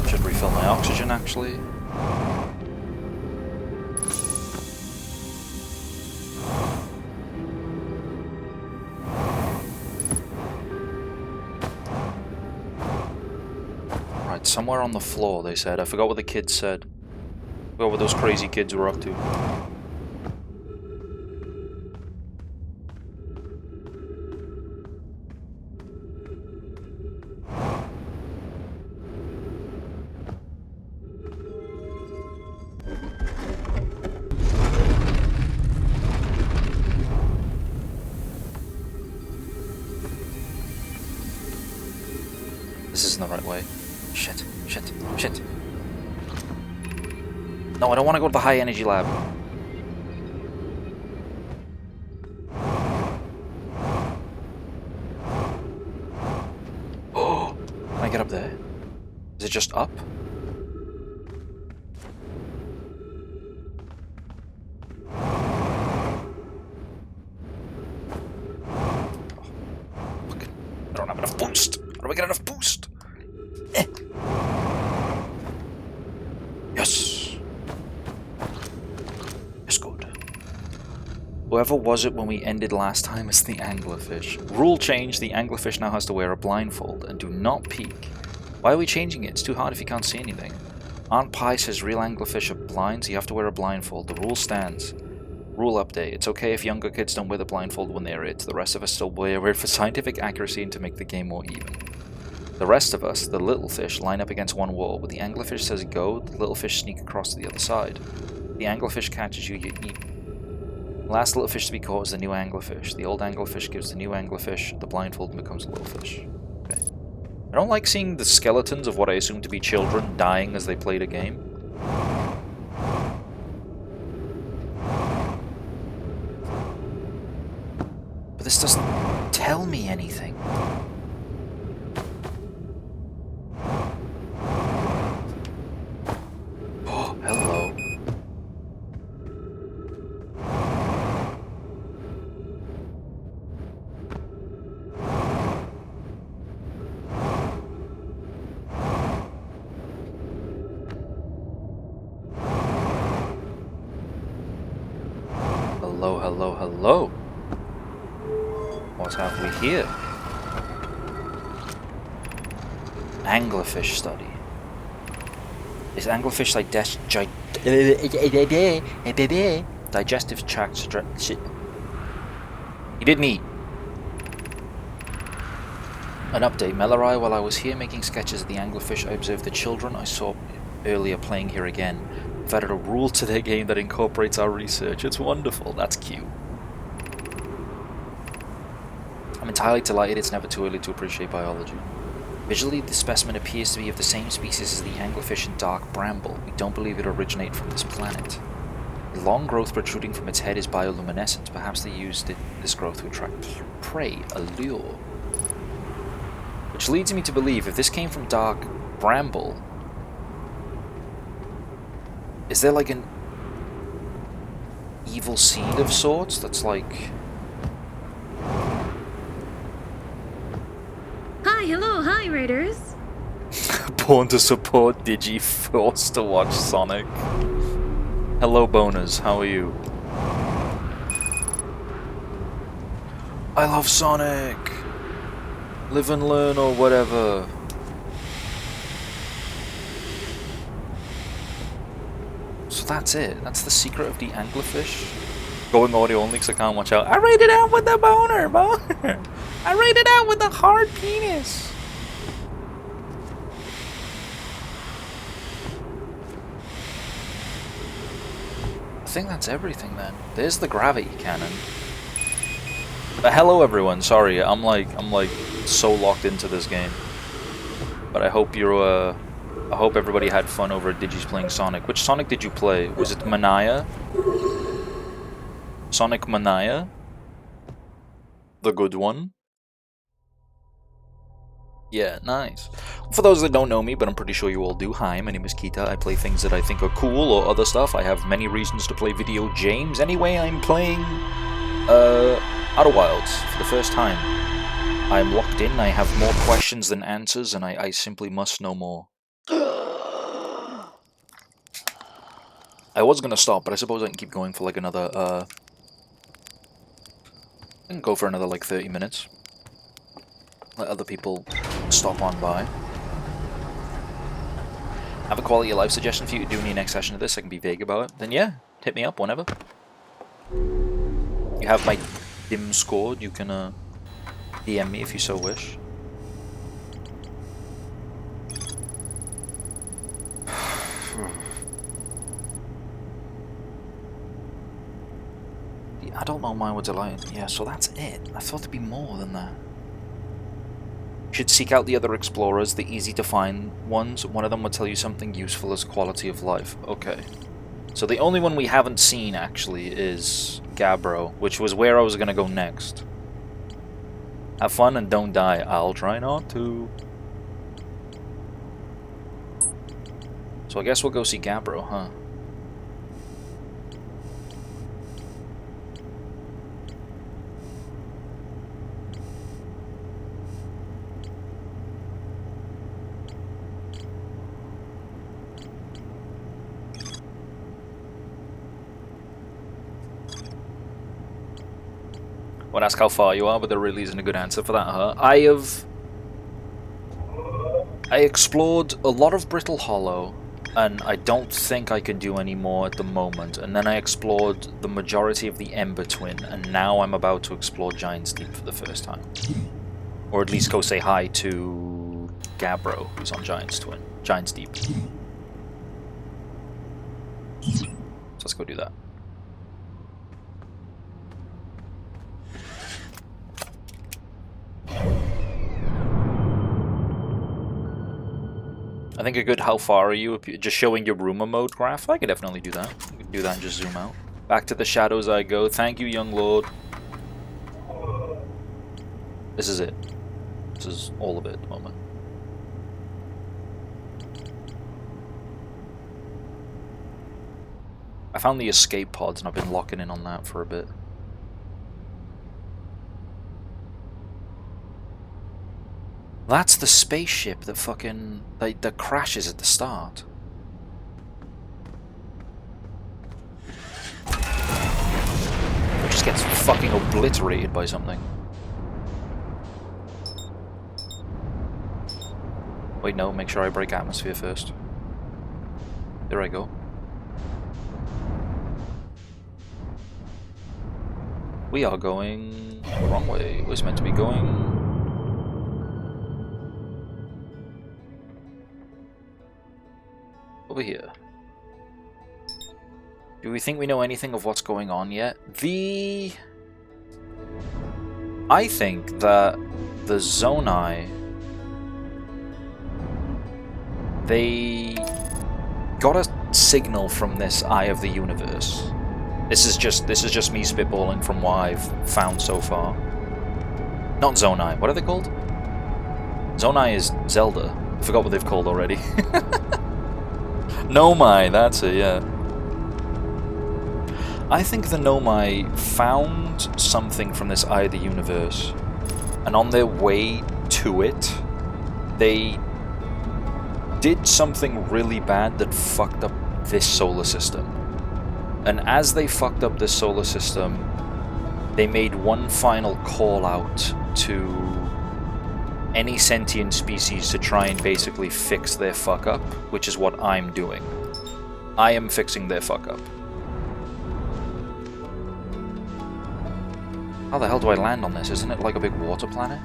Should refill my oxygen, actually. Right, somewhere on the floor, they said. I forgot what the kids said. I forgot what those crazy kids were up to. This isn't the right way. Shit, shit, shit. No, I don't want to go to the high energy lab. Oh, can I get up there? Is it just up? Fuck. I don't have enough boost. How do I get enough boost? Yes. Yes, good. Whoever was it when we ended last time is the anglerfish. Rule change, the anglerfish now has to wear a blindfold and do not peek. Why are we changing it? It's too hard if you can't see anything. Aunt Pie says real anglerfish are blind, so you have to wear a blindfold. The rule stands. Rule update. It's okay if younger kids don't wear the blindfold when they're it. The rest of us still wear it for scientific accuracy and to make the game more even. The rest of us, the little fish, line up against one wall. When the anglerfish says go, the little fish sneak across to the other side. The anglerfish catches you, you eat. Last little fish to be caught is the new anglerfish. The old anglerfish gives the new anglerfish the blindfold and becomes a little fish. Okay. I don't like seeing the skeletons of what I assume to be children dying as they played a game. But this doesn't tell me anything. Oh, hello. Hello, hello, hello. What have we here? Anglerfish study. Is anglerfish like digestive tract shit? He didn't eat. An update. Melarai, while I was here making sketches of the anglerfish, I observed the children I saw earlier playing here again. I've added a rule to their game that incorporates our research. It's wonderful. That's cute. I'm entirely delighted it's never too early to appreciate biology. Visually, the specimen appears to be of the same species as the anglerfish in dark bramble. We don't believe it originated from this planet. The long growth protruding from its head is bioluminescent. Perhaps they used this growth to attract prey, a lure. Which leads me to believe if this came from dark bramble, is there like an evil seed of sorts that's like... Hi, hello, hi, Raiders. Born to support Digi, forced to watch Sonic. Hello, boners, how are you? I love Sonic! Live and learn or whatever. So that's it. That's the secret of the anglerfish. Going audio only because I can't watch out. I rated out with the boner. I rated out with the hard penis. I think that's everything then. There's the gravity cannon. But hello everyone. Sorry, I'm like so locked into this game. But I hope you're I hope everybody had fun over at Digi's playing Sonic. Which Sonic did you play? Was it Mania? Sonic Mania? The good one? Yeah, nice. For those that don't know me, but I'm pretty sure you all do, hi, my name is Kita. I play things that I think are cool or other stuff. I have many reasons to play video games. Anyway, I'm playing Outer Wilds for the first time. I'm locked in, I have more questions than answers, and I simply must know more. I was gonna stop, but I suppose I can keep going for like another, I can go for another like 30 minutes. Let other people stop on by. Have a quality of life suggestion for you to do in your next session of this, I can be vague about it. Then yeah, hit me up whenever. You have my Discord, you can DM me if you so wish. I don't know mine were delighted. Yeah, so that's it. I thought there'd be more than that. You should seek out the other explorers, the easy to find ones. One of them will tell you something useful as quality of life. Okay. So the only one we haven't seen, actually, is Gabbro, which was where I was going to go next. Have fun and don't die. I'll try not to. So I guess we'll go see Gabbro, huh? Won't ask how far you are, but there really isn't a good answer for that, huh? I explored a lot of Brittle Hollow, and I don't think I can do any more at the moment. And then I explored the majority of the Ember Twin, and now I'm about to explore Giant's Deep for the first time. Or at least go say hi to Gabbro, who's on Giant's Deep. So let's go do that. I think a good how far are you? If you're just showing your rumor mode graph, I can definitely do that. I can do that and just zoom out. Back to the shadows I go. Thank you, young lord. This is it. This is all of it at the moment. I found the escape pods and I've been locking in on that for a bit. That's the spaceship that fucking... that crashes at the start. It just gets fucking obliterated by something. Wait, no, make sure I break atmosphere first. There I go. We are going the wrong way. We're meant to be going... over here. Do we think we know anything of what's going on yet? I think that the Zonai... they got a signal from this Eye of the Universe. This is just me spitballing from what I've found so far. Not Zonai. What are they called? Zonai is Zelda. I forgot what they've called already. Nomai, that's it, yeah. I think the Nomai found something from this Eye of the Universe, and on their way to it, they did something really bad that fucked up this solar system. And as they fucked up this solar system, they made one final call out to any sentient species to try and basically fix their fuck up, which is what I'm doing. I am fixing their fuck up. How the hell do I land on this? Isn't it like a big water planet?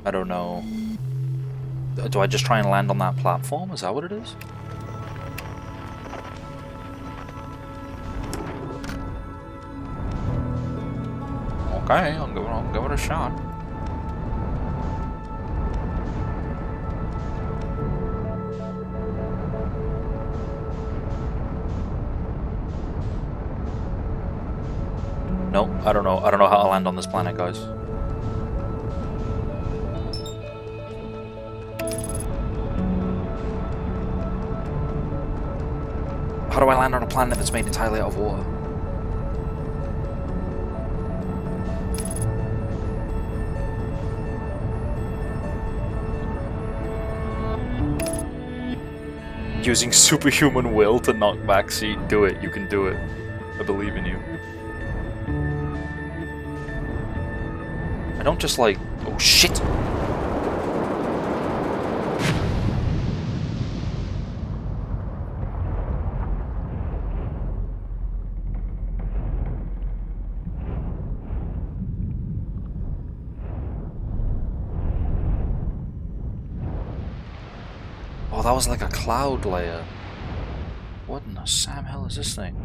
I don't know. Do I just try and land on that platform? Is that what it is? Okay, I'll give it a shot. Nope, I don't know. I don't know how to land on this planet, guys. How do I land on a planet that's made entirely out of water? Using superhuman will to knock backseat. Do it. You can do it. I believe in you. I don't just like... Oh shit! Oh, that was like a cloud layer. What in the Sam hell is this thing?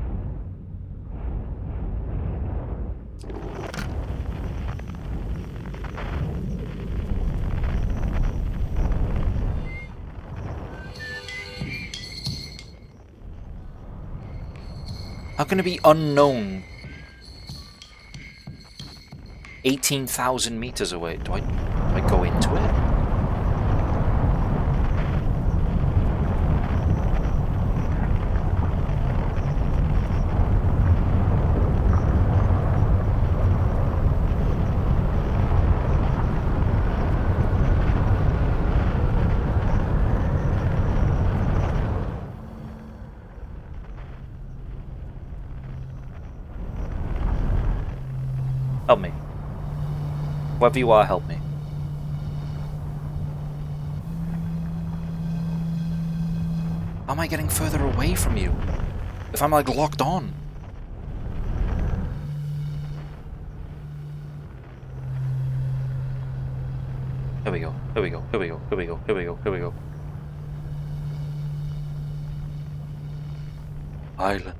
How can it be unknown? 18,000 meters away. Do I go into it? Help me. Whoever you are, help me. How am I getting further away from you? If I'm like locked on. Here we go, here we go, here we go, here we go, here we go, here we go. Island.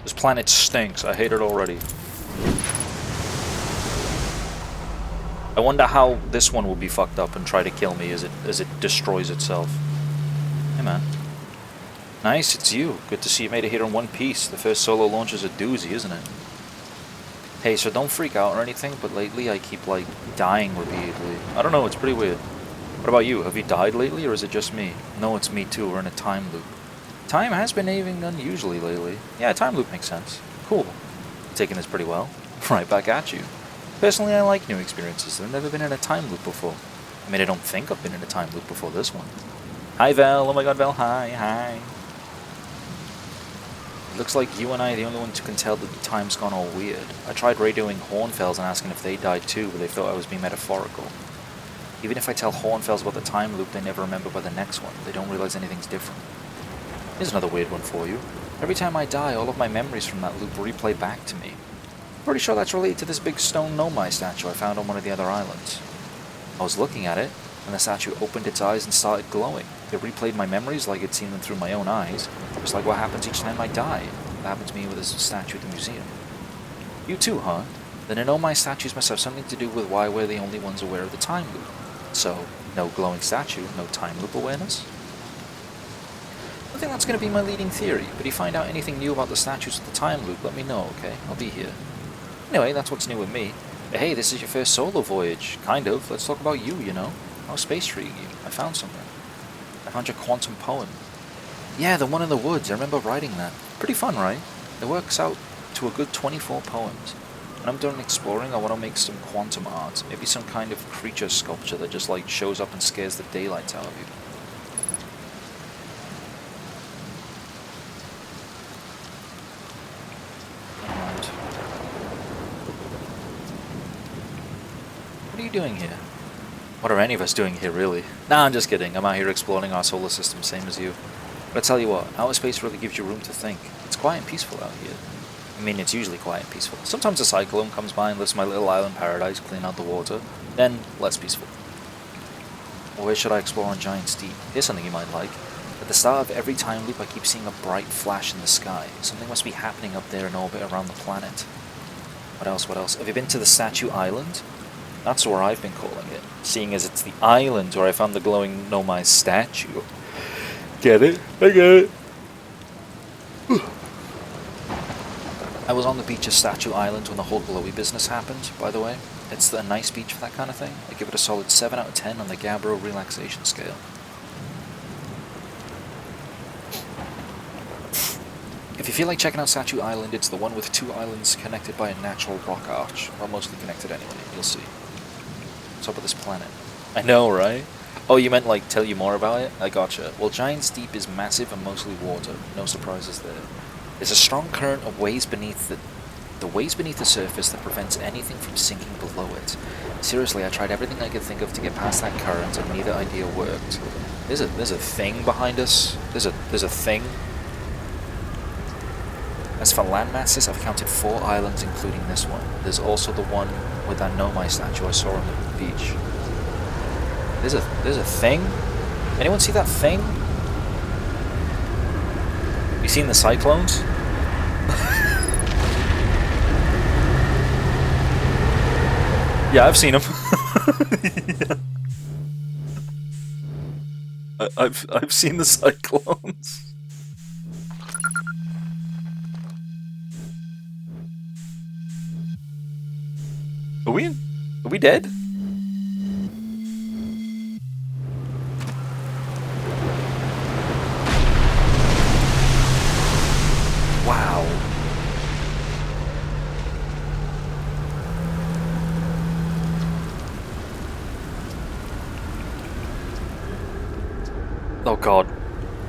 This planet stinks. I hate it already. I wonder how this one will be fucked up and try to kill me as it destroys itself. Hey man. Nice, it's you. Good to see you made it here in one piece. The first solo launch is a doozy, isn't it? Hey, so don't freak out or anything, but lately I keep like dying repeatedly. I don't know, it's pretty weird. What about you? Have you died lately or is it just me? No, it's me too. We're in a time loop. Time has been behaving unusually lately. Yeah, time loop makes sense. Cool. You're taking this pretty well. Right back at you. Personally, I like new experiences. I've never been in a time loop before. I mean, I don't think I've been in a time loop before this one. Hi, Val. Oh my god, Val. Hi. It looks like you and I are the only ones who can tell that the time's gone all weird. I tried radioing Hornfells and asking if they died too, but they thought I was being metaphorical. Even if I tell Hornfells about the time loop, they never remember by the next one. They don't realize anything's different. Here's another weird one for you. Every time I die, all of my memories from that loop replay back to me. Pretty sure that's related to this big stone Nomai statue I found on one of the other islands. I was looking at it, and the statue opened its eyes and started glowing. It replayed my memories like I'd seen them through my own eyes, just like what happens each time I die. That happened to me with this statue at the museum. You too, huh? Then the Nomai statues must have something to do with why we're the only ones aware of the time loop. So, no glowing statue, no time loop awareness? I think that's going to be my leading theory, but if you find out anything new about the statues of the time loop, let me know, okay? I'll be here. Anyway, that's what's new with me. But hey, this is your first solo voyage. Kind of. Let's talk about you, you know? How's space treating you? I found something. I found your quantum poem. Yeah, the one in the woods. I remember writing that. Pretty fun, right? It works out to a good 24 poems. When I'm done exploring, I want to make some quantum art. Maybe some kind of creature sculpture that just like shows up and scares the daylight out of you. What are you doing here? What are any of us doing here, really? Nah, I'm just kidding. I'm out here exploring our solar system, same as you. But I tell you what, outer space really gives you room to think. It's quiet and peaceful out here. I mean, it's usually quiet and peaceful. Sometimes a cyclone comes by and lifts my little island paradise, clean out the water. Then, less peaceful. Or where should I explore on Giant's Deep? Here's something you might like. At the start of every time loop, I keep seeing a bright flash in the sky. Something must be happening up there in orbit around the planet. What else? Have you been to the Statue Island? That's where I've been calling it, seeing as it's the island where I found the glowing Nomai statue. Get it? I get it. I was on the beach of Statue Island when the whole glowy business happened, by the way. It's a nice beach for that kind of thing. I give it a solid 7 out of 10 on the Gabbro relaxation scale. If you feel like checking out Statue Island, it's the one with 2 islands connected by a natural rock arch. Well, mostly connected anyway, you'll see. What's up with this planet? I know, right? Oh, you meant like tell you more about it? I gotcha. Well, Giant's Deep is massive and mostly water. No surprises there. There's a strong current of waves beneath the surface that prevents anything from sinking below it. Seriously, I tried everything I could think of to get past that current, and neither idea worked. There's a thing behind us. There's a thing. As for landmasses, I've counted 4 islands, including this one. There's also the one with that Nomai statue I saw on the beach. There's a thing? Anyone see that thing? You seen the cyclones? Yeah, I've seen them. Yeah. I've seen the cyclones. Are we dead? Wow. Oh god.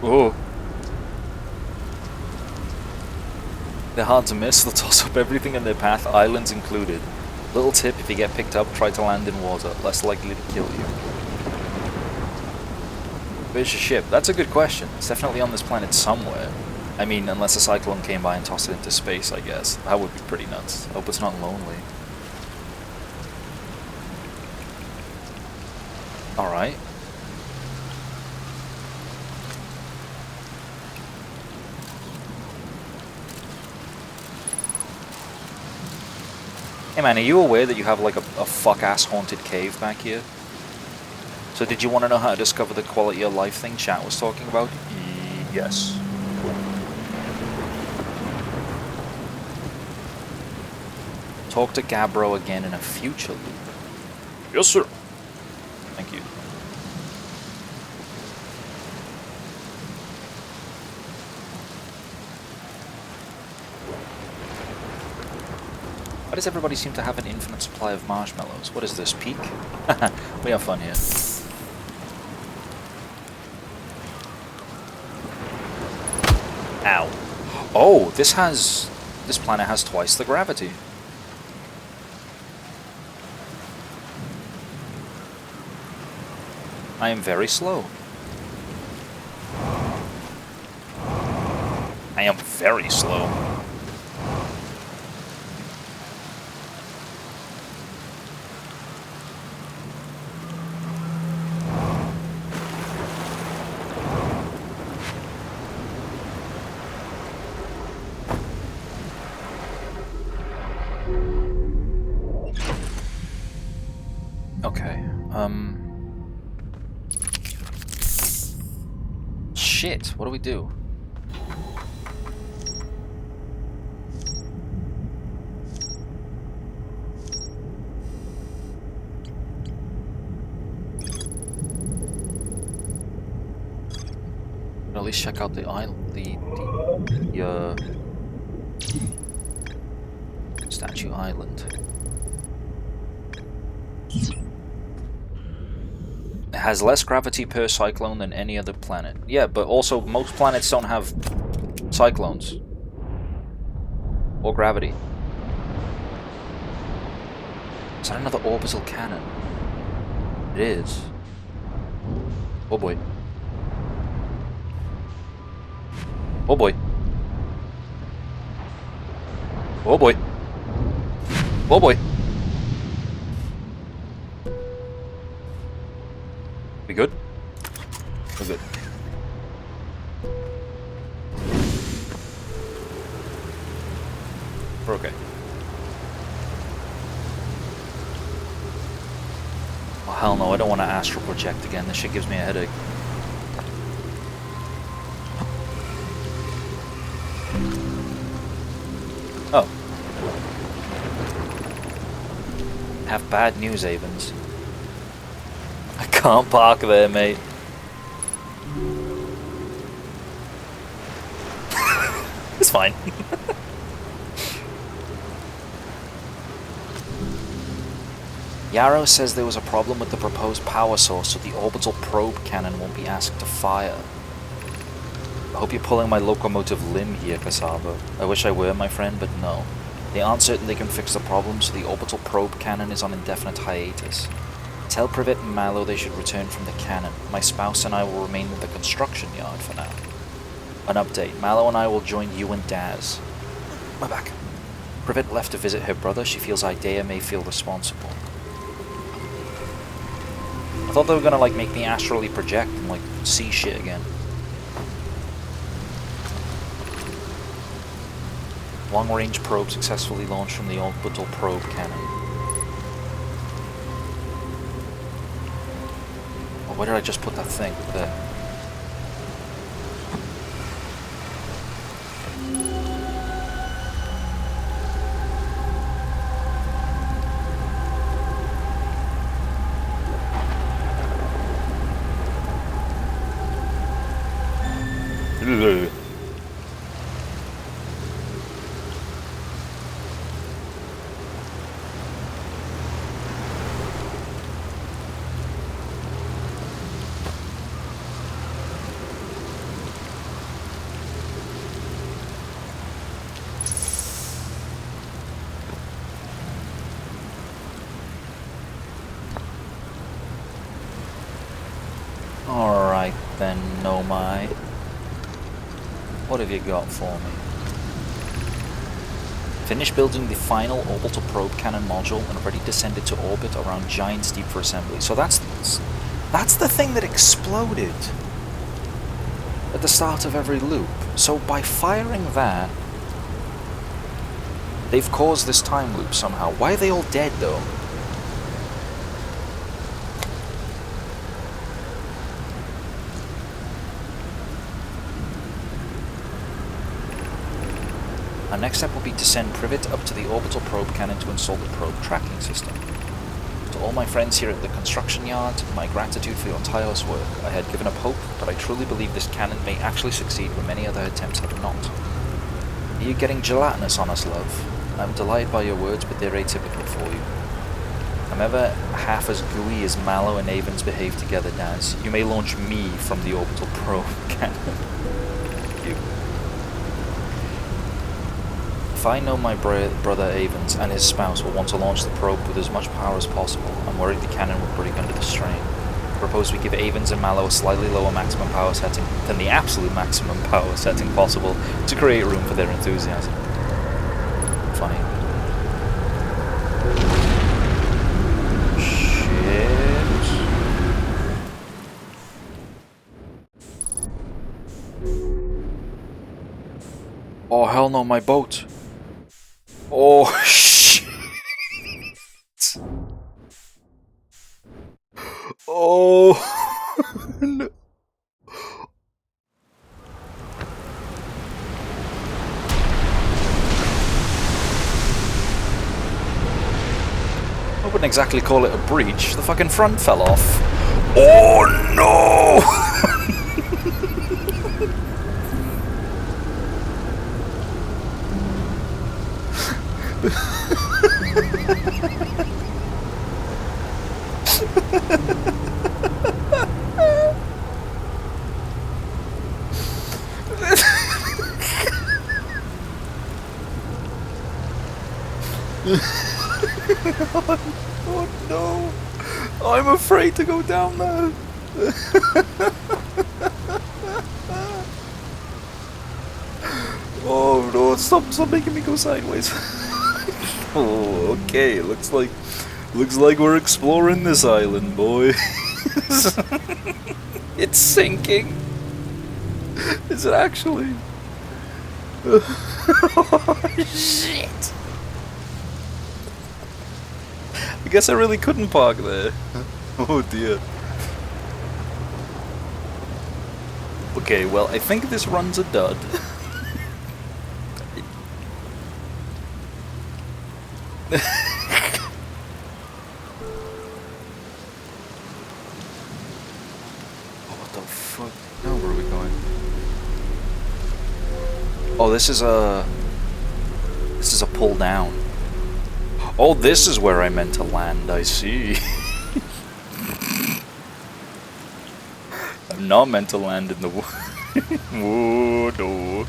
Oh. They're hard to miss. They'll toss up everything in their path, islands included. Little tip, if you get picked up, try to land in water. Less likely to kill you. Where's your ship? That's a good question. It's definitely on this planet somewhere. I mean, unless a cyclone came by and tossed it into space, I guess. That would be pretty nuts. I hope it's not lonely. Alright. Hey man, are you aware that you have like a fuck-ass haunted cave back here? So did you want to know how to discover the quality of life thing chat was talking about? Yes. Talk to Gabbro again in a future loop. Yes, sir. Thank you. Why does everybody seem to have an infinite supply of marshmallows? What is this, peak? We have fun here. Ow. Oh, this planet has twice the gravity. I am very slow. I am very slow. Okay, shit, what do we do? At least check out the island, the Statue Island. It has less gravity per cyclone than any other planet. Yeah, but also most planets don't have cyclones. Or gravity. Is that another orbital cannon? It is. Oh boy. Oh boy. Oh boy. Oh boy. We good? We're good. We're okay. Oh hell no, I don't want to astral project again. This shit gives me a headache. Oh. Have bad news, Avens. I can't park there, mate. It's fine. Yarrow says there was a problem with the proposed power source, so the orbital probe cannon won't be asked to fire. I hope you're pulling my locomotive limb here, Cassava. I wish I were, my friend, but no. They aren't certain they can fix the problem, so the orbital probe cannon is on indefinite hiatus. Tell Privet and Mallow they should return from the cannon. My spouse and I will remain in the construction yard for now. An update. Mallow and I will join you and Daz. My back. Privet left to visit her brother. She feels Idea may feel responsible. I thought they were gonna like make me astrally project and like see shit again. Long-range probe successfully launched from the orbital probe cannon. Oh, where did I just put that thing? There. What have you got for me? Finish building the final orbital probe cannon module and ready to send it to orbit around Giant Steep for assembly. So that's the thing that exploded at the start of every loop. So by firing that, they've caused this time loop somehow. Why are they all dead though? Our next step will be to send Privet up to the orbital probe cannon to install the probe tracking system. To all my friends here at the construction yard, my gratitude for your tireless work. I had given up hope, but I truly believe this cannon may actually succeed where many other attempts have not. Are you getting gelatinous on us, love? I'm delighted by your words, but they're atypical for you. I'm ever half as gooey as Mallow and Avens behave together, Daz. You may launch me from the orbital probe cannon. You. If I know my brother Avens and his spouse will want to launch the probe with as much power as possible, I'm worried the cannon will break under the strain. I propose we give Avens and Mallow a slightly lower maximum power setting than the absolute maximum power setting possible to create room for their enthusiasm. Fine. Shit. Oh hell no, my boat. Oh shit. Oh no. I wouldn't exactly call it a breach. The fucking front fell off. Oh no! Oh no! I'm afraid to go down there. Oh no! Stop making me go sideways. Oh, okay. Looks like we're exploring this island, boy. It's sinking. Is it actually? Oh, shit. I guess I really couldn't park there. Oh dear. Okay, well, I think this run's a dud. What the fuck? Now where are we going? Oh, this is a pull down. Oh, this is where I meant to land, I see. I'm not meant to land in the whoa, no.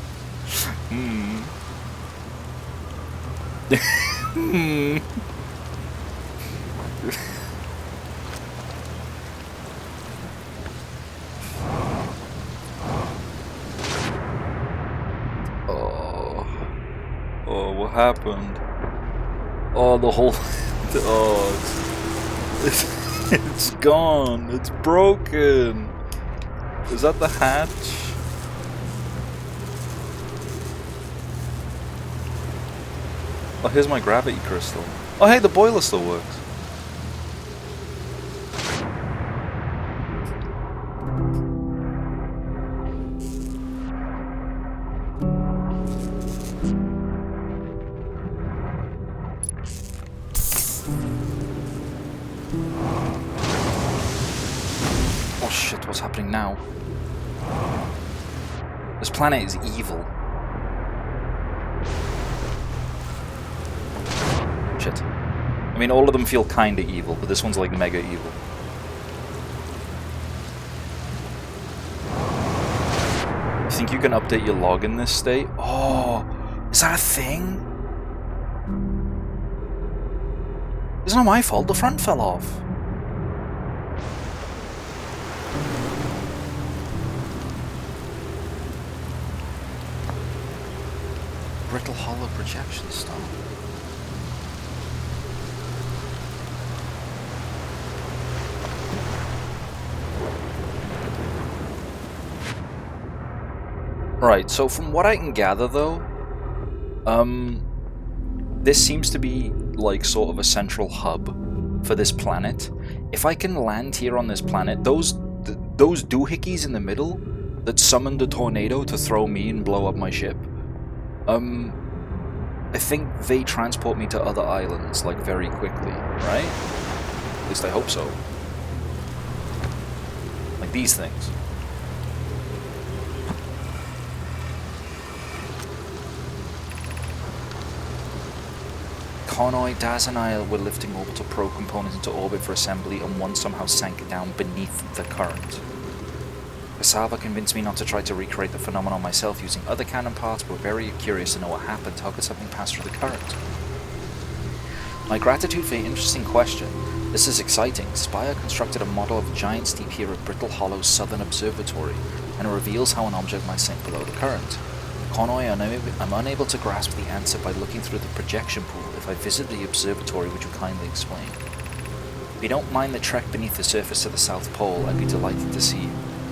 Oh, what happened? Oh, the whole... Oh, it's gone. It's broken. Is that the hatch? Oh, here's my gravity crystal. Oh, hey, the boiler still works. Oh shit, what's happening now? This planet is evil. Shit. I mean, all of them feel kinda evil, but this one's like mega evil. You think you can update your log in this state? Oh, is that a thing? It's not my fault, the front fell off. brittle hollow projection stone. Right, so from what I can gather though, this seems to be like sort of a central hub for this planet. If I can land here on this planet, those doohickeys in the middle that summoned a tornado to throw me and blow up my ship, I think they transport me to other islands like very quickly, right? At least I hope so. Like these things. Konoi, Daz and I were lifting orbital probe components into orbit for assembly, and one somehow sank down beneath the current. Kasava convinced me not to try to recreate the phenomenon myself using other cannon parts, but we're very curious to know what happened. How could something pass through the current? My gratitude for your interesting question. This is exciting. Spire constructed a model of a giant steep here at Brittle Hollow's southern observatory, and it reveals how an object might sink below the current. Konoi, I'm unable to grasp the answer by looking through the projection pool. If I visit the observatory, would you kindly explain? If you don't mind the trek beneath the surface to the South Pole, I'd be delighted to see you.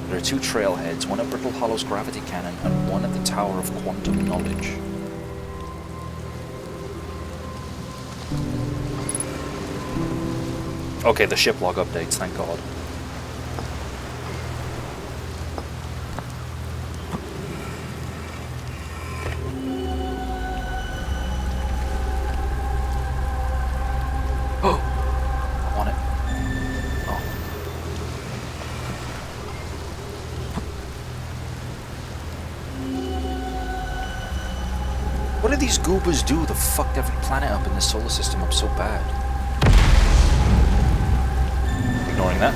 There are two trailheads, one at Brittle Hollow's gravity cannon and one at the Tower of Quantum Knowledge. Okay, the ship log updates, thank God. What do these goobers do that fucked every planet up in the solar system up so bad? Ignoring that.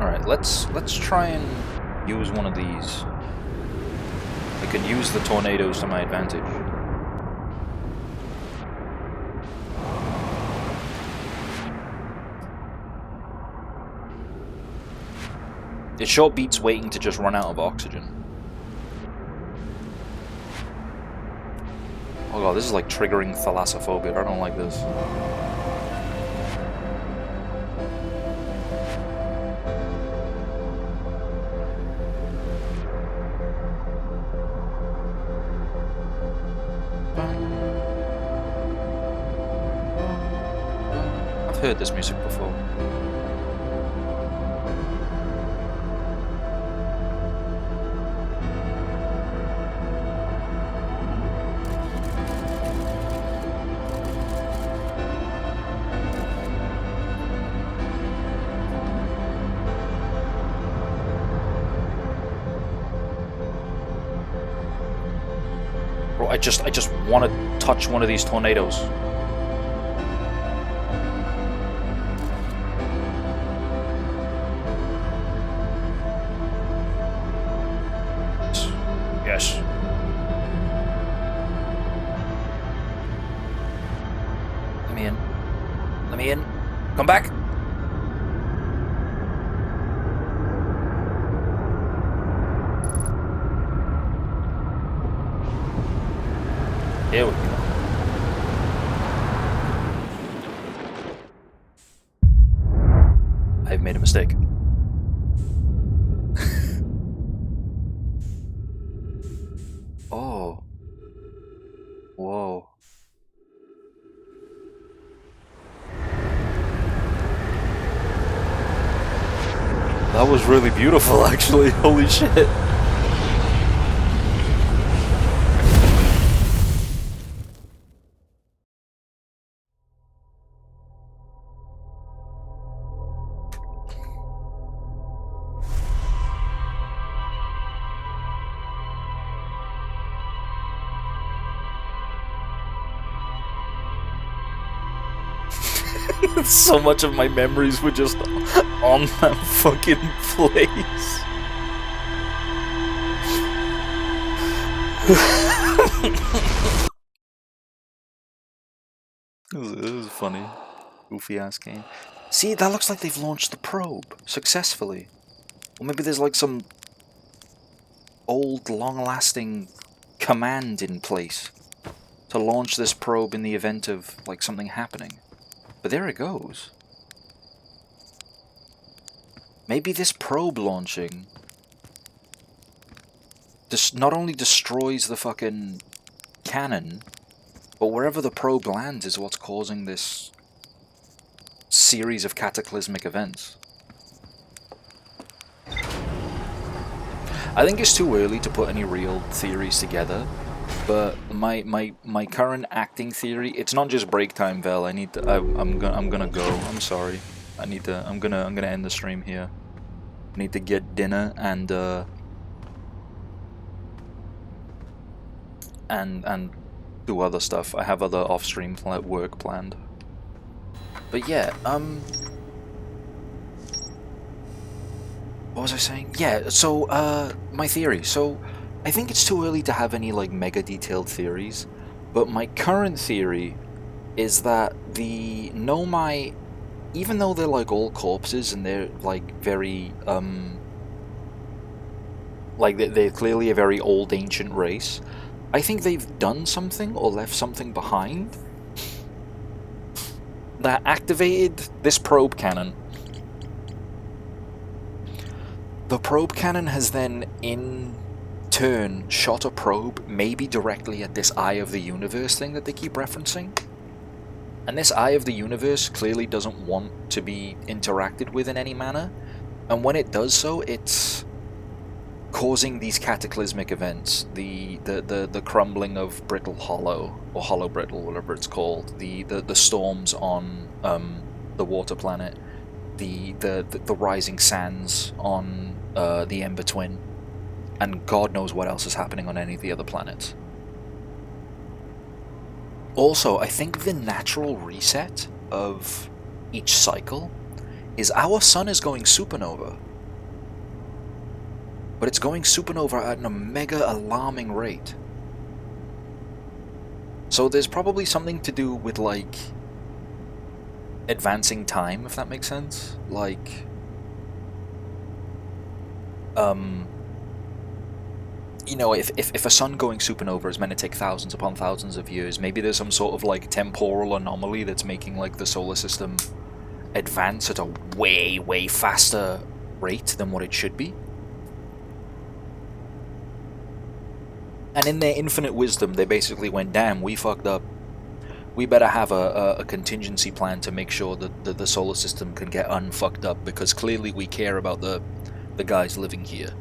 Alright, let's try and use one of these. I can use the tornadoes to my advantage. It sure beats waiting to just run out of oxygen. Oh god, this is like triggering thalassophobia. I don't like this. I've heard this music before. I just want to touch one of these tornadoes. Yes. Let me in. Let me in. Come back. Here we go. I've made a mistake. Oh. Whoa. That was really beautiful, actually. Holy shit. So much of my memories were just on that fucking place. It was funny. Goofy ass game. See, that looks like they've launched the probe successfully. Or maybe there's like some old, long-lasting command in place to launch this probe in the event of like something happening. But there it goes. Maybe this probe launching not only destroys the fucking cannon, but wherever the probe lands is what's causing this series of cataclysmic events. I think it's too early to put any real theories together, but my current acting theory, it's not just break time, Vel. I'm gonna go. I'm sorry. I'm gonna end the stream here. I need to get dinner and do other stuff. I have other off-stream work planned. But yeah, what was I saying? Yeah, so, my theory. So, I think it's too early to have any, like, mega detailed theories, but my current theory is that the Nomai, even though they're, like, all corpses and they're, like, very, like, they're clearly a very old, ancient race, I think they've done something or left something behind that activated this probe cannon. The probe cannon has then, in turn, shot a probe, maybe directly at this Eye of the Universe thing that they keep referencing. And this Eye of the Universe clearly doesn't want to be interacted with in any manner. And when it does so, it's causing these cataclysmic events. The crumbling of Brittle Hollow, or Hollow Brittle, whatever it's called. The storms on the water planet. The rising sands on the Ember Twin, and God knows what else is happening on any of the other planets. Also, I think the natural reset of each cycle is our sun is going supernova. But it's going supernova at a mega alarming rate. So there's probably something to do with, like, advancing time, if that makes sense. Like, you know, if a sun going supernova is meant to take thousands upon thousands of years, maybe there's some sort of, like, temporal anomaly that's making, like, the solar system advance at a way, way faster rate than what it should be. And in their infinite wisdom, they basically went, damn, we fucked up. We better have a contingency plan to make sure that the solar system can get unfucked up, because clearly we care about the guys living here,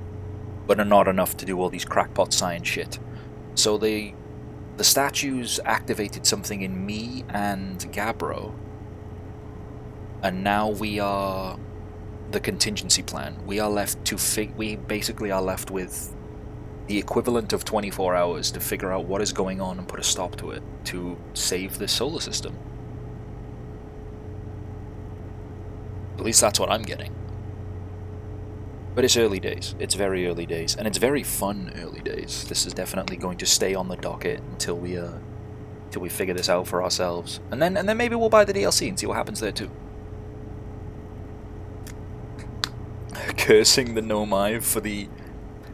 but are not enough to do all these crackpot science shit. So the statues activated something in me and Gabbro, and now we are the contingency plan. We are left to we basically are left with the equivalent of 24 hours to figure out what is going on and put a stop to it, to save the solar system. At least that's what I'm getting. But it's early days. It's very early days, and it's very fun early days. This is definitely going to stay on the docket until we figure this out for ourselves, and then maybe we'll buy the DLC and see what happens there too. Cursing the Nomai for the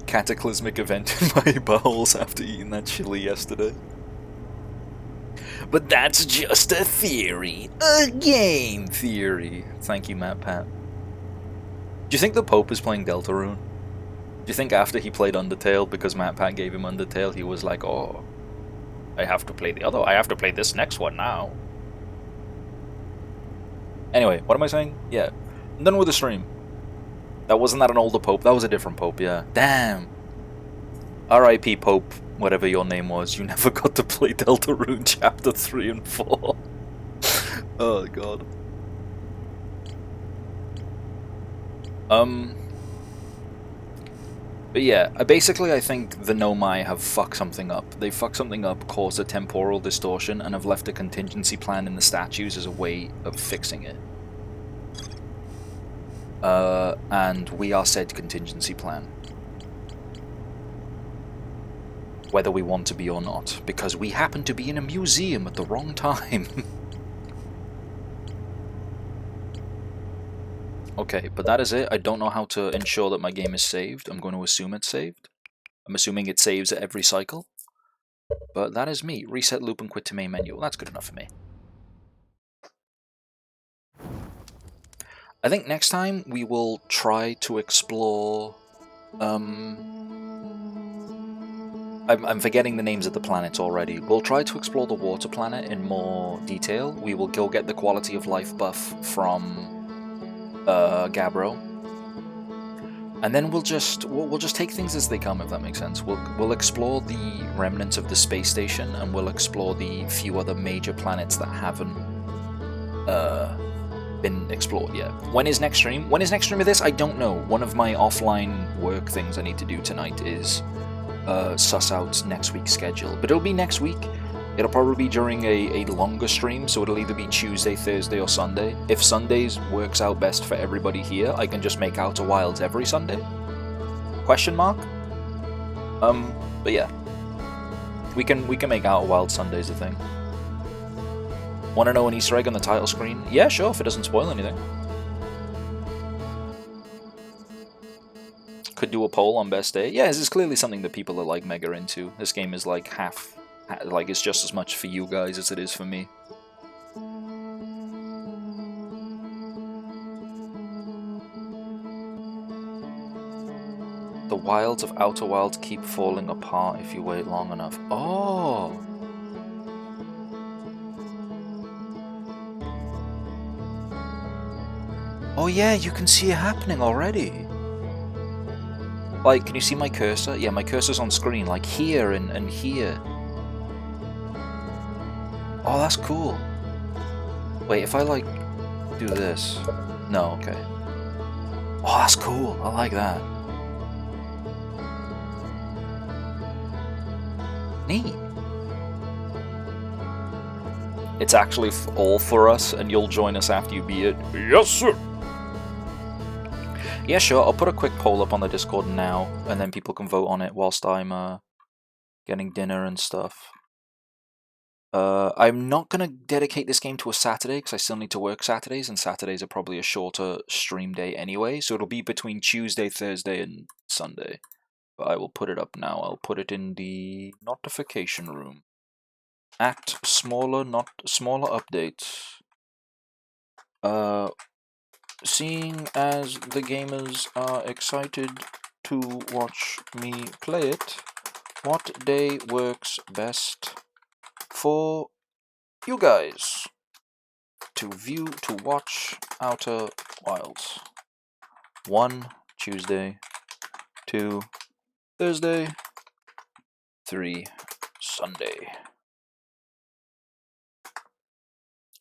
cataclysmic event in my bowels after eating that chili yesterday. But that's just a theory. A game theory. Thank you, Matt Pat. Do you think the Pope is playing Deltarune? Do you think after he played Undertale, because Matt Pat gave him Undertale, he was like, oh, I have to play I have to play this next one now. Anyway, what am I saying? Yeah, I'm done with the stream. Wasn't that an older Pope? That was a different Pope, yeah. Damn. R.I.P. Pope, whatever your name was, you never got to play Deltarune Chapter 3 and 4. Oh, God. But yeah, basically I think the Nomai have fucked something up. They fucked something up, caused a temporal distortion, and have left a contingency plan in the statues as a way of fixing it. And we are said contingency plan. Whether we want to be or not, because we happen to be in a museum at the wrong time. Okay, but that is it. I don't know how to ensure that my game is saved. I'm going to assume it's saved. I'm assuming it saves at every cycle. But that is me. Reset loop and quit to main menu. Well, that's good enough for me. I think next time we will try to explore... I'm forgetting the names of the planets already. We'll try to explore the water planet in more detail. We will go get the quality of life buff from Gabbro. And then we'll just take things as they come, if that makes sense. We'll explore the remnants of the space station, and we'll explore the few other major planets that haven't been explored yet. When is next stream? When is next stream of this? I don't know. One of my offline work things I need to do tonight is suss out next week's schedule. But it'll be next week. It'll probably be during a longer stream, so it'll either be Tuesday, Thursday, or Sunday. If Sundays works out best for everybody here, I can just make Outer Wilds every Sunday? Question mark? But yeah. We can make Outer Wilds Sundays a thing. Want to know an Easter egg on the title screen? Yeah, sure, if it doesn't spoil anything. Could do a poll on best day. Yeah, this is clearly something that people are like mega into. This game is like it's just as much for you guys as it is for me. The wilds of Outer Wilds keep falling apart if you wait long enough. Oh! Oh yeah, you can see it happening already. Like, can you see my cursor? Yeah, my cursor's on screen, like here and here. Oh, that's cool. Wait, if I, like, do this... No, okay. Oh, that's cool. I like that. Neat. It's actually all for us, and you'll join us after you beat it. Yes, sir! Yeah, sure. I'll put a quick poll up on the Discord now, and then people can vote on it whilst I'm getting dinner and stuff. I'm not going to dedicate this game to a Saturday, because I still need to work Saturdays, and Saturdays are probably a shorter stream day anyway, so it'll be between Tuesday, Thursday, and Sunday. But I will put it up now. I'll put it in the notification room. At smaller updates. Seeing as the gamers are excited to watch me play it, what day works best for you guys to watch Outer Wilds? 1, Tuesday. 2, Thursday. 3, Sunday.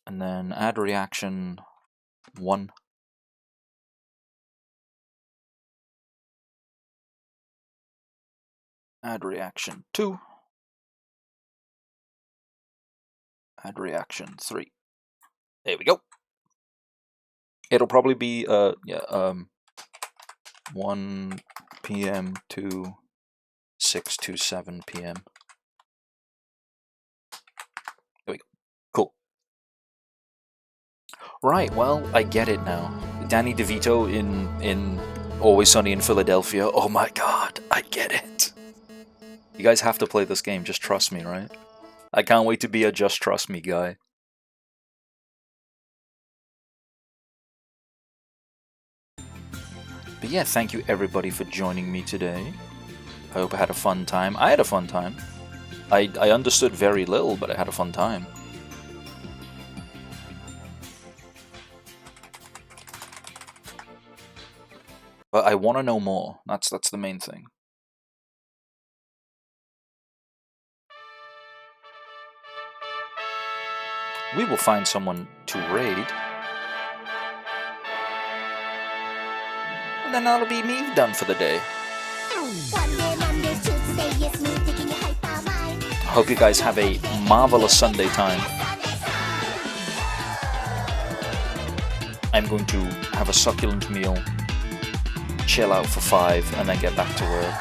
And then add reaction 1. Add reaction 2. Add reaction 3. There we go. It'll probably be 1 p.m. to 6 to 7 p.m. There we go. Cool. Right, well, I get it now. Danny DeVito in Always Sunny in Philadelphia. Oh my god, I get it. You guys have to play this game, just trust me, right? I can't wait to be a just trust me guy. But yeah, thank you everybody for joining me today. I hope I had a fun time. I had a fun time. I understood very little, but I had a fun time. But I want to know more. That's the main thing. We will find someone to raid. And then that'll be me done for the day. Hope you guys have a marvelous Sunday time. I'm going to have a succulent meal, chill out for 5, and then get back to work.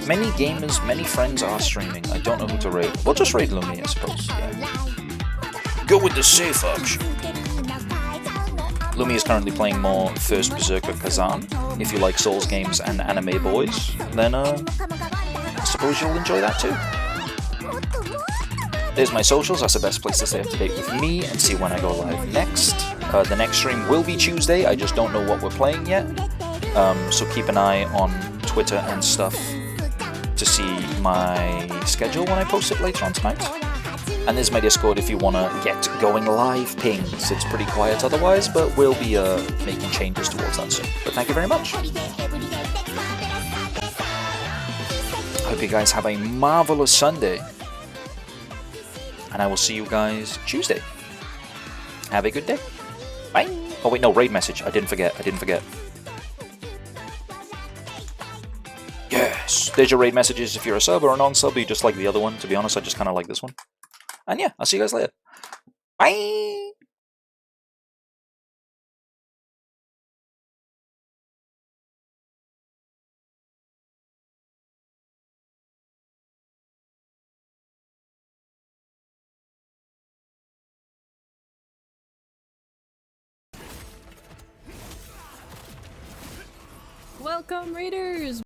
Many gamers, many friends are streaming. I don't know who to raid. We'll just raid Lumi, I suppose. Yeah. Go with the safe option. Lumi is currently playing more First Berserker Kazan. If you like Souls games and anime boys, then I suppose you'll enjoy that too. There's my socials. That's the best place to stay up to date with me and see when I go live next. The next stream will be Tuesday. I just don't know what we're playing yet. So keep an eye on Twitter and stuff to see my schedule when I post it later on tonight. And there's my Discord if you want to get going live pings. It's pretty quiet otherwise, but we'll be making changes towards that soon. But thank you very much. Hope you guys have a marvelous Sunday. And I will see you guys Tuesday. Have a good day. Bye. Oh wait, no, raid message. I didn't forget. Yes. There's your raid messages if you're a sub or a non-sub. You just like the other one. To be honest, I just kind of like this one. And yeah, I'll see you guys later. Bye! Welcome, Raiders!